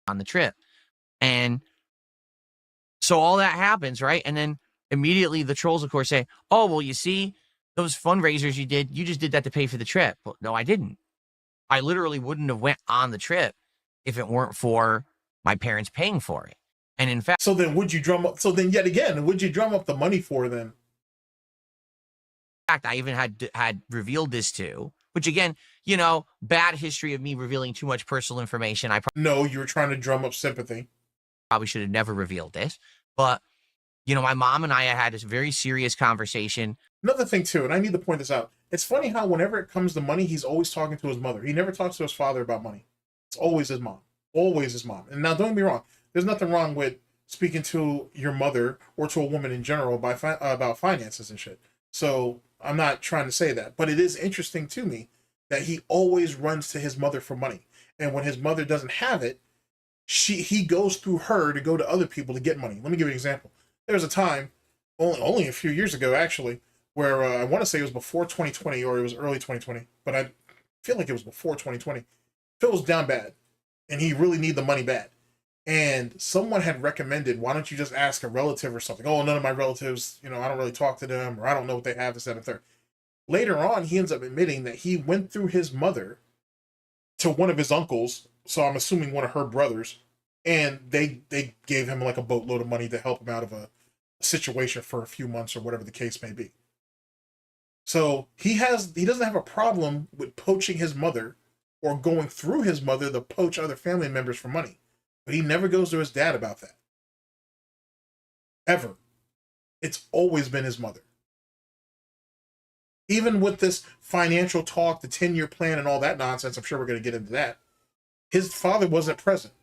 on the trip. And so all that happens, right? And then immediately the trolls, of course, say, oh, well, you see, those fundraisers you just did that to pay for the trip. Well, no, I didn't. I literally wouldn't have went on the trip if it weren't for my parents paying for it. And in fact, so then would you drum up? So then yet again, would you drum up the money for then? In fact, I even had revealed this too, which again, you know, bad history of me revealing too much personal information. No, you were trying to drum up sympathy. Probably should have never revealed this, but you know, my mom and I had this very serious conversation. Another thing too, and I need to point this out. It's funny how whenever it comes to money, he's always talking to his mother. He never talks to his father about money. It's always his mom. Always his mom. And now don't get me wrong. There's nothing wrong with speaking to your mother or to a woman in general about finances and shit. So I'm not trying to say that. But it is interesting to me that he always runs to his mother for money. And when his mother doesn't have it, he goes through her to go to other people to get money. Let me give you an example. There was a time, only a few years ago actually, where I want to say it was before 2020 or it was early 2020, but I feel like it was before 2020. Phil was down bad, and he really needed the money bad. And someone had recommended, why don't you just ask a relative or something? Oh, none of my relatives, you know, I don't really talk to them, or I don't know what they have, this, that, and third. Later on, he ends up admitting that he went through his mother to one of his uncles, so I'm assuming one of her brothers, and they gave him like a boatload of money to help him out of a situation for a few months or whatever the case may be. So he doesn't have a problem with poaching his mother or going through his mother to poach other family members for money. But he never goes to his dad about that. Ever. It's always been his mother. Even with this financial talk, the 10-year plan and all that nonsense, I'm sure we're going to get into that. His father wasn't present.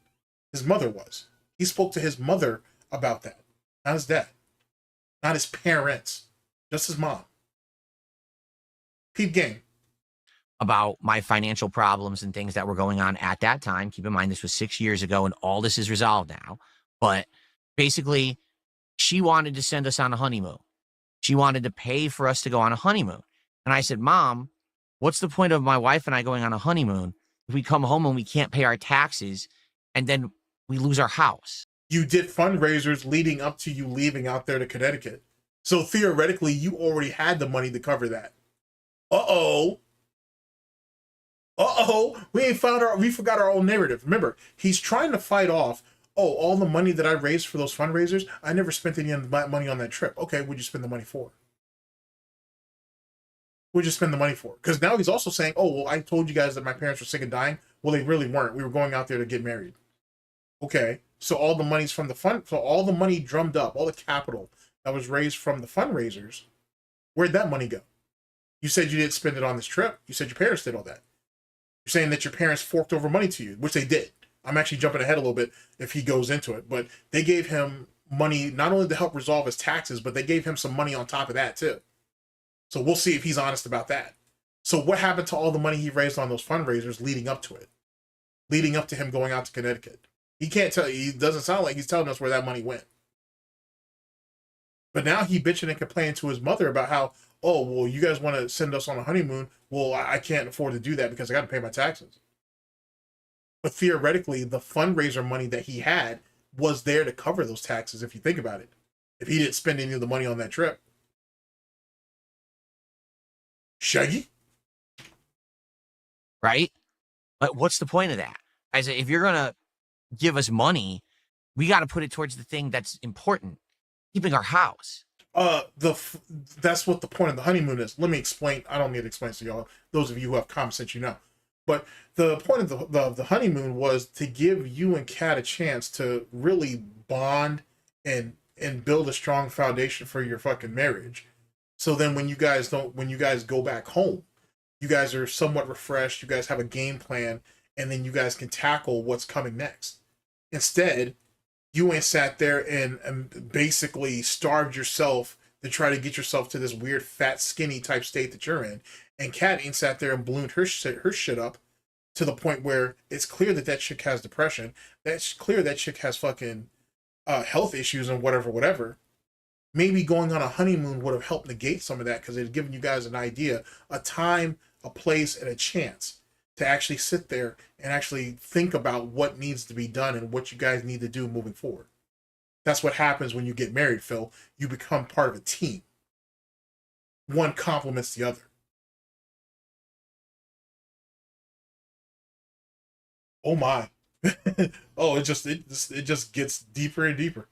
His mother was. He spoke to his mother about that. Not his dad. Not his parents. Just his mom. Peep game. About my financial problems and things that were going on at that time. Keep in mind, this was 6 years ago and all this is resolved now. But basically, she wanted to send us on a honeymoon. She wanted to pay for us to go on a honeymoon. And I said, Mom, what's the point of my wife and I going on a honeymoon if we come home and we can't pay our taxes and then we lose our house? You did fundraisers leading up to you leaving out there to Connecticut. So theoretically, you already had the money to cover that. Uh-oh. We forgot our own narrative. Remember, he's trying to fight off, oh, all the money that I raised for those fundraisers, I never spent any of my money on that trip. Okay, what'd you spend the money for? What'd you spend the money for? Because now he's also saying, oh, well, I told you guys that my parents were sick and dying. Well, they really weren't. We were going out there to get married. Okay, so all the money's from the fund, so all the money drummed up, all the capital that was raised from the fundraisers, where'd that money go? You said you didn't spend it on this trip. You said your parents did all that. You're saying that your parents forked over money to you, which they did. I'm actually jumping ahead a little bit if he goes into it, but they gave him money not only to help resolve his taxes, but they gave him some money on top of that too. So we'll see if he's honest about that. So what happened to all the money he raised on those fundraisers leading up to it? Leading up to him going out to Connecticut? He can't tell you. He doesn't sound like he's telling us where that money went. But now he bitching and complaining to his mother about how, oh, well, you guys want to send us on a honeymoon. Well, I can't afford to do that because I got to pay my taxes. But theoretically, the fundraiser money that he had was there to cover those taxes, if you think about it. If he didn't spend any of the money on that trip. Shaggy? right? But what's the point of that? I say, if you're going to give us money, we got to put it towards the thing that's important, keeping our house. That's what the point of the honeymoon is. Let me explain. I don't need to explain to y'all. Those of you who have common sense, you know. But the point of the honeymoon was to give you and Kat a chance to really bond and build a strong foundation for your fucking marriage. So then when you guys go back home, you guys are somewhat refreshed, you guys have a game plan, and then you guys can tackle what's coming next. Instead, you ain't sat there and basically starved yourself to try to get yourself to this weird fat skinny type state that you're in. And Kat ain't sat there and ballooned her shit up to the point where it's clear that chick has depression. That's clear that chick has fucking health issues and whatever. Maybe going on a honeymoon would have helped negate some of that, because it had given you guys an idea, a time, a place, and a chance to actually sit there and actually think about what needs to be done and what you guys need to do moving forward. That's what happens when you get married, Phil. You become part of a team. One complements the other. Oh my. Oh, it just gets deeper and deeper.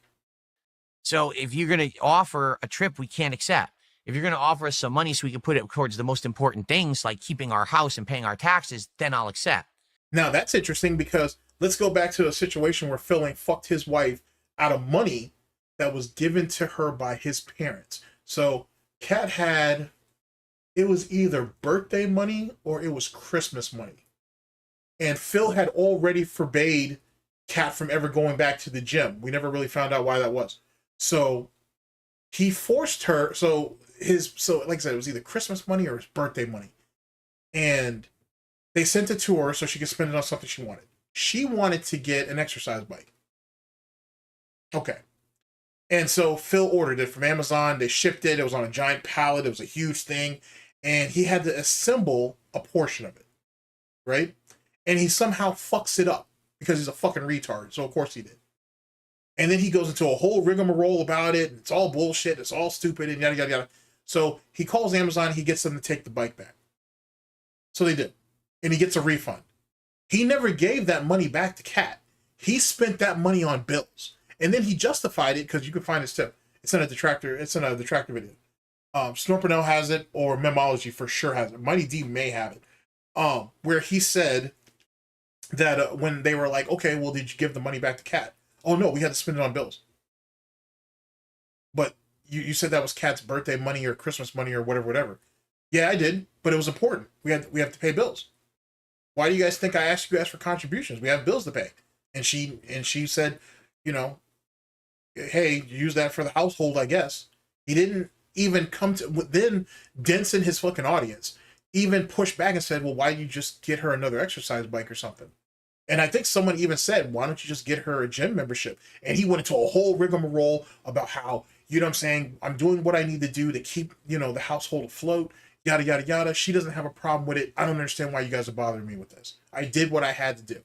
So if you're going to offer a trip we can't accept, if you're going to offer us some money so we can put it towards the most important things like keeping our house and paying our taxes, then I'll accept. Now that's interesting, because let's go back to a situation where Phil ain't fucked his wife out of money that was given to her by his parents. So Kat had, it was either birthday money or it was Christmas money. And Phil had already forbade Kat from ever going back to the gym. We never really found out why that was. So he forced her. So like I said, it was either Christmas money or his birthday money. And they sent it to her so she could spend it on something she wanted. She wanted to get an exercise bike. Okay. And so Phil ordered it from Amazon. They shipped it. It was on a giant pallet. It was a huge thing. And he had to assemble a portion of it. Right? And he somehow fucks it up because he's a fucking retard. So of course he did. And then he goes into a whole rigmarole about it. It's all bullshit. It's all stupid and yada, yada, yada. So he calls Amazon. He gets them to take the bike back. So they did. And he gets a refund. He never gave that money back to Kat. He spent that money on bills. And then he justified it, because you can find his tip. It's in a detractor. It's in a detractor video. SNORTBUCKS has it, or Memology for sure has it. Mighty D may have it. Where he said that when they were like, okay, well, did you give the money back to Kat? Oh no, we had to spend it on bills. But you said that was Kat's birthday money or Christmas money or whatever. Yeah, I did, but it was important. We have to pay bills. Why do you guys think I asked you guys for contributions? We have bills to pay. And she said, you know, hey, use that for the household, I guess. He didn't even come to, then Denson, his fucking audience, even pushed back and said, well, why don't you just get her another exercise bike or something? And I think someone even said, why don't you just get her a gym membership? And he went into a whole rigmarole about how, you know what I'm saying, I'm doing what I need to do to keep, you know, the household afloat, yada, yada, yada. She doesn't have a problem with it. I don't understand why you guys are bothering me with this. I did what I had to do.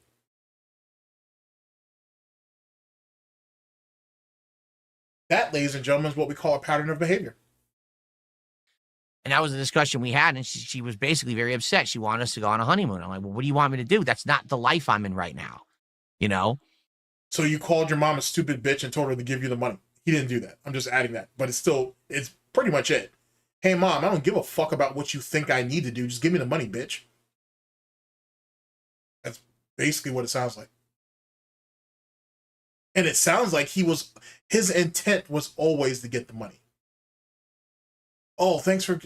That, ladies and gentlemen, is what we call a pattern of behavior. And that was a discussion we had, and she was basically very upset. She wanted us to go on a honeymoon. I'm like, well, what do you want me to do? That's not the life I'm in right now, you know? So you called your mom a stupid bitch and told her to give you the money. He didn't do that. I'm just adding that. But it's pretty much it. Hey, mom, I don't give a fuck about what you think I need to do. Just give me the money, bitch. That's basically what it sounds like. And it sounds like his intent was always to get the money. Oh, thanks for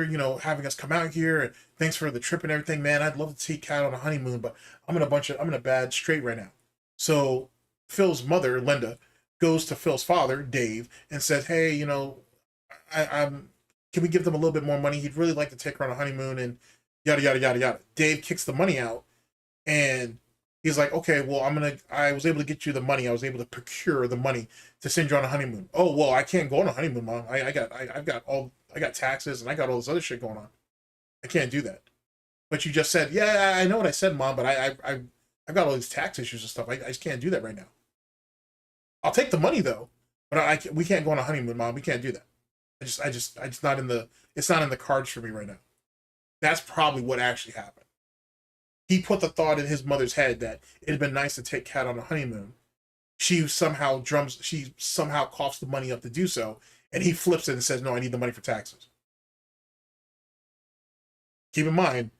you know, having us come out here, and thanks for the trip and everything, man. I'd love to take Kat on a honeymoon, but I'm in a bad strait right now. So Phil's mother, Linda, goes to Phil's father, Dave, and says, hey, you know, can we give them a little bit more money? He'd really like to take her on a honeymoon, and yada, yada, yada, yada. Dave kicks the money out, and he's like, okay, well, I was able to get you the money. I was able to procure the money to send you on a honeymoon. Oh, well, I can't go on a honeymoon, Mom. I got taxes and I got all this other shit going on. I can't do that. But you just said, yeah, I know what I said, Mom, but I've got all these tax issues and stuff. I just can't do that right now. I'll take the money though, but we can't go on a honeymoon, Mom. We can't do that. It's not in the cards for me right now. That's probably what actually happened. He put the thought in his mother's head that it'd been nice to take Cat on a honeymoon. She somehow coughs the money up to do so, and he flips it and says, no, I need the money for taxes. Keep in mind,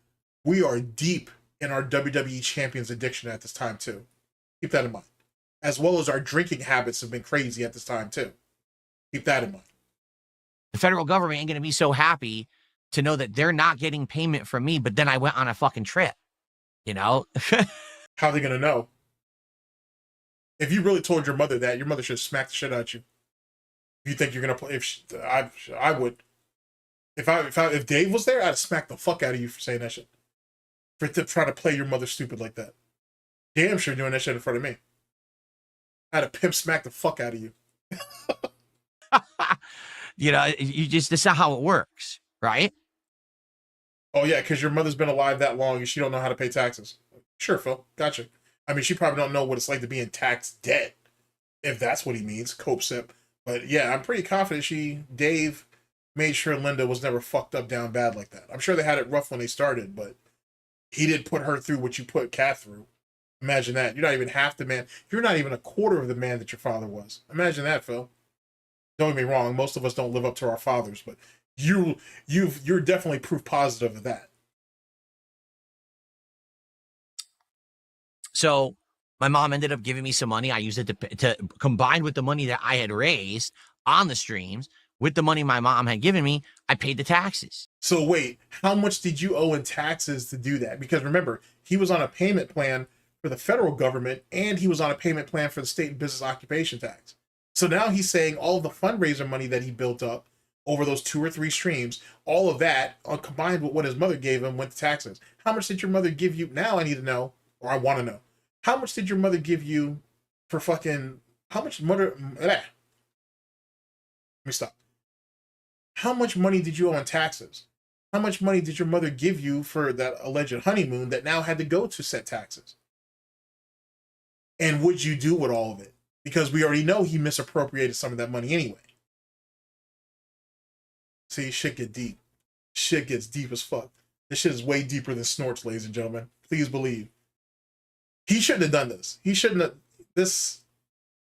we are deep in our WWE Champions addiction at this time, too. Keep that in mind. As well as our drinking habits have been crazy at this time, too. Keep that in mind. The federal government ain't going to be so happy to know that they're not getting payment from me, but then I went on a fucking trip, you know? How are they going to know? If you really told your mother that, your mother should smack the shit out of you. If you think you're going to play, I would. If Dave was there, I'd smack the fuck out of you for saying that shit. For trying to play your mother stupid like that. Damn sure doing that shit in front of me. I'd have pimp smack the fuck out of you. You know, that's not how it works, right? Oh yeah, because your mother's been alive that long and she don't know how to pay taxes. Sure, Phil. Gotcha. I mean, she probably don't know what it's like to be in tax debt, if that's what he means, cope sip. But yeah, I'm pretty confident Dave made sure Linda was never fucked up down bad like that. I'm sure they had it rough when they started, but he did put her through what you put Kat through. Imagine that. You're not even half the man. You're not even a quarter of the man that your father was. Imagine that, Phil. Don't get me wrong. Most of us don't live up to our fathers, but you're definitely proof positive of that. So my mom ended up giving me some money. I used it to combine with the money that I had raised on the streams. With the money my mom had given me, I paid the taxes. So wait, how much did you owe in taxes to do that? Because remember, he was on a payment plan for the federal government and he was on a payment plan for the state and business occupation tax. So now he's saying all the fundraiser money that he built up over those 2 or 3 streams, all of that combined with what his mother gave him went to taxes. How much did your mother give you? Now I need to know, or I want to know. How much did your mother give you for fucking, how much mother, let me stop. How much money did you owe on taxes? How much money did your mother give you for that alleged honeymoon that now had to go to set taxes? And would you do with all of it? Because we already know he misappropriated some of that money anyway. See, shit get deep. Shit gets deep as fuck. This shit is way deeper than Snorts, ladies and gentlemen. Please believe. He shouldn't have done this. He shouldn't have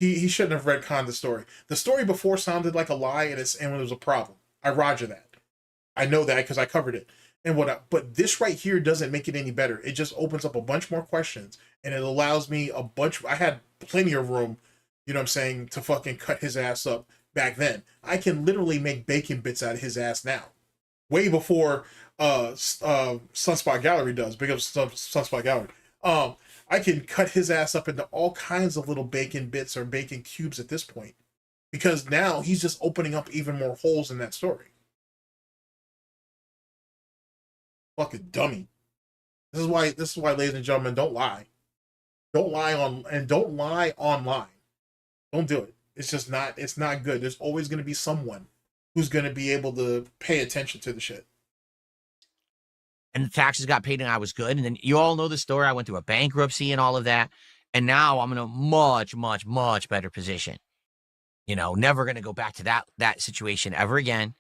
he shouldn't have retconned the story. The story before sounded like a lie and it was a problem. I roger that. I know that because I covered it. But this right here doesn't make it any better. It just opens up a bunch more questions and it allows me I had plenty of room, you know what I'm saying, to fucking cut his ass up back then. I can literally make bacon bits out of his ass now. Way before Sunspot Gallery does. Big up Sunspot Gallery. I can cut his ass up into all kinds of little bacon bits or bacon cubes at this point. Because now he's just opening up even more holes in that story. Fucking dummy. This is why, ladies and gentlemen, don't lie. Don't lie online. Don't do it. It's not good. There's always going to be someone who's going to be able to pay attention to the shit. And the taxes got paid and I was good. And then you all know the story. I went through a bankruptcy and all of that. And now I'm in a much, much, much better position. You know, never going to go back to that situation ever again.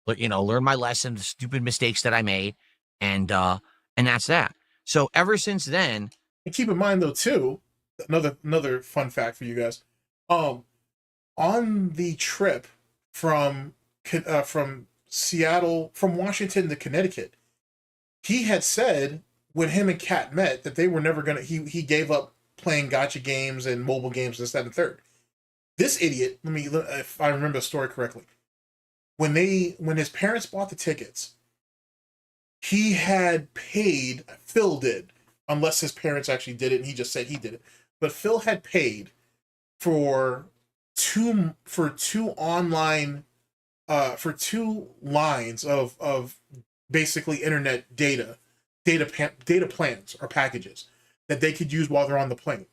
But, you know, learn my lesson, the stupid mistakes that I made. And that's that. So ever since then. And keep in mind, though, too, another fun fact for you guys. On the trip from Washington to Connecticut, he had said when him and Kat met that they were never going to, he gave up playing gotcha games and mobile games, this, that, and the third. This idiot, if I remember the story correctly, when his parents bought the tickets, he had paid, Phil did, unless his parents actually did it and he just said he did it, but Phil had paid for two lines of basically internet data plans or packages that they could use while they're on the plane.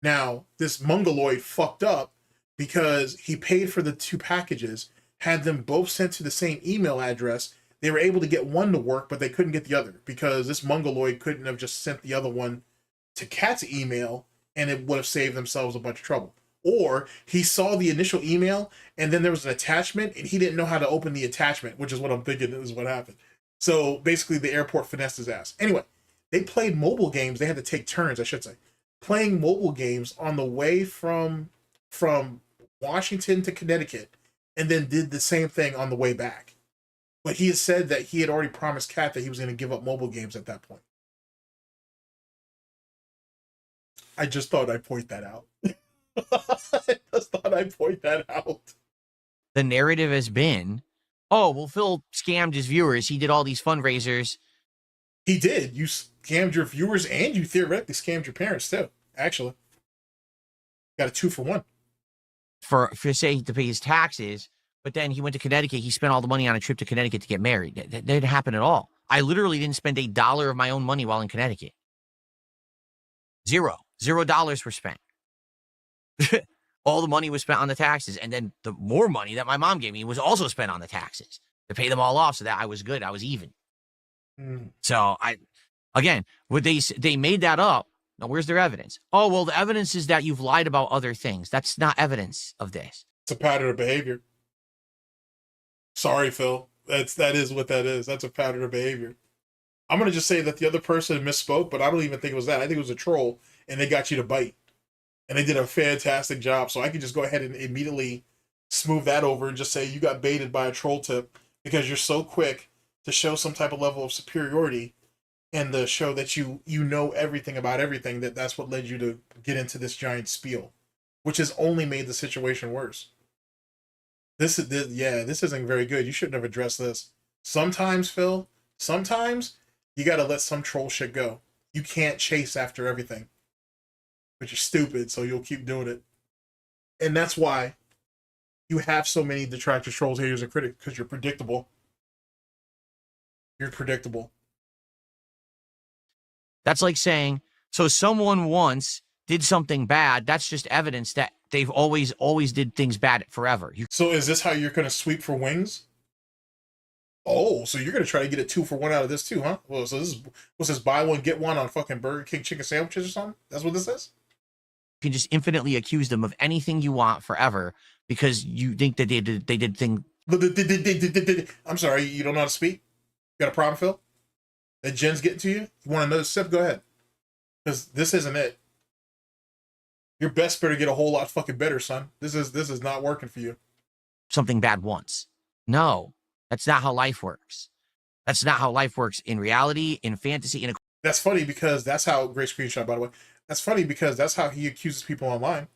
Now, this mongoloid fucked up because he paid for the 2 packages, had them both sent to the same email address. They were able to get one to work, but they couldn't get the other because this mongoloid couldn't have just sent the other one to Kat's email and it would have saved themselves a bunch of trouble. Or he saw the initial email and then there was an attachment and he didn't know how to open the attachment, which is what I'm thinking is what happened. So basically the airport finessed his ass. Anyway, they played mobile games. They had to take turns, I should say, playing mobile games on the way from Washington to Connecticut, and then did the same thing on the way back. But he had said that he had already promised Kat that he was going to give up mobile games at that point. I just thought I'd point that out. I just thought I'd point that out. The narrative has been, oh, well, Phil scammed his viewers. He did all these fundraisers. He did. You scammed your viewers and you theoretically scammed your parents too, actually. Got a 2-for-1. For say to pay his taxes, but then he went to Connecticut. He spent all the money on a trip to Connecticut to get married. That didn't happen at all. I literally didn't spend $1 of my own money while in Connecticut. $0 were spent. All the money was spent on the taxes. And then the more money that my mom gave me was also spent on the taxes to pay them all off so that I was good. I was even. So again, they made that up. Now, where's their evidence? Oh, well, the evidence is that you've lied about other things. That's not evidence of this. It's a pattern of behavior. Sorry, Phil. That is what that is. That's a pattern of behavior. I'm going to just say that the other person misspoke, but I don't even think it was that. I think it was a troll, and they got you to bite. And they did a fantastic job. So I can just go ahead and immediately smooth that over and just say you got baited by a troll tip because you're so quick to show some type of level of superiority and to show that you know everything about everything, that's what led you to get into this giant spiel, which has only made the situation worse. This isn't very good. You shouldn't have addressed this. Sometimes, Phil, you got to let some troll shit go. You can't chase after everything. But you're stupid, so you'll keep doing it. And that's why you have so many detractors, trolls, haters, and critics, because you're predictable. You're predictable. That's like saying, so someone once did something bad. That's just evidence that they've always did things bad forever. So is this how you're going to sweep for wings? Oh, so you're going to try to get a 2-for-1 out of this too, huh? Well, so what's this, buy one, get one on fucking Burger King chicken sandwiches or something? That's what this is? You can just infinitely accuse them of anything you want forever because you think that they did things. I'm sorry, you don't know how to speak? You got a problem, Phil? That gin's getting to you? You want another sip? Go ahead. Because this isn't it. Your best better get a whole lot fucking better, son. This is not working for you. Something bad once. No, that's not how life works. That's not how life works in reality, in fantasy, in. That's funny because that's how, great screenshot, by the way. That's funny because that's how he accuses people online.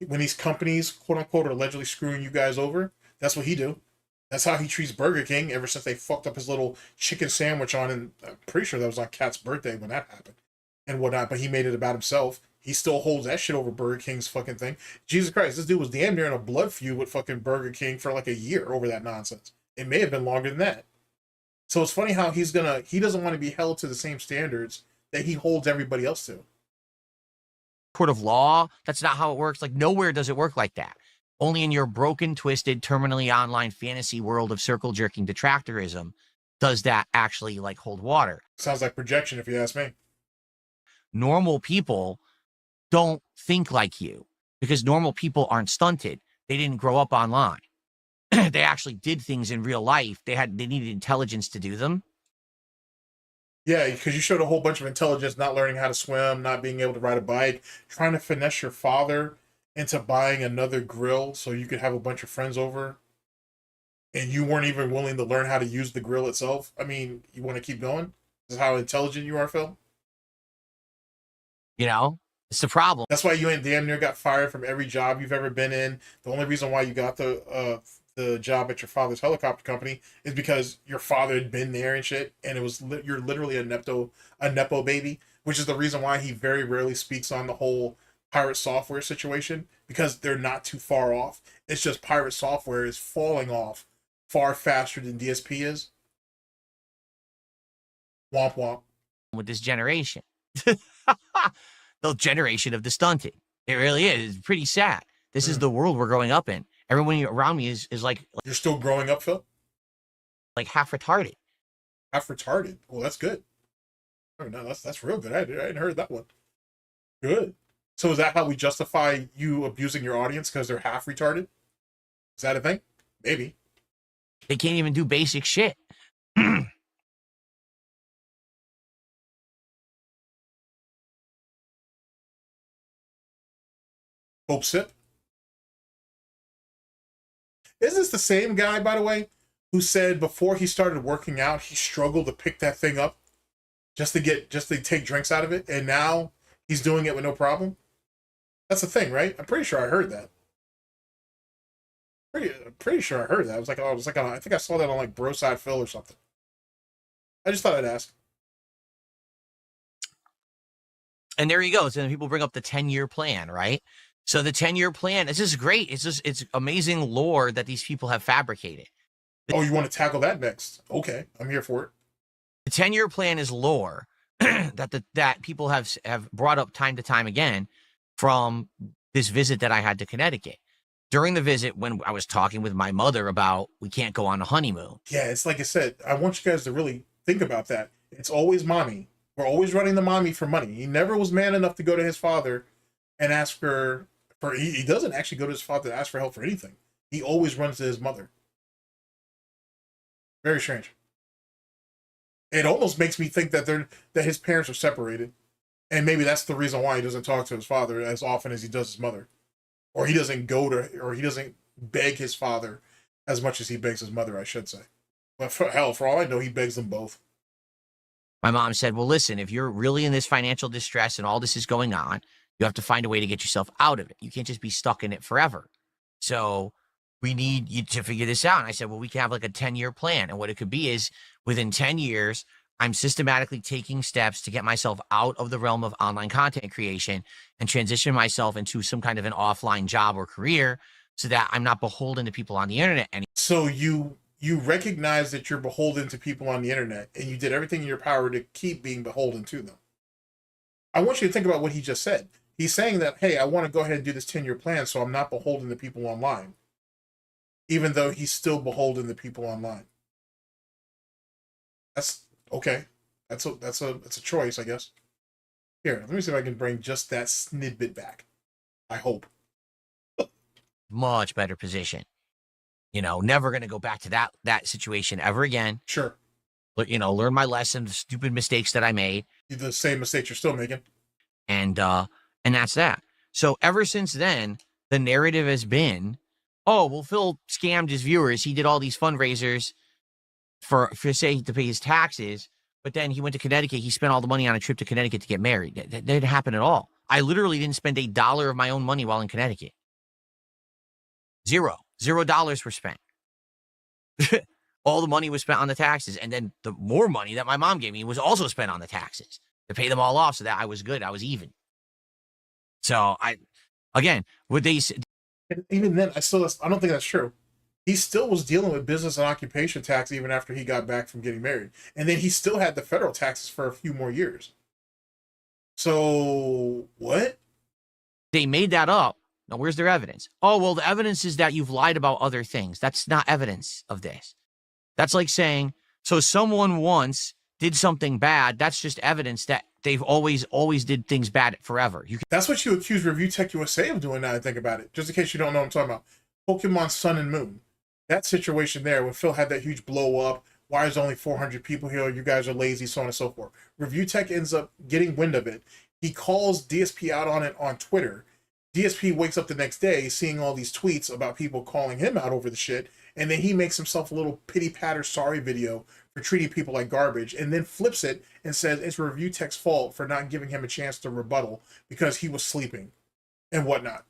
When these companies, quote unquote, are allegedly screwing you guys over, that's what he do. That's how he treats Burger King ever since they fucked up his little chicken sandwich on, and I'm pretty sure that was on Kat's birthday when that happened and whatnot, but he made it about himself. He still holds that shit over Burger King's fucking thing. Jesus Christ, this dude was damn near in a blood feud with fucking Burger King for like a year over that nonsense. It may have been longer than that. So it's funny how he doesn't want to be held to the same standards that he holds everybody else to. Court of law, that's not how it works. Like, nowhere does it work like that. Only in your broken, twisted, terminally online fantasy world of circle jerking detractorism does that actually like hold water. Sounds like projection, if you ask me. Normal people don't think like you because normal people aren't stunted. They didn't grow up online. They actually did things in real life. They needed intelligence to do them. Yeah, because you showed a whole bunch of intelligence, not learning how to swim, not being able to ride a bike, trying to finesse your father into buying another grill so you could have a bunch of friends over. And you weren't even willing to learn how to use the grill itself. I mean, you want to keep going? This is how intelligent you are, Phil? You know, it's the problem. That's why you ain't damn near got fired from every job you've ever been in. The only reason why you got the job at your father's helicopter company is because your father had been there and shit, and it was you're literally a nepo baby, which is the reason why he very rarely speaks on the whole pirate software situation, because they're not too far off. It's just pirate software is falling off far faster than DSP is. Womp womp. With this generation. The generation of the stunted. It really is. It's pretty sad. This is the world we're growing up in. Everyone around me is like... You're still growing up, Phil? Like half retarded. Half retarded? Well, that's good. Oh, no, that's real good. I hadn't heard that one. Good. So is that how we justify you abusing your audience because they're half retarded? Is that a thing? Maybe. They can't even do basic shit. Hope Sip. Is this the same guy, by the way, who said before he started working out, he struggled to pick that thing up just to take drinks out of it, and now he's doing it with no problem? That's the thing, right? I'm pretty sure I heard that. Pretty sure I heard that. I think I saw that on like Broside Phil or something. I just thought I'd ask. And there you go. So then people bring up the 10-year plan, right? So the 10-year plan, it's just great. It's amazing lore that these people have fabricated. Oh, you want to tackle that next? Okay, I'm here for it. The 10-year plan is lore that people have brought up time to time again from this visit that I had to Connecticut. During the visit, when I was talking with my mother about we can't go on a honeymoon. Yeah, it's like I said, I want you guys to really think about that. It's always mommy. We're always running the mommy for money. He never was man enough to go to his father and ask for he doesn't actually go to his father to ask for help for anything. He always runs to his mother. Very strange. It almost makes me think that his parents are separated. And maybe that's the reason why he doesn't talk to his father as often as he does his mother. Or he doesn't he doesn't beg his father as much as he begs his mother, I should say. But for all I know, he begs them both. My mom said, well, listen, if you're really in this financial distress and all this is going on, you have to find a way to get yourself out of it. You can't just be stuck in it forever. So we need you to figure this out. And I said, well, we can have like a 10-year plan. And what it could be is within 10 years, I'm systematically taking steps to get myself out of the realm of online content creation and transition myself into some kind of an offline job or career so that I'm not beholden to people on the internet anymore. So you recognize that you're beholden to people on the internet and you did everything in your power to keep being beholden to them. I want you to think about what he just said. He's saying that, hey, I want to go ahead and do this 10-year plan so I'm not beholden to people online, even though he's still beholden to people online. That's okay. That's a choice, I guess. Here, let me see if I can bring just that snidbit back. I hope. Much better position. You know, never going to go back to that situation ever again. Sure. But, you know, learn my lesson, the stupid mistakes that I made. The same mistakes you're still making. And that's that. So ever since then, the narrative has been, oh, well, Phil scammed his viewers. He did all these fundraisers for say to pay his taxes, but then he went to Connecticut. He spent all the money on a trip to Connecticut to get married. That didn't happen at all. I literally didn't spend $1 of my own money while in Connecticut. $0 were spent. All the money was spent on the taxes. And then the more money that my mom gave me was also spent on the taxes to pay them all off so that I was good. I was even. So would they say? Even then, I don't think that's true. He still was dealing with business and occupation tax even after he got back from getting married. And then he still had the federal taxes for a few more years. So what? They made that up. Now, where's their evidence? Oh, well, the evidence is that you've lied about other things. That's not evidence of this. That's like saying, so someone once did something bad. That's just evidence that they've always did things bad forever. That's what you accuse Review Tech USA of doing now I think about it. Just in case you don't know what I'm talking about. Pokemon Sun and Moon. That situation there when Phil had that huge blow up. Why is only 400 people here? You guys are lazy, so on and so forth. Review Tech ends up getting wind of it. He calls DSP out on it on Twitter. DSP wakes up the next day seeing all these tweets about people calling him out over the shit, and then he makes himself a little pity-patter sorry video for treating people like garbage, and then flips it and says it's Review Tech's fault for not giving him a chance to rebuttal because he was sleeping and whatnot.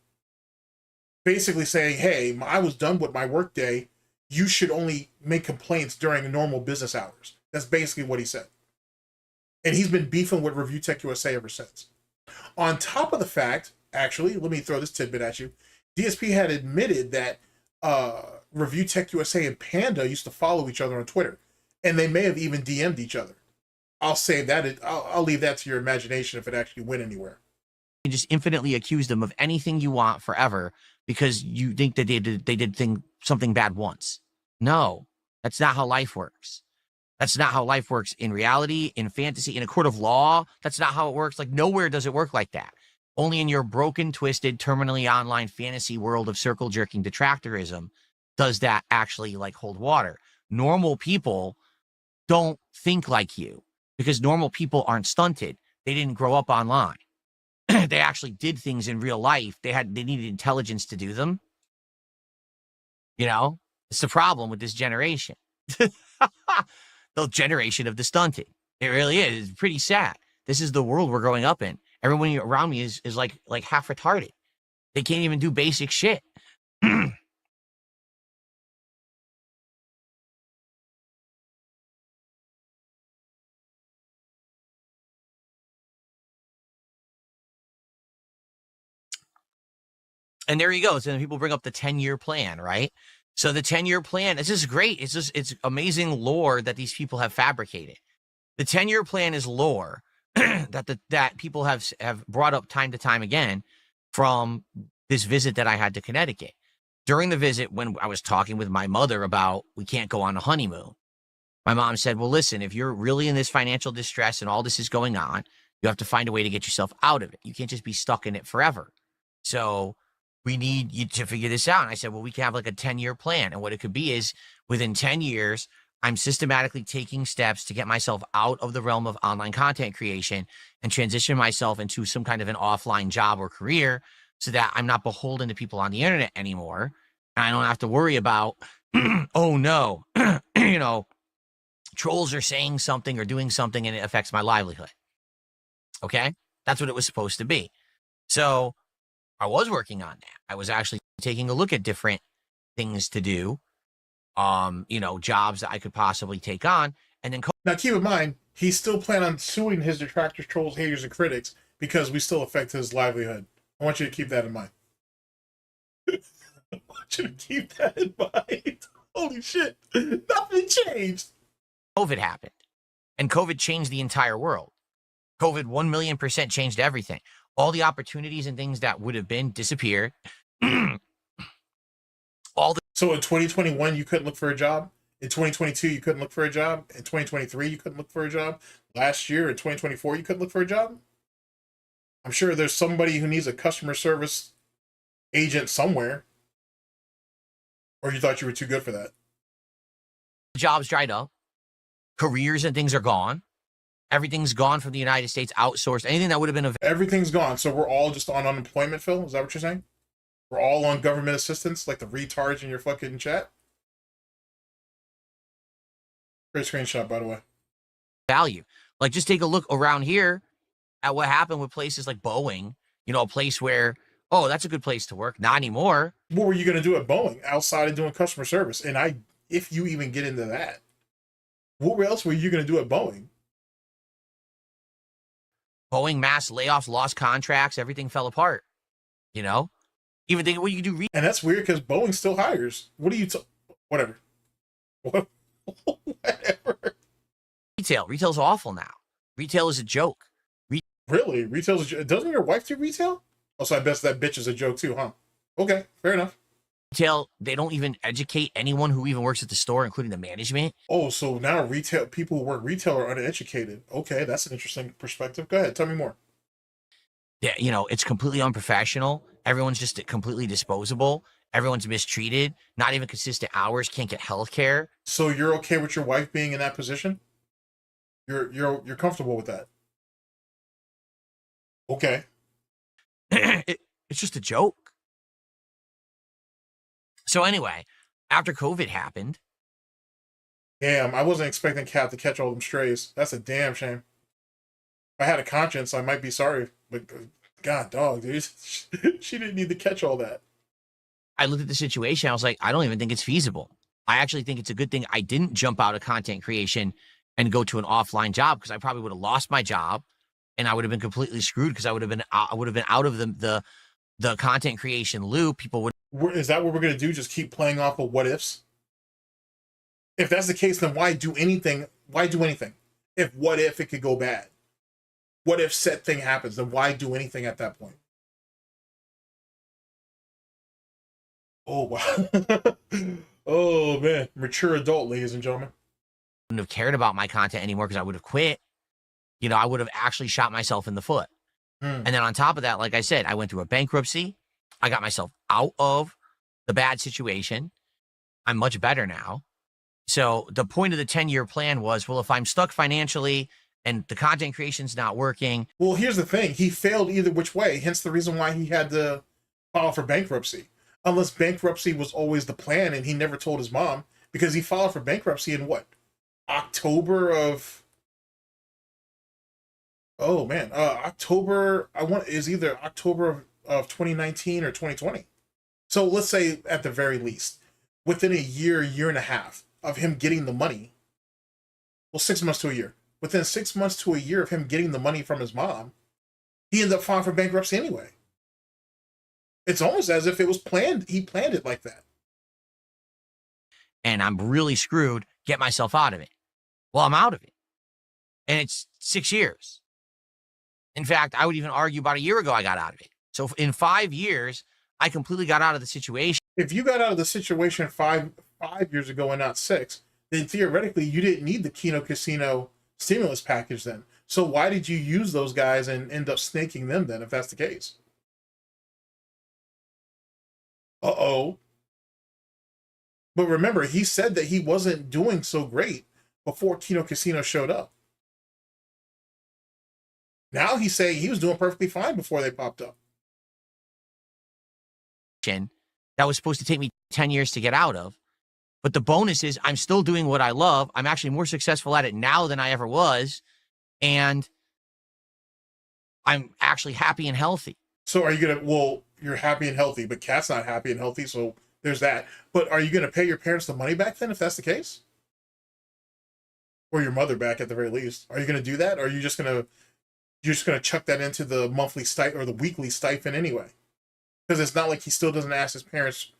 Basically saying, hey, I was done with my work day. You should only make complaints during normal business hours. That's basically what he said. And he's been beefing with Review Tech USA ever since. On top of the fact, actually, let me throw this tidbit at you. DSP had admitted that Review Tech USA and Panda used to follow each other on Twitter. And they may have even DM'd each other. I'll say that. I'll leave that to your imagination if it actually went anywhere. You just infinitely accuse them of anything you want forever because you think that they did something bad once. No, that's not how life works. That's not how life works in reality, in fantasy, in a court of law. That's not how it works. Like, nowhere does it work like that. Only in your broken, twisted, terminally online fantasy world of circle jerking detractorism does that actually like hold water. Normal people don't think like you because normal people aren't stunted. They didn't grow up online. they actually did things in real life. They needed intelligence to do them. You know, it's the problem with this generation. The generation of the stunted. It really is. It's pretty sad. This is the world we're growing up in. Everyone around me is like half retarded. They can't even do basic shit. And there you go. So then people bring up the 10-year plan, right? So the 10-year plan, it's just great. It's amazing lore that these people have fabricated. The 10-year plan is lore that people have brought up time to time again from this visit that I had to Connecticut. During the visit, when I was talking with my mother about we can't go on a honeymoon, my mom said, well, listen, if you're really in this financial distress and all this is going on, you have to find a way to get yourself out of it. You can't just be stuck in it forever. So we need you to figure this out. And I said, well, we can have like a 10-year plan. And what it could be is within 10 years, I'm systematically taking steps to get myself out of the realm of online content creation and transition myself into some kind of an offline job or career so that I'm not beholden to people on the internet anymore. And I don't have to worry about, oh no, you know, trolls are saying something or doing something and it affects my livelihood. Okay? That's what it was supposed to be. So I was working on that. I was actually taking a look at different things to do, you know, jobs that I could possibly take on. And then now keep in mind, he still planned on suing his detractors, trolls, haters, and critics because we still affect his livelihood. I want you to keep that in mind. I want you to keep that in mind. Holy shit. Nothing changed. COVID happened. And COVID changed the entire world. COVID 1,000,000% changed everything. All the opportunities and things that would have been disappeared. So in 2021, you couldn't look for a job. In 2022, you couldn't look for a job. In 2023, you couldn't look for a job. Last year, in 2024, you couldn't look for a job. I'm sure there's somebody who needs a customer service agent somewhere. Or you thought you were too good for that. Jobs dried up. Careers and things are gone. Everything's gone from the United States, outsourced. Anything that would have been everything's gone. So we're all just on unemployment, Phil? Is that what you're saying? We're all on government assistance, like the retards in your fucking chat? Great screenshot, by the way. Value. Like, just take a look around here at what happened with places like Boeing. You know, a place where, oh, that's a good place to work. Not anymore. What were you going to do at Boeing outside of doing customer service? And if you even get into that, what else were you going to do at Boeing? Boeing mass layoffs, lost contracts, everything fell apart. You know? Even thinking, well, you can do... And that's weird because Boeing still hires. What are you... Whatever. Whatever. Retail. Retail's awful now. Retail is a joke. Really? Retail's a joke? Doesn't your wife do retail? Oh, so I bet that bitch is a joke too, huh? Okay, fair enough. Retail, they don't even educate anyone who even works at the store, including the management. Oh, so now retail people who work retail are uneducated. Okay, that's an interesting perspective. Go ahead, tell me more. Yeah, you know, it's completely unprofessional. Everyone's just completely disposable. Everyone's mistreated. Not even consistent hours. Can't get health care. So you're okay with your wife being in that position? You're comfortable with that? Okay. It's just a joke. So anyway, after COVID happened. Damn, I wasn't expecting Kat to catch all them strays. That's a damn shame. If I had a conscience, I might be sorry. But God, dog, dude. She didn't need to catch all that. I looked at the situation. I was like, I don't even think it's feasible. I actually think it's a good thing I didn't jump out of content creation and go to an offline job, because I probably would have lost my job and I would have been completely screwed, because I would have been out of the content creation loop. People would... Is that what we're going to do? Just keep playing off of what ifs? If that's the case, then why do anything? Why do anything? If what if it could go bad? What if said thing happens? Then why do anything at that point? Oh, wow. Oh, man. Mature adult, ladies and gentlemen. Wouldn't have cared about my content anymore, because I would have quit. You know, I would have actually shot myself in the foot. And then on top of that, like I said, I went through a bankruptcy. I got myself out of the bad situation. I'm much better now. So the point of the 10-year plan was, well, if I'm stuck financially and the content creation's not working. Well, here's the thing. He failed either which way, hence the reason why he had to file for bankruptcy. Unless bankruptcy was always the plan and he never told his mom, because he filed for bankruptcy in what? October of... Oh, man. October... is either October of 2019 or 2020. So let's say at the very least, within a year and a half of him getting the money, well, 6 months to a year. Within 6 months to a year of him getting the money from his mom, he ended up filing for bankruptcy anyway. It's almost as if it was planned. He planned it like that. And I'm really screwed. Get myself out of it. Well, I'm out of it. And it's 6 years. In fact, I would even argue about a year ago I got out of it. So in 5 years, I completely got out of the situation. If you got out of the situation five years ago and not 6, then theoretically you didn't need the Keno Casino stimulus package then. So why did you use those guys and end up snaking them then, if that's the case? Uh-oh. But remember, he said that he wasn't doing so great before Keno Casino showed up. Now he's saying he was doing perfectly fine before they popped up. That was supposed to take me 10 years to get out of. But the bonus is I'm still doing what I love. I'm actually more successful at it now than I ever was. And I'm actually happy and healthy. So are you going to, well, you're happy and healthy, but Kat's not happy and healthy, so there's that. But are you going to pay your parents the money back then, if that's the case? Or your mother back at the very least? Are you going to do that? Or are you just going to chuck that into the monthly stipend or the weekly stipend anyway? Because it's not like he still doesn't ask his parents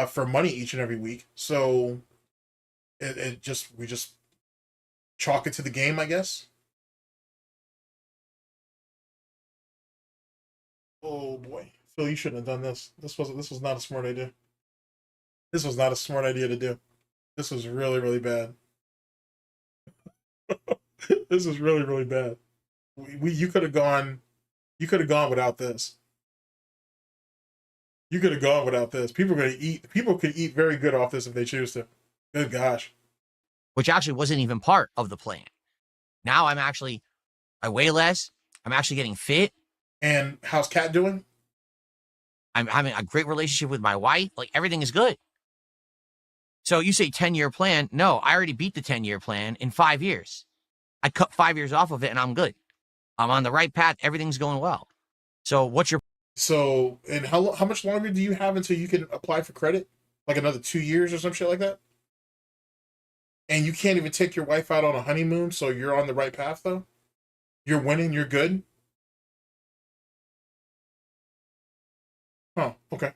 for money each and every week. So we just chalk it to the game, I guess. Oh boy, Phil, you shouldn't have done this. This was not a smart idea. This was not a smart idea to do. This was really, really bad. This is really, really bad. You could have gone without this. You could have gone without this. People could eat very good off this if they choose to. Good gosh. Which actually wasn't even part of the plan. Now I weigh less. I'm actually getting fit. And how's Kat doing? I'm having a great relationship with my wife. Like, everything is good. So you say 10-year plan. No, I already beat the 10-year plan in 5 years. I cut 5 years off of it and I'm good. I'm on the right path. Everything's going well. So what's your... So, and how much longer do you have until you can apply for credit? Like another 2 years or some shit like that? And you can't even take your wife out on a honeymoon, so you're on the right path, though? You're winning, you're good? Huh, okay.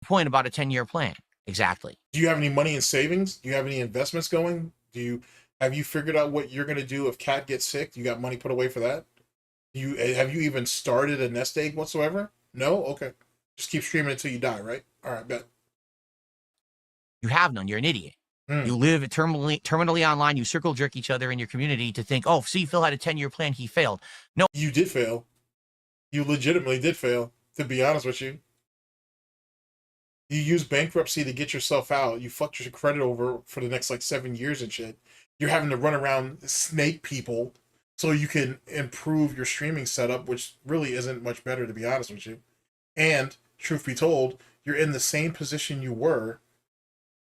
Point about a 10-year plan. Exactly. Do you have any money in savings? Do you have any investments going? Have you figured out what you're going to do if Kat gets sick? You got money put away for that? Have you even started a nest egg whatsoever? No? Okay. Just keep streaming until you die, right? All right, bet. You have none. You're an idiot. You live terminally online. You circle jerk each other in your community to think, oh, see, Phil had a 10-year plan. He failed. No. You did fail. You legitimately did fail, to be honest with you. You used bankruptcy to get yourself out. You fucked your credit over for the next, 7 years and shit. You're having to run around snake people so you can improve your streaming setup, which really isn't much better, to be honest with you. And, truth be told, you're in the same position you were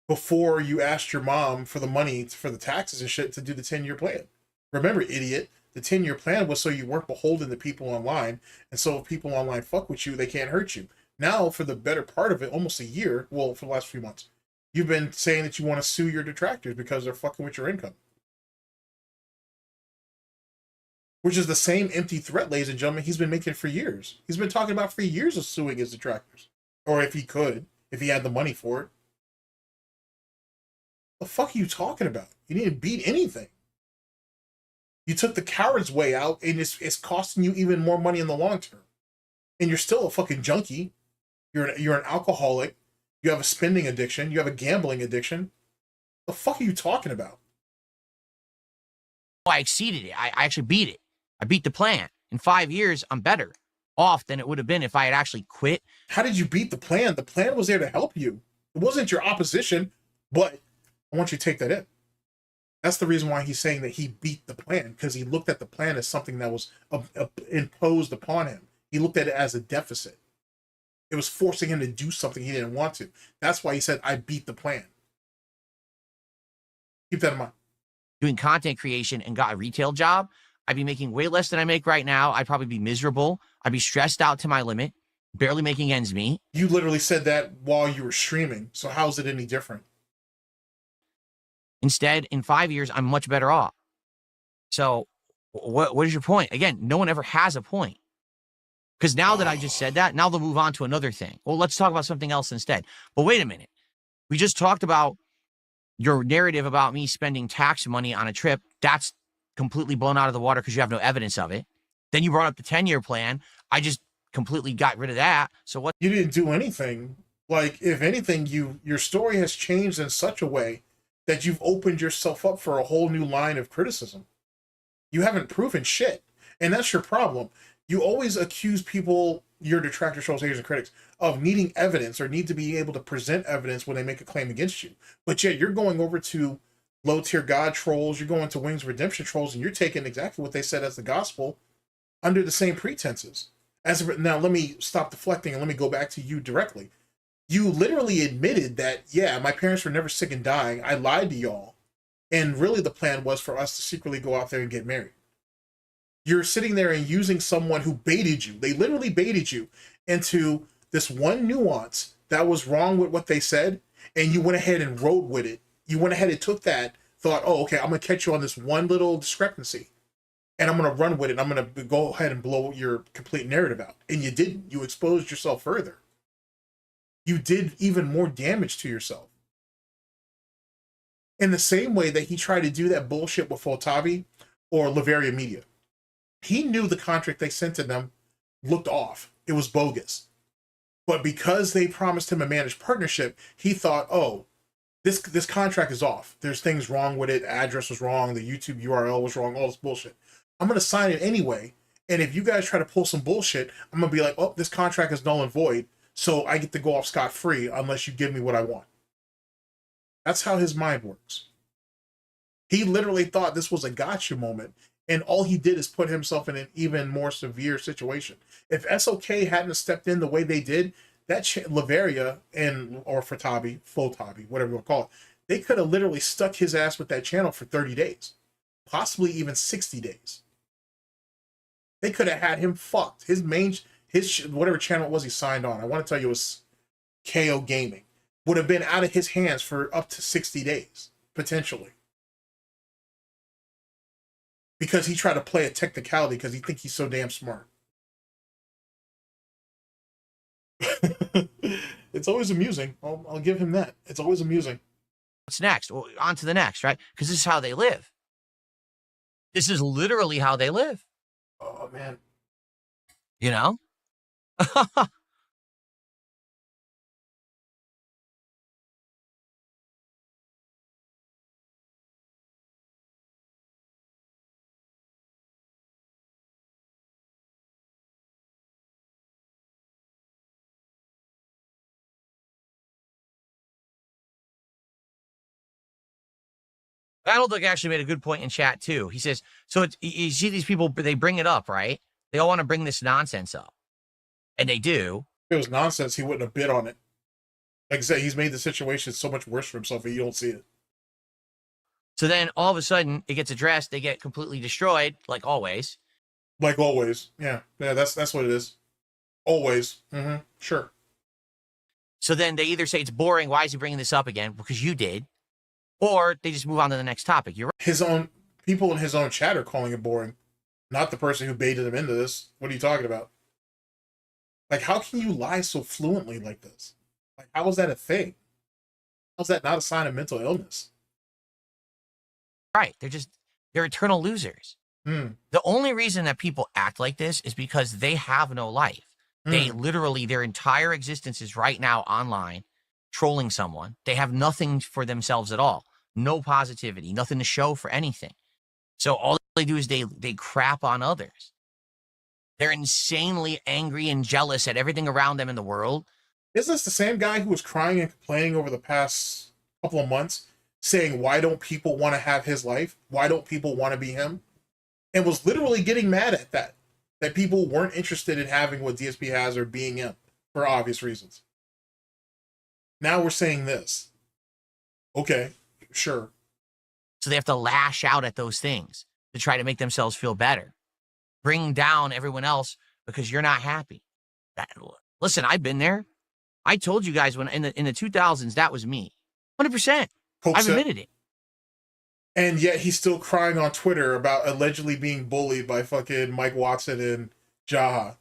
before you asked your mom for the money for the taxes and shit to do the 10-year plan. Remember, idiot, the 10-year plan was so you weren't beholden to people online, and so if people online fuck with you, they can't hurt you. Now, for the better part of it, almost a year, well, for the last few months, you've been saying that you want to sue your detractors because they're fucking with your income. Which is the same empty threat, ladies and gentlemen, he's been making for years. He's been talking about for years of suing his detractors. Or if he could, if he had the money for it. The fuck are you talking about? You didn't beat anything. You took the coward's way out, and it's costing you even more money in the long term. And you're still a fucking junkie. You're an alcoholic. You have a spending addiction. You have a gambling addiction. The fuck are you talking about? I exceeded it. I actually beat it. I beat the plan. In 5 years, I'm better off than it would have been if I had actually quit. How did you beat the plan? The plan was there to help you. It wasn't your opposition, but I want you to take that in. That's the reason why he's saying that he beat the plan, because he looked at the plan as something that was imposed upon him. He looked at it as a deficit. It was forcing him to do something he didn't want to. That's why he said, I beat the plan. Keep that in mind. Doing content creation and got a retail job, I'd be making way less than I make right now. I'd probably be miserable. I'd be stressed out to my limit, barely making ends meet. You literally said that while you were streaming. So how is it any different? Instead, in 5 years, I'm much better off. So what is your point? Again, no one ever has a point. Because now that I just said that, now they'll move on to another thing. Well, let's talk about something else instead. But wait a minute. We just talked about your narrative about me spending tax money on a trip. That's completely blown out of the water because you have no evidence of it. Then you brought up the 10-year plan. I just completely got rid of that. So what? You didn't do anything. Like, if anything, your story has changed in such a way that you've opened yourself up for a whole new line of criticism. You haven't proven shit. And that's your problem. You always accuse people, your detractors, trolls, haters, and critics, of needing evidence or need to be able to present evidence when they make a claim against you. But yet you're going over to low-tier God trolls, you're going to Wingsofredemption trolls, and you're taking exactly what they said as the gospel under the same pretenses. Now, let me stop deflecting and let me go back to you directly. You literally admitted that, yeah, my parents were never sick and dying. I lied to y'all. And really the plan was for us to secretly go out there and get married. You're sitting there and using someone who baited you. They literally baited you into this one nuance that was wrong with what they said, and you went ahead and rode with it. You went ahead and took that, thought, oh, okay, I'm going to catch you on this one little discrepancy, and I'm going to run with it. I'm going to go ahead and blow your complete narrative out. And you didn't. You exposed yourself further. You did even more damage to yourself. In the same way that he tried to do that bullshit with Fotavi or Liveria Media. He knew the contract they sent to them looked off. It was bogus. But because they promised him a managed partnership, he thought, oh, this contract is off. There's things wrong with it. Address was wrong. The YouTube URL was wrong. All this bullshit. I'm going to sign it anyway. And if you guys try to pull some bullshit, I'm going to be like, oh, this contract is null and void. So I get to go off scot-free unless you give me what I want. That's how his mind works. He literally thought this was a gotcha moment. And all he did is put himself in an even more severe situation. If SOK hadn't stepped in the way they did, that Liveria or Fotavi, whatever you want to call it, they could have literally stuck his ass with that channel for 30 days. Possibly even 60 days. They could have had him fucked. His whatever channel it was he signed on, I want to tell you it was KO Gaming, would have been out of his hands for up to 60 days, potentially. Because he tried to play a technicality because he thinks he's so damn smart. It's always amusing. I'll give him that. It's always amusing. What's next? Well, on to the next, right? Because this is how they live. This is literally how they live. Oh, man. You know? Donald actually made a good point in chat too. He says, so you see these people, they bring it up, right? They all want to bring this nonsense up. And they do. If it was nonsense, he wouldn't have bid on it. Like I said, he's made the situation so much worse for himself that you don't see it. So then all of a sudden it gets addressed. They get completely destroyed, like always. Like always. Yeah, that's what it is. Always. Mm-hmm. Sure. So then they either say it's boring. Why is he bringing this up again? Because you did. Or they just move on to the next topic. You're right. His own people in his own chat are calling it boring. Not the person who baited him into this. What are you talking about? Like, how can you lie so fluently like this? Like, how is that a thing? How's that not a sign of mental illness? Right. They're eternal losers. The only reason that people act like this is because they have no life. They literally, their entire existence is right now online, trolling someone. They have nothing for themselves at all. No positivity, nothing to show for anything. So all they do is they crap on others. They're insanely angry and jealous at everything around them in the world. Isn't this the same guy who was crying and complaining over the past couple of months, saying, why don't people want to have his life? Why don't people want to be him? And was literally getting mad at that people weren't interested in having what DSP has or being him for obvious reasons. Now we're saying this. Okay, sure. So they have to lash out at those things to try to make themselves feel better. Bring down everyone else because you're not happy. Listen, I've been there. I told you guys when in the 2000s, that was me. 100%. I've admitted it. And yet he's still crying on Twitter about allegedly being bullied by fucking Mike Watson and Jaha.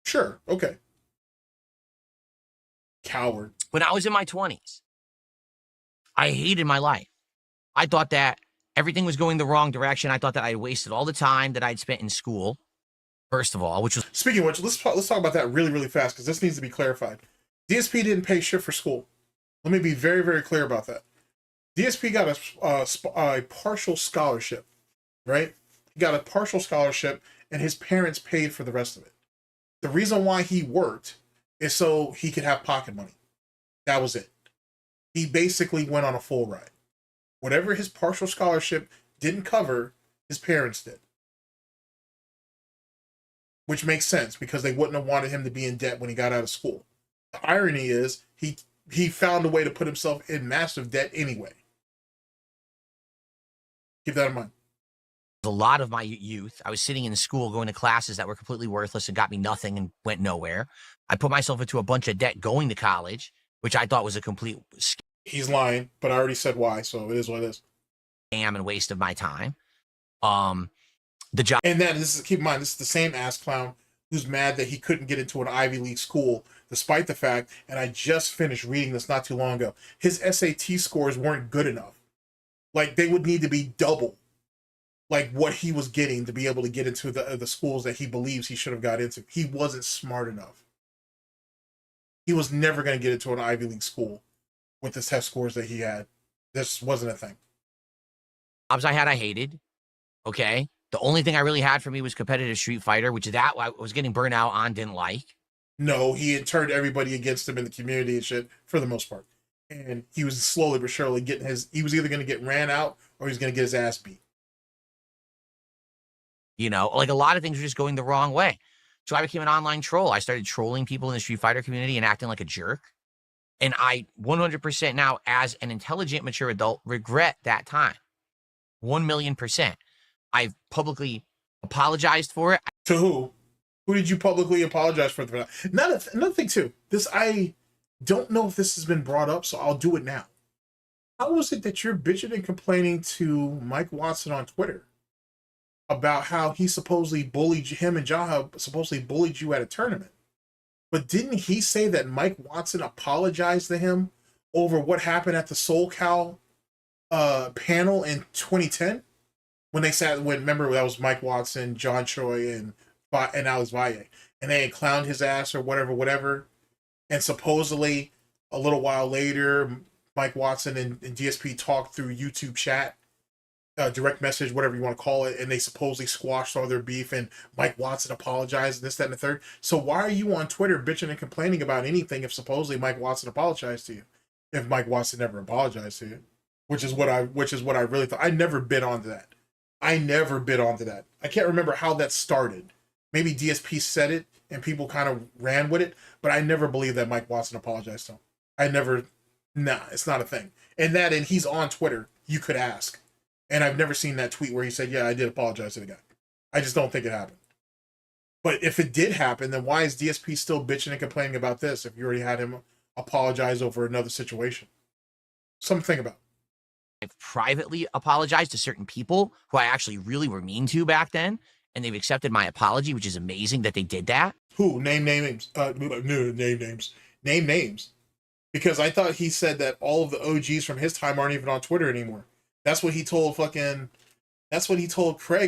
Sure, okay. Coward. When I was in my 20s, I hated my life. I thought that everything was going the wrong direction. I thought that I wasted all the time that I'd spent in school, first of all, which was... Speaking of which, let's talk about that really, really fast, because this needs to be clarified. DSP didn't pay shit for school. Let me be very, very clear about that. DSP got a partial scholarship, right? He got a partial scholarship, and his parents paid for the rest of it. The reason why he worked is so he could have pocket money. That was it. He basically went on a full ride. Whatever his partial scholarship didn't cover, his parents did. Which makes sense, because they wouldn't have wanted him to be in debt when he got out of school. The irony is, he found a way to put himself in massive debt anyway. Keep that in mind. A lot of my youth, I was sitting in school going to classes that were completely worthless and got me nothing and went nowhere. I put myself into a bunch of debt going to college, which I thought was a complete scam. He's lying, but I already said why, so it is what it is. And waste of my time. The job. And then keep in mind, this is the same ass clown who's mad that he couldn't get into an Ivy League school, despite the fact, and I just finished reading this not too long ago, his SAT scores weren't good enough. Like, they would need to be double, like, what he was getting to be able to get into the schools that he believes he should have got into. He wasn't smart enough. He was never going to get into an Ivy League school with the test scores that he had. This wasn't a thing. Jobs I had, I hated. Okay. The only thing I really had for me was competitive Street Fighter, which that I was getting burnt out on, didn't like. No, he had turned everybody against him in the community and shit, for the most part. And he was slowly but surely getting he was either going to get ran out or he was going to get his ass beat. You know, like a lot of things were just going the wrong way. So I became an online troll. I started trolling people in the Street Fighter community and acting like a jerk. And I 100% now, as an intelligent, mature adult, regret that time. 1,000,000%. I've publicly apologized for it. To who? Who did you publicly apologize for? Another thing too. I don't know if this has been brought up, so I'll do it now. How was it that you're bitching and complaining to Mike Watson on Twitter about how he supposedly bullied him and Jaha supposedly bullied you at a tournament? But didn't he say that Mike Watson apologized to him over what happened at the SoulCal panel in 2010? When they remember that was Mike Watson, John Choi, and Alex Valle, and they had clowned his ass or whatever. And supposedly, a little while later, Mike Watson and DSP talked through YouTube chat, direct message, whatever you want to call it, and they supposedly squashed all their beef, and Mike Watson apologized, this, that, and the third. So why are you on Twitter bitching and complaining about anything if supposedly Mike Watson apologized to you? If Mike Watson never apologized to you, which is what I really thought. I never bid onto that. I can't remember how that started. Maybe DSP said it and people kind of ran with it, but I never believed that Mike Watson apologized to him. It's not a thing. And he's on Twitter. You could ask. And I've never seen that tweet where he said, yeah, I did apologize to the guy. I just don't think it happened. But if it did happen, then why is DSP still bitching and complaining about this if you already had him apologize over another situation? Something to think about. I've privately apologized to certain people who I actually really were mean to back then, and they've accepted my apology, which is amazing that they did that. Who? Name names. Name names. Because I thought he said that all of the OGs from his time aren't even on Twitter anymore. That's what he told Craig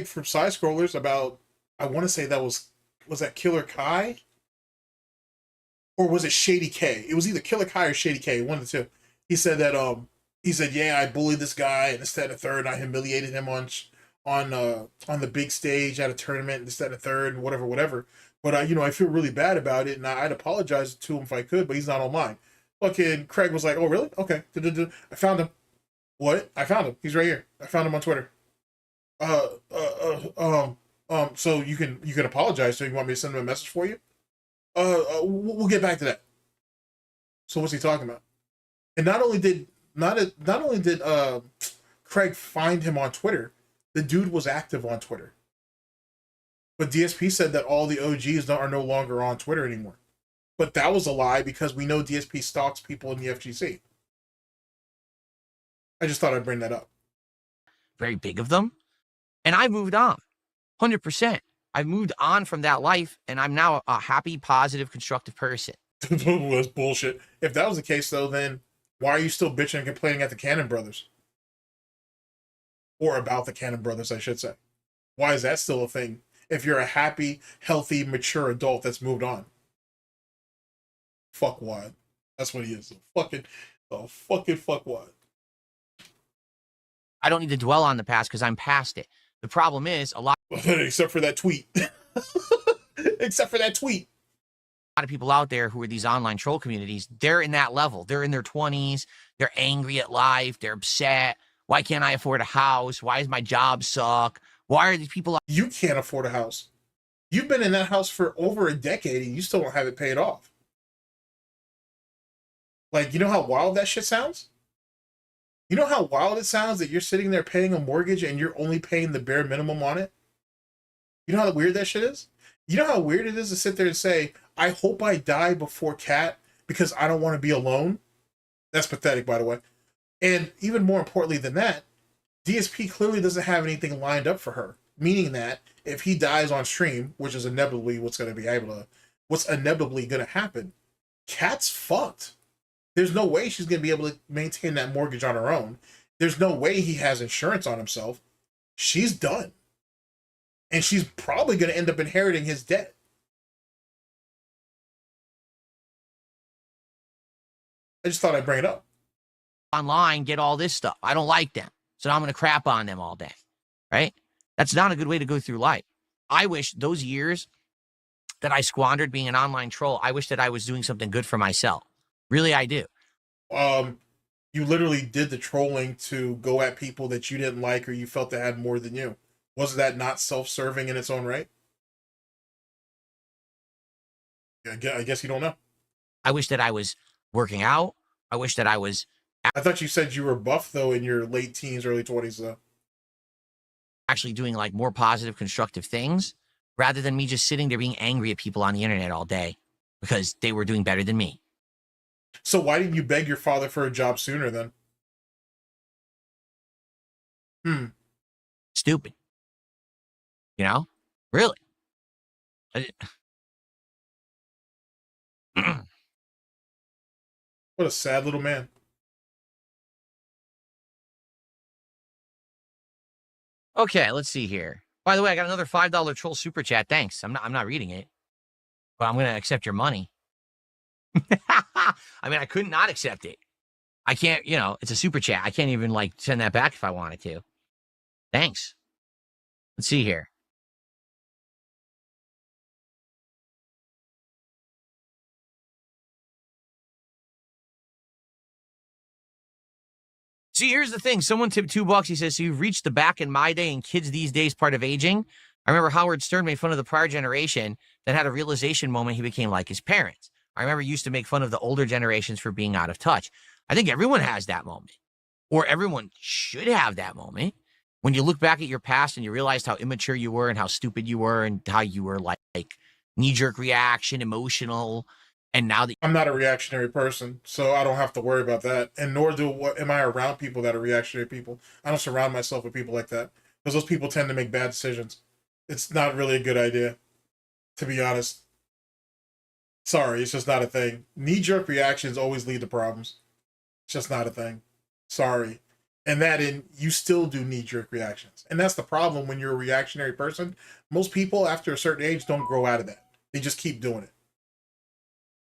from Side Scrollers about. I want to say that was that Killer Kai? Or was it Shady K? It was either Killer Kai or Shady K, one of the two. He said that he said, yeah, I bullied this guy and this, that, and the third, and I humiliated him on the big stage at a tournament, this, that, and the third, and whatever. But I feel really bad about it, and I'd apologize to him if I could, but he's not online. Fucking Craig was like, "Oh, really? Okay. I found him. What? I found him. He's right here. I found him on Twitter. Uh, uh, So you can apologize. So you want me to send him a message for you? We'll get back to that. So what's he talking about? And not only did Craig find him on Twitter, the dude was active on Twitter. But DSP said that all the OGs are no longer on Twitter anymore. But that was a lie because we know DSP stalks people in the FGC. I just thought I'd bring that up. Very big of them. And I moved on. 100%. I've moved on from that life, and I'm now a happy, positive, constructive person. That's bullshit. If that was the case, though, then why are you still bitching and complaining at the Cannon Brothers? Or about the Cannon Brothers, I should say. Why is that still a thing? If you're a happy, healthy, mature adult that's moved on. Fuckwad. That's what he is. Fucking fuckwad. I don't need to dwell on the past because I'm past it. The problem is a lot Except for that tweet. Except for that tweet. of people out there who are these online troll communities, they're in that level. They're in their 20s. They're angry at life. They're upset. Why can't I afford a house? Why does my job suck? Why are these people? You can't afford a house. You've been in that house for over a decade and you still don't have it paid off. Like, you know how wild that shit sounds? You know how wild it sounds that you're sitting there paying a mortgage and you're only paying the bare minimum on it? You know how weird that shit is? You know how weird it is to sit there and say, I hope I die before Cat because I don't want to be alone? That's pathetic, by the way. And even more importantly than that, DSP clearly doesn't have anything lined up for her. Meaning that if he dies on stream, which is inevitably what's inevitably going to happen, Cat's fucked. There's no way she's going to be able to maintain that mortgage on her own. There's no way he has insurance on himself. She's done. And she's probably going to end up inheriting his debt. I just thought I'd bring it up. Online get all this stuff. I don't like them. So now I'm going to crap on them all day. Right? That's not a good way to go through life. I wish those years that I squandered being an online troll, I wish that I was doing something good for myself. Really, I do. You literally did the trolling to go at people that you didn't like or you felt that had more than you. Was that not self-serving in its own right? I guess you don't know. I wish that I was working out. I wish that I was... I thought you said you were buff, though, in your late teens, early 20s, though. Actually doing, like, more positive, constructive things, rather than me just sitting there being angry at people on the internet all day because they were doing better than me. So why didn't you beg your father for a job sooner, then? Stupid. You know? Really. What a sad little man. Okay, let's see here. By the way, I got another $5 troll super chat. Thanks. I'm not reading it, but I'm going to accept your money. I mean, I could not accept it. I can't, it's a super chat. I can't even like send that back if I wanted to. Thanks. Let's see here. See, here's the thing. Someone tipped $2. He says, so you've reached the back in my day and kids these days part of aging. I remember Howard Stern made fun of the prior generation that had a realization moment. He became like his parents. I remember he used to make fun of the older generations for being out of touch. I think everyone has that moment, or everyone should have that moment. When you look back at your past and you realized how immature you were and how stupid you were and how you were like knee-jerk reaction, emotional. And now that I'm not a reactionary person, so I don't have to worry about that. And nor am I around people that are reactionary people. I don't surround myself with people like that because those people tend to make bad decisions. It's not really a good idea, to be honest. Sorry, it's just not a thing. Knee-jerk reactions always lead to problems. It's just not a thing. Sorry. And you still do knee-jerk reactions. And that's the problem when you're a reactionary person. Most people, after a certain age, don't grow out of that. They just keep doing it.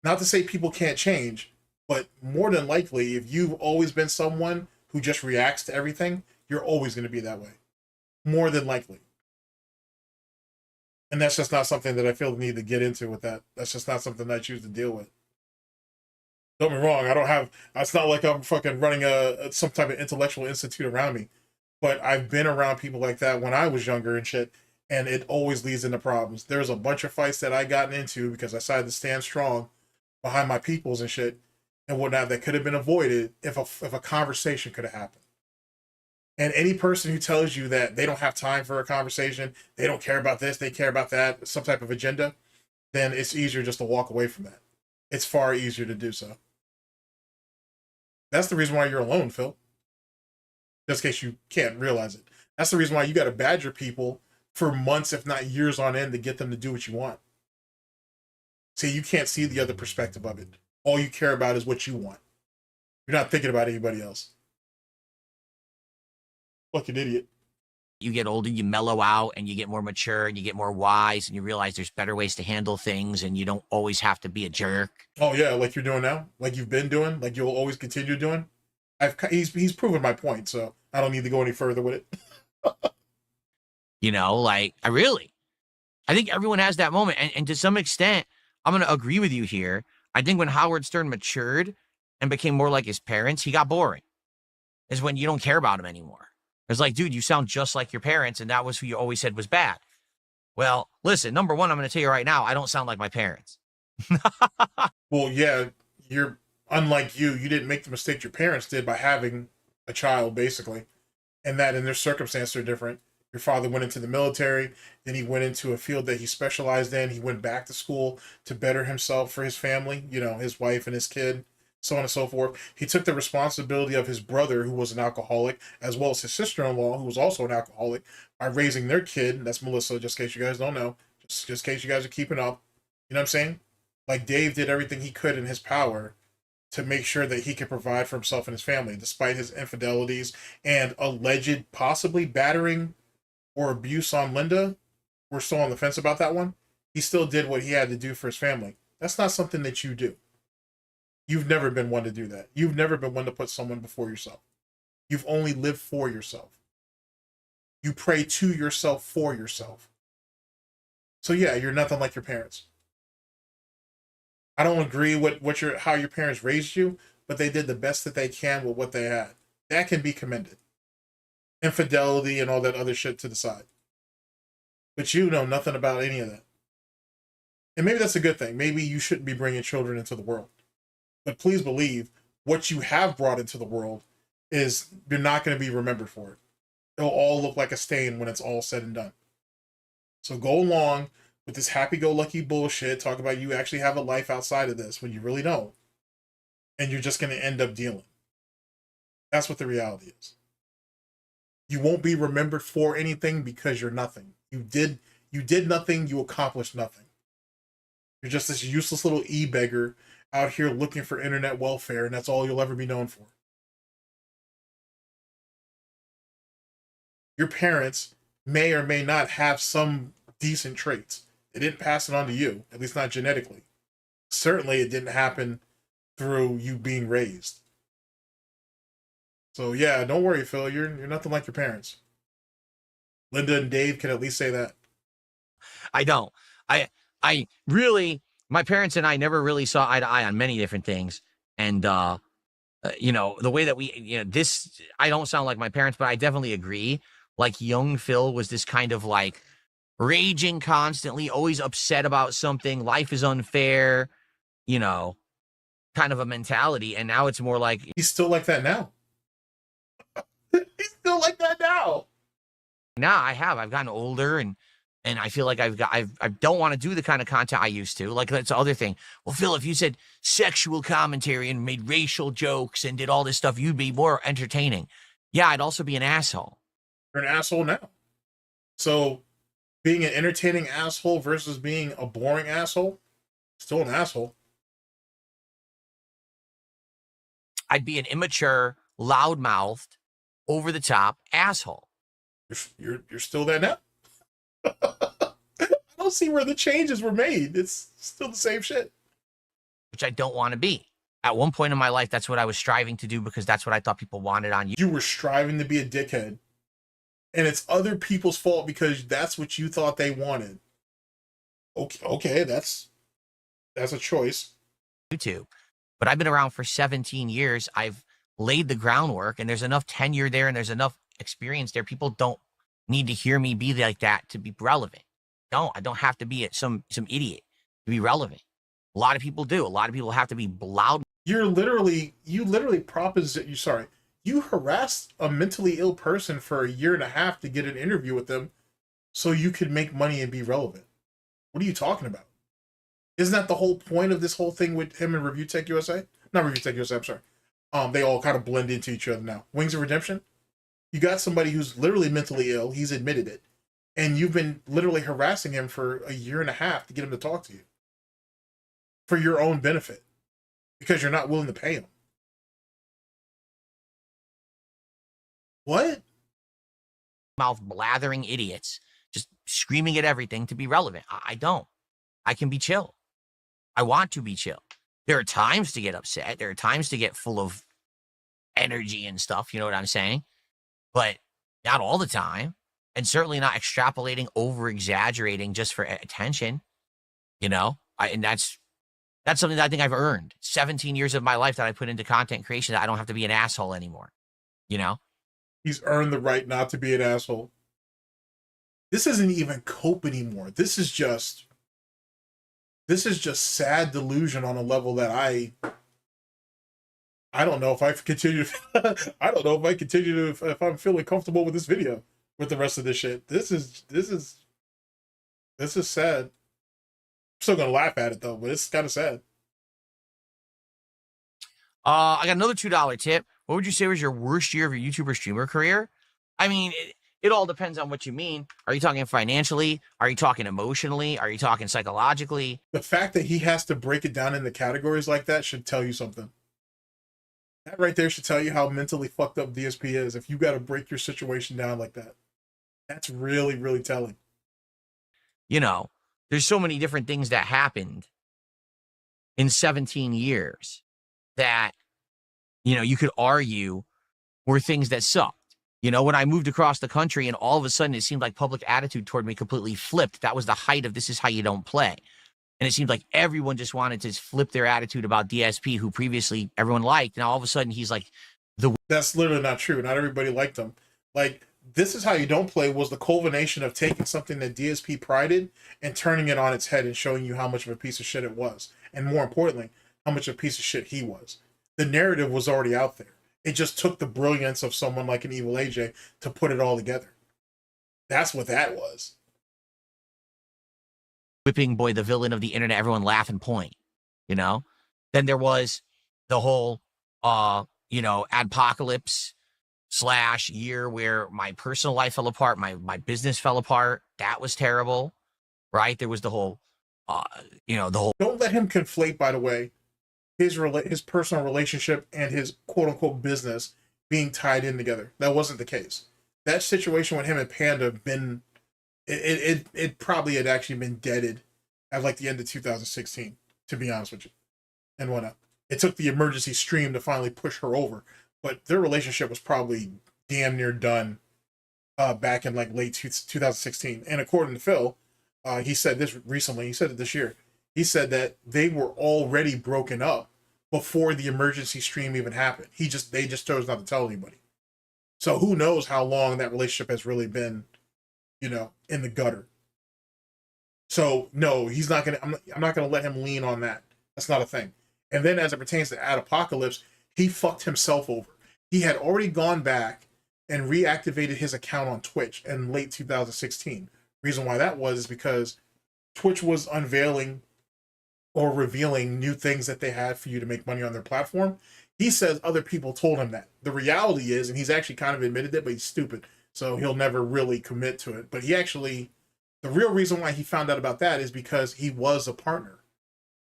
Not to say people can't change, but more than likely, if you've always been someone who just reacts to everything, you're always going to be that way. More than likely. And that's just not something that I feel the need to get into with that. That's just not something I choose to deal with. Don't get me wrong. I don't have. It's not like I'm fucking running some type of intellectual institute around me. But I've been around people like that when I was younger and shit, and it always leads into problems. There's a bunch of fights that I gotten into because I decided to stand strong behind my peoples and shit and whatnot that could have been avoided if a conversation could have happened. And any person who tells you that they don't have time for a conversation, they don't care about this, they care about that, some type of agenda, then it's easier just to walk away from that. It's far easier to do so. That's the reason why you're alone, Phil. Just in case you can't realize it. That's the reason why you got to badger people for months, if not years on end, to get them to do what you want. See, you can't see the other perspective of it. All you care about is what you want. You're not thinking about anybody else. Fucking idiot. You get older, you mellow out, and you get more mature, and you get more wise, and you realize there's better ways to handle things, and you don't always have to be a jerk. Oh yeah, like you're doing now, like you've been doing, like you'll always continue doing. He's proven my point, so I don't need to go any further with it. You know, like I think everyone has that moment, and to some extent, I'm going to agree with you here. I think when Howard Stern matured and became more like his parents, he got boring. Is when you don't care about him anymore. It's like, dude, you sound just like your parents, and that was who you always said was bad. Well, listen, number one, I'm going to tell you right now, I don't sound like my parents. Well, yeah, you're unlike you. You didn't make the mistake your parents did by having a child, basically, and that in their circumstances are different. Your father went into the military, then he went into a field that he specialized in. He went back to school to better himself for his family, you know, his wife and his kid, so on and so forth. He took the responsibility of his brother, who was an alcoholic, as well as his sister-in-law, who was also an alcoholic, by raising their kid. That's Melissa, just in case you guys don't know. Just in case you guys are keeping up. You know what I'm saying? Like, Dave did everything he could in his power to make sure that he could provide for himself and his family, despite his infidelities and alleged possibly battering or abuse on Linda. We're still on the fence about that one. He still did what he had to do for his family. That's not something that you do. You've never been one to do that. You've never been one to put someone before yourself. You've only lived for yourself. You pray to yourself for yourself. So yeah, you're nothing like your parents. I don't agree with how your parents raised you, but they did the best that they can with what they had. That can be commended. Infidelity and all that other shit to the side. But you know nothing about any of that. And maybe that's a good thing. Maybe you shouldn't be bringing children into the world. But please believe what you have brought into the world is you're not going to be remembered for it. It'll all look like a stain when it's all said and done. So go along with this happy-go-lucky bullshit, talk about you actually have a life outside of this when you really don't. And you're just going to end up dealing. That's what the reality is. You won't be remembered for anything because you're nothing. You did nothing, you accomplished nothing. You're just this useless little e-beggar out here looking for internet welfare, and that's all you'll ever be known for. Your parents may or may not have some decent traits. They didn't pass it on to you, at least not genetically. Certainly it didn't happen through you being raised. So yeah, don't worry, Phil. You're nothing like your parents. Linda and Dave can at least say that. I don't. I really, my parents and I never really saw eye to eye on many different things. And, you know, the way that I don't sound like my parents, but I definitely agree. Like, young Phil was this kind of like raging constantly, always upset about something. Life is unfair, you know, kind of a mentality. And now it's more like, he's still like that now. He's still like that now. Nah, I've gotten older and I feel like I don't want to do the kind of content I used to. Like, that's the other thing. Well, Phil, if you said sexual commentary and made racial jokes and did all this stuff, you'd be more entertaining. Yeah, I'd also be an asshole. You're an asshole now. So being an entertaining asshole versus being a boring asshole, still an asshole. I'd be an immature, loudmouthed, over-the-top asshole. You're still that now. I don't see where the changes were made. It's still the same shit. Which I don't want to be. At one point in my life, that's what I was striving to do because that's what I thought people wanted on you. You were striving to be a dickhead. And it's other people's fault because that's what you thought they wanted. Okay, that's a choice. YouTube. but I've been around for 17 years. I've laid the groundwork, and there's enough tenure there, and there's enough experience there. People don't need to hear me be like that to be relevant. I don't have to be some idiot to be relevant. A lot of people do. A lot of people have to be loud. You harassed a mentally ill person for a year and a half to get an interview with them so you could make money and be relevant. What are you talking about? Isn't that the whole point of this whole thing with him and Review Tech USA? Not Review Tech USA, I'm sorry. They all kind of blend into each other now. Wings of Redemption? You got somebody who's literally mentally ill, he's admitted it, and you've been literally harassing him for a year and a half to get him to talk to you. For your own benefit. Because you're not willing to pay him. What? Mouth blathering idiots, just screaming at everything to be relevant. I don't. I can be chill. I want to be chill. There are times to get upset. There are times to get full of energy and stuff. You know what I'm saying? But not all the time. And certainly not extrapolating, over-exaggerating just for attention. You know? And that's something that I think I've earned. 17 years of my life that I put into content creation, that I don't have to be an asshole anymore. You know? He's earned the right not to be an asshole. This isn't even cope anymore. This is just sad delusion on a level that I don't know if I continue I don't know if I continue to, if I'm feeling comfortable with this video with the rest of this shit. This is sad. I'm still gonna laugh at it though, but it's kind of sad. I got another $2 tip. What would you say was your worst year of your YouTuber streamer career? I mean, it all depends on what you mean. Are you talking financially? Are you talking emotionally? Are you talking psychologically? The fact that he has to break it down into categories like that should tell you something. That right there should tell you how mentally fucked up DSP is if you got to break your situation down like that. That's really, really telling. You know, there's so many different things that happened in 17 years that, you know, you could argue were things that sucked. You know, when I moved across the country and all of a sudden it seemed like public attitude toward me completely flipped. That was the height of this is how you don't play. And it seemed like everyone just wanted to flip their attitude about DSP, who previously everyone liked. Now all of a sudden he's like That's literally not true. Not everybody liked him. Like, this is how you don't play was the culmination of taking something that DSP prided and turning it on its head and showing you how much of a piece of shit it was. And more importantly, how much of a piece of shit he was. The narrative was already out there. It just took the brilliance of someone like an Evil AJ to put it all together. That's what that was. Whipping boy, the villain of the internet, everyone laugh and point, you know? Then there was the whole, you know, adpocalypse / year where my personal life fell apart, my business fell apart. That was terrible, right? There was the whole, you know, the whole. Don't let him conflate, by the way, his personal relationship and his quote-unquote business being tied in together. That wasn't the case. That situation with him and Panda been, it probably had actually been deaded at like the end of 2016, to be honest with you, and whatnot. It took the emergency stream to finally push her over, but their relationship was probably damn near done back in like late 2016. And according to Phil, he said this recently, he said it this year, he said that they were already broken up before the emergency stream even happened. They just chose not to tell anybody. So who knows how long that relationship has really been, you know, in the gutter. So no, he's not gonna. I'm not gonna let him lean on that. That's not a thing. And then as it pertains to Apocalypse, he fucked himself over. He had already gone back and reactivated his account on Twitch in late 2016. Reason why that was is because Twitch was unveiling or revealing new things that they had for you to make money on their platform. He says other people told him that. The reality is, and he's actually kind of admitted it, but he's stupid, so he'll never really commit to it. But he actually, the real reason why he found out about that is because he was a partner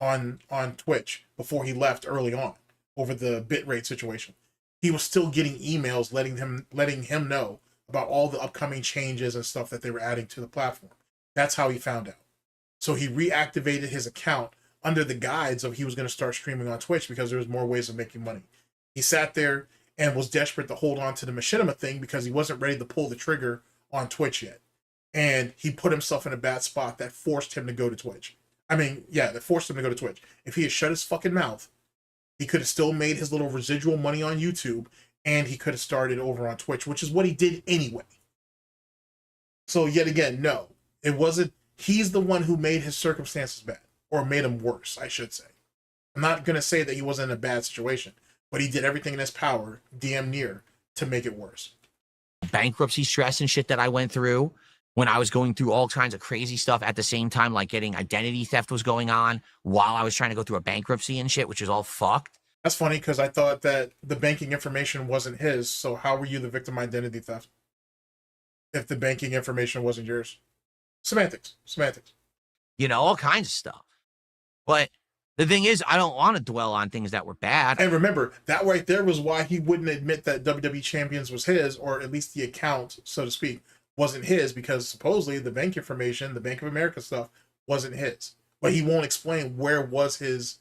on Twitch before he left early on over the bitrate situation. He was still getting emails letting him know about all the upcoming changes and stuff that they were adding to the platform. That's how he found out. So he reactivated his account under the guise of he was going to start streaming on Twitch because there was more ways of making money. He sat there and was desperate to hold on to the machinima thing because he wasn't ready to pull the trigger on Twitch yet. And he put himself in a bad spot that forced him to go to Twitch. I mean, yeah, that forced him to go to Twitch. If he had shut his fucking mouth He could have still made his little residual money on YouTube, and he could have started over on Twitch, which is what he did anyway. So yet again, no, it wasn't. He's the one who made his circumstances bad, or made them worse, I should say. I'm not going to say that he wasn't in a bad situation, but he did everything in his power, damn near, to make it worse. Bankruptcy stress and shit that I went through when I was going through all kinds of crazy stuff at the same time, like getting identity theft was going on while I was trying to go through a bankruptcy and shit, which is all fucked. That's funny, because I thought that the banking information wasn't his, so how were you the victim of identity theft if the banking information wasn't yours? Semantics. You know, all kinds of stuff. But the thing is, I don't want to dwell on things that were bad. And remember, that right there was why he wouldn't admit that WWE Champions was his, or at least the account, so to speak, wasn't his, because supposedly the bank information, the Bank of America stuff, wasn't his. But he won't explain where was his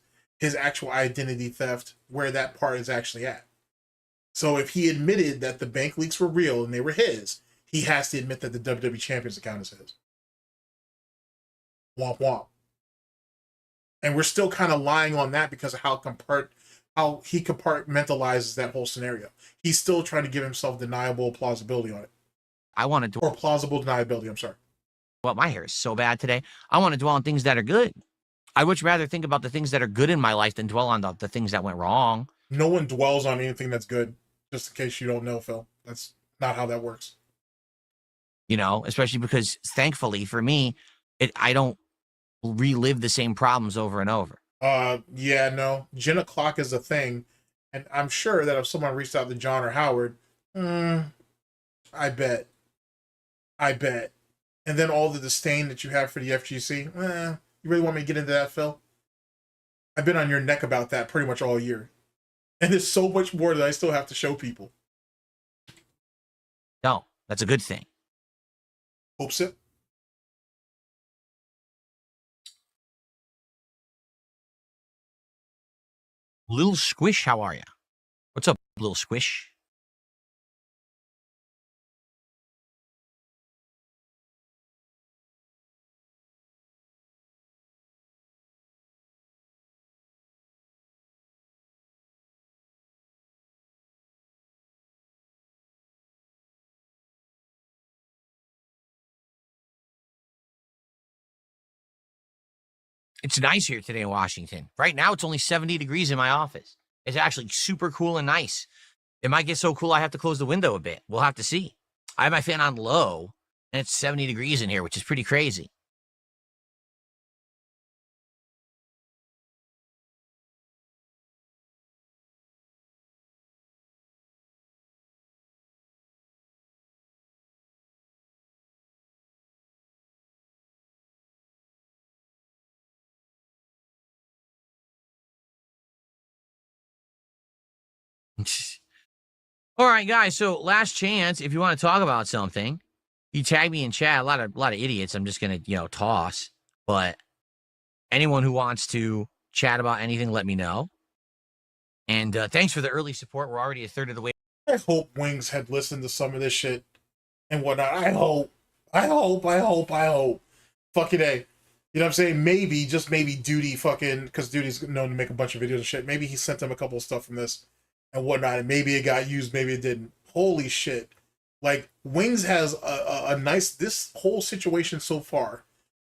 actual identity theft, where that part is actually at. So if he admitted that the bank leaks were real and they were his, he has to admit that the WWE Champions account is his. Womp womp. And we're still kind of lying on that because of how he compartmentalizes that whole scenario. He's still trying to give himself deniable plausibility on it. I wanted to, or plausible deniability. I'm sorry. Well, my hair is so bad today. I want to dwell on things that are good. I would rather think about the things that are good in my life than dwell on the things that went wrong. No one dwells on anything that's good. Just in case you don't know, Phil. That's not how that works. You know, especially because thankfully for me, I don't relive the same problems over and over. Yeah, no. Gin o'clock is a thing. And I'm sure that if someone reached out to John or Howard, I bet. And then all the disdain that you have for the FGC, you really want me to get into that, Phil? I've been on your neck about that pretty much all year. And there's so much more that I still have to show people. No, that's a good thing. Hope so. Little Squish, how are you? What's up, Little Squish? It's nice here today in Washington. Right now, it's only 70 degrees in my office. It's actually super cool and nice. It might get so cool I have to close the window a bit. We'll have to see. I have my fan on low, and it's 70 degrees in here, which is pretty crazy. All right, guys. So last chance, if you want to talk about something, you tag me in chat. A lot of idiots. I'm just gonna toss. But anyone who wants to chat about anything, let me know. And thanks for the early support. We're already a third of the way. I hope Wings had listened to some of this shit and whatnot. I hope. Fucking A. You know what I'm saying? Maybe, just maybe, Duty fucking, because Duty's known to make a bunch of videos and shit. Maybe he sent him a couple of stuff from this and whatnot, and maybe it got used, maybe it didn't. Holy shit. Like, Wings has a nice, this whole situation so far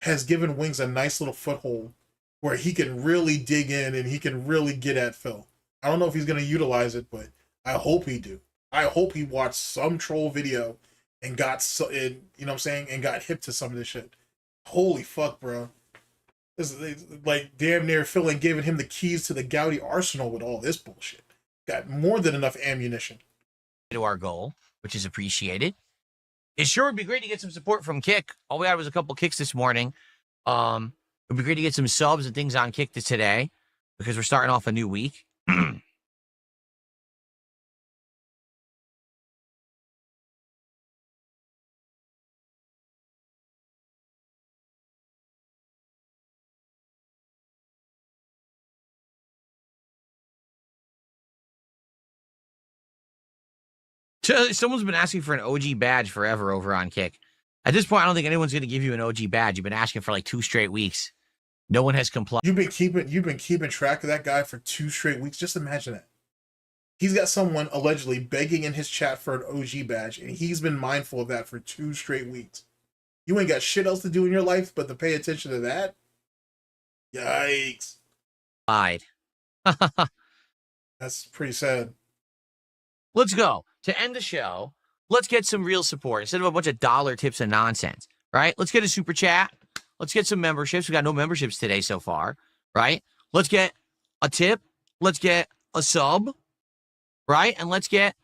has given Wings a nice little foothold where he can really dig in and he can really get at Phil. I don't know if he's going to utilize it, but I hope he do. I hope he watched some troll video and got, you know what I'm saying, and got hip to some of this shit. Holy fuck, bro. This is like damn near Phil ain't giving him the keys to the Gouty arsenal with all this bullshit. Got more than enough ammunition. To our goal, which is appreciated. It sure would be great to get some support from Kick. All we had was a couple kicks this morning. It would be great to get some subs and things on Kick today because we're starting off a new week. Someone's been asking for an OG badge forever over on Kick. At this point, I don't think anyone's going to give you an OG badge. You've been asking for like 2 straight weeks. No one has complied. You've been keeping track of that guy for 2 straight weeks. Just imagine that. He's got someone allegedly begging in his chat for an OG badge, and he's been mindful of that for 2 straight weeks. You ain't got shit else to do in your life but to pay attention to that? Yikes. That's pretty sad. Let's go. To end the show, let's get some real support instead of a bunch of dollar tips and nonsense, right? Let's get a super chat. Let's get some memberships. We got no memberships today so far, right? Let's get a tip. Let's get a sub, right? And let's get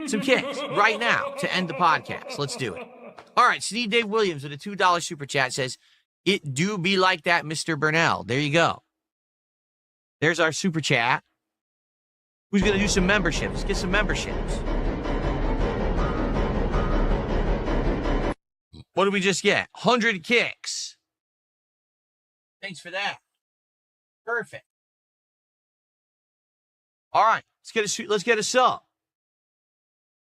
some kicks right now to end the podcast. Let's do it. All right, Sneed Dave Williams with a $2 super chat says, "It do be like that, Mr. Burnell." There you go. There's our super chat. Who's going to do some memberships? Let's get some memberships. What did we just get? 100 kicks. Thanks for that. Perfect. All right, let's get a sub.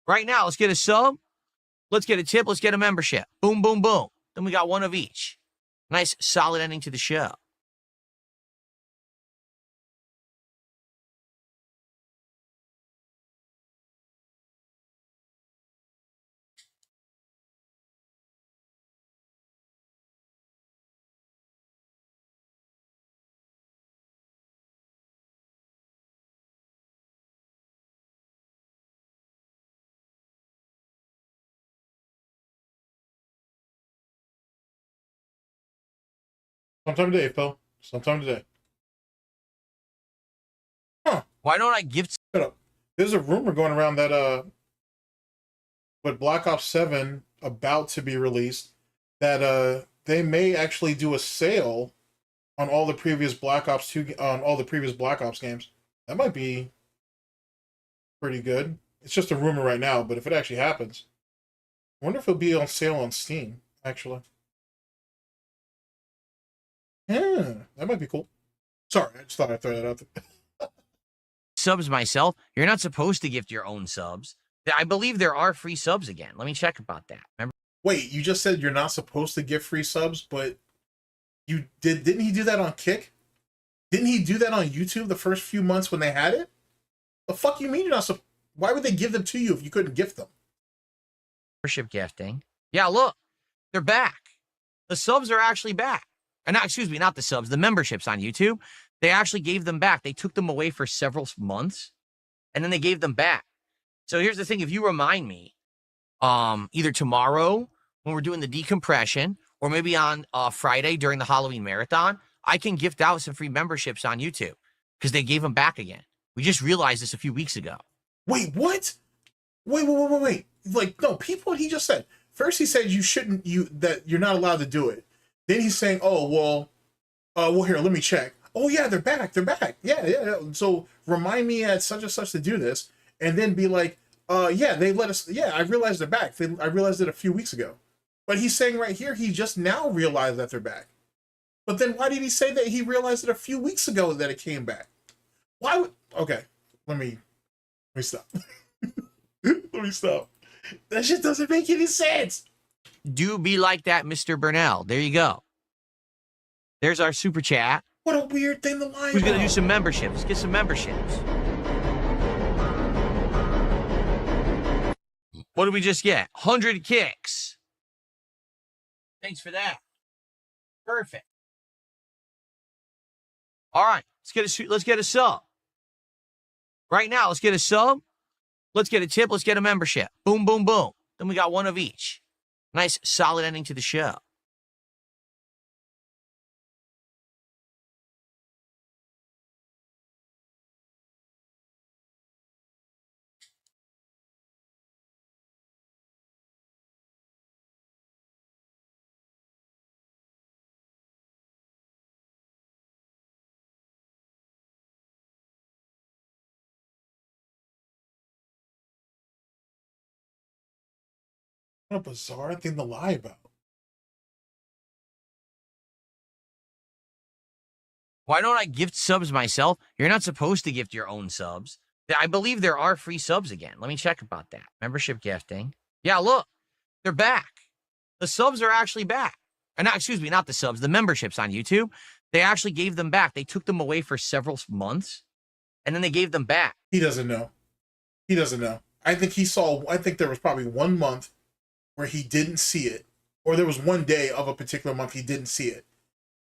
Right now, let's get a sub. Let's get a tip. Let's get a membership. Boom, boom, boom. Then we got one of each. Nice, solid ending to the show. Sometime today, Phil. Sometime today. Huh. Why don't I gift? Shut up. There's a rumor going around that with Black Ops 7 about to be released, that they may actually do a sale on all the previous Black Ops 2 on all the previous Black Ops games. That might be pretty good. It's just a rumor right now, but if it actually happens, I wonder if it'll be on sale on Steam, actually. Yeah, that might be cool. Sorry, I just thought I'd throw that out there. Subs myself. You're not supposed to gift your own subs. I believe there are free subs again. Let me check about that. Remember? Wait, you just said you're not supposed to give free subs, but you did. Didn't he do that on Kick? Didn't he do that on YouTube the first few months when they had it? The fuck you mean you're not supposed? Why would they give them to you if you couldn't gift them? Membership gifting. Yeah, look, they're back. The subs are actually back. And not, excuse me, not the subs, the memberships on YouTube. They actually gave them back. They took them away for several months, and then they gave them back. So here's the thing. If you remind me, either tomorrow when we're doing the decompression, or maybe on Friday during the Halloween marathon, I can gift out some free memberships on YouTube because they gave them back again. We just realized this a few weeks ago. Wait, what? Wait. Like, no, people, what he just said. First he said that you're not allowed to do it. Then he's saying, oh, well, here, let me check. Oh, yeah, they're back. Yeah. So remind me at such and such to do this. And then be like, yeah, they let us, yeah, I realized they're back. I realized it a few weeks ago. But he's saying right here, he just now realized that they're back. But then why did he say that he realized it a few weeks ago that it came back? Why would, okay, let me stop. Let me stop. That shit doesn't make any sense. Do be like that, Mr. Burnell. There you go. There's our super chat. What a weird thing to lie Who's about. going to do some memberships? Let's get some memberships. What did we just get? 100 kicks. Thanks for that. Perfect. All right, let's get a sub. Right now, let's get a sub. Let's get a tip. Let's get a membership. Boom, boom, boom. Then we got one of each. Nice, solid ending to the show. What a bizarre thing to lie about. Why don't I gift subs myself? You're not supposed to gift your own subs. I believe there are free subs again. Let me check about that. Membership gifting. Yeah, look, they're back. The subs are actually back. And not, excuse me, not the subs, the memberships on YouTube. They actually gave them back. They took them away for several months, and then they gave them back. He doesn't know. He doesn't know. I think there was probably 1 month where he didn't see it, or there was one day of a particular month he didn't see it,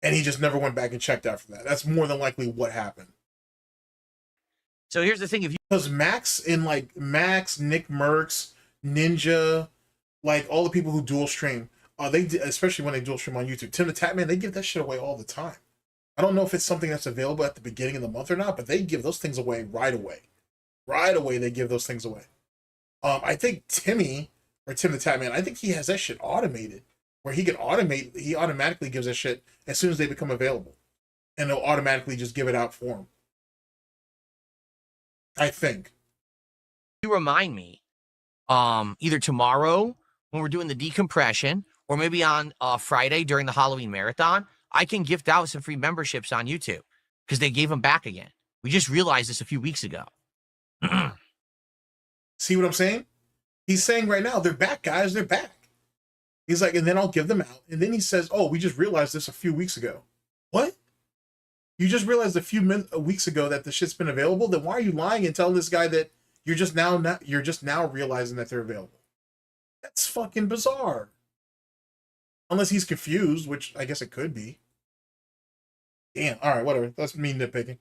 and he just never went back and checked after that. That's more than likely what happened. So here's the thing: if you because Max, Nick Merckx, Ninja, like all the people who dual stream, especially when they dual stream on YouTube, Tim the Tatman, they give that shit away all the time. I don't know if it's something that's available at the beginning of the month or not, but they give those things away right away. Right away, they give those things away. I think Tim the Tatman, I think he has that shit automated, where he automatically gives that shit as soon as they become available, and they'll automatically just give it out for him. I think. You remind me, either tomorrow when we're doing the decompression, or maybe on Friday during the Halloween marathon, I can gift out some free memberships on YouTube because they gave them back again. We just realized this a few weeks ago. See what I'm saying? He's saying right now, they're back, guys. They're back. He's like, and then I'll give them out. And then he says, oh, we just realized this a few weeks ago. What? You just realized a few weeks ago that the shit's been available? Then why are you lying and telling this guy that you're just now realizing that they're available? That's fucking bizarre. Unless he's confused, which I guess it could be. Damn. All right, whatever. That's me nitpicking.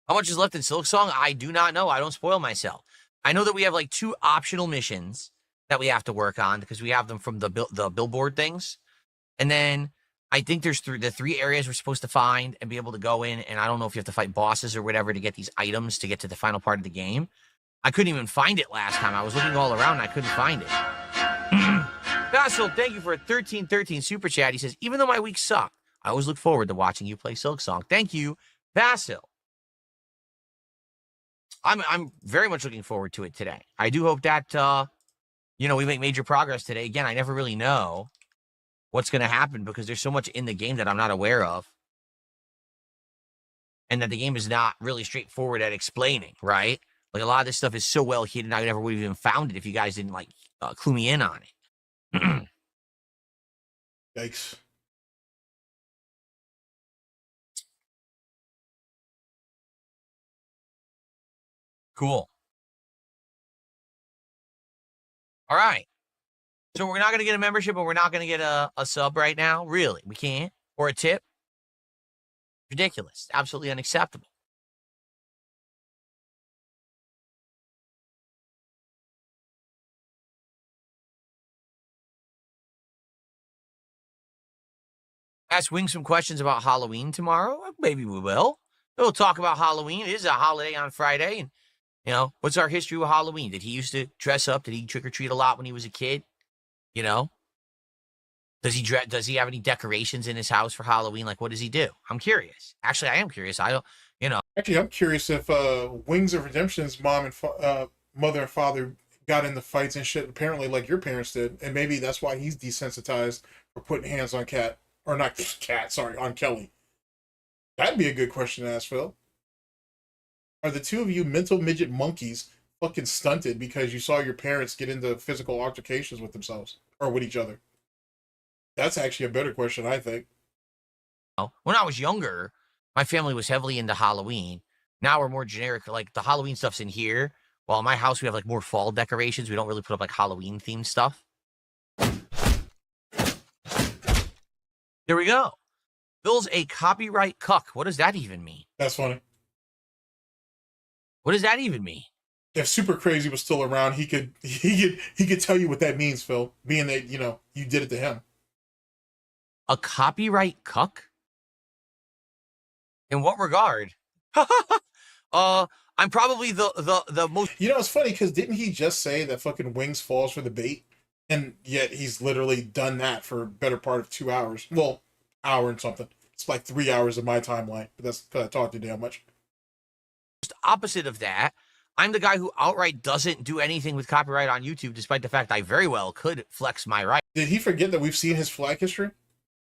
How much is left in Silksong? I do not know. I don't spoil myself. I know that we have like 2 optional missions that we have to work on because we have them from the billboard things. And then I think there's the 3 areas we're supposed to find and be able to go in. And I don't know if you have to fight bosses or whatever to get these items to get to the final part of the game. I couldn't even find it last time. I was looking all around and I couldn't find it. Basil, thank you for a 1313 super chat. He says, even though my week sucked, I always look forward to watching you play Silksong. Thank you, Basil. I'm very much looking forward to it today. I do hope that, we make major progress today. Again, I never really know what's going to happen because there's so much in the game that I'm not aware of. And that the game is not really straightforward at explaining, right? Like, a lot of this stuff is so well hidden, I never would have even found it if you guys didn't, clue me in on it. Yikes. Cool. All right. So we're not going to get a membership, but we're not going to get a sub right now? Really? We can't? Or a tip? Ridiculous. Absolutely unacceptable. Ask Wing some questions about Halloween tomorrow. Maybe we will. We'll talk about Halloween. It is a holiday on Friday. And, what's our history with Halloween? Did he used to dress up? Did he trick-or-treat a lot when he was a kid? Does he have any decorations in his house for Halloween? Like, what does he do? I'm curious. Actually, I am curious. Actually, I'm curious if Wings of Redemption's mom and mother and father got into fights and shit, apparently like your parents did. And maybe that's why he's desensitized for putting hands on on Kelly. That'd be a good question to ask, Phil. Are the two of you mental midget monkeys fucking stunted because you saw your parents get into physical altercations with themselves or with each other? That's actually a better question, I think. When I was younger, my family was heavily into Halloween. Now we're more generic. Like, the Halloween stuff's in here. While in my house, we have, more fall decorations. We don't really put up, Halloween-themed stuff. There we go. Bill's a copyright cuck. What does that even mean? That's funny. What does that even mean? If Super Crazy was still around, he could tell you what that means, Phil. Being that, you did it to him. A copyright cuck? In what regard? I'm probably the most... It's funny because didn't he just say that fucking Wings falls for the bait? And yet he's literally done that for a better part of 2 hours. Well, hour and something. It's like 3 hours of my timeline, but that's because I talked too damn much. Opposite of that, I'm the guy who outright doesn't do anything with copyright on YouTube, despite the fact I very well could flex my right. Did he forget that we've seen his flag history?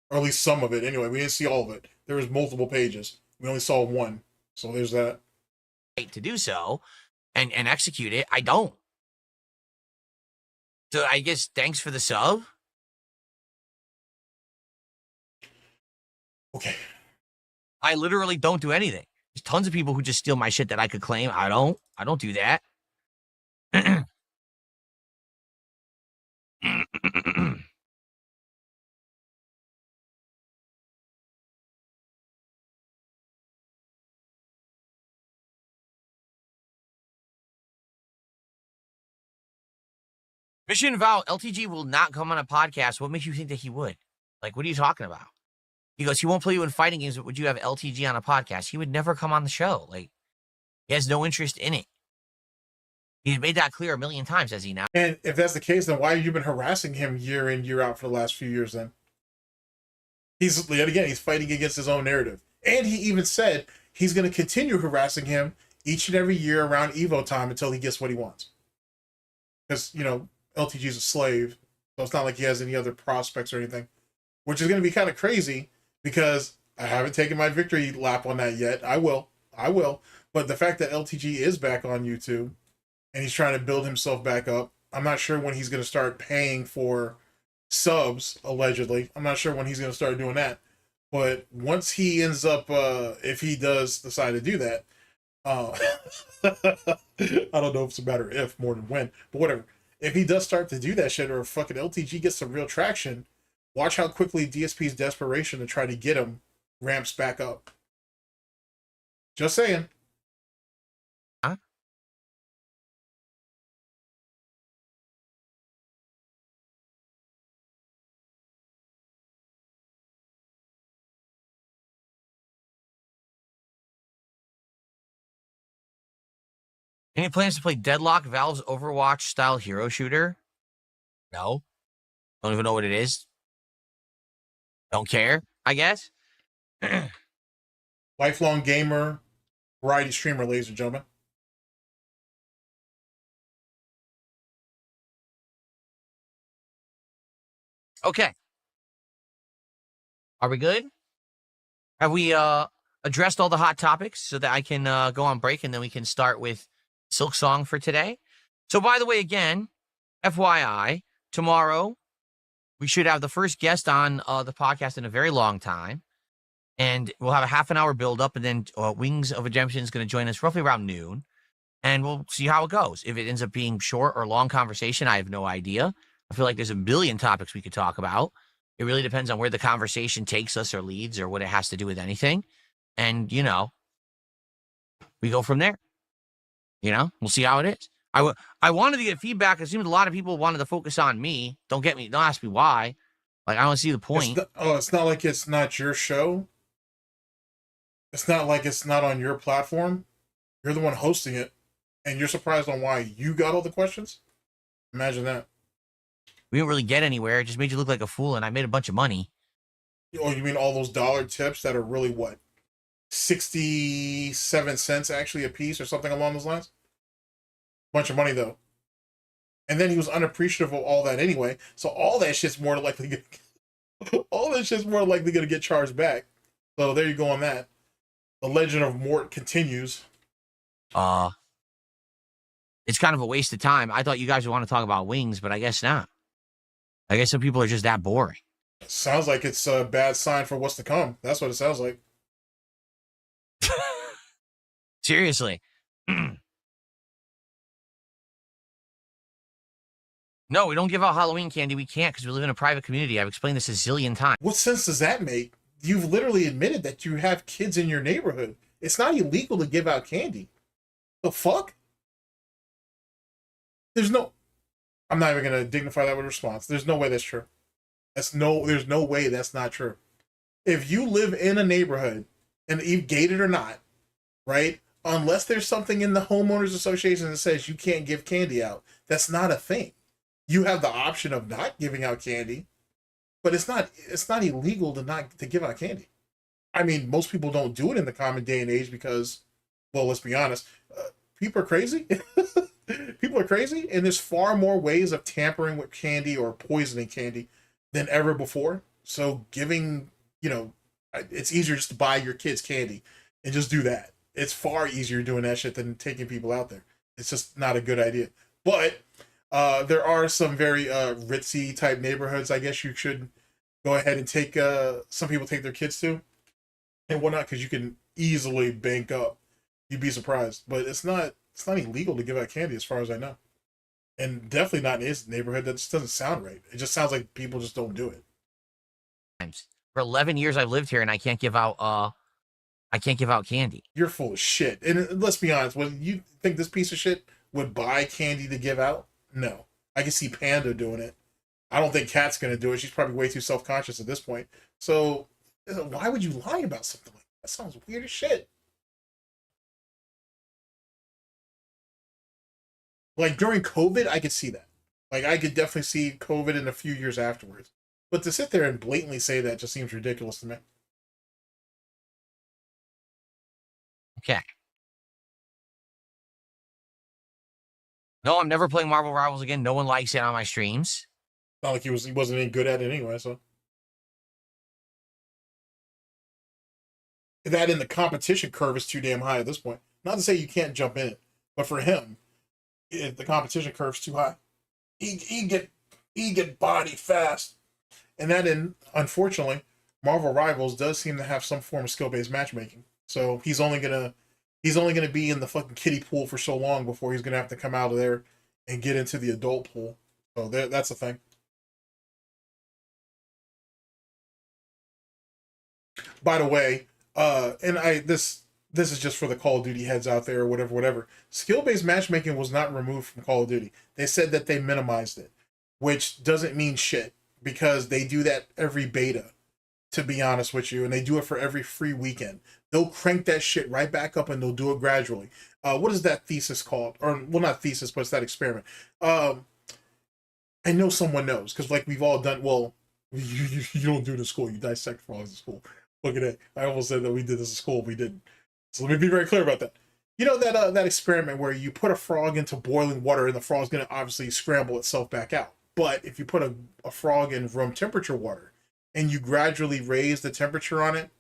Or at least some of it. Anyway, we didn't see all of it. There was multiple pages. We only saw one. So there's that. To do so and execute it, I don't. So I guess thanks for the sub. Okay. I literally don't do anything. There's tons of people who just steal my shit that I could claim. I don't do that. Mission Vow, LTG will not come on a podcast. What makes you think that he would? Like, what are you talking about? He goes, he won't play you in fighting games, but would you have LTG on a podcast? He would never come on the show. Like, he has no interest in it. He's made that clear a million times, has he not? And if that's the case, then why have you been harassing him year in, year out for the last few years then? He's, yet again, he's fighting against his own narrative. And he even said he's going to continue harassing him each and every year around Evo time until he gets what he wants. Because, you know, LTG's a slave, so it's not like he has any other prospects or anything. Which is going to be kind of crazy because I haven't taken my victory lap on that yet. I will. But the fact that LTG is back on YouTube and he's trying to build himself back up, I'm not sure when he's going to start paying for subs, allegedly. I'm not sure when he's going to start doing that. But once he ends up, if he does decide to do that, I don't know if it's a matter of if more than when, but whatever. If he does start to do that shit, or fucking LTG gets some real traction, watch how quickly DSP's desperation to try to get him ramps back up. Just saying. Huh? Any plans to play Deadlock, Valve's Overwatch style hero shooter? No. Don't even know what it is. Don't care, I guess. Lifelong gamer, variety streamer, ladies and gentlemen. Okay. Are we good? Have we addressed all the hot topics so that I can go on break and then we can start with Silk Song for today? So, by the way, again, FYI, tomorrow we should have the first guest on the podcast in a very long time. And we'll have a half an hour build up, and then Wingsofredemption is going to join us roughly around noon. And we'll see how it goes. If it ends up being short or long conversation, I have no idea. I feel like there's a billion topics we could talk about. It really depends on where the conversation takes us or leads or what it has to do with anything. And, you know, we go from there. You know, we'll see how it is. I wanted to get feedback. It seems a lot of people wanted to focus on me. Don't ask me why. Like, I don't see the point. It's not like it's not your show. It's not like it's not on your platform. You're the one hosting it, and you're surprised on why you got all the questions? Imagine that. We didn't really get anywhere. It just made you look like a fool, and I made a bunch of money. Oh, you mean all those dollar tips that are really, what, 67 cents actually a piece or something along those lines? Bunch of money, though. And then he was unappreciative of all that anyway, so all that shit's more likely going to get charged back. So there you go on that. The legend of Mort continues. It's kind of a waste of time. I thought you guys would want to talk about Wings, but I guess not. I guess some people are just that boring. Sounds like it's a bad sign for what's to come. That's what it sounds like. Seriously. No, we don't give out Halloween candy. We can't because we live in a private community. I've explained this a zillion times. What sense does that make? You've literally admitted that you have kids in your neighborhood. It's not illegal to give out candy. The fuck? I'm not even going to dignify that with a response. There's no way that's true. There's no way that's not true. If you live in a neighborhood, and you gated or not, right? Unless there's something in the homeowners association that says you can't give candy out, that's not a thing. You have the option of not giving out candy, but it's not illegal to give out candy. I mean, most people don't do it in the common day and age because, well, let's be honest, people are crazy. People are crazy, and there's far more ways of tampering with candy or poisoning candy than ever before. So giving, it's easier just to buy your kids candy and just do that. It's far easier doing that shit than taking people out there. It's just not a good idea. But There are some very ritzy type neighborhoods. I guess you should go ahead and take. Some people take their kids to and whatnot because you can easily bank up. You'd be surprised, but it's not. It's not illegal to give out candy, as far as I know, and definitely not in his neighborhood. That just doesn't sound right. It just sounds like people just don't do it. For 11 years I've lived here and I can't give out candy. You're full of shit. And let's be honest, when you think this piece of shit would buy candy to give out, no. I can see Panda doing it. I don't think Kat's gonna do it. She's probably way too self-conscious at this point. So why would you lie about something like that? That sounds weird as shit. Like during COVID, I could see that. Like I could definitely see COVID in a few years afterwards. But to sit there and blatantly say that just seems ridiculous to me. Okay. No, I'm never playing Marvel Rivals again. No one likes it on my streams. Not like he wasn't any good at it anyway, so. That in the competition curve is too damn high at this point. Not to say you can't jump in it, but for him, if the competition curve's too high, he get body fast. And that unfortunately, Marvel Rivals does seem to have some form of skill-based matchmaking. So he's only gonna be in the fucking kiddie pool for so long before he's gonna have to come out of there and get into the adult pool. So that's the thing. By the way, and this is just for the Call of Duty heads out there or whatever. Skill-based matchmaking was not removed from Call of Duty. They said that they minimized it, which doesn't mean shit because they do that every beta, to be honest with you, and they do it for every free weekend. They'll crank that shit right back up and they'll do it gradually. What is that thesis called? Or, well, not thesis, but it's that experiment. I know someone knows because, like, we've all done. Well, you don't do it in school. You dissect frogs in school. Look at it. I almost said that we did this in school. We didn't. So let me be very clear about that. You know that experiment where you put a frog into boiling water and the frog's going to obviously scramble itself back out. But if you put a frog in room temperature water and you gradually raise the temperature on it,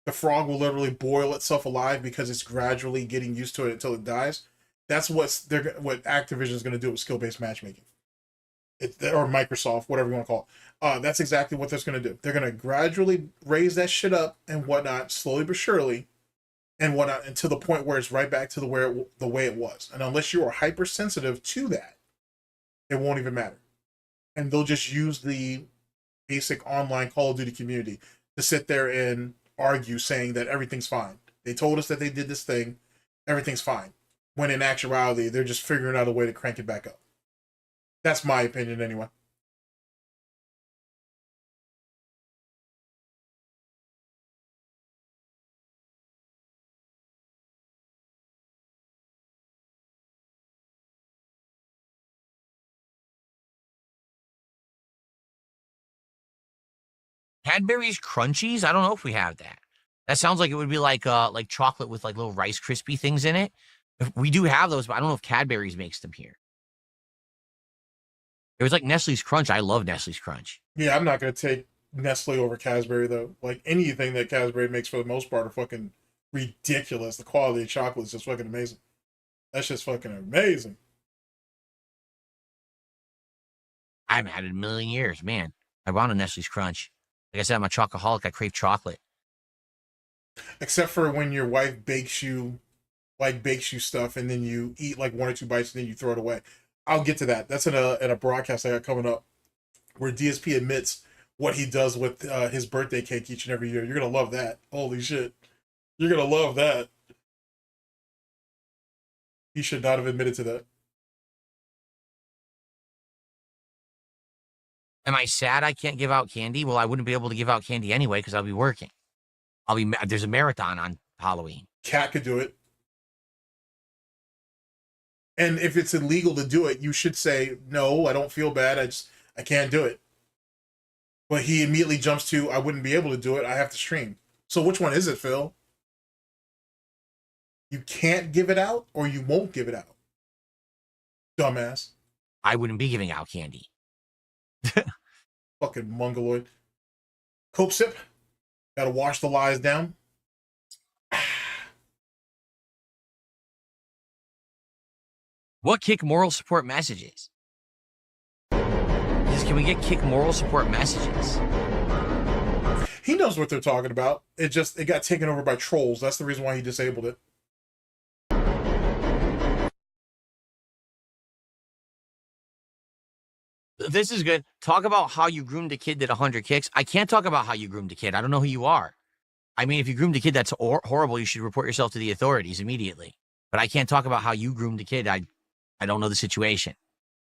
the frog will literally boil itself alive because it's gradually getting used to it until it dies. That's what Activision is going to do with skill-based matchmaking. Or Microsoft, whatever you want to call it. That's exactly what they're going to do. They're going to gradually raise that shit up and whatnot, slowly but surely, and whatnot, and to the point where it's right back to the way it was. And unless you are hypersensitive to that, it won't even matter. And they'll just use the basic online Call of Duty community to sit there and argue, saying that everything's fine. They told us that they did this thing, everything's fine. When in actuality, they're just figuring out a way to crank it back up. That's my opinion anyway. Cadbury's Crunchies? I don't know if we have that. That sounds like it would be like chocolate with like little Rice Krispie things in it. We do have those, but I don't know if Cadbury's makes them here. It was like Nestle's Crunch. I love Nestle's Crunch. Yeah, I'm not going to take Nestle over Cadbury, though. Like, anything that Cadbury makes for the most part are fucking ridiculous. The quality of chocolate is just fucking amazing. That's just fucking amazing. I haven't had it in a million years, man. I want a Nestle's Crunch. Like I said, I'm a chocoholic. I crave chocolate. Except for when your wife bakes you stuff and then you eat like one or two bites and then you throw it away. I'll get to that. That's in a broadcast I got coming up where DSP admits what he does with his birthday cake each and every year. You're gonna love that. Holy shit. You're gonna love that. He should not have admitted to that. Am I sad I can't give out candy? Well, I wouldn't be able to give out candy anyway because I'll be working. There's a marathon on Halloween. Cat could do it. And if it's illegal to do it, you should say, no, I don't feel bad. I can't do it. But he immediately jumps to, I wouldn't be able to do it. I have to stream. So which one is it, Phil? You can't give it out or you won't give it out? Dumbass. I wouldn't be giving out candy. Fucking mongoloid. Cope sip. Gotta wash the lies down. What kick moral support messages? can we get kick moral support messages? He knows what they're talking about. It got taken over by trolls. That's the reason why he disabled it. This is good. Talk about how you groomed a kid that 100 kicks. I can't talk about how you groomed a kid. I don't know who you are. I mean, if you groomed a kid that's horrible, you should report yourself to the authorities immediately. But I can't talk about how you groomed a kid. I don't know the situation.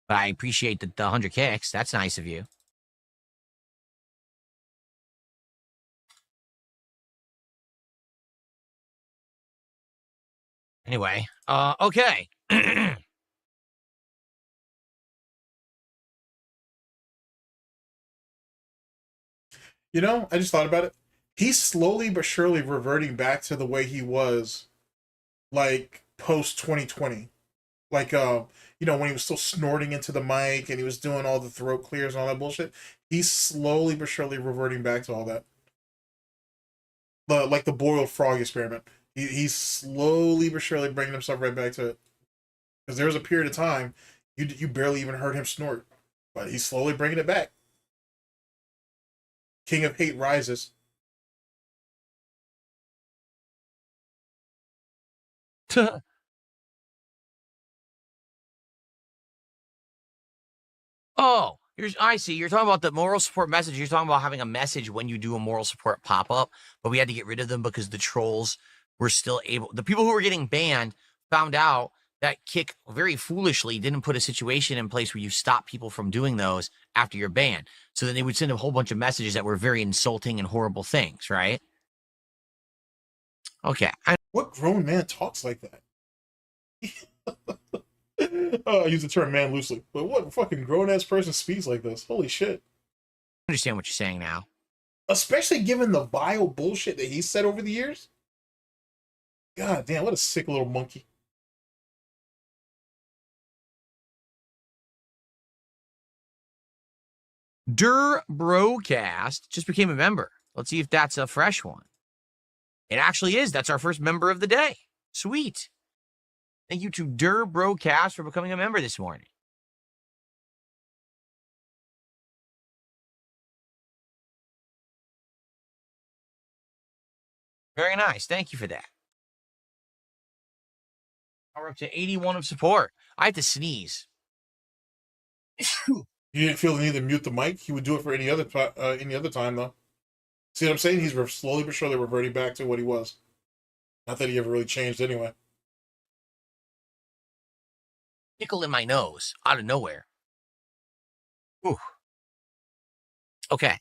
But I appreciate the 100 kicks. That's nice of you. Anyway, okay. You know, I just thought about it. He's slowly but surely reverting back to the way he was, like, post 2020. Like, you know, when he was still snorting into the mic and he was doing all the throat clears and all that bullshit. He's slowly but surely reverting back to all that. Like the boiled frog experiment. He's slowly but surely bringing himself right back to it. Because there was a period of time you barely even heard him snort. But he's slowly bringing it back. King of Hate rises. Oh, I see. You're talking about the moral support message. You're talking about having a message when you do a moral support pop-up, but we had to get rid of them because the trolls were still able. The people who were getting banned found out that Kick very foolishly didn't put a situation in place where you stop people from doing those after you're banned. So then they would send a whole bunch of messages that were very insulting and horrible things, right? Okay. What grown man talks like that? I use the term man loosely, but what fucking grown-ass person speaks like this? Holy shit. I understand what you're saying now. Especially given the vile bullshit that he said over the years. God damn, what a sick little monkey. Broadcast just became a member. Let's see if that's a fresh one. It actually is. That's our first member of the day. Sweet. Thank you to Broadcast for becoming a member this morning. Very nice. Thank you for that. Now we're up to 81 of support. I have to sneeze. You didn't feel the need to mute the mic? He would do it for any other time, though. See what I'm saying? He's slowly but surely reverting back to what he was. Not that he ever really changed anyway. Tickle in my nose, out of nowhere. Ooh. Okay.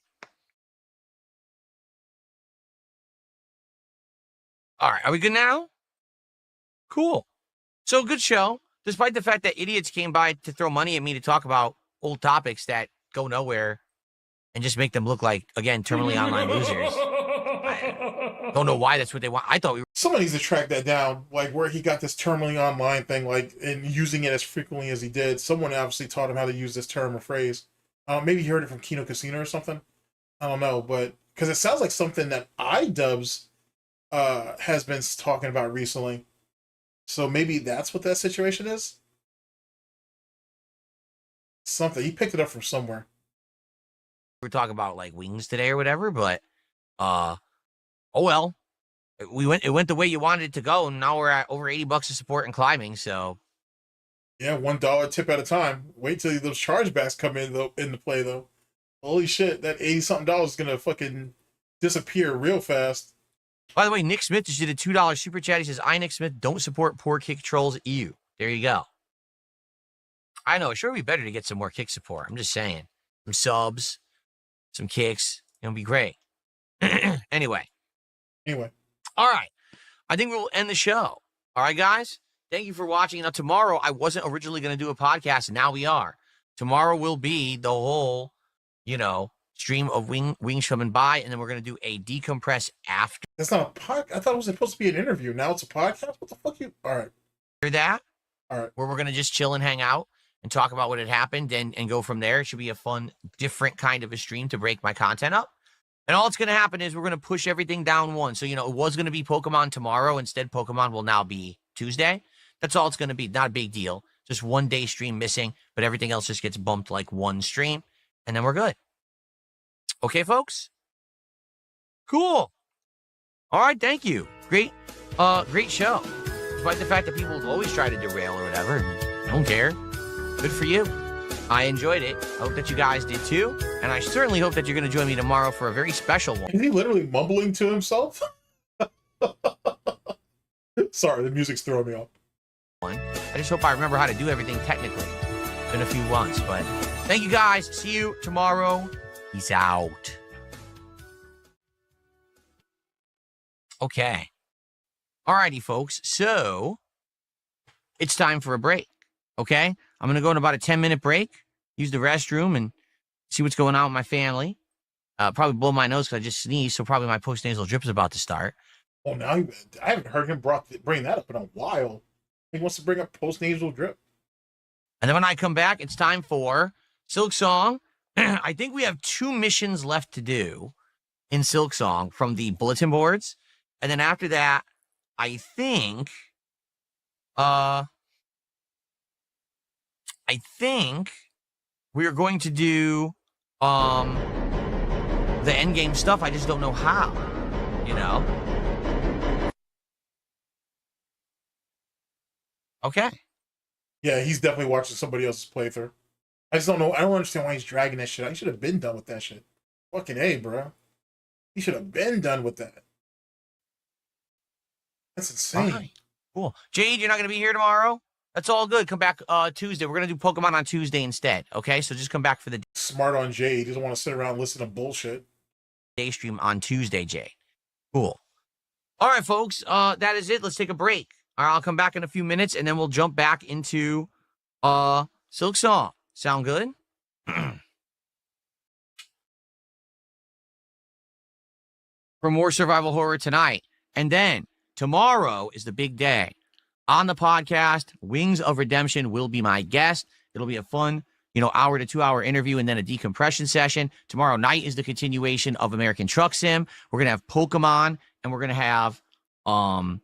All right, are we good now? Cool. So, good show. Despite the fact that idiots came by to throw money at me to talk about old topics that go nowhere and just make them look like, again, terminally online losers. I don't know why that's what they want. I thought we were... Someone needs to track that down, like where he got this terminally online thing, like, and using it as frequently as he did. Someone obviously taught him how to use this term or phrase. Maybe he heard it from Kino Casino or something. I don't know, but because it sounds like something that iDubbbz has been talking about recently. So maybe that's what that situation is. Something he picked it up from somewhere. We're talking about like wings today or whatever, but oh well. It went the way you wanted it to go, and now we're at over $80 of support and climbing, so yeah, $1 tip at a time. Wait till those chargebacks come into play though. Holy shit, that $80-something is gonna fucking disappear real fast. By the way, Nick Smith just did a $2 super chat. He says, I, Nick Smith, don't support poor kick trolls EU. There you go. I know, it sure would be better to get some more kick support. I'm just saying. Some subs, some kicks. It'll be great. Anyway. All right. I think we'll end the show. All right, guys? Thank you for watching. Now, tomorrow, I wasn't originally going to do a podcast, and now we are. Tomorrow will be the whole, stream of wings coming by, and then we're going to do a decompress after. That's not a podcast. I thought it was supposed to be an interview. Now it's a podcast? What the fuck you... All right. Hear that? All right. Where we're going to just chill and hang out and talk about what had happened and go from there. It should be a fun, different kind of a stream to break my content up. And all that's going to happen is we're going to push everything down one. So, it was going to be Pokemon tomorrow. Instead, Pokemon will now be Tuesday. That's all it's going to be. Not a big deal. Just 1 day stream missing, but everything else just gets bumped like one stream. and then we're good. Okay, folks? Cool. All right, thank you. Great show. Despite the fact that people always try to derail or whatever, I don't care. Good for you. I enjoyed it. I hope that you guys did too. And I certainly hope that you're going to join me tomorrow for a very special one. Is he literally mumbling to himself? Sorry, the music's throwing me off. I just hope I remember how to do everything technically. It's been a few months, but thank you guys. See you tomorrow. Peace out. Okay. Alrighty, folks. So it's time for a break. Okay? I'm going to go on about a 10-minute break, use the restroom, and see what's going on with my family. Probably blow my nose because I just sneezed, so probably my post-nasal drip is about to start. Oh, now I haven't heard him bring that up in a while. He wants to bring up post-nasal drip. And then when I come back, it's time for Silk Song. I think we have 2 missions left to do in Silk Song from the bulletin boards. And then after that, I think we are going to do the endgame stuff. I just don't know how, you know? Okay. Yeah, he's definitely watching somebody else's playthrough. I just don't know. I don't understand why he's dragging that shit out. He should have been done with that shit. Fucking A, bro. He should have been done with that. That's insane. Right. Cool. Jade, you're not going to be here tomorrow? That's all good. Come back Tuesday. We're going to do Pokemon on Tuesday instead, okay? So just come back for the Smart on Jade. He doesn't want to sit around and listen to bullshit. day stream on Tuesday, Jade. Cool. All right, folks. That is it. Let's take a break. All right, I'll come back in a few minutes, and then we'll jump back into Silk Song. Sound good? For more survival horror tonight. And then tomorrow is the big day. On the podcast, Wings of Redemption will be my guest. It'll be a fun, hour to 2 hour interview and then a decompression session. Tomorrow night is the continuation of American Truck Sim. We're going to have Pokemon, and we're going to have, I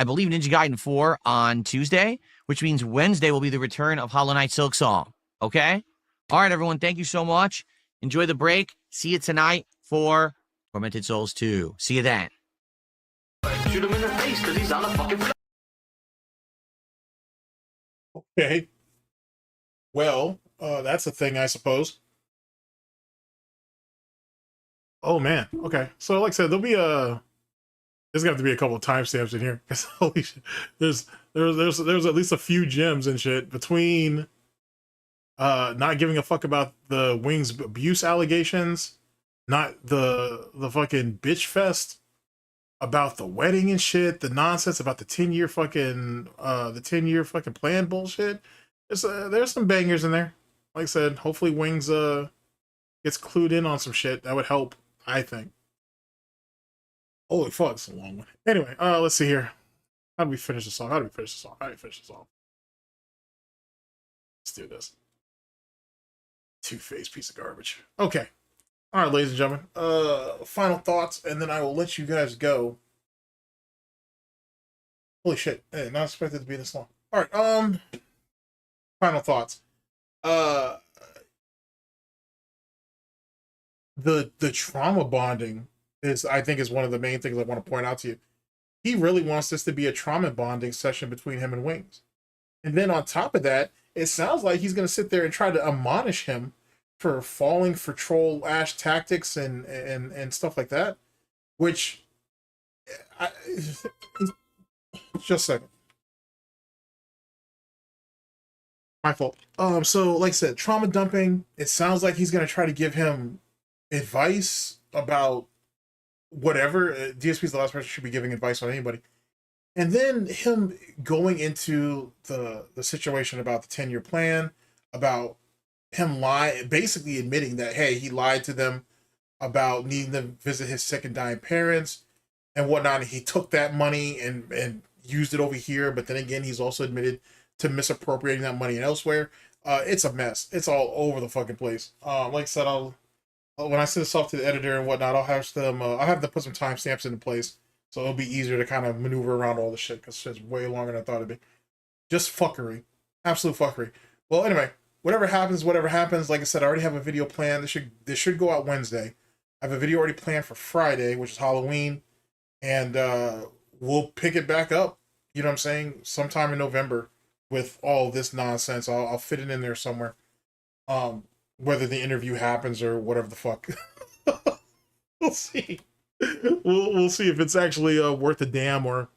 believe, Ninja Gaiden 4 on Tuesday, which means Wednesday will be the return of Hollow Knight Silk Song. Okay? All right, everyone. Thank you so much. Enjoy the break. See you tonight for Tormented Souls 2. See you then. Shoot him in the face because he's on the fucking... Okay. Well, that's a thing, I suppose. Oh, man. Okay. So, like I said, there's going to have to be a couple of timestamps in here. Because, holy shit, there's at least a few gems and shit between not giving a fuck about the Wings abuse allegations, not the fucking bitch fest about the wedding and shit, the nonsense about the 10-year fucking plan bullshit. There's some bangers in there. Like I said, hopefully Wings gets clued in on some shit. That would help, I think. Holy fuck, it's a long one. Anyway, let's see here. How do we finish this off? Let's do this. Two-faced piece of garbage. Okay. All right, ladies and gentlemen. Final thoughts, and then I will let you guys go. Holy shit! Hey, not expected to be this long. All right. Final thoughts. The trauma bonding I think is one of the main things I want to point out to you. He really wants this to be a trauma bonding session between him and Wings, and then on top of that, it sounds like he's going to sit there and try to admonish him for falling for troll ash tactics and stuff like that, which just a second. My fault. So like I said, trauma dumping, it sounds like he's going to try to give him advice about whatever. DSP is the last person who should be giving advice on anybody. And then him going into the situation about the 10-year plan, about him basically admitting that, hey, he lied to them about needing to visit his sick and dying parents and whatnot. He took that money and used it over here, but then again, he's also admitted to misappropriating that money elsewhere. It's a mess. It's all over the fucking place. Like I said, when I send this off to the editor and whatnot, I'll have them put some timestamps into place, so it'll be easier to kind of maneuver around all this shit, because shit's way longer than I thought it'd be. Just fuckery. Absolute fuckery. Well, anyway, whatever happens, whatever happens. Like I said, I already have a video planned. This should go out Wednesday. I have a video already planned for Friday, which is Halloween, and we'll pick it back up. You know what I'm saying? Sometime in November with all this nonsense. I'll fit it in there somewhere. Whether the interview happens or whatever the fuck. We'll see. We'll see if it's actually worth a damn, or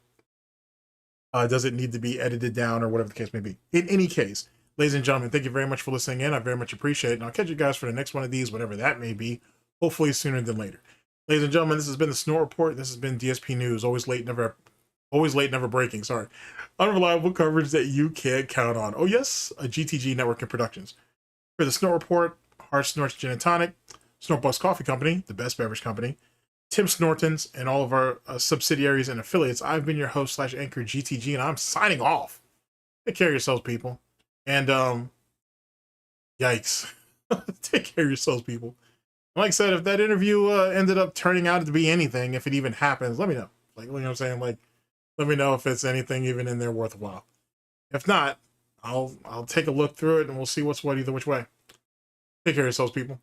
does it need to be edited down, or whatever the case may be. In any case, ladies and gentlemen, thank you very much for listening in. I very much appreciate it. And I'll catch you guys for the next one of these, whatever that may be. Hopefully sooner than later. Ladies and gentlemen, this has been the Snort Report. This has been DSP News. Always late, never breaking. Sorry. Unreliable coverage that you can't count on. Oh yes, a GTG Network and Productions. For the Snort Report, Hard Snorts Gin and Tonic, SNORTBUCKS Coffee Company, the best beverage company, Tim Snortons, and all of our subsidiaries and affiliates. I've been your host / anchor GTG, and I'm signing off. Take care of yourselves, people. And yikes. Take care of yourselves, people. Like I said, if that interview ended up turning out to be anything, if it even happens, let me know. Like, you know what I'm saying? Like, let me know if it's anything even in there worthwhile. If not, I'll take a look through it and we'll see what's what either which way. Take care of yourselves, people.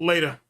Later.